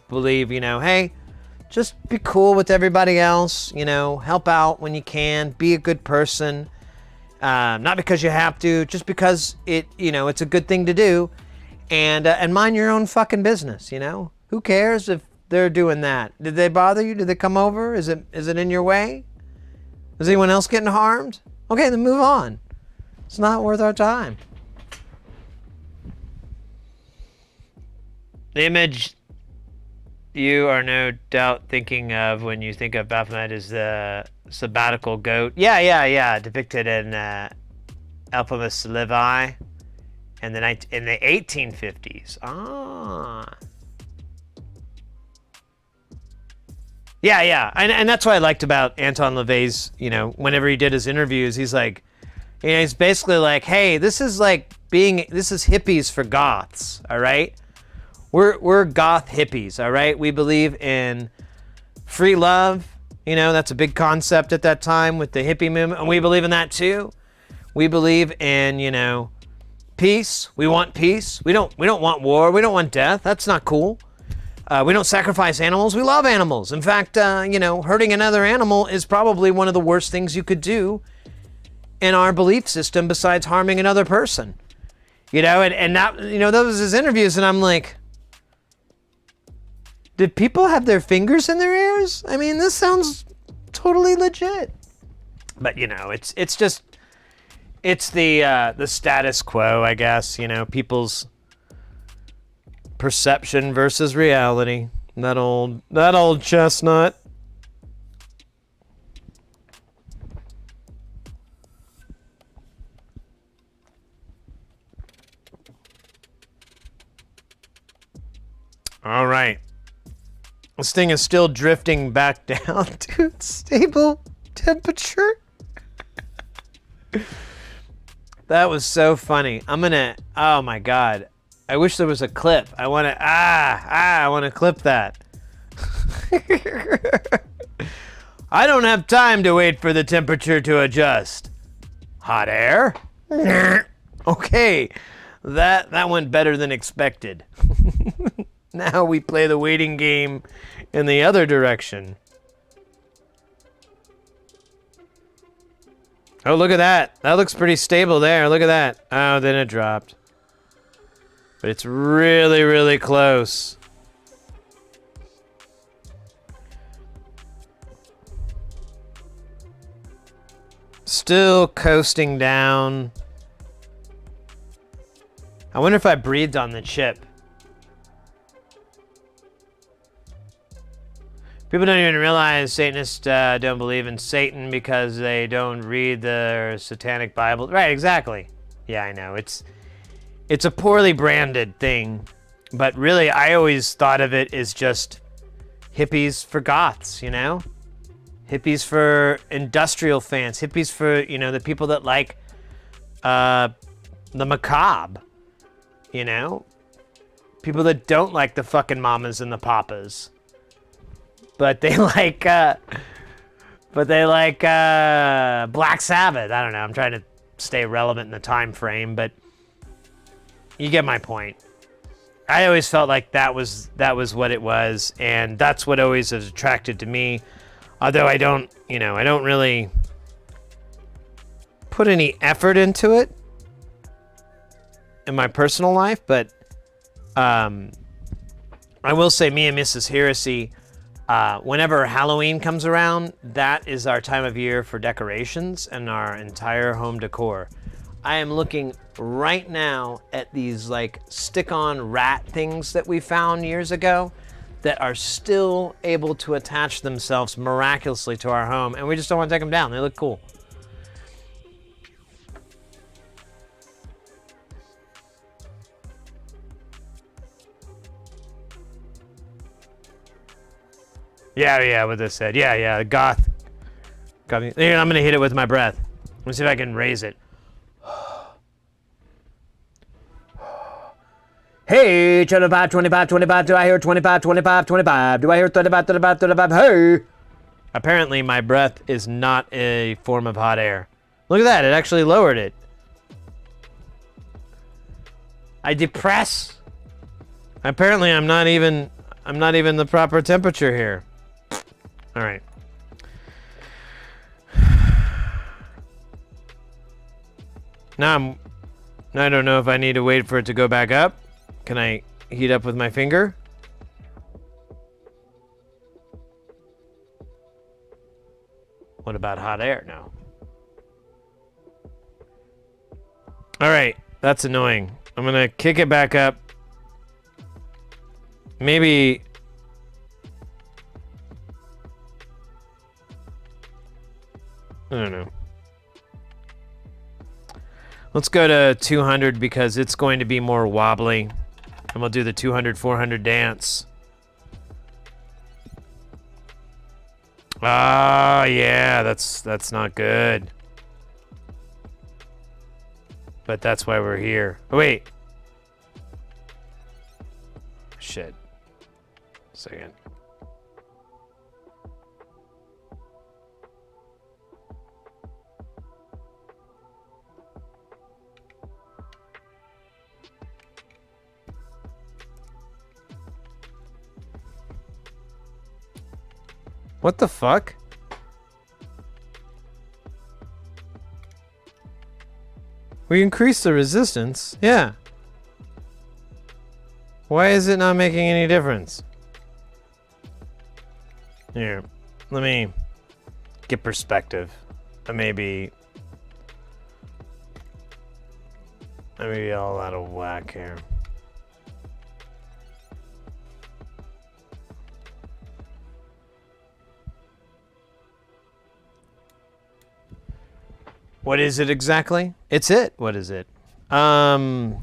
believe, hey, just be cool with everybody else, help out when you can, be a good person. Not because you have to, just because it's a good thing to do. And mind your own fucking business, Who cares if they're doing that? Did they bother you? Did they come over? Is it in your way? Is anyone else getting harmed? Okay, then move on. It's not worth our time. The image you are no doubt thinking of when you think of Baphomet is the sabbatical goat. Yeah. Depicted in Alphabet Levi in the 1850s. Ah. Yeah. And that's what I liked about Anton LaVey's, whenever he did his interviews, he's like, he's basically like, hey, this is hippies for goths, all right? We're goth hippies, all right? We believe in free love. That's a big concept at that time with the hippie movement, and we believe in that too. We believe in, peace. We want peace. We don't want war. We don't want death. That's not cool. We don't sacrifice animals. We love animals. In fact, hurting another animal is probably one of the worst things you could do in our belief system besides harming another person. And that, those was his interviews, and I'm like, did people have their fingers in their ears? I mean, this sounds totally legit. But it's the status quo, I guess. People's perception versus reality. That old chestnut. All right. This thing is still drifting back down to stable temperature. That was so funny. Oh my God. I wish there was a clip. I want to clip that. I don't have time to wait for the temperature to adjust. Hot air? Okay. That went better than expected. Now we play the waiting game in the other direction. Oh, look at that. That looks pretty stable there. Look at that. Oh, then it dropped. But it's really, really close. Still coasting down. I wonder if I breathed on the chip. People don't even realize Satanists don't believe in Satan because they don't read the satanic Bible. Right, exactly. Yeah, I know. It's a poorly branded thing. But really, I always thought of it as just hippies for goths, Hippies for industrial fans. Hippies for, the people that like the macabre, People that don't like the fucking mamas and the papas. But they like Black Sabbath. I don't know. I'm trying to stay relevant in the time frame, but you get my point. I always felt like that was what it was, and that's what always has attracted to me. Although I don't really put any effort into it in my personal life, but I will say, me and Mrs. Heresy, whenever Halloween comes around, that is our time of year for decorations and our entire home decor. I am looking right now at these like stick-on rat things that we found years ago that are still able to attach themselves miraculously to our home, and we just don't want to take them down. They look cool. Yeah, with this head. Yeah, goth. Got me. Here, I'm gonna hit it with my breath. Let me see if I can raise it. Hey, 25, 25, 25. Do I hear 25, 25, 25? Do I hear 25, 25, 25? Hey! Apparently, my breath is not a form of hot air. Look at that. It actually lowered it. I depress. Apparently, I'm not even the proper temperature here. All right. Now I don't know if I need to wait for it to go back up. Can I heat up with my finger? What about hot air now? All right, that's annoying. I'm gonna kick it back up. Maybe. I don't know. Let's go to 200 because it's going to be more wobbly. And we'll do the 200, 400 dance. Ah, yeah, that's not good. But that's why we're here. Oh, wait. Shit. Second. What the fuck? We increased the resistance. Yeah. Why is it not making any difference? Here, let me get perspective. I may be all out of whack here. What is it exactly? It's it. What is it? Actually,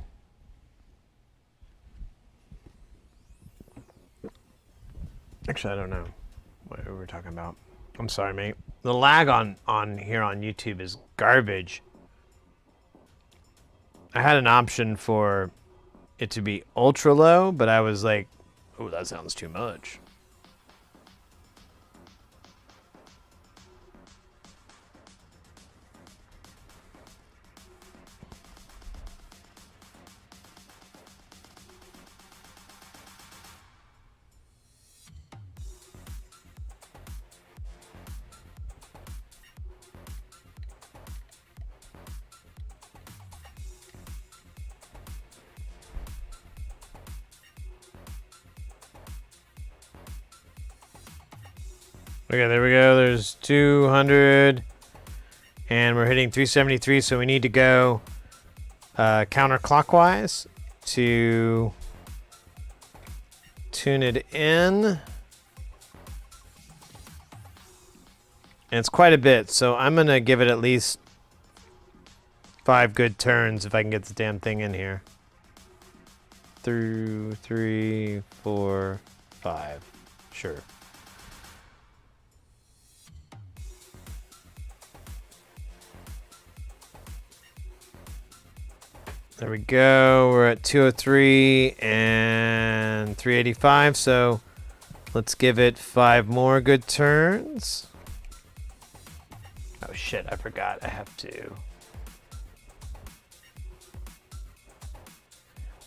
I don't know what we were talking about. I'm sorry, mate. The lag on here on YouTube is garbage. I had an option for it to be ultra low, but I was like, oh, that sounds too much. Okay, there we go. There's 200. And we're hitting 373, so we need to go counterclockwise to tune it in. And it's quite a bit, so I'm going to give it at least 5 good turns if I can get the damn thing in here. 2, 3, 4, 5. Sure. There we go. We're at 203 and 385. So let's give it 5 more good turns. Oh shit, I forgot. I have to.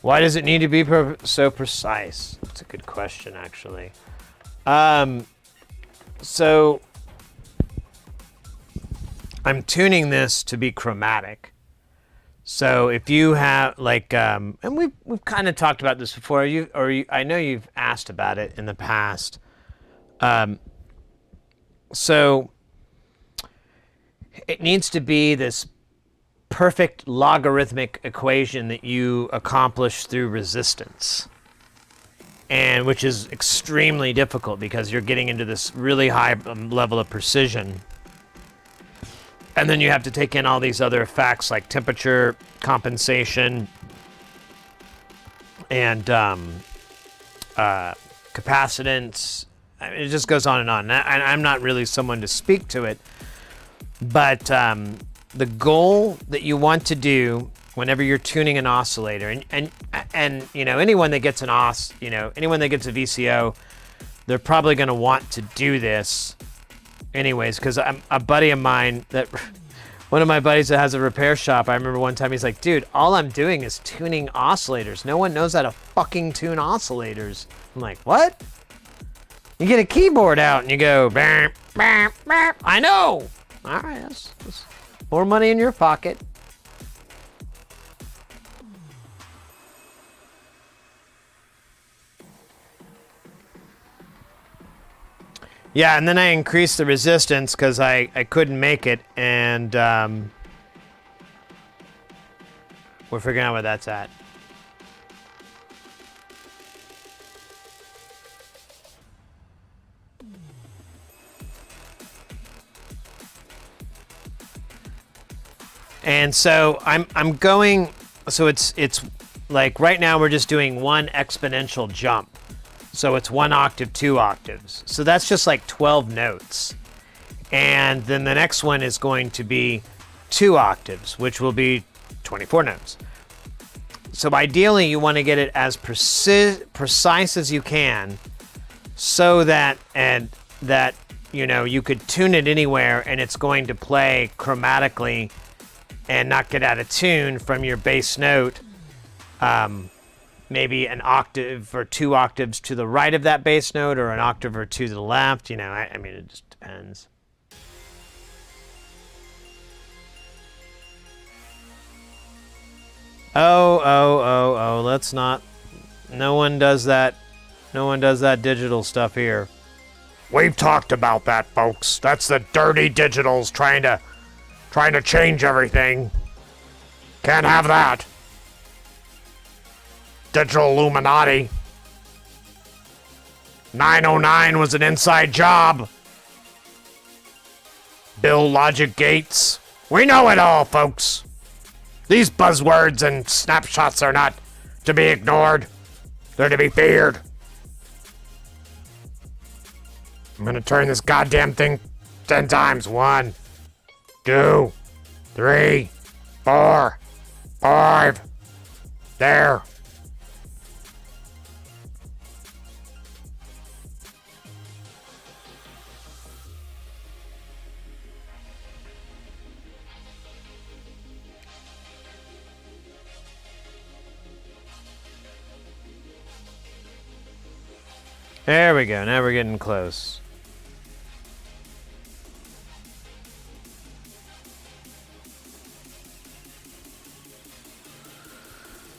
Why does it need to be so precise? That's a good question, actually. So I'm tuning this to be chromatic. So if you have like, and we've kind of talked about this before. I know you've asked about it in the past. So it needs to be this perfect logarithmic equation that you accomplish through resistance. And which is extremely difficult because you're getting into this really high level of precision. And then you have to take in all these other facts like temperature, compensation, and capacitance. I mean, it just goes on and on. And I'm not really someone to speak to it, but the goal that you want to do whenever you're tuning an oscillator, and you know, anyone that gets anyone that gets a VCO, they're probably going to want to do this anyways, because I'm a buddy of mine one of my buddies that has a repair shop, I remember one time he's like, dude, all I'm doing is tuning oscillators. No one knows how to fucking tune oscillators. I'm like, what? You get a keyboard out and you go, bam, bam, bam. I know. All right, that's more money in your pocket. Yeah, and then I increased the resistance because I couldn't make it, and we're figuring out where that's at. And so I'm going, so it's like right now we're just doing one exponential jump. So it's 1 octave, 2 octaves. So that's just like 12 notes. And then the next one is going to be 2 octaves, which will be 24 notes. So ideally you want to get it as precise as you can so that you know, you could tune it anywhere and it's going to play chromatically and not get out of tune from your bass note. Maybe an octave or 2 octaves to the right of that bass note, or an octave or 2 to the left. You know, I mean, it just depends. Oh, let's not. No one does that. No one does that digital stuff here. We've talked about that, folks. That's the dirty digitals trying to change everything. Can't have that. Digital Illuminati. 909 was an inside job. Bill Logic Gates. We know it all, folks. These buzzwords and snapshots are not to be ignored. They're to be feared. I'm gonna turn this goddamn thing 10 times. 1, 2, 3, 4, 5. There. There we go. Now we're getting close.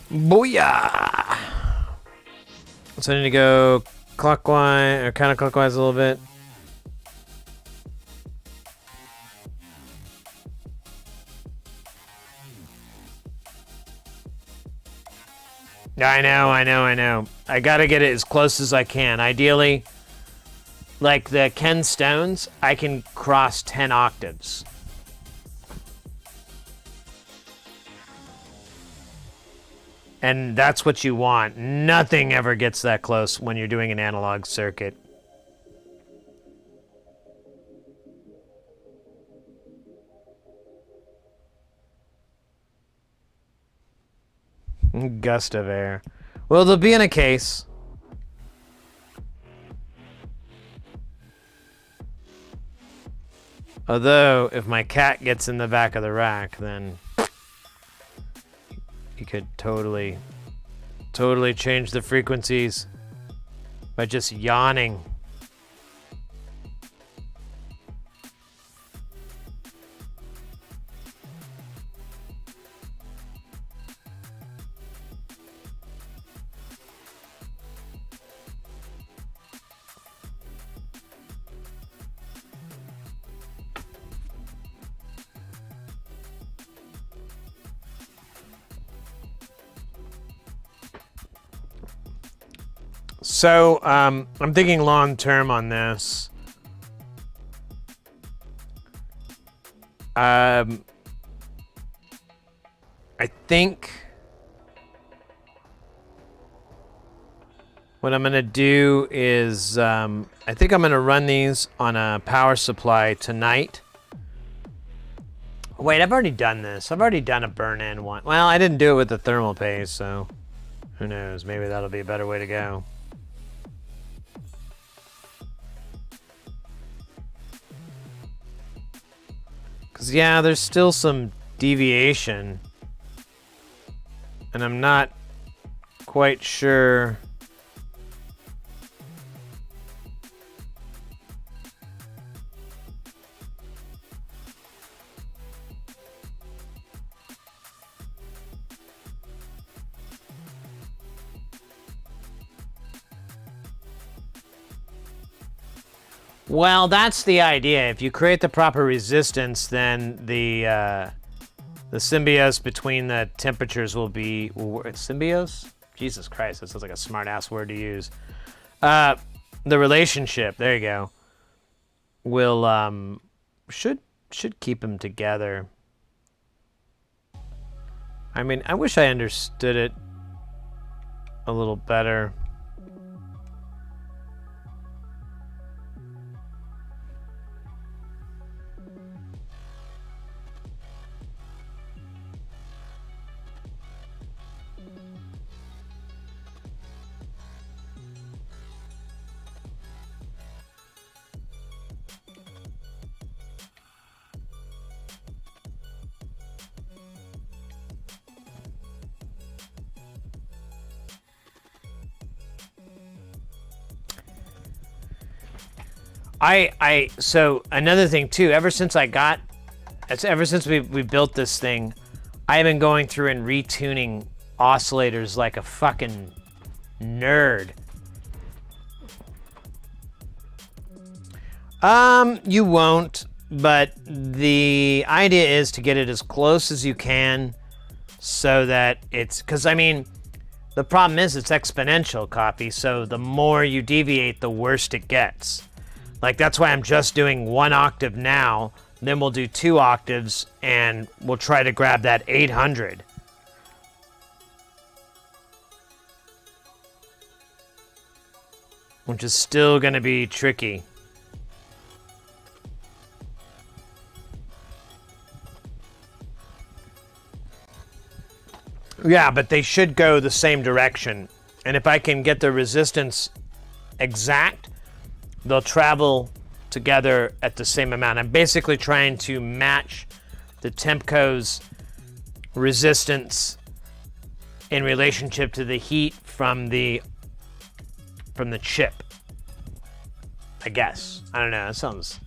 Booyah! So I need to go clockwise, or counterclockwise a little bit. I know. I gotta get it as close as I can. Ideally, like the Ken Stones, I can cross 10 octaves. And that's what you want. Nothing ever gets that close when you're doing an analog circuit. Gust of air. Well, they'll be in a case. Although, if my cat gets in the back of the rack, then you could totally change the frequencies by just yawning. So, I'm thinking long term on this. I think what I'm gonna do is, I think I'm gonna run these on a power supply tonight. Wait, I've already done this. I've already done a burn-in one. Well, I didn't do it with the thermal paste, so who knows? Maybe that'll be a better way to go. Because, yeah, there's still some deviation. And I'm not quite sure. Well, that's the idea. If you create the proper resistance, then the symbiose between the temperatures will be symbiose. Jesus Christ, that sounds like a smart-ass word to use. The relationship. There you go. Will should keep them together. I mean, I wish I understood it a little better. So another thing too, ever since we built this thing, I've been going through and retuning oscillators like a fucking nerd. You won't, but the idea is to get it as close as you can so that because I mean, the problem is it's exponential copy, so the more you deviate, the worse it gets. Like, that's why I'm just doing 1 octave now, then we'll do 2 octaves, and we'll try to grab that 800. Which is still going to be tricky. Yeah, but they should go the same direction. And if I can get the resistance exact, they'll travel together at the same amount. I'm basically trying to match the Tempco's resistance in relationship to the heat from the chip. I guess. I don't know. That sounds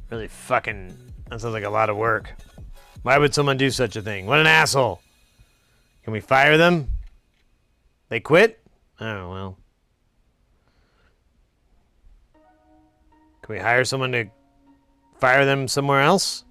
really fucking... That sounds like a lot of work. Why would someone do such a thing? What an asshole. Can we fire them? They quit? Oh, well. Can we hire someone to fire them somewhere else?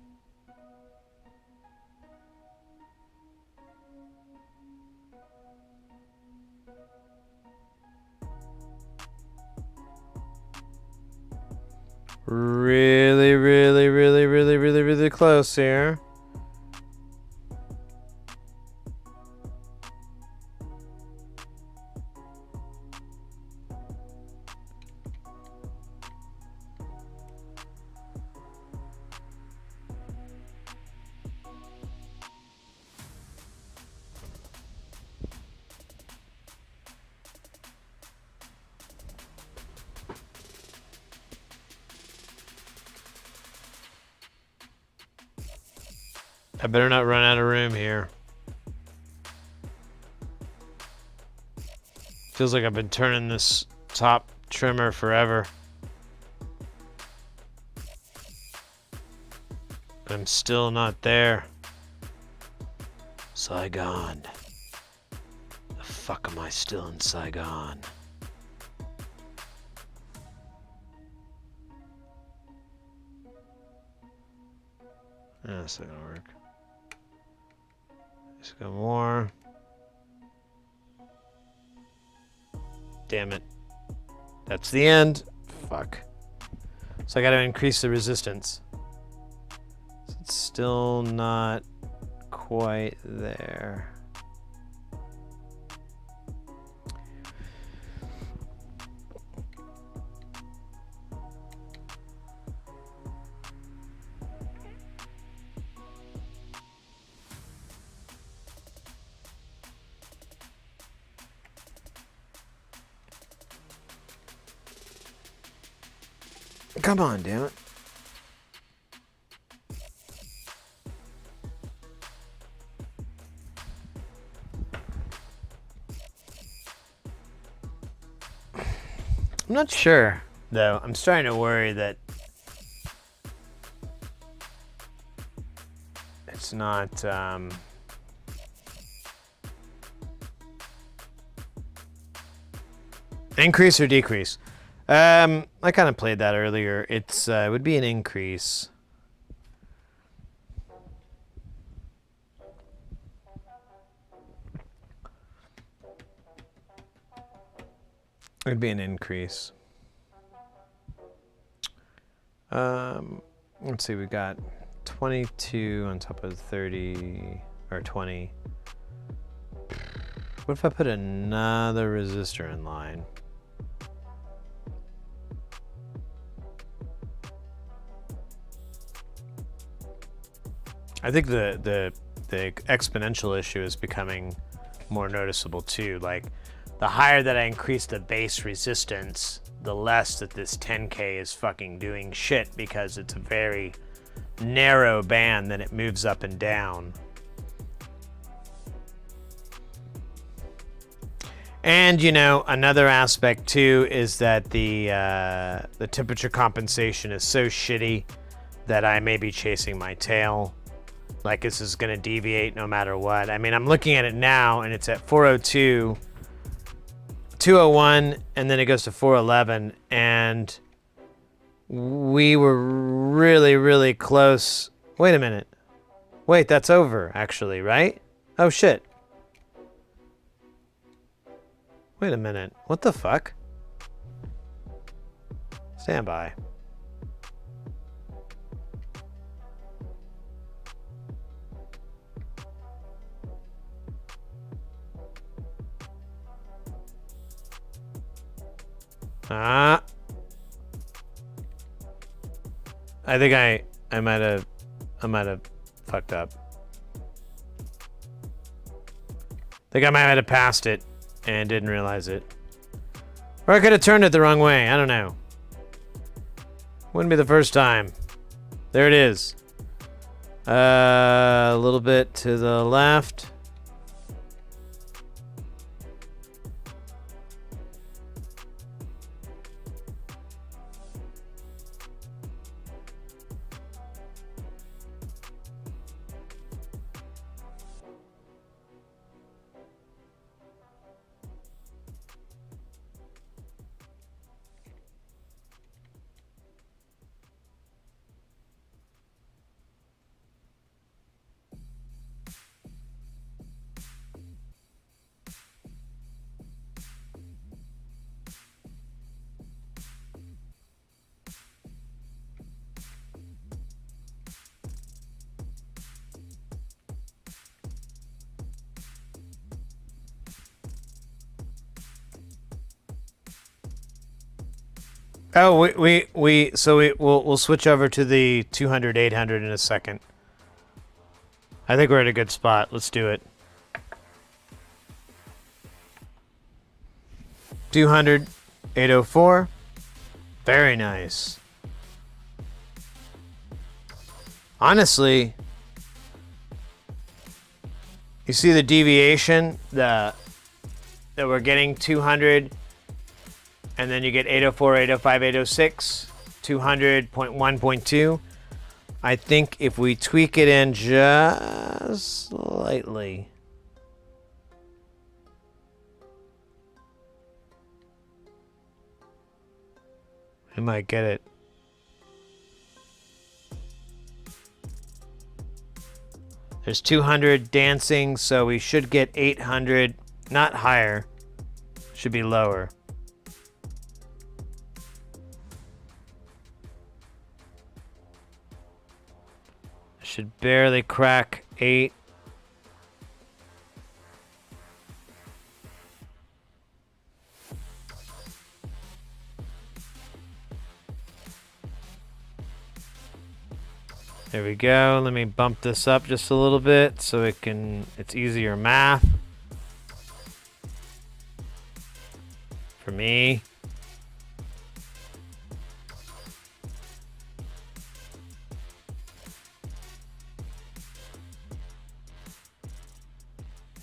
Really, really, really, really, really, really close here. I better not run out of room here. Feels like I've been turning this top trimmer forever. I'm still not there. Saigon. The fuck am I still in Saigon? That's not gonna work. Let's go more. Damn it. That's the end. Fuck. So I gotta increase the resistance. It's still not quite there. Come on, damn it. I'm not sure, though. I'm starting to worry that it's not, increase or decrease? I kind of played that earlier. It would be an increase. It would be an increase. Let's see, we got 22 on top of 30, or 20. What if I put another resistor in line? I think the exponential issue is becoming more noticeable too. Like, the higher that I increase the base resistance, the less that this 10K is fucking doing shit, because it's a very narrow band that it moves up and down. And, you know, another aspect too is that the temperature compensation is so shitty that I may be chasing my tail. Like, this is going to deviate no matter what. I mean, I'm looking at it now, and it's at 402, 201, and then it goes to 411, and we were really, really close. Wait a minute. Wait, that's over, actually, right? Oh, shit. Wait a minute. What the fuck? Stand by. I think I might have fucked up. I think I might have passed it and didn't realize it. Or I could have turned it the wrong way. I don't know. Wouldn't be the first time. There it is. A little bit to the left. Oh, we'll switch over to the 200, 800 in a second. I think we're at a good spot. Let's do it. 200, 804. Very nice. Honestly, you see the deviation that we're getting 200. And then you get 804, 805, 806, 200.1.2. I think if we tweak it in just slightly. We might get it. There's 200 dancing, so we should get 800, not higher. Should be lower. should barely crack 8. There we go. Let me bump this up just a little bit so it's easier math for me.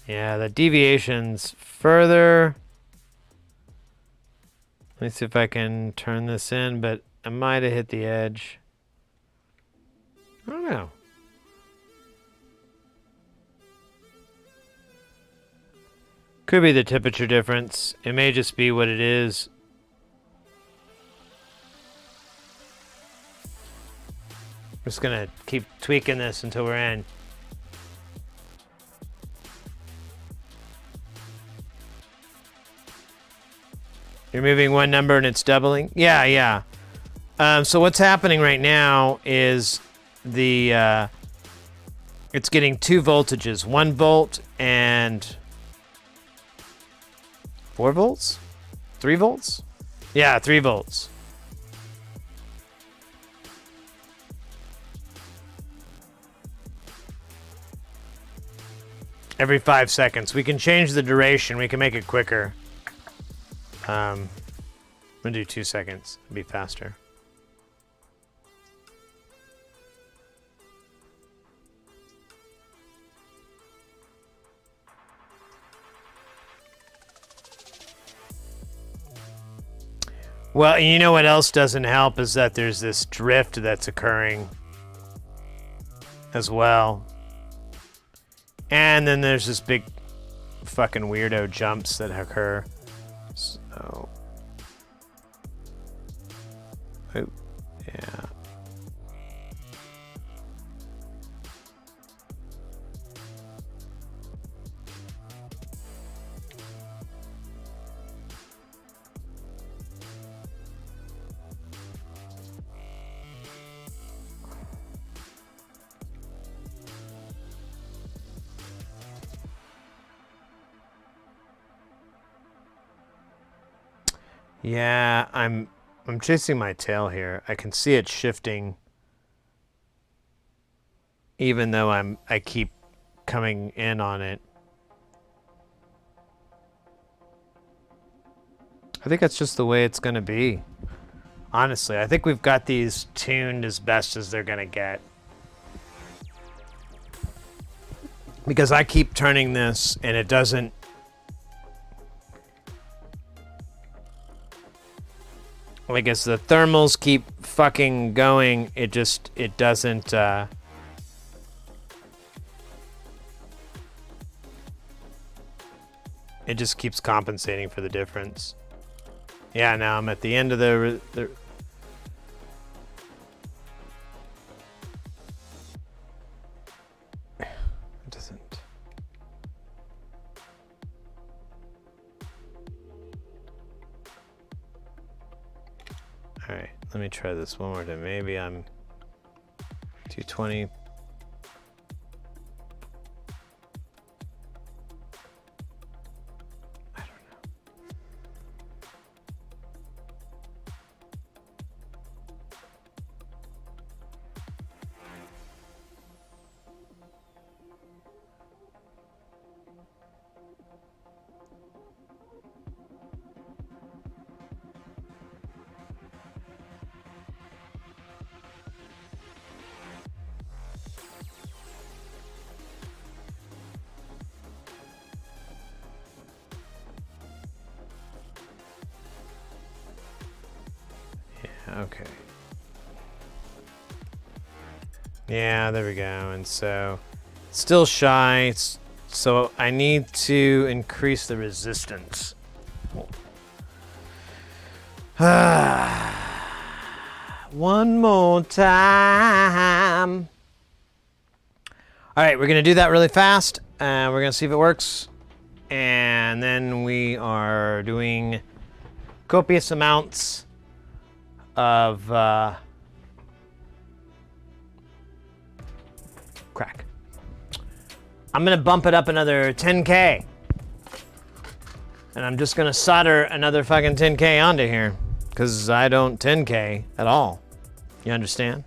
Yeah, the deviation's further. Let me see if I can turn this in, but I might have hit the edge. I don't know. Could be the temperature difference. It may just be what it is. I'm just gonna keep tweaking this until we're in. You're moving one number and it's doubling? Yeah, yeah. So what's happening right now is it's getting 2 voltages, 1 volt and 4 volts? 3 volts? Yeah, 3 volts. Every 5 seconds. We can change the duration. We can make it quicker. I'm gonna do 2 seconds. It'll be faster. Well, you know what else doesn't help is that there's this drift that's occurring as well. And then there's this big fucking weirdo jumps that occur. So, oh, yeah. Yeah, I'm chasing my tail here. I can see it shifting even though I keep coming in on it. I think that's just the way it's going to be. Honestly, I think we've got these tuned as best as they're going to get. Because I keep turning this and it doesn't. Like as the thermals keep fucking going, it doesn't, it just keeps compensating for the difference. Yeah, now I'm at the end of the it doesn't. All right, let me try this one more time. Maybe I'm 220. I don't know. Okay. Yeah, there we go. And so, still shy. So I need to increase the resistance. One more time. All right, we're gonna do that really fast. We're gonna see if it works. And then we are doing copious amounts of crack. I'm gonna bump it up another 10K. And I'm just gonna solder another fucking 10K onto here. Cause I don't 10K at all. You understand?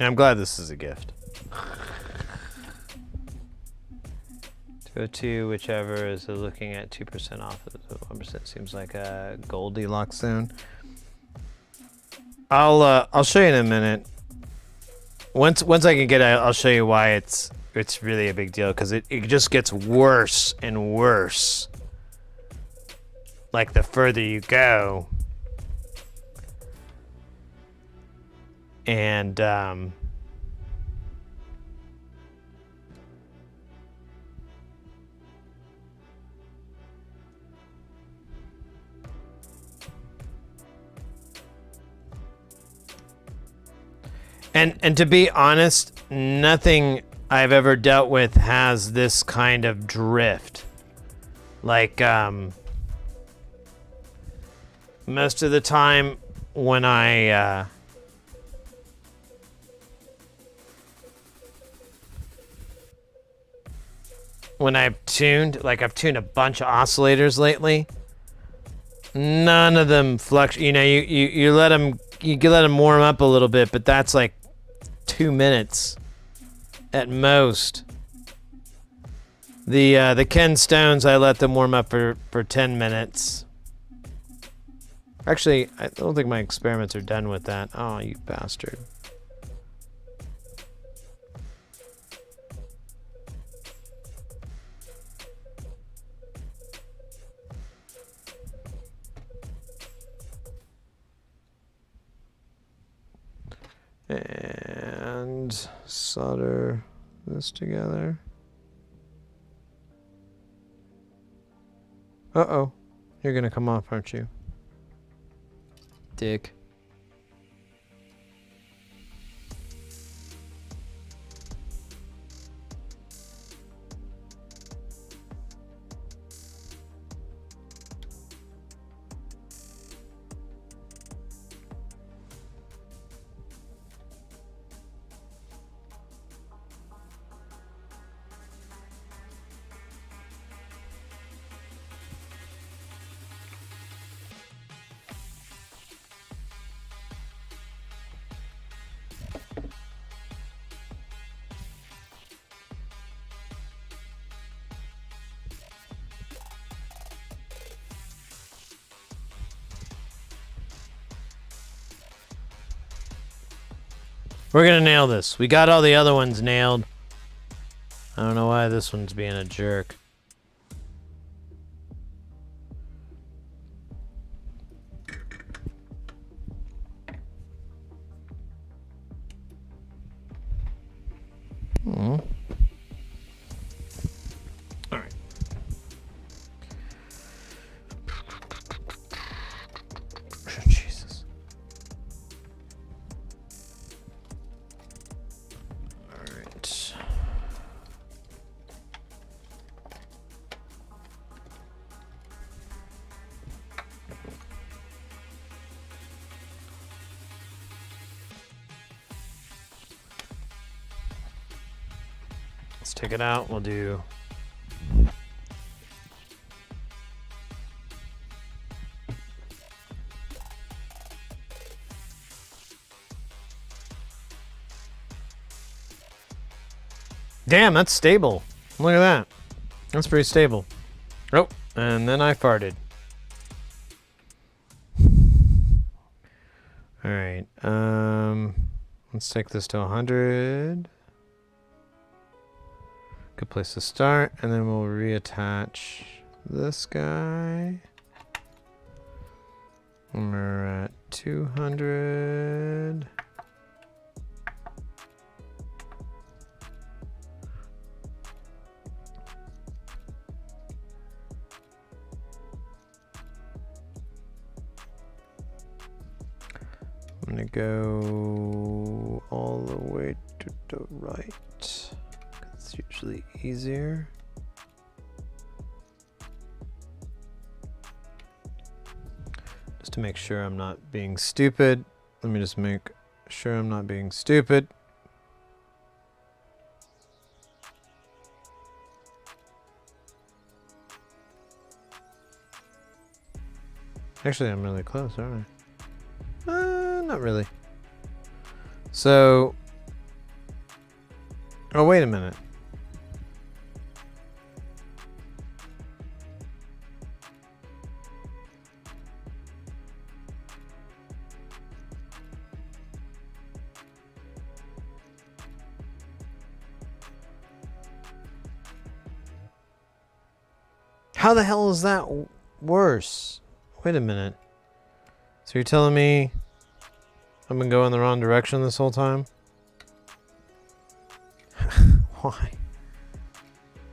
And I'm glad this is a gift. 202, whichever is looking at 2% off of the 1%. Seems like a Goldie Locks zone. I'll show you in a minute. Once I can get it, I'll show you why it's really a big deal, because it just gets worse and worse. Like the further you go. And and to be honest, nothing I've ever dealt with has this kind of drift. Like most of the time when I've tuned, like I've tuned a bunch of oscillators lately, none of them fluctuate. You know, you let them warm up a little bit, but that's like 2 minutes at most. The Ken Stones, I let them warm up for 10 minutes. Actually, I don't think my experiments are done with that. Oh, you bastard. And solder this together. Uh-oh. You're gonna come off, aren't you? Dick. We're gonna nail this. We got all the other ones nailed. I don't know why this one's being a jerk. All right. Jesus. All right. Let's take it out. We'll do damn, that's stable. Look at that. That's pretty stable. Oh, and then I farted. All right. Let's take this to 100. Good place to start, and then we'll reattach this guy. And we're at 200. I'm gonna go all the way to the right. It's usually easier. Just to make sure I'm not being stupid. Let me just make sure I'm not being stupid. Actually, I'm really close, aren't I? Not really. So... Oh, wait a minute. How the hell is that worse? Wait a minute. So you're telling me I've been going the wrong direction this whole time? Why?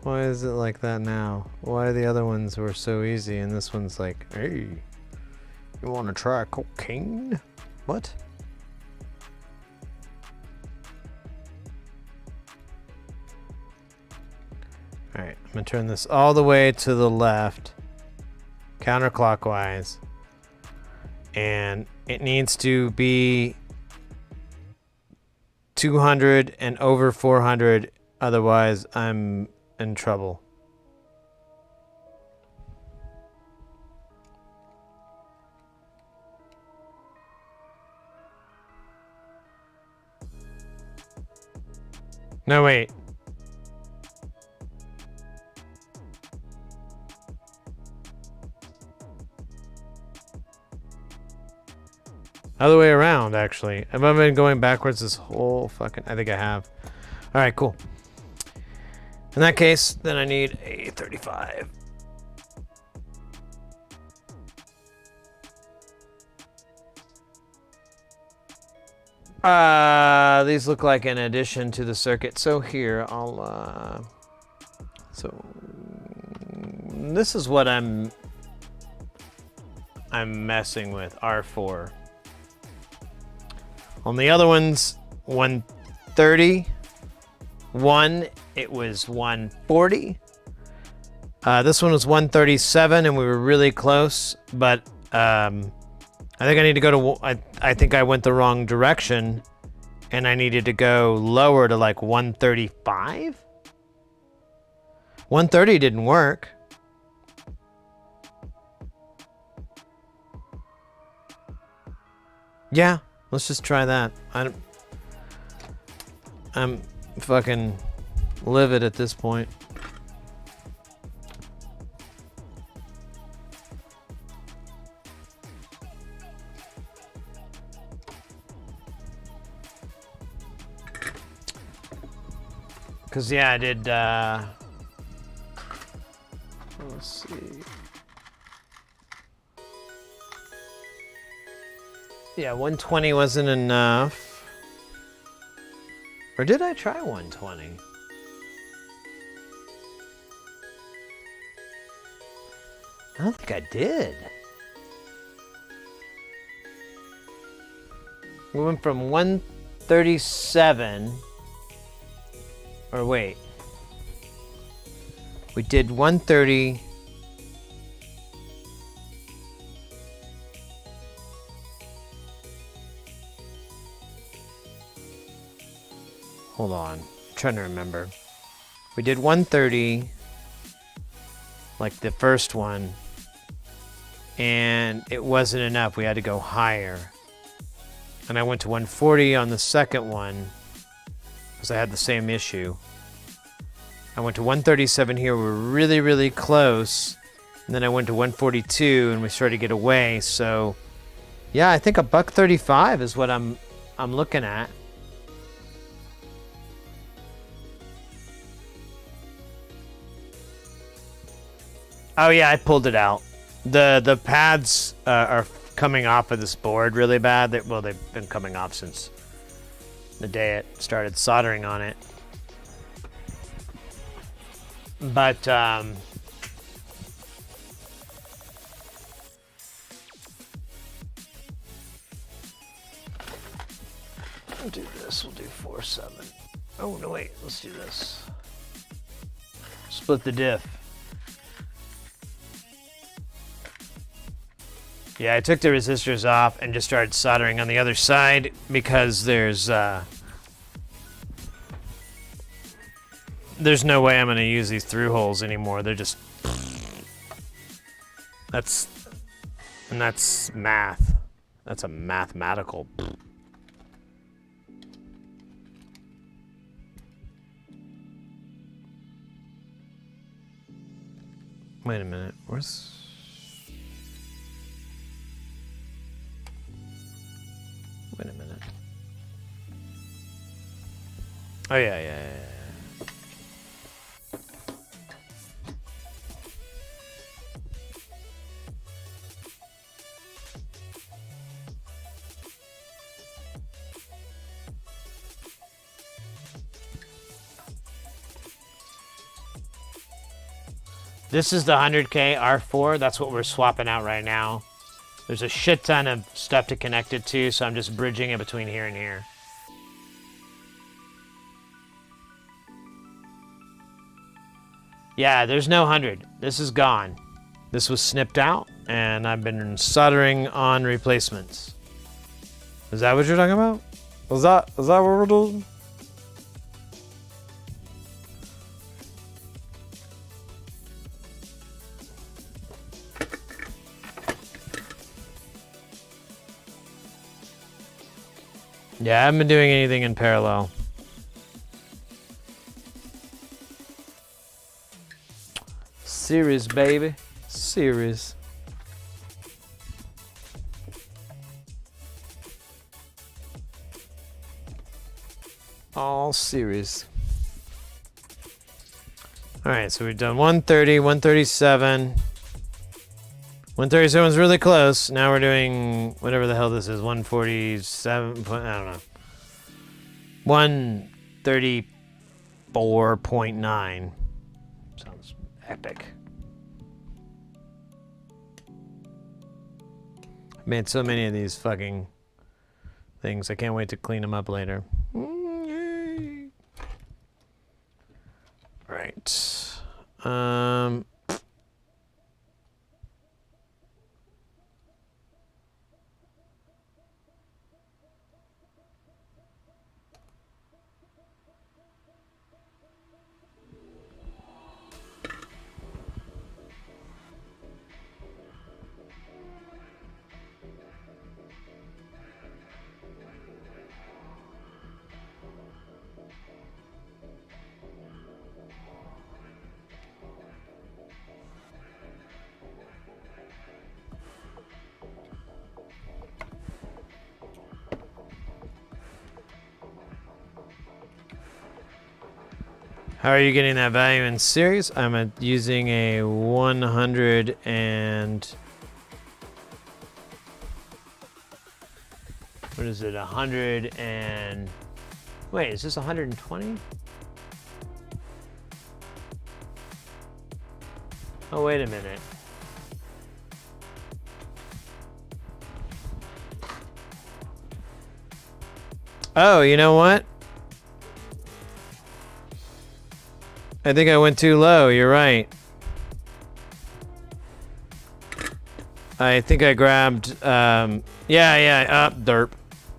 Why is it like that now? Why the other ones were so easy and this one's like, hey, you want to try cocaine? What? Alright, I'm going to turn this all the way to the left, counterclockwise, and it needs to be 200 and over 400, otherwise I'm in trouble. No, wait. Other way around, actually. Have I been going backwards this whole fucking... I think I have. Alright, cool. In that case, then I need a 35. These look like an addition to the circuit. So here, I'll... So... This is what I'm messing with, R4. On the other ones, 130. One, it was 140. This one was 137, and we were really close. But I think I need to go to. I think I went the wrong direction, and I needed to go lower to like 135. 130 didn't work. Yeah. Let's just try that. I'm fucking livid at this point. Cause yeah, I did. Let's see. Yeah, 120 wasn't enough. Or did I try 120? I don't think I did. We went from 137. Or wait. We did 130. Hold on, I'm trying to remember. We did 130, like the first one, and it wasn't enough. We had to go higher. And I went to 140 on the second one, because I had the same issue. I went to 137 here, we were really, really close. And then I went to 142 and we started to get away, so yeah, I think $135 is what I'm looking at. Oh yeah, I pulled it out. The pads are coming off of this board really bad. Well, they've been coming off since the day it started soldering on it. But do this. We'll do 4, 7. Oh, no, wait. Let's do this. Split the diff. Yeah, I took the resistors off and just started soldering on the other side because there's no way I'm going to use these through holes anymore. They're just... That's math. That's a mathematical... Wait a minute. Where's... Wait a minute. Oh, yeah. This is the 100K R4. That's what we're swapping out right now. There's a shit ton of stuff to connect it to, so I'm just bridging it between here and here. Yeah, there's no 100. This is gone. This was snipped out, and I've been soldering on replacements. Is that what you're talking about? Is that what we're doing? Yeah, I haven't been doing anything in parallel. Series, baby. Series. All series. Alright, so we've done 130, 137. 137 is really close. Now we're doing whatever the hell this is. 147. I don't know. 134.9. Sounds epic. I've made so many of these fucking things. I can't wait to clean them up later. Yay. Right. How are you getting that value in series? I'm using a 100 and... What is it? 100 and... Wait, is this 120? Oh, wait a minute. Oh, you know what? I think I went too low. You're right. I think I grabbed, derp.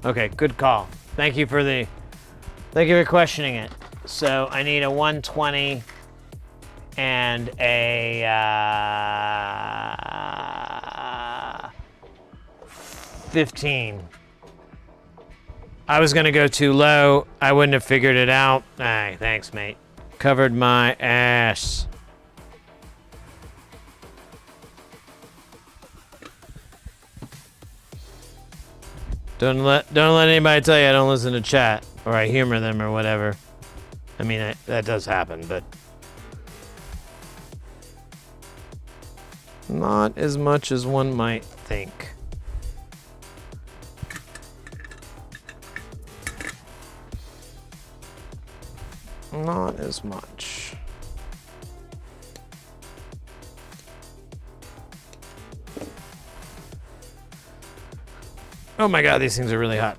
Okay, good call. Thank you for questioning it. So I need a 120 and a 15. I was gonna go too low. I wouldn't have figured it out. Alright, thanks, mate. Covered my ass. Don't let anybody tell you I don't listen to chat or I humor them or whatever. I mean, that does happen, but not as much as one might think. Not as much. Oh my god, these things are really hot.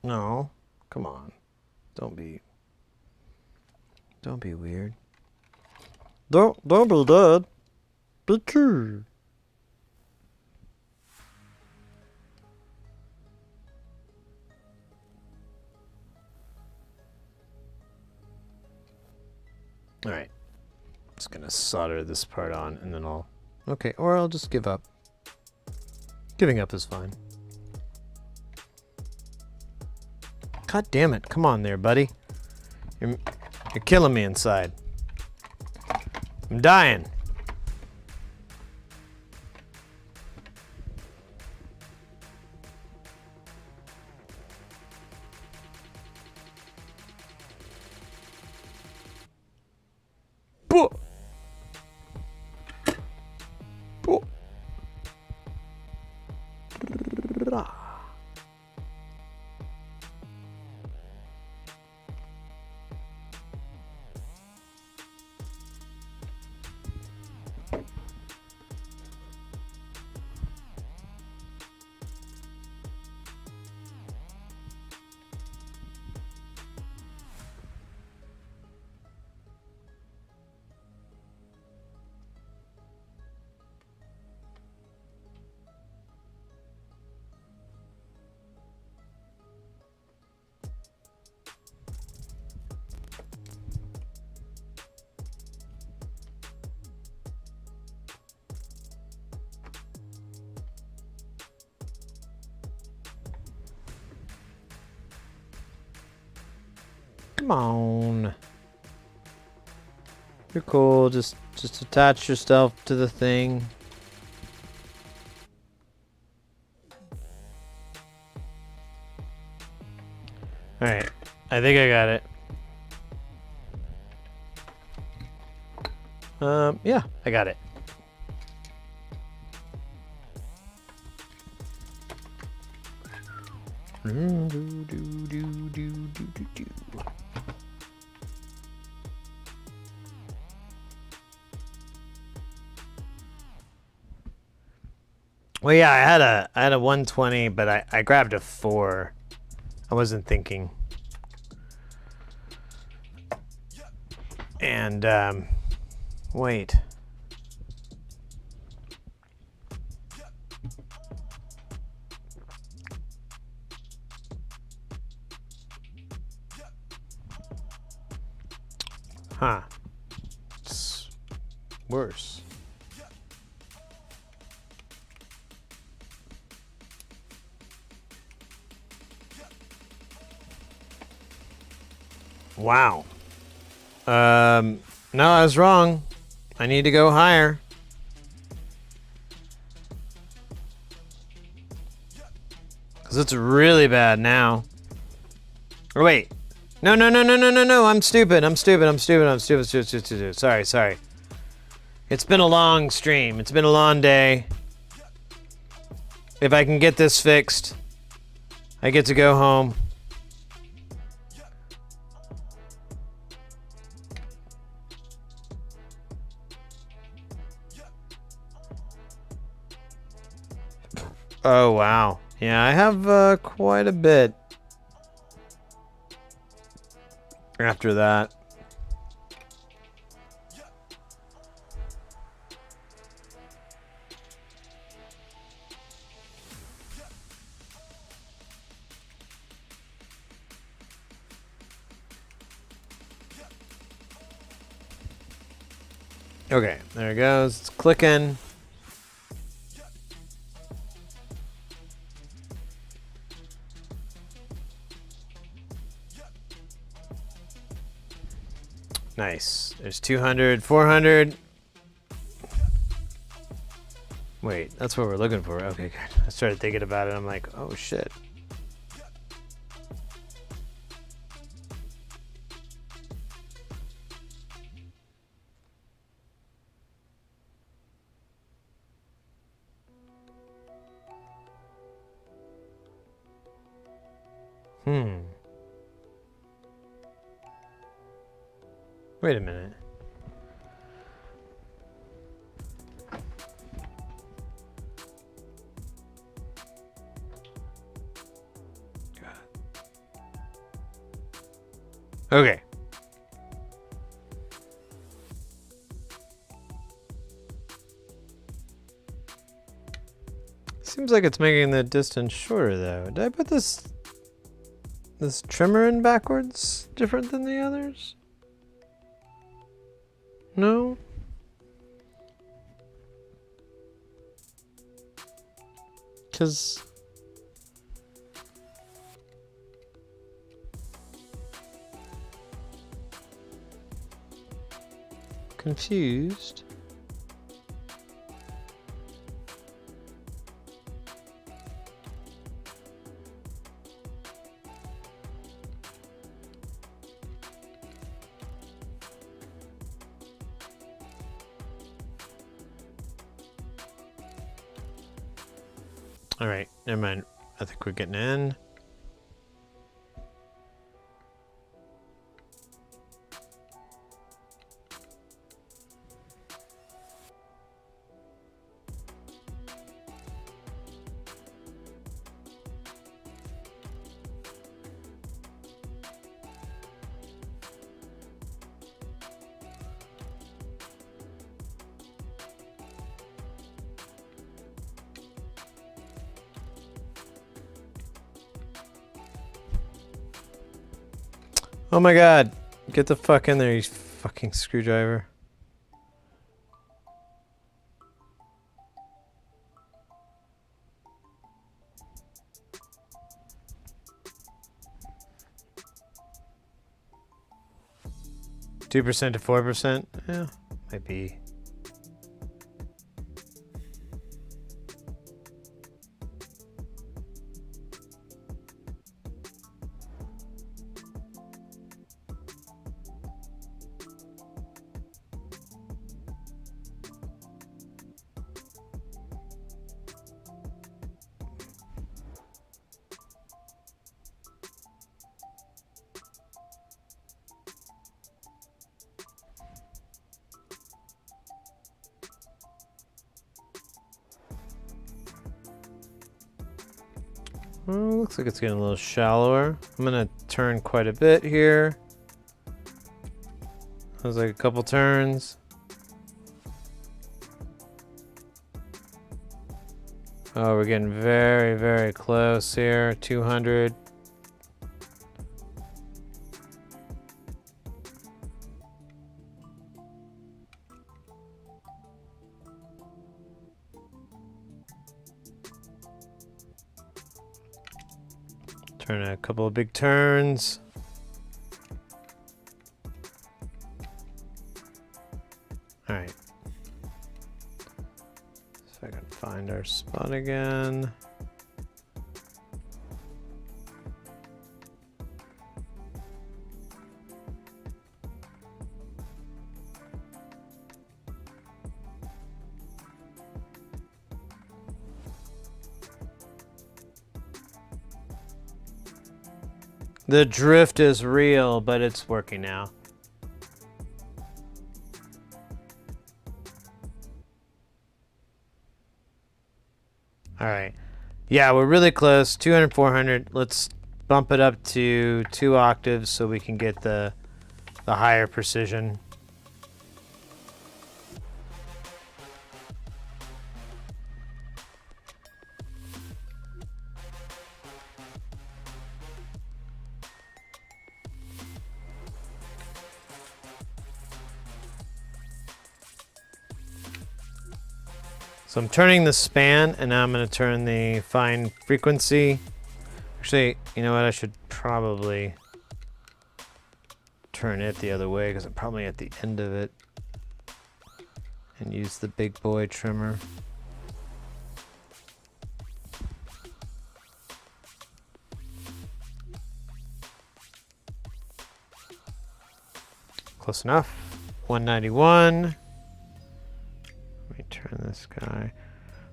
No, come on. Don't be weird. Don't be dead. Be cool. All right. Just gonna solder this part on and then I'll... Okay, or I'll just give up. Giving up is fine. God damn it. Come on there, buddy. You're killing me inside. I'm dying. Boo! Boo! Come on. You're cool. Just attach yourself to the thing. All right. I think I got it. Yeah, I got it. Well, yeah, I had a 120, but I grabbed a 4. I wasn't thinking. And wait. Huh. It's worse. Wow. No, I was wrong. I need to go higher. Because it's really bad now. Or wait. No. I'm stupid. Sorry. It's been a long stream. It's been a long day. If I can get this fixed, I get to go home. Oh, wow. Yeah, I have quite a bit after that. Okay, there it goes. It's clicking. Nice. There's 200, 400. Wait, that's what we're looking for. Okay, good. I started thinking about it. I'm like, oh shit. Wait a minute. God. Okay. Seems like it's making the distance shorter though. Did I put this trimmer in backwards different than the others? No? Because confused. All right, never mind. I think we're getting in. Oh my god. Get the fuck in there, you fucking screwdriver. Two percent to 4%? Yeah, might be. Well, looks like it's getting a little shallower. I'm gonna turn quite a bit here. That was like a couple turns. Oh, we're getting very, very close here. 200. Turn a couple of big turns. All right. So I can find our spot again. The drift is real, but it's working now. All right. Yeah, we're really close. 200, 400. Let's bump it up to 2 octaves so we can get the higher precision. So I'm turning the span, and now I'm going to turn the fine frequency. Actually, you know what? I should probably turn it the other way because I'm probably at the end of it. And use the big boy trimmer. Close enough. 191. Turn this guy.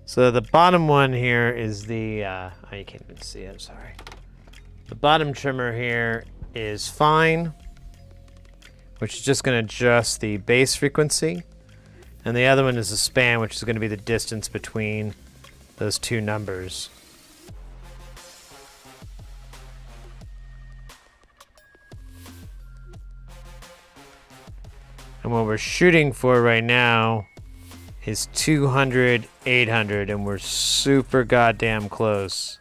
So the bottom one here is the, oh, you can't even see it, sorry. The bottom trimmer here is fine, which is just going to adjust the bass frequency. And the other one is the span, which is going to be the distance between those two numbers. And what we're shooting for right now is 200, 800, and we're super goddamn close.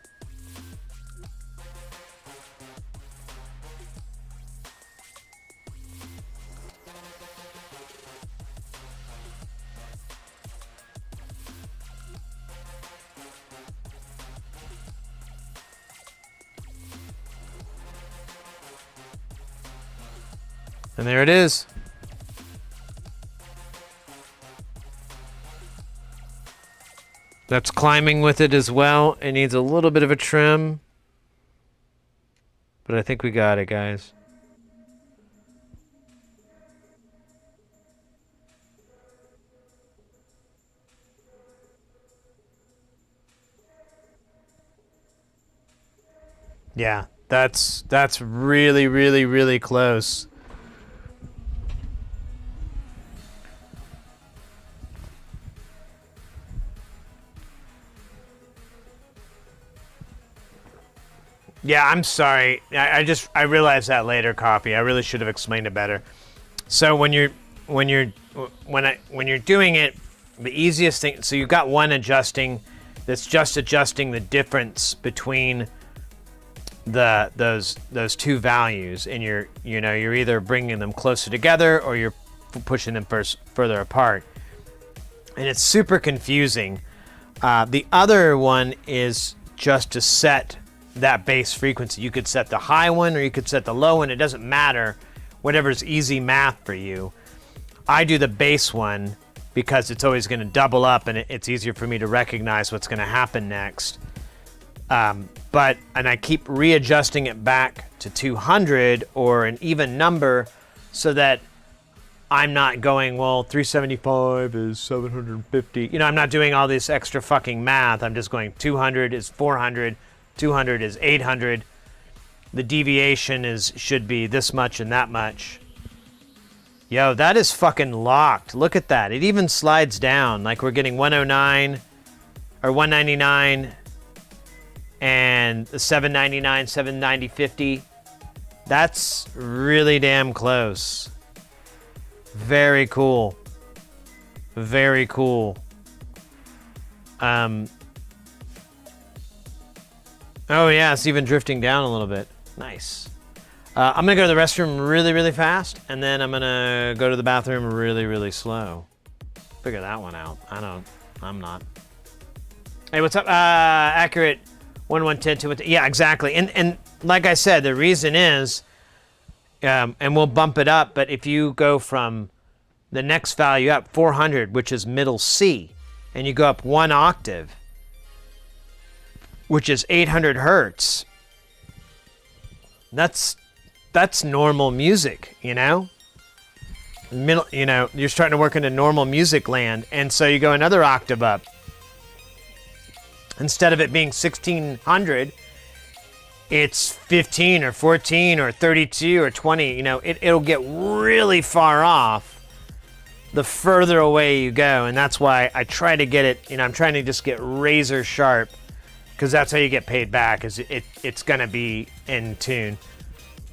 And there it is. That's climbing with it as well. It needs a little bit of a trim. But I think we got it, guys. Yeah, that's really, really, really close. Yeah, I'm sorry. I realized that later, Copy. I really should have explained it better. So when you're doing it, the easiest thing. So you've got one adjusting, that's just adjusting the difference between those two values, and you're either bringing them closer together or you're pushing them further apart, and it's super confusing. The other one is just to set that bass frequency. You could set the high one or you could set the low one. It doesn't matter. Whatever's easy math for you. I do the bass one because it's always going to double up and it's easier for me to recognize what's going to happen next. And I keep readjusting it back to 200 or an even number so that I'm not going, well, 375 is 750. You know, I'm not doing all this extra fucking math. I'm just going 200 is 400. 200 is 800. The deviation should be this much and that much. Yo, that is fucking locked. Look at that. It even slides down. Like we're getting 109 or 199 and the 799, 790, 50. That's really damn close. Very cool. Very cool. Oh yeah, it's even drifting down a little bit. Nice. I'm gonna go to the restroom really, really fast, and then I'm gonna go to the bathroom really, really slow. Figure that one out. I'm not. Hey, what's up? Accurate 1110 210. Yeah, exactly. And like I said, the reason is, and we'll bump it up, but if you go from the next value up, 400, which is middle C, and you go up one octave, which is 800 hertz. That's normal music, you know? You're starting to work into normal music land, and so you go another octave up. Instead of it being 1600, it's 15 or 14 or 32 or 20. You know, it'll get really far off the further away you go, and that's why I try to get it, I'm trying to just get razor sharp, because that's how you get paid back, is it's going to be in tune.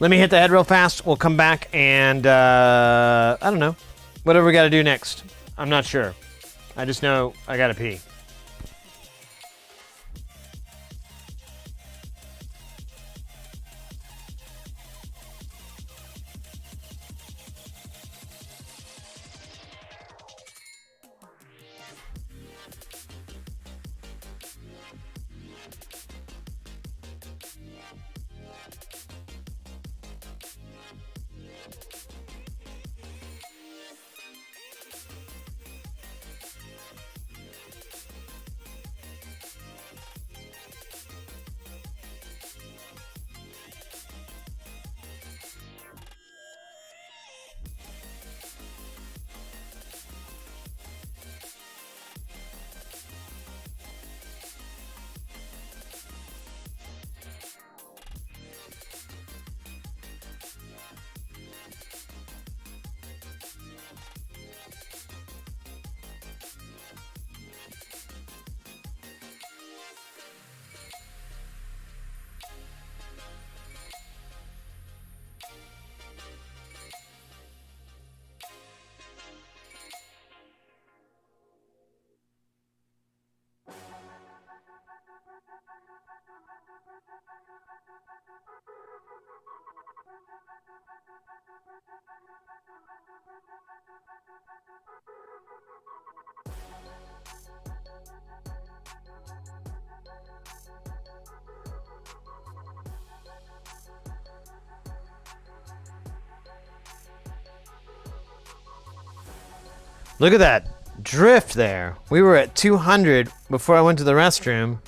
Let me hit the head real fast. We'll come back and, I don't know, whatever we got to do next. I'm not sure. I just know I got to pee. Look at that drift there. We were at 200 before I went to the restroom,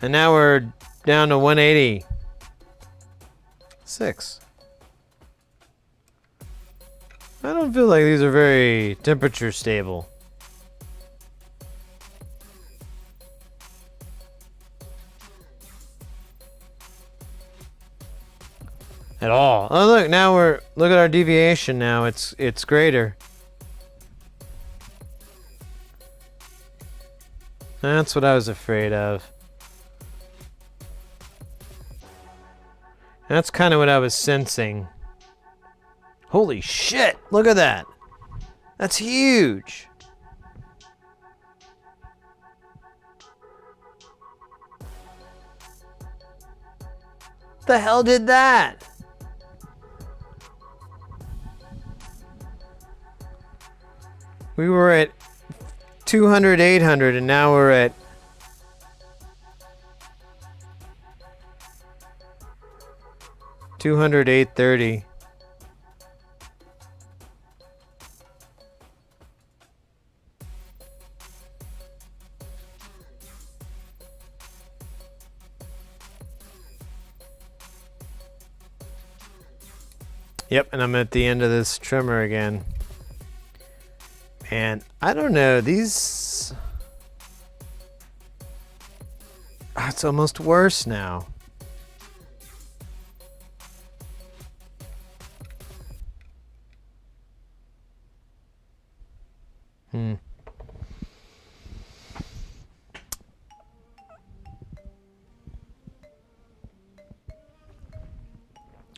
and now we're down to 186. I don't feel like these are very temperature stable. At all. Oh look, now look at our deviation now. It's greater. That's what I was afraid of. That's kind of what I was sensing. Holy shit, look at that. That's huge. The hell did that? We were at 200, 800, and now we're at 200, 830. Yep, and I'm at the end of this trimmer again. And I don't know, these... Oh, it's almost worse now.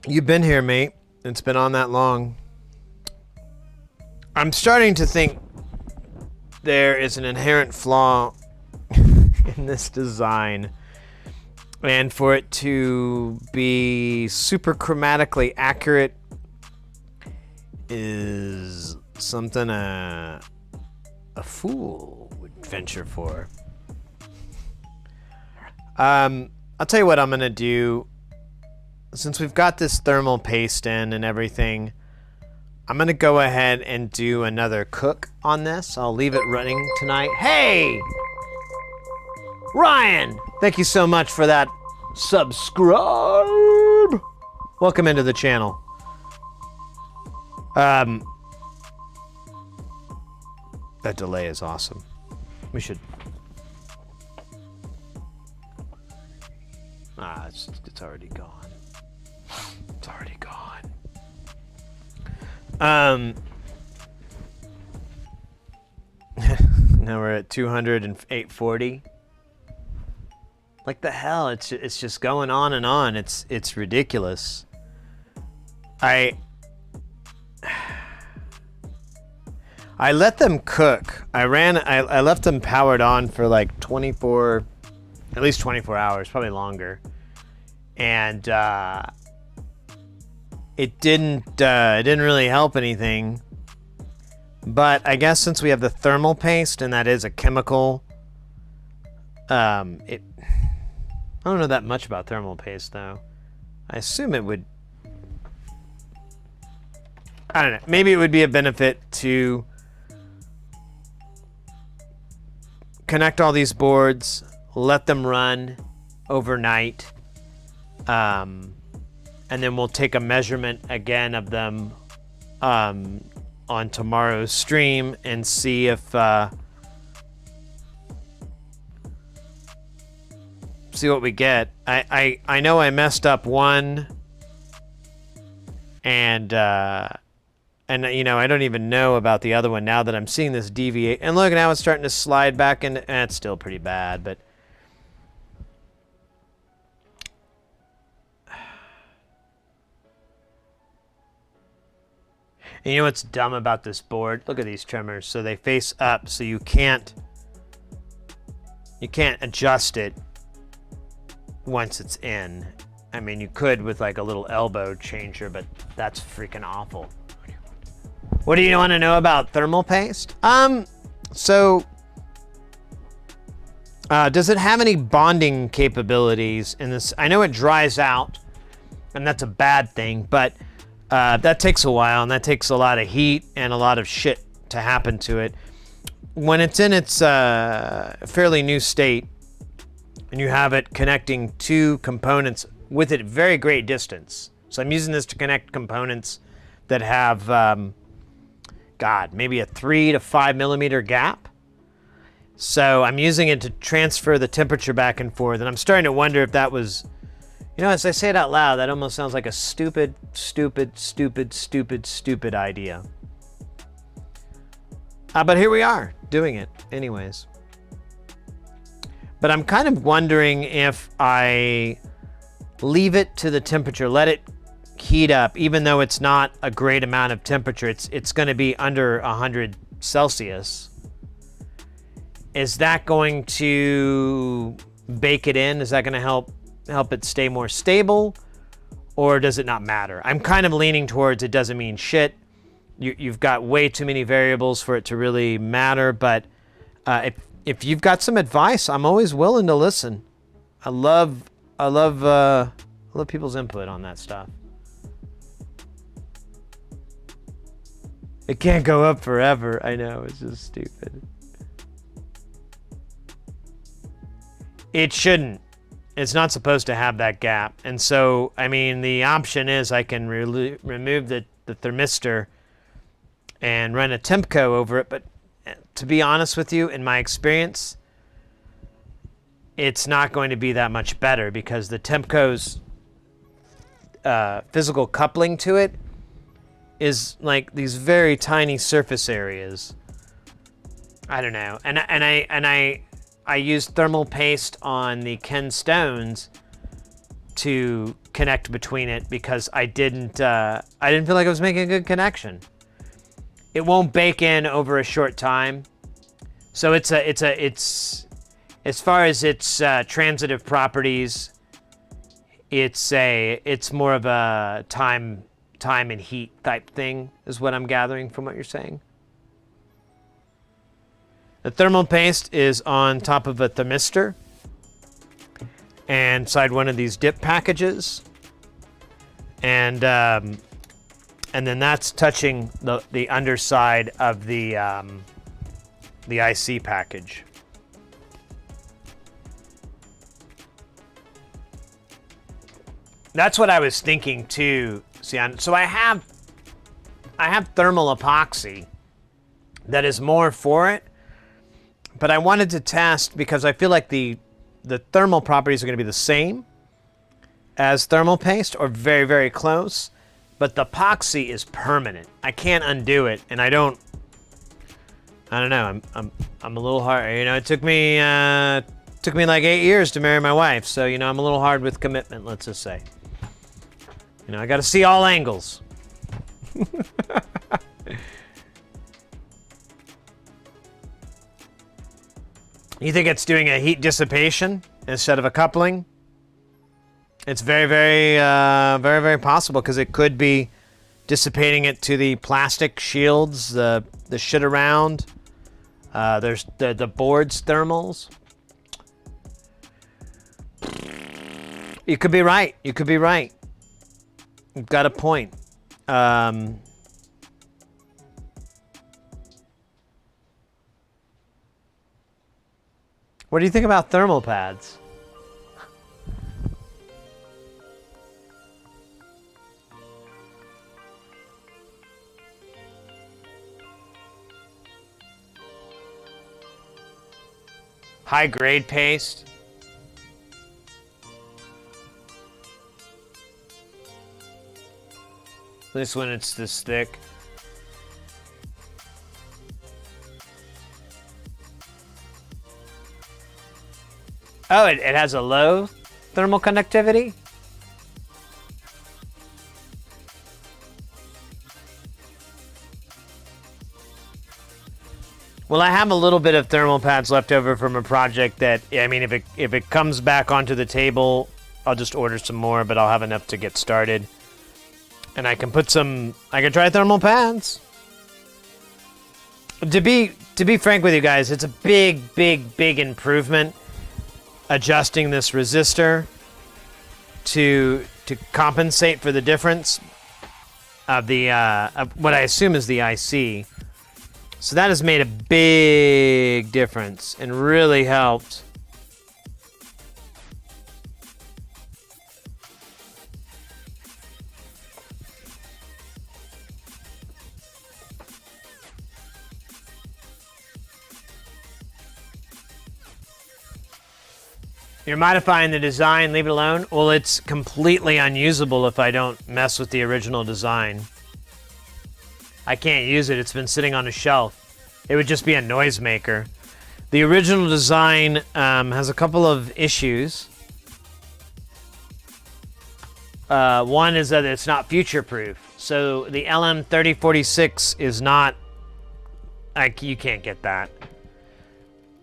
You've been here, mate. It's been on that long. I'm starting to think there is an inherent flaw in this design, and for it to be super chromatically accurate is something a fool would venture for. I'll tell you what I'm gonna do. Since we've got this thermal paste in and everything, I'm gonna go ahead and do another cook on this. I'll leave it running tonight. Hey! Ryan! Thank you so much for that subscribe! Welcome into the channel. That delay is awesome. We should... it's already gone. It's already gone. Now we're at 200 and 840. Like the hell, it's just going on and on. It's ridiculous. I let them cook. I left them powered on for like at least 24 hours, probably longer. And it didn't really help anything. But I guess since we have the thermal paste and that is a chemical, I don't know that much about thermal paste though. I assume it would, I don't know, maybe it would be a benefit to connect all these boards, let them run overnight, and then we'll take a measurement again of them on tomorrow's stream and see if see what we get. I know I messed up one, and you know, I don't even know about the other one now that I'm seeing this deviate. And look, now it's starting to slide back, and it's still pretty bad, but and you know what's dumb about this board? Look at these trimmers. So they face up, so you can't adjust it once it's in. I mean, you could with like a little elbow changer, but that's freaking awful. What do you want to know about thermal paste? So does it have any bonding capabilities in this? I know it dries out, and that's a bad thing, but that takes a while, and that takes a lot of heat and a lot of shit to happen to it. When it's in its fairly new state, and you have it connecting two components with at very great distance. So I'm using this to connect components that have, maybe a 3 to 5 millimeter gap. So I'm using it to transfer the temperature back and forth, and I'm starting to wonder if that was, as I say it out loud, that almost sounds like a stupid idea. But here we are, doing it anyways. But I'm kind of wondering if I leave it to the temperature, let it heat up, even though it's not a great amount of temperature. It's going to be under 100 Celsius. Is that going to bake it in? Is that going to help it stay more stable? Or does it not matter? I'm kind of leaning towards it doesn't mean shit. You've got way too many variables for it to really matter. But if you've got some advice, I'm always willing to listen. I love people's input on that stuff. It can't go up forever. I know, it's just stupid. It shouldn't. It's not supposed to have that gap. And so, I mean, the option is I can remove the thermistor and run a Tempco over it. But to be honest with you, in my experience, it's not going to be that much better because the Tempco's physical coupling to it is like these very tiny surface areas. I don't know. And I used thermal paste on the Ken stones to connect between it because I didn't feel like I was making a good connection. It won't bake in over a short time. So it's as far as its transitive properties, it's more of a time and heat type thing, is what I'm gathering from what you're saying. The thermal paste is on top of a thermistor and inside one of these dip packages, and then that's touching the underside of the IC package. That's what I was thinking too. So I have thermal epoxy that is more for it, but I wanted to test because I feel like the thermal properties are going to be the same as thermal paste or very, very close, but the epoxy is permanent. I can't undo it, and I don't know. I'm a little hard. It took me like 8 years to marry my wife, so I'm a little hard with commitment. Let's just say. I got to see all angles. You think it's doing a heat dissipation instead of a coupling? It's very, very, very, very possible because it could be dissipating it to the plastic shields, the shit around. There's the board's thermals. You could be right. You could be right. You've got a point. What do you think about thermal pads? High grade paste. This one, it's this thick. Oh, it has a low thermal conductivity? Well, I have a little bit of thermal pads left over from a project that, I mean, if it comes back onto the table, I'll just order some more, but I'll have enough to get started. And I can try thermal pads. To be frank with you guys, it's a big, big, big improvement adjusting this resistor to compensate for the difference of the of what I assume is the IC. So that has made a big difference and really helped. You're modifying the design, leave it alone? Well, it's completely unusable if I don't mess with the original design. I can't use it. It's been sitting on a shelf. It would just be a noisemaker. The original design has a couple of issues. One is that it's not future-proof. So the LM3046 is not... you can't get that.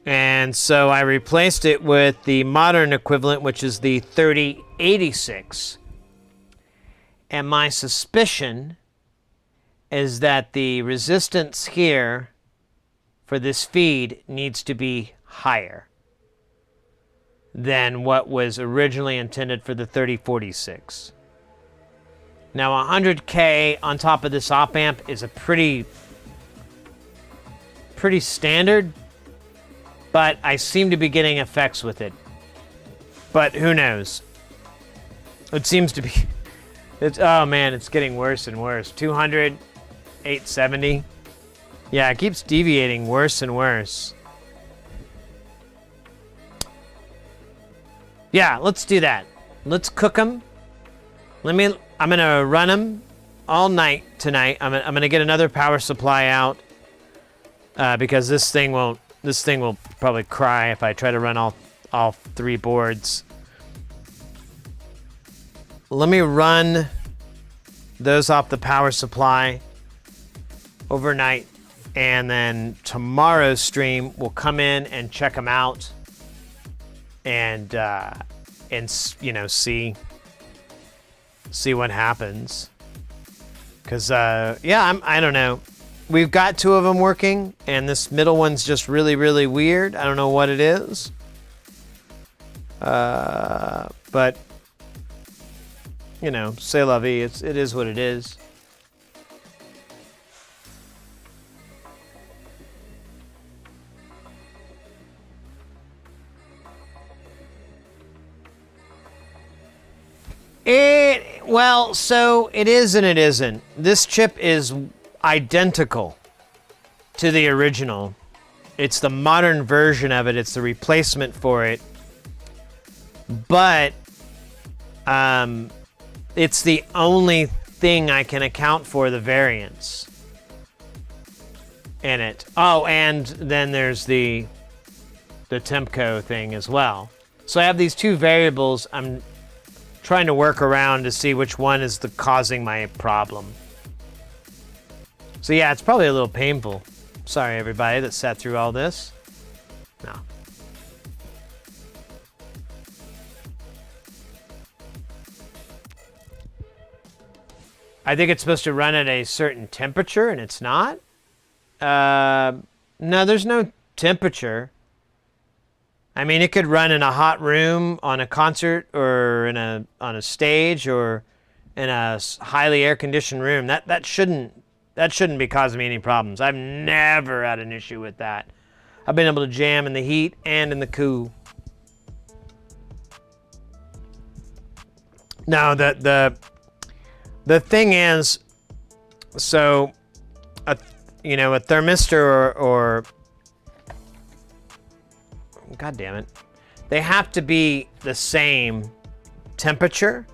And so I replaced it with the modern equivalent, which is the 3086. And my suspicion is that the resistance here for this feed needs to be higher than what was originally intended for the 3046. Now 100K on top of this op amp is a pretty standard, but I seem to be getting effects with it. But who knows? It seems to be... oh man, it's getting worse and worse. 200, 870. Yeah, it keeps deviating worse and worse. Yeah, let's do that. Let's cook them. I'm gonna run them all night tonight. I'm gonna get another power supply out because this thing will probably cry if I try to run all three boards. Let me run those off the power supply overnight, and then tomorrow's stream we'll come in and check them out and you know, see what happens. Cause yeah, I don't know. We've got two of them working, and this middle one's just really, really weird. I don't know what it is. But you know, c'est la vie. It is what it is. Well, so it is and it isn't. This chip is identical to the original. It's the modern version of it. It's the replacement for it. But it's the only thing I can account for the variance in it. Oh, and then there's the Tempco thing as well. So I have these two variables I'm trying to work around to see which one is causing my problem. So yeah, it's probably a little painful. Sorry everybody that sat through all this. No. I think it's supposed to run at a certain temperature, and it's not. No, there's no temperature. I mean, it could run in a hot room on a concert, or on a stage, or in a highly air-conditioned room. That shouldn't be causing me any problems. I've never had an issue with that. I've been able to jam in the heat and in the cool. Now the thing is, so a thermistor or God damn it, they have to be the same temperature.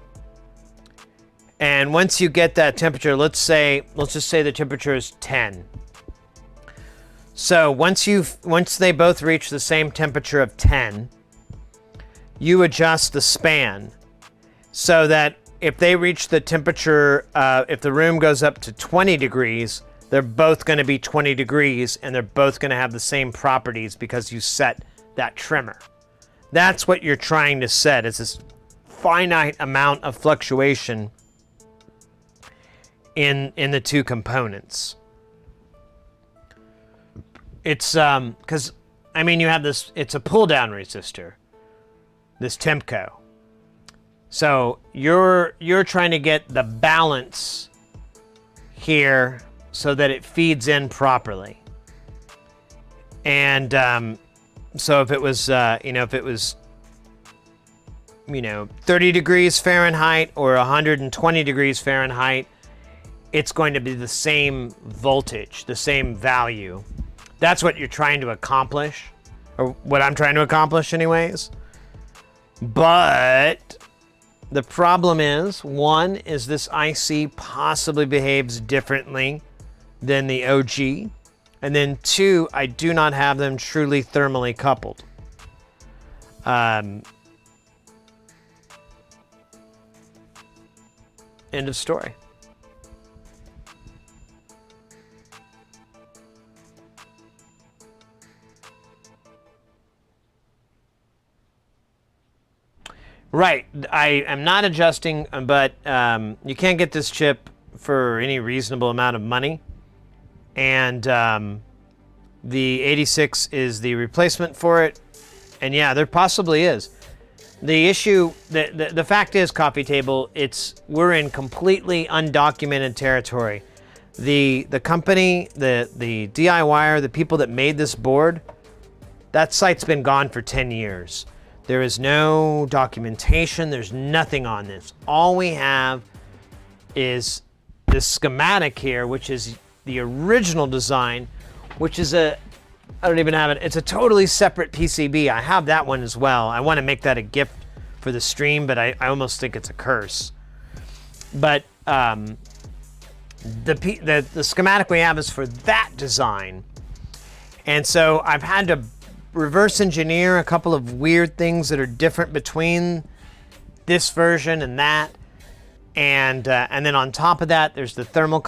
And once you get that temperature, let's just say the temperature is 10. So once they both reach the same temperature of 10, you adjust the span so that if they reach the temperature, if the room goes up to 20 degrees, they're both going to be 20 degrees, and they're both going to have the same properties because you set that trimmer. That's what you're trying to set. It's this finite amount of fluctuation in the two components. It's because I mean, you have this, it's a pull down resistor, this Tempco. So you're trying to get the balance here so that it feeds in properly. And so if it was, if it was, 30 degrees Fahrenheit or 120 degrees Fahrenheit, it's going to be the same voltage, the same value. That's what you're trying to accomplish, or what I'm trying to accomplish anyways. But the problem is, one, is this IC possibly behaves differently than the OG. And then two, I do not have them truly thermally coupled. End of story. Right, I am not adjusting, but you can't get this chip for any reasonable amount of money. And the 86 is the replacement for it. And yeah, there possibly is. The issue, the fact is, Coffee Table, we're in completely undocumented territory. The company, the DIYer, the people that made this board, that site's been gone for 10 years. There is no documentation. There's nothing on this. All we have is this schematic here, which is the original design, which is I don't even have it. It's a totally separate PCB. I have that one as well. I want to make that a gift for the stream, but I almost think it's a curse. But the schematic we have is for that design. And so I've had to reverse engineer a couple of weird things that are different between this version and that. And then on top of that, there's the thermal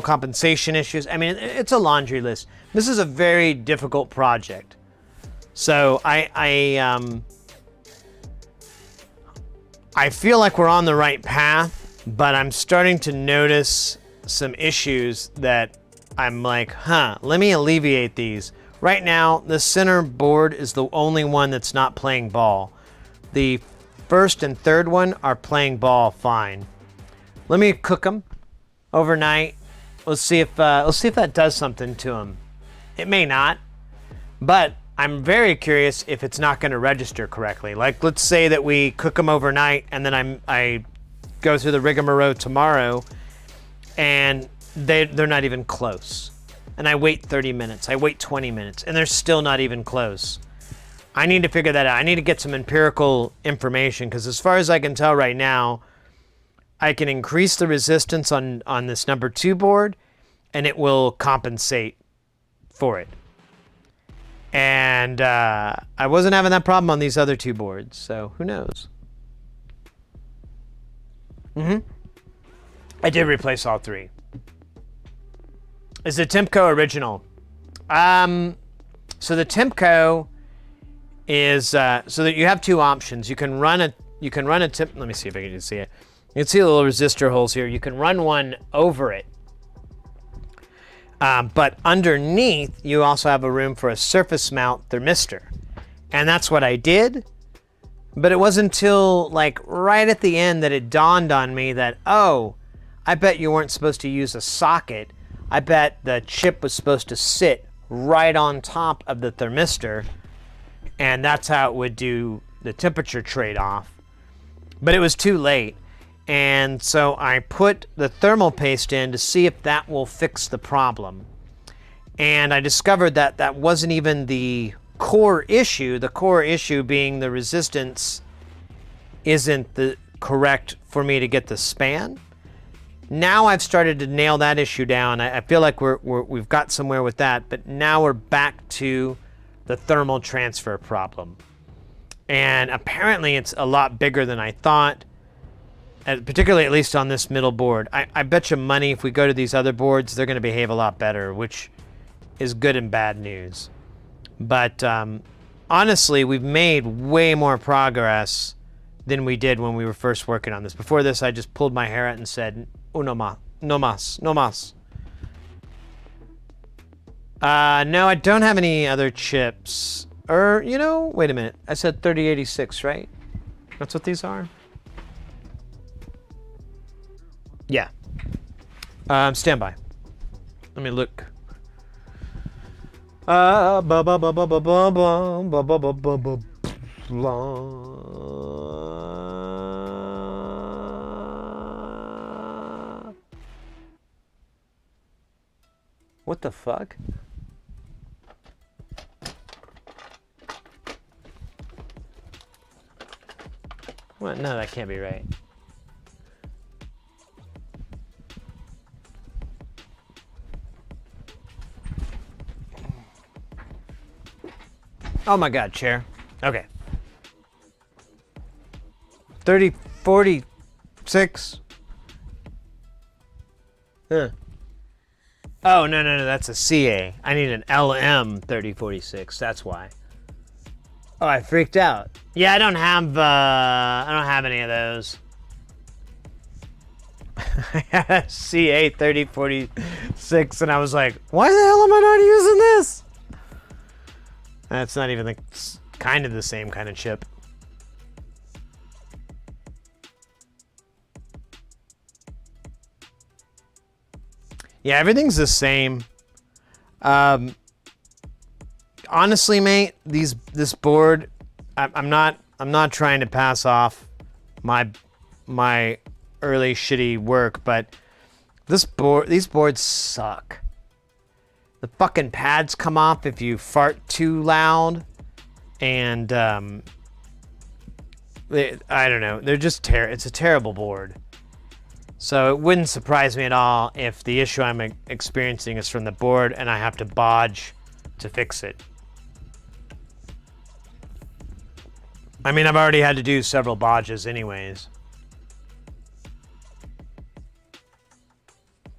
compensation issues. I mean, it's a laundry list. This is a very difficult project. So I feel like we're on the right path, but I'm starting to notice some issues that I'm like, let me alleviate these. Right now, the center board is the only one that's not playing ball. The first and third one are playing ball fine. Let me cook them overnight. Let's see if that does something to them. It may not, but I'm very curious if it's not going to register correctly. Like, let's say that we cook them overnight, and then I go through the rigmarole tomorrow, and they're not even close. And I wait 30 minutes, I wait 20 minutes, and they're still not even close. I need to figure that out. I need to get some empirical information, because as far as I can tell right now, I can increase the resistance on this number 2 board, and it will compensate for it. And I wasn't having that problem on these other 2 boards, so who knows? I did replace all 3. Is the Timco original? So the Timco is so that you have 2 options. You can run a Let me see if I can see it. You can see the little resistor holes here. You can run one over it, but underneath you also have a room for a surface mount thermistor, and that's what I did. But it wasn't until like right at the end that it dawned on me that, oh, I bet you weren't supposed to use a socket. I bet the chip was supposed to sit right on top of the thermistor, and that's how it would do the temperature trade-off. But it was too late, and so I put the thermal paste in to see if that will fix the problem. And I discovered that that wasn't even the core issue. The core issue being the resistance isn't the correct for me to get the span. Now I've started to nail that issue down. I feel like we've got somewhere with that, but now we're back to the thermal transfer problem. And apparently it's a lot bigger than I thought, particularly at least on this middle board. I bet you money if we go to these other boards, they're going to behave a lot better, which is good and bad news. But honestly, we've made way more progress than we did when we were first working on this. Before this, I just pulled my hair out and said, oh, no más, no más, no más. No, I don't have any other chips. Or, wait a minute. I said 3086, right? That's what these are? Yeah. Stand by. Let me look. Ba ba ba ba ba ba ba ba ba ba ba ba. What the fuck? What? No, that can't be right. Oh my god, chair. Okay. 30, 46. Huh. Oh, no, that's a CA. I need an LM 3046. That's why. Oh, I freaked out. Yeah, I don't have any of those. I had a CA 3046 and I was like, why the hell am I not using this? That's not even kind of the same kind of chip. Yeah, everything's the same. Honestly, mate, this board, I'm not trying to pass off my early shitty work, but these boards suck. The fucking pads come off if you fart too loud, and I don't know. They're just it's a terrible board. So it wouldn't surprise me at all if the issue I'm experiencing is from the board and I have to bodge to fix it. I mean, I've already had to do several bodges anyways.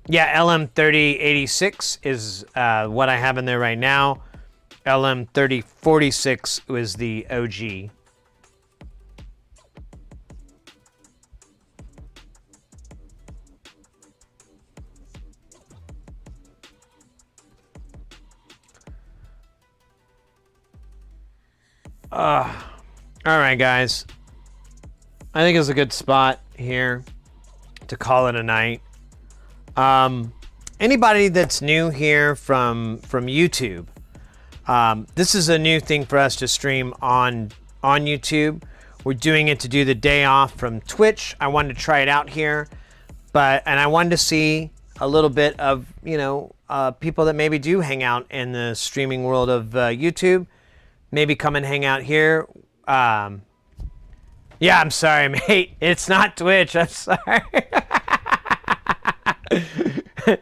Yeah, LM3086 is what I have in there right now. LM3046 was the OG. All right, guys. I think it's a good spot here to call it a night. Anybody that's new here from YouTube, this is a new thing for us to stream on YouTube. We're doing it to do the day off from Twitch. I wanted to try it out here, and I wanted to see a little bit of, people that maybe do hang out in the streaming world of YouTube. Maybe come and hang out here. Yeah, I'm sorry, mate. It's not Twitch. I'm sorry.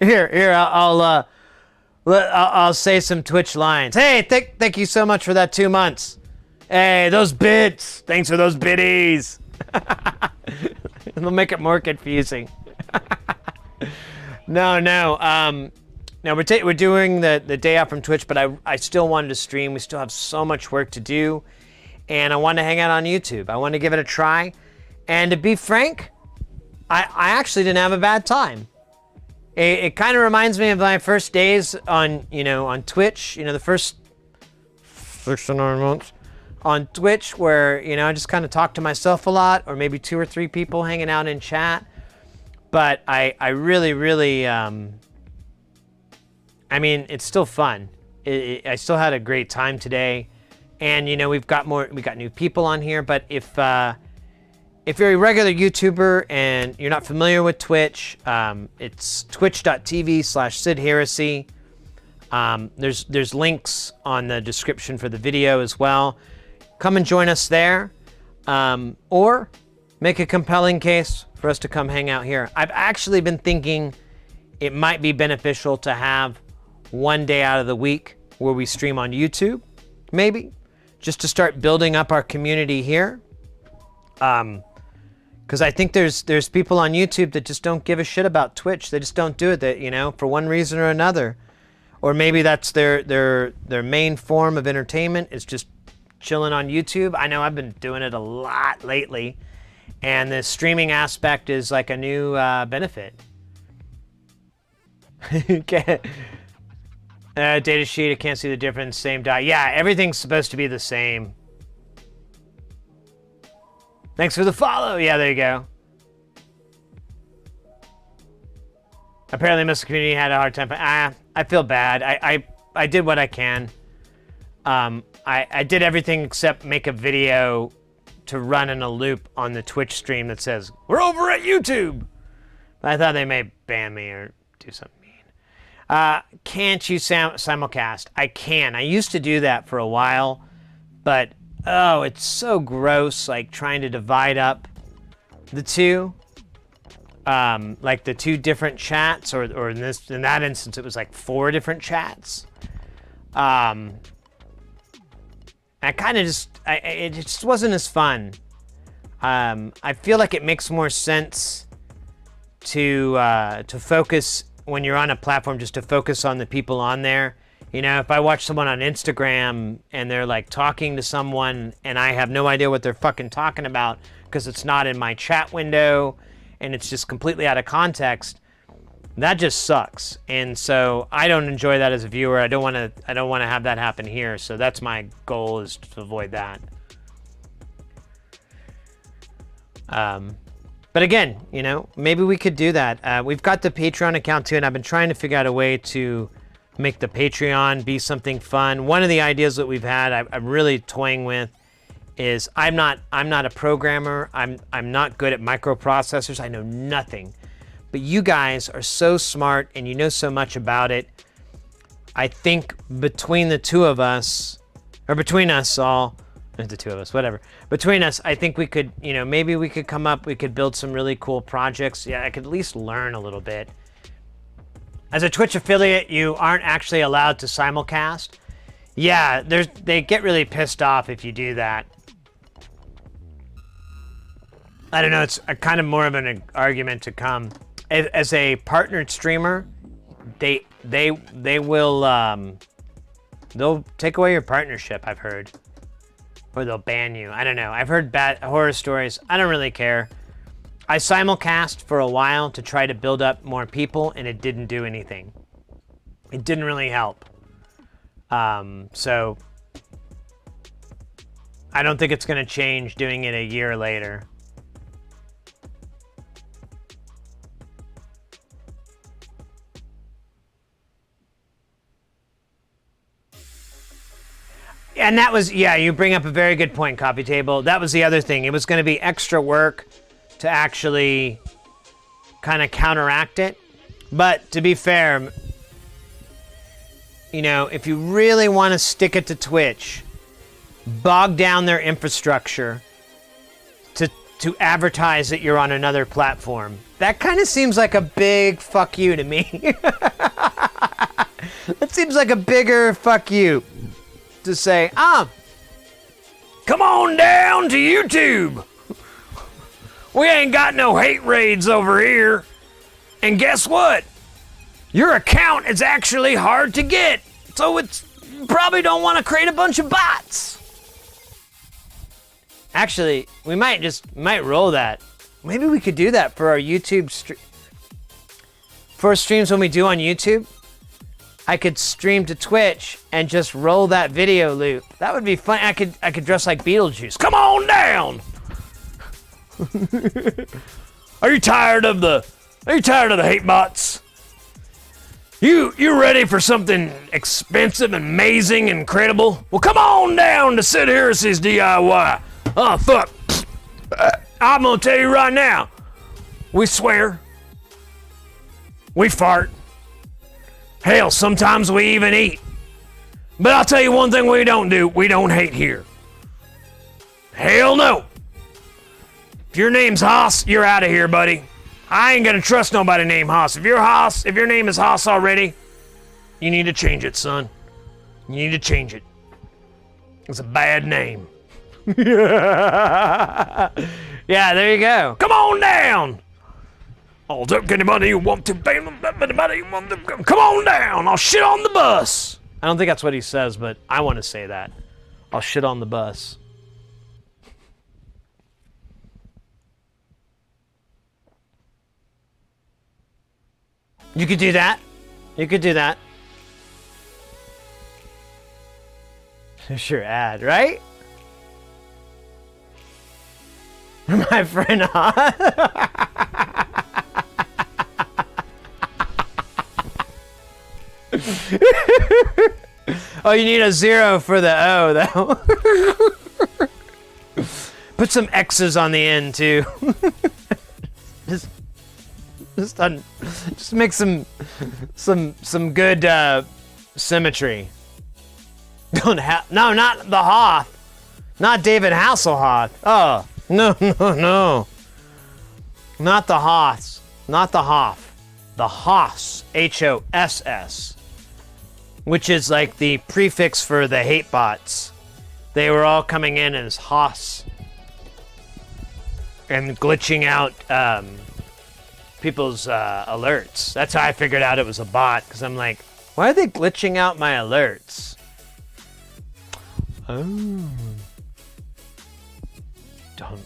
Here, I'll say some Twitch lines. Hey, thank you so much for that 2 months. Hey, those bits. Thanks for those biddies. It'll make it more confusing. No, we're doing the day off from Twitch, but I still wanted to stream. We still have so much work to do, and I wanted to hang out on YouTube. I wanted to give it a try, and to be frank, I actually didn't have a bad time. It kind of reminds me of my first days on Twitch. The first 6 to 9 months on Twitch, where I just kind of talked to myself a lot, or maybe 2 or 3 people hanging out in chat. But I really. I mean, it's still fun. I still had a great time today, and we got new people on here. But if you're a regular YouTuber and you're not familiar with Twitch, it's twitch.tv/SidHeresy. There's links on the description for the video as well. Come and join us there, or make a compelling case for us to come hang out here. I've actually been thinking it might be beneficial to have one day out of the week where we stream on YouTube, maybe, just to start building up our community here. Because I think there's people on YouTube that just don't give a shit about Twitch. They just don't do it, for one reason or another. Or maybe that's their main form of entertainment is just chilling on YouTube. I know I've been doing it a lot lately, and the streaming aspect is like a new benefit. Okay. Data sheet, I can't see the difference. Same die. Yeah, everything's supposed to be the same. Thanks for the follow. Yeah, there you go. Apparently, most of the community had a hard time. I feel bad. I did what I can. I did everything except make a video to run in a loop on the Twitch stream that says, we're over at YouTube. But I thought they may ban me or do something mean. Can't you simulcast? I can. I used to do that for a while, but oh, it's so gross, like trying to divide up the two. Like the two different chats, or in that instance, it was like 4 different chats. I kind of it just wasn't as fun. I feel like it makes more sense to focus when you're on a platform, just to focus on the people on there. You know, if I watch someone on Instagram and they're like talking to someone and I have no idea what they're fucking talking about because it's not in my chat window and it's just completely out of context, that just sucks. And so I don't enjoy that as a viewer. I don't want to have that happen here. So that's my goal, is to avoid that. But again, you know, maybe we could do that. We've got the Patreon account too, and I've been trying to figure out a way to make the Patreon be something fun. One of the ideas that we've had, I'm really toying with, is I'm not a programmer. I'm not good at microprocessors. I know nothing. But you guys are so smart and you know so much about it. I think between the two of us, or between us all, the two of us, whatever. Between us, I think we could, you know, maybe we could come up, we could build some really cool projects. Yeah, I could at least learn a little bit. As a Twitch affiliate, you aren't actually allowed to simulcast. Yeah, they get really pissed off if you do that. I don't know, it's a kind of more of an argument to come. As a partnered streamer, they will they'll take away your partnership, I've heard. Or they'll ban you. I don't know. I've heard bad horror stories. I don't really care. I simulcast for a while to try to build up more people, and it didn't do anything. It didn't really help. So I don't think it's going to change doing it a year later. And that was, yeah, you bring up a very good point, Coffee Table. That was the other thing. It was going to be extra work to actually kind of counteract it. But to be fair, you know, if you really want to stick it to Twitch, bog down their infrastructure to advertise that you're on another platform. That kind of seems like a big fuck you to me. That seems like a bigger fuck you. To say, come on down to YouTube. We ain't got no hate raids over here. And guess what? Your account is actually hard to get. So you probably don't want to create a bunch of bots. Actually, we might roll that. Maybe we could do that for our YouTube for streams when we do on YouTube. I could stream to Twitch and just roll that video loop. That would be fun. I could dress like Beetlejuice. Come on down. Are you tired of the hate bots? You ready for something expensive, amazing, incredible? Well, come on down to Sid Harris's DIY. Oh fuck. I'm gonna tell you right now. We swear. We fart. Hell, sometimes we even eat. But I'll tell you one thing we don't do. We don't hate here. Hell no. If your name's Haas, you're out of here, buddy. I ain't gonna trust nobody named Haas. If your name is Haas already, you need to change it, son. You need to change it. It's a bad name. Yeah, there you go. Come on down. I'll take anybody who wants to. Come on down. I'll shit on the bus. I don't think that's what he says, but I want to say that. I'll shit on the bus. You could do that. You could do that. Sure, ad, right? My friend, Oh, you need a 0 for the O, though. Put some X's on the end, too. just make some good symmetry. No, not the Hoth. Not David Hasselhoff. Oh, no. Not the Hoths. Not the Hoff. The Hoss. Hoss. Which is like the prefix for the hate bots. They were all coming in as Hoss. And glitching out people's alerts. That's how I figured out it was a bot. Because I'm like, why are they glitching out my alerts? Oh. Don't.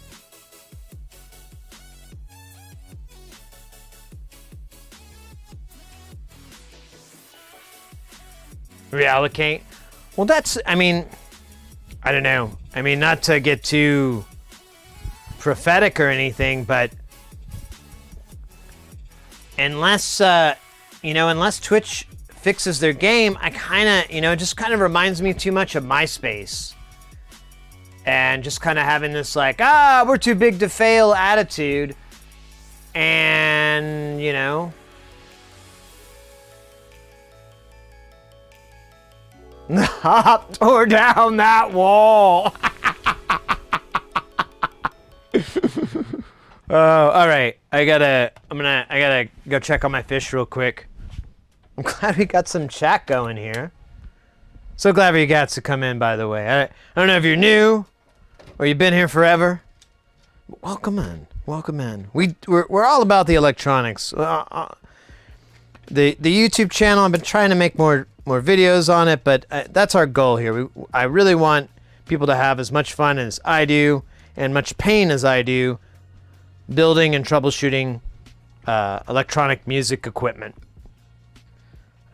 Reallocate? Well, that's, I mean, I don't know. I mean, not to get too prophetic or anything, but unless, unless Twitch fixes their game, I kind of, it just kind of reminds me too much of MySpace. And just kind of having this like, we're too big to fail attitude. And, tore down that wall. Oh, all right. I gotta go check on my fish real quick. I'm glad we got some chat going here. So glad you got to come in, by the way. I don't know if you're new or you've been here forever. Welcome in. Welcome in. We're all about the electronics. The YouTube channel, I've been trying to make more videos on it, but that's our goal here. I really want people to have as much fun as I do and much pain as I do building and troubleshooting electronic music equipment.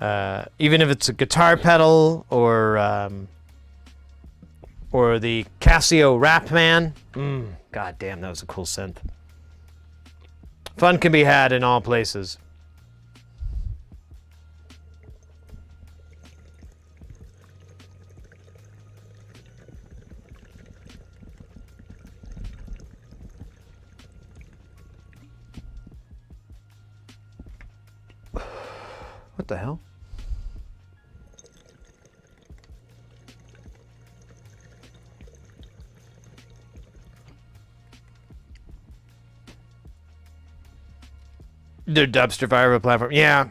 Even if it's a guitar pedal or the Casio Rapman. God damn, that was a cool synth. Fun can be had in all places. What the hell? The dumpster fire platform. Yeah.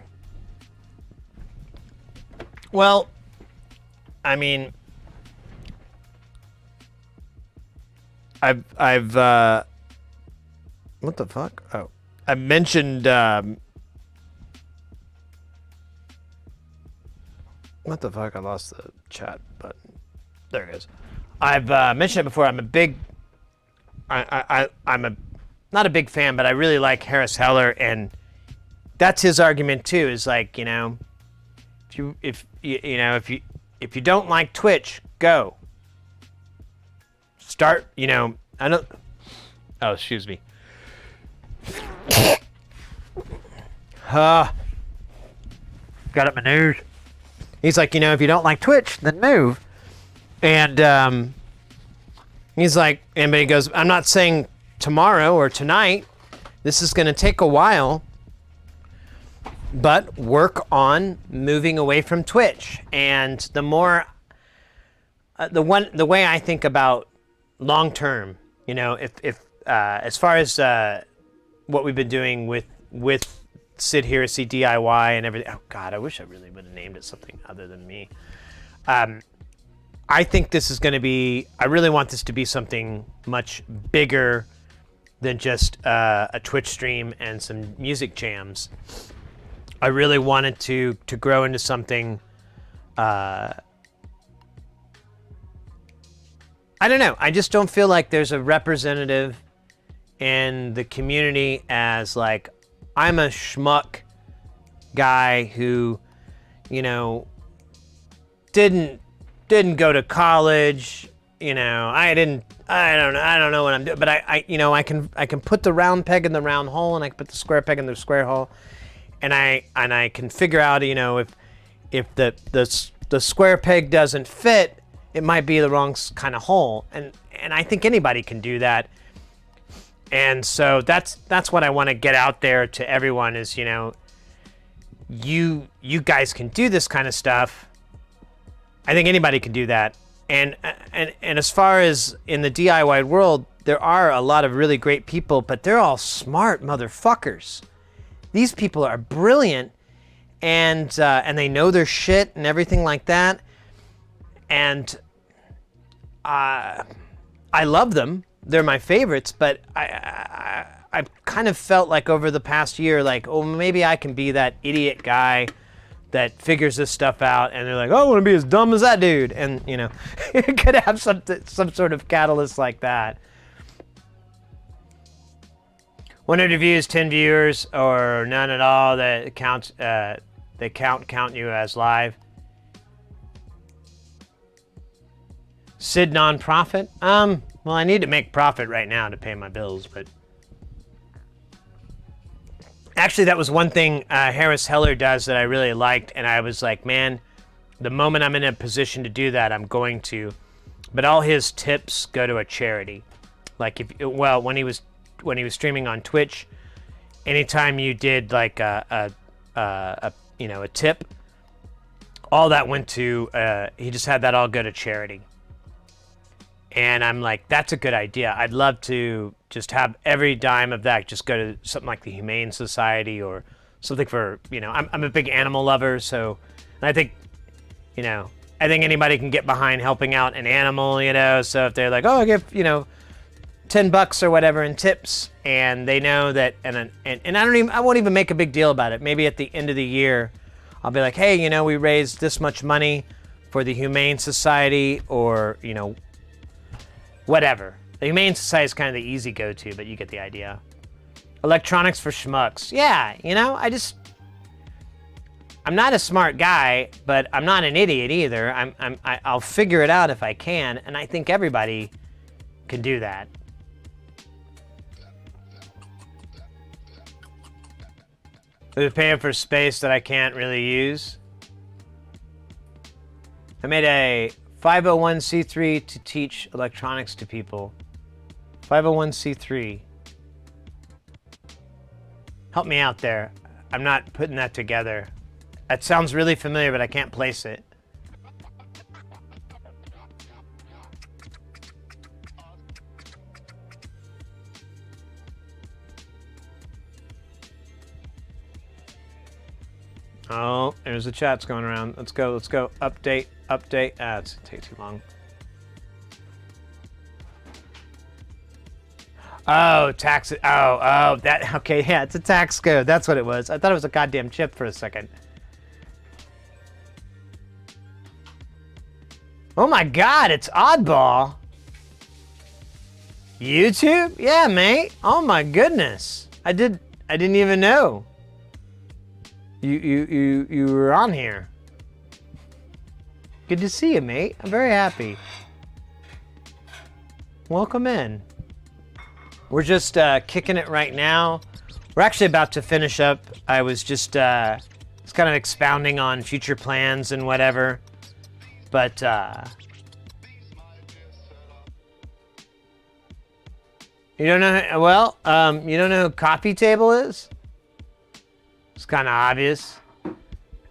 Well, I mean, I've what the fuck? Oh, I mentioned what the fuck? I lost the chat button. There it is. I've mentioned it before. I'm a big. I'm not a big fan, but I really like Harris Heller, and that's his argument too. Is like, if you don't like Twitch, go. Start. I don't. Oh, excuse me. Got up my nose. He's like, if you don't like Twitch, then move. And he's like, but he goes, I'm not saying tomorrow or tonight. This is going to take a while. But work on moving away from Twitch. And the more, the way I think about long term, if as far as what we've been doing with Sid Heresy DIY and everything. Oh God, I wish I really would have named it something other than me. I think this is going to be. I really want this to be something much bigger than just a Twitch stream and some music jams. I really wanted to grow into something. I don't know. I just don't feel like there's a representative in the community as like, I'm a schmuck guy who, didn't go to college. I don't know what I'm doing, but I can put the round peg in the round hole, and I can put the square peg in the square hole, and I can figure out, if the the square peg doesn't fit, it might be the wrong kind of hole. And I think anybody can do that. And so that's what I want to get out there to everyone is, you know, you guys can do this kind of stuff. I think anybody can do that. And as far as in the DIY world, there are a lot of really great people, but they're all smart motherfuckers. These people are brilliant, and they know their shit and everything like that. And I love them. They're my favorites, but I kind of felt like over the past year, like, oh, maybe I can be that idiot guy that figures this stuff out, and they're like, oh, I want to be as dumb as that dude. And, you know, it could have some sort of catalyst like that. 100 views, 10 viewers, or none at all that counts, they count you as live. Sid nonprofit? Well, I need to make profit right now to pay my bills, but actually that was one thing Harris Heller does that I really liked, and I was like, man, the moment I'm in a position to do that, I'm going to. But all his tips go to a charity. Like when he was streaming on Twitch, anytime you did like a tip, all that went to he just had that all go to charity. And I'm like, that's a good idea. I'd love to just have every dime of that just go to something like the Humane Society or something for, you know, I'm a big animal lover, so I think, you know, I think anybody can get behind helping out an animal, you know, so if they're like, oh, I give, you know, $10 or whatever in tips, and they know that, and I won't even make a big deal about it. Maybe at the end of the year, I'll be like, hey, you know, we raised this much money for the Humane Society, or, you know, whatever. The Humane Society is kind of the easy go-to, but you get the idea. Electronics for schmucks. Yeah, you know, I'm not a smart guy, but I'm not an idiot either. I'll figure it out if I can, and I think everybody can do that. They're paying for space that I can't really use. I made a 501c3 to teach electronics to people. 501c3. Help me out there. I'm not putting that together. That sounds really familiar, but I can't place it. Oh, there's the chats going around. Let's go, let's go. Update, update. Ah, it's take too long. Oh, tax. Oh, that. Okay, yeah, it's a tax code. That's what it was. I thought it was a goddamn chip for a second. Oh my God, it's Oddball. YouTube? Yeah, mate. Oh my goodness. I didn't even know. You were on here. Good to see you, mate. I'm very happy. Welcome in. We're just kicking it right now. We're actually about to finish up. I was just kind of expounding on future plans and whatever. But you don't know. Well, you don't know who Coffee Table is? It's kind of obvious.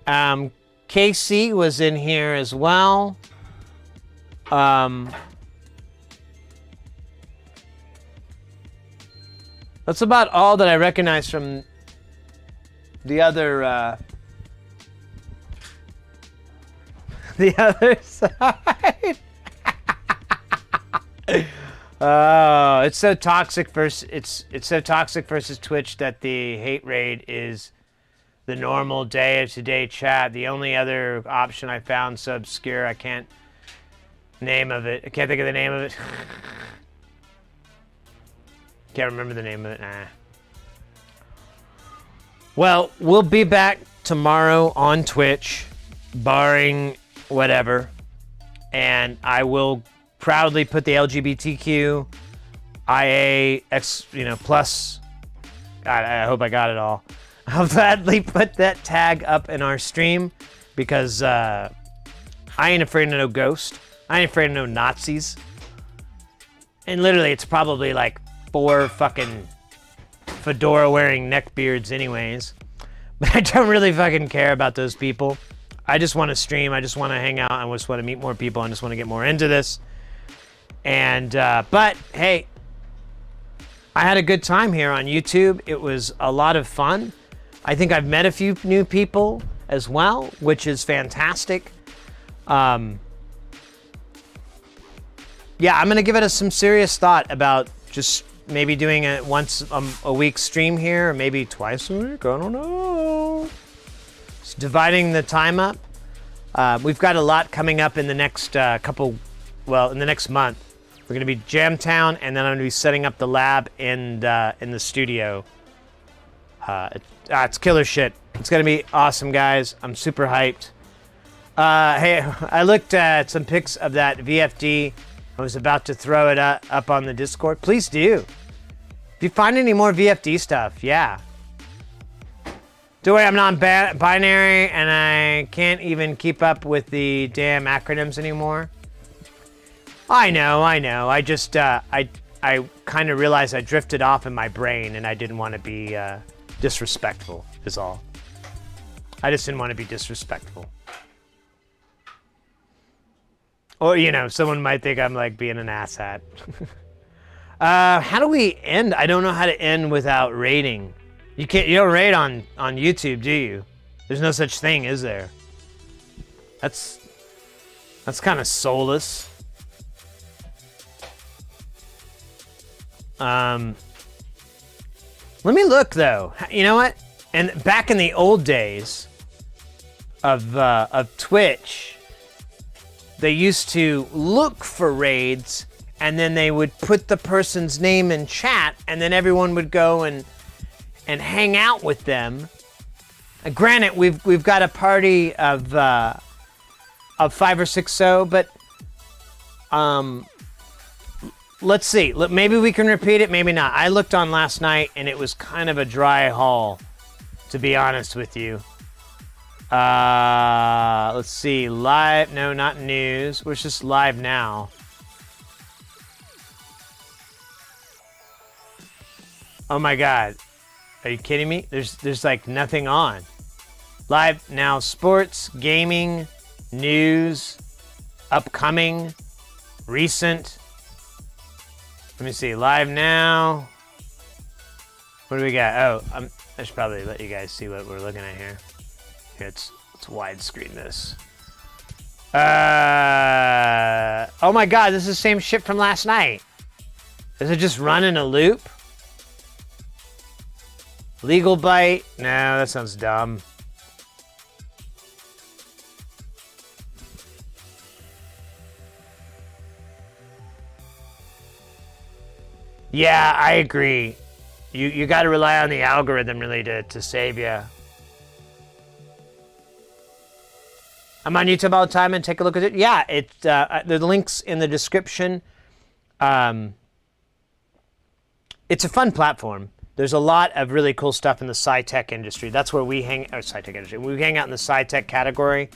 KC was in here as well. That's about all that I recognize from the other the other side. Oh, it's so toxic versus it's so toxic versus Twitch that the hate raid is the normal day-to-day chat. The only other option I found so obscure I can't name of it. I can't think of the name of it. Can't remember the name of it. Nah. Well, we'll be back tomorrow on Twitch, barring whatever, and I will proudly put the LGBTQ IA plus. God, I hope I got it all. I'll gladly put that tag up in our stream because I ain't afraid of no ghost. I ain't afraid of no Nazis. And literally, it's probably like 4 fucking fedora-wearing neckbeards anyways. But I don't really fucking care about those people. I just want to stream. I just want to hang out. I just want to meet more people. I just want to get more into this. And, but, hey, I had a good time here on YouTube. It was a lot of fun. I think I've met a few new people as well, which is fantastic. Yeah, I'm going to give it some serious thought about just maybe doing it once a week stream here, or maybe twice a week. I don't know. Just dividing the time up. We've got a lot coming up in the next in the next month. We're going to be Jamtown, and then I'm going to be setting up the lab in the studio. It's killer shit. It's going to be awesome, guys. I'm super hyped. Hey, I looked at some pics of that VFD. I was about to throw it up on the Discord. Please do. If you find any more VFD stuff, yeah. Don't worry, I'm non-binary, and I can't even keep up with the damn acronyms anymore. I know. I just, I kind of realized I drifted off in my brain, and I didn't want to be disrespectful, is all. I just didn't want to be disrespectful. Or, you know, someone might think I'm like being an asshat. How do we end? I don't know how to end without rating. You don't rate on YouTube, do you? There's no such thing, is there? That's kind of soulless. Let me look though. You know what? And back in the old days of Twitch, they used to look for raids, and then they would put the person's name in chat, and then everyone would go and hang out with them. Granted, we've got a party of 5 or 6 so, but let's see. Maybe we can repeat it, maybe not. I looked on last night, and it was kind of a dry haul, to be honest with you. Let's see. Live. No, not news. We're just live now. Oh my God. Are you kidding me? There's like nothing on. Live now. Sports, gaming, news, upcoming, recent. Let me see. Live now. What do we got? Oh, I should probably let you guys see what we're looking at here. Here, let's widescreen this. Oh my God, this is the same shit from last night. Does it just run in a loop? Legal bite? No, that sounds dumb. Yeah, I agree. You got to rely on the algorithm really to save you. I'm on YouTube all the time, and take a look at it. Yeah, the link's in the description. It's a fun platform. There's a lot of really cool stuff in the sci-tech industry. That's where we hang, or sci-tech industry. We hang out in the sci-tech category,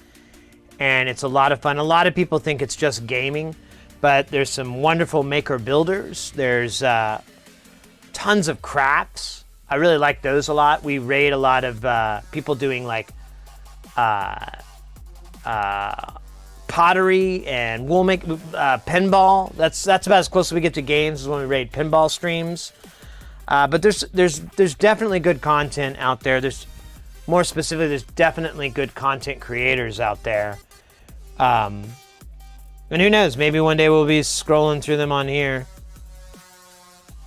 and it's a lot of fun. A lot of people think it's just gaming, but there's some wonderful maker builders. There's tons of crafts. I really like those a lot. We raid a lot of people doing like pottery and wool make pinball. That's about as close as we get to games, is when we raid pinball streams. But there's definitely good content out there. There's more specifically, there's definitely good content creators out there. And who knows? Maybe one day we'll be scrolling through them on here.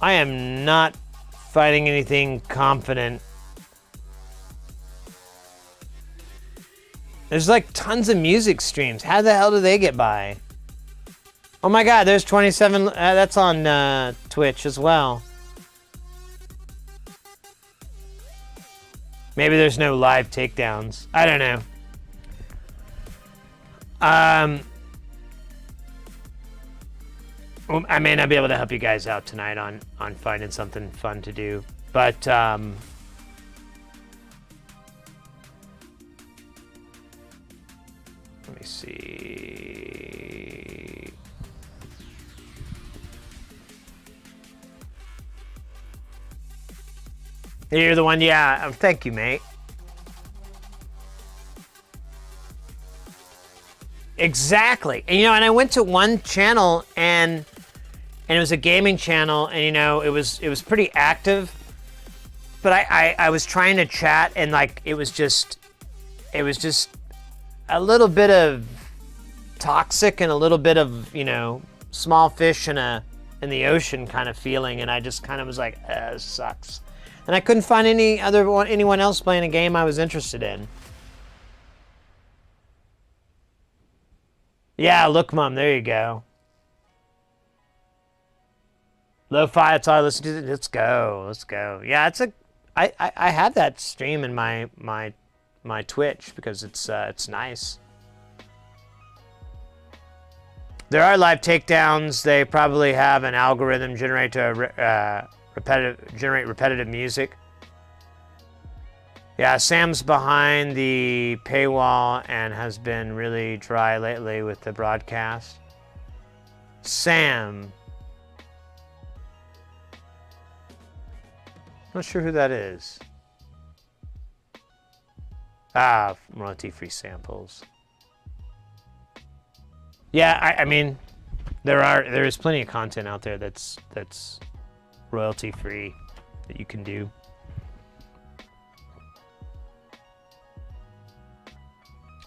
I am not finding anything confident. There's like tons of music streams. How the hell do they get by? Oh my God, there's 27. That's on Twitch as well. Maybe there's no live takedowns. I don't know. Well, I may not be able to help you guys out tonight on finding something fun to do, but let me see. You're the one, yeah. Thank you, mate. Exactly. And, and I went to one channel and it was a gaming channel, and it was pretty active. But I was trying to chat, and like it was just a little bit of toxic and a little bit of small fish in the ocean kind of feeling, and I just kind of was like, this sucks. And I couldn't find anyone else playing a game I was interested in. Yeah, look, Mom, there you go. Lo-fi, that's all I listen to. Let's go. Yeah, I have that stream in my Twitch because it's nice. There are live takedowns. They probably have an algorithm generate repetitive music. Yeah, Sam's behind the paywall and has been really dry lately with the broadcast. Sam. Not sure who that is. Royalty-free samples. Yeah, I mean, there is plenty of content out there that's royalty-free that you can do.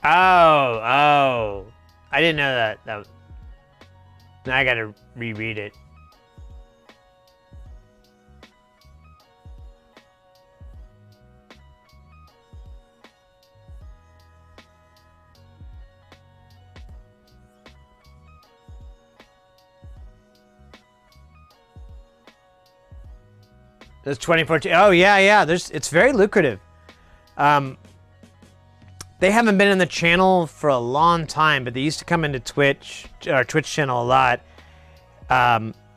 Oh, I didn't know that. Now I gotta reread it. There's 2014. Oh yeah. It's very lucrative. They haven't been in the channel for a long time, but they used to come into our Twitch channel a lot.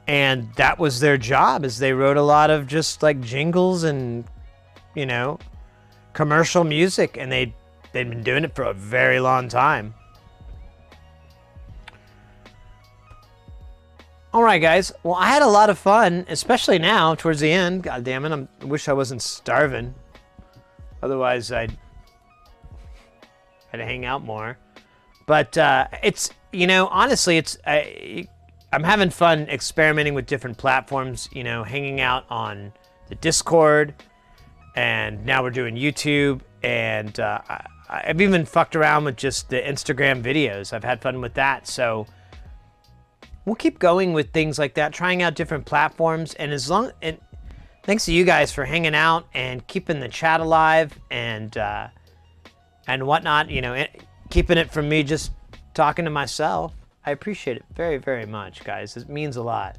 And that was their job, is they wrote a lot of just like jingles and, commercial music, and they'd been doing it for a very long time. All right, guys. Well, I had a lot of fun, especially now towards the end. God damn it. I wish I wasn't starving. Otherwise, I'd hang out more. But it's, honestly, I'm having fun experimenting with different platforms, hanging out on the Discord, and now we're doing YouTube, and I've even fucked around with just the Instagram videos. I've had fun with that, so we'll keep going with things like that, trying out different platforms, and thanks to you guys for hanging out and keeping the chat alive and whatnot, keeping it from me just talking to myself. I appreciate it very, very much, guys. It means a lot.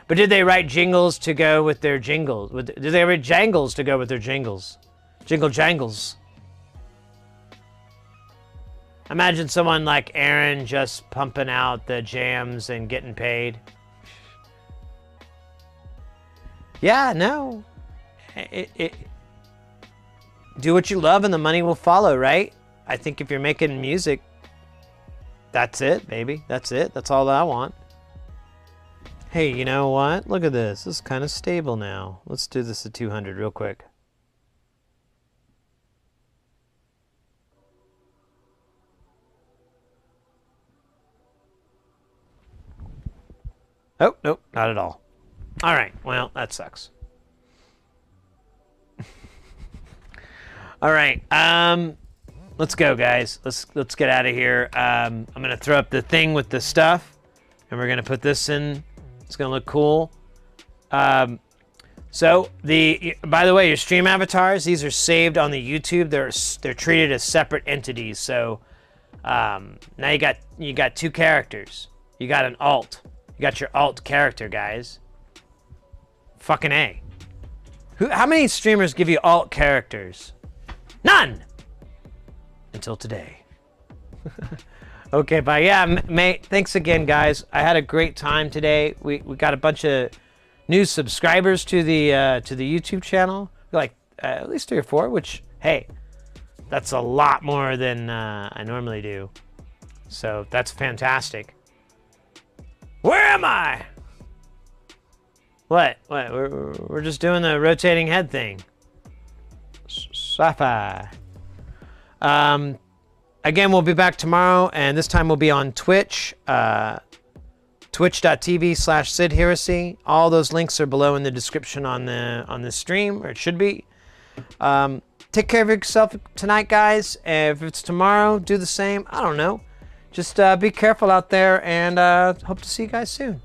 But did they write jingles to go with their jingles? Did they write jangles to go with their jingles? Jingle jangles. Imagine someone like Aaron just pumping out the jams and getting paid. Yeah, no. Do what you love and the money will follow, right? I think if you're making music, that's it, baby. That's it. That's all that I want. Hey, you know what? Look at this. This is kind of stable now. Let's do this at 200 real quick. Oh, nope, not at all. All right, well, that sucks. All right, let's go, guys. Let's get out of here. I'm gonna throw up the thing with the stuff, and we're gonna put this in. It's gonna look cool. So by the way, your stream avatars, these are saved on the YouTube. They're treated as separate entities. So now you got two characters. You got an alt. You got your alt character, guys. Fucking A. How many streamers give you alt characters? None! Until today. Okay, bye. Yeah, mate, thanks again, guys. I had a great time today. We got a bunch of new subscribers to the YouTube channel. Like at least 3 or 4, which, hey, that's a lot more than I normally do. So that's fantastic. Where am I? What? We're just doing the rotating head thing. Sci-fi. Again, we'll be back tomorrow, and this time we'll be on Twitch. Twitch.tv/SidHeresy. All those links are below in the description on the stream, or it should be. Take care of yourself tonight, guys. If it's tomorrow, do the same. I don't know. Just be careful out there, and hope to see you guys soon.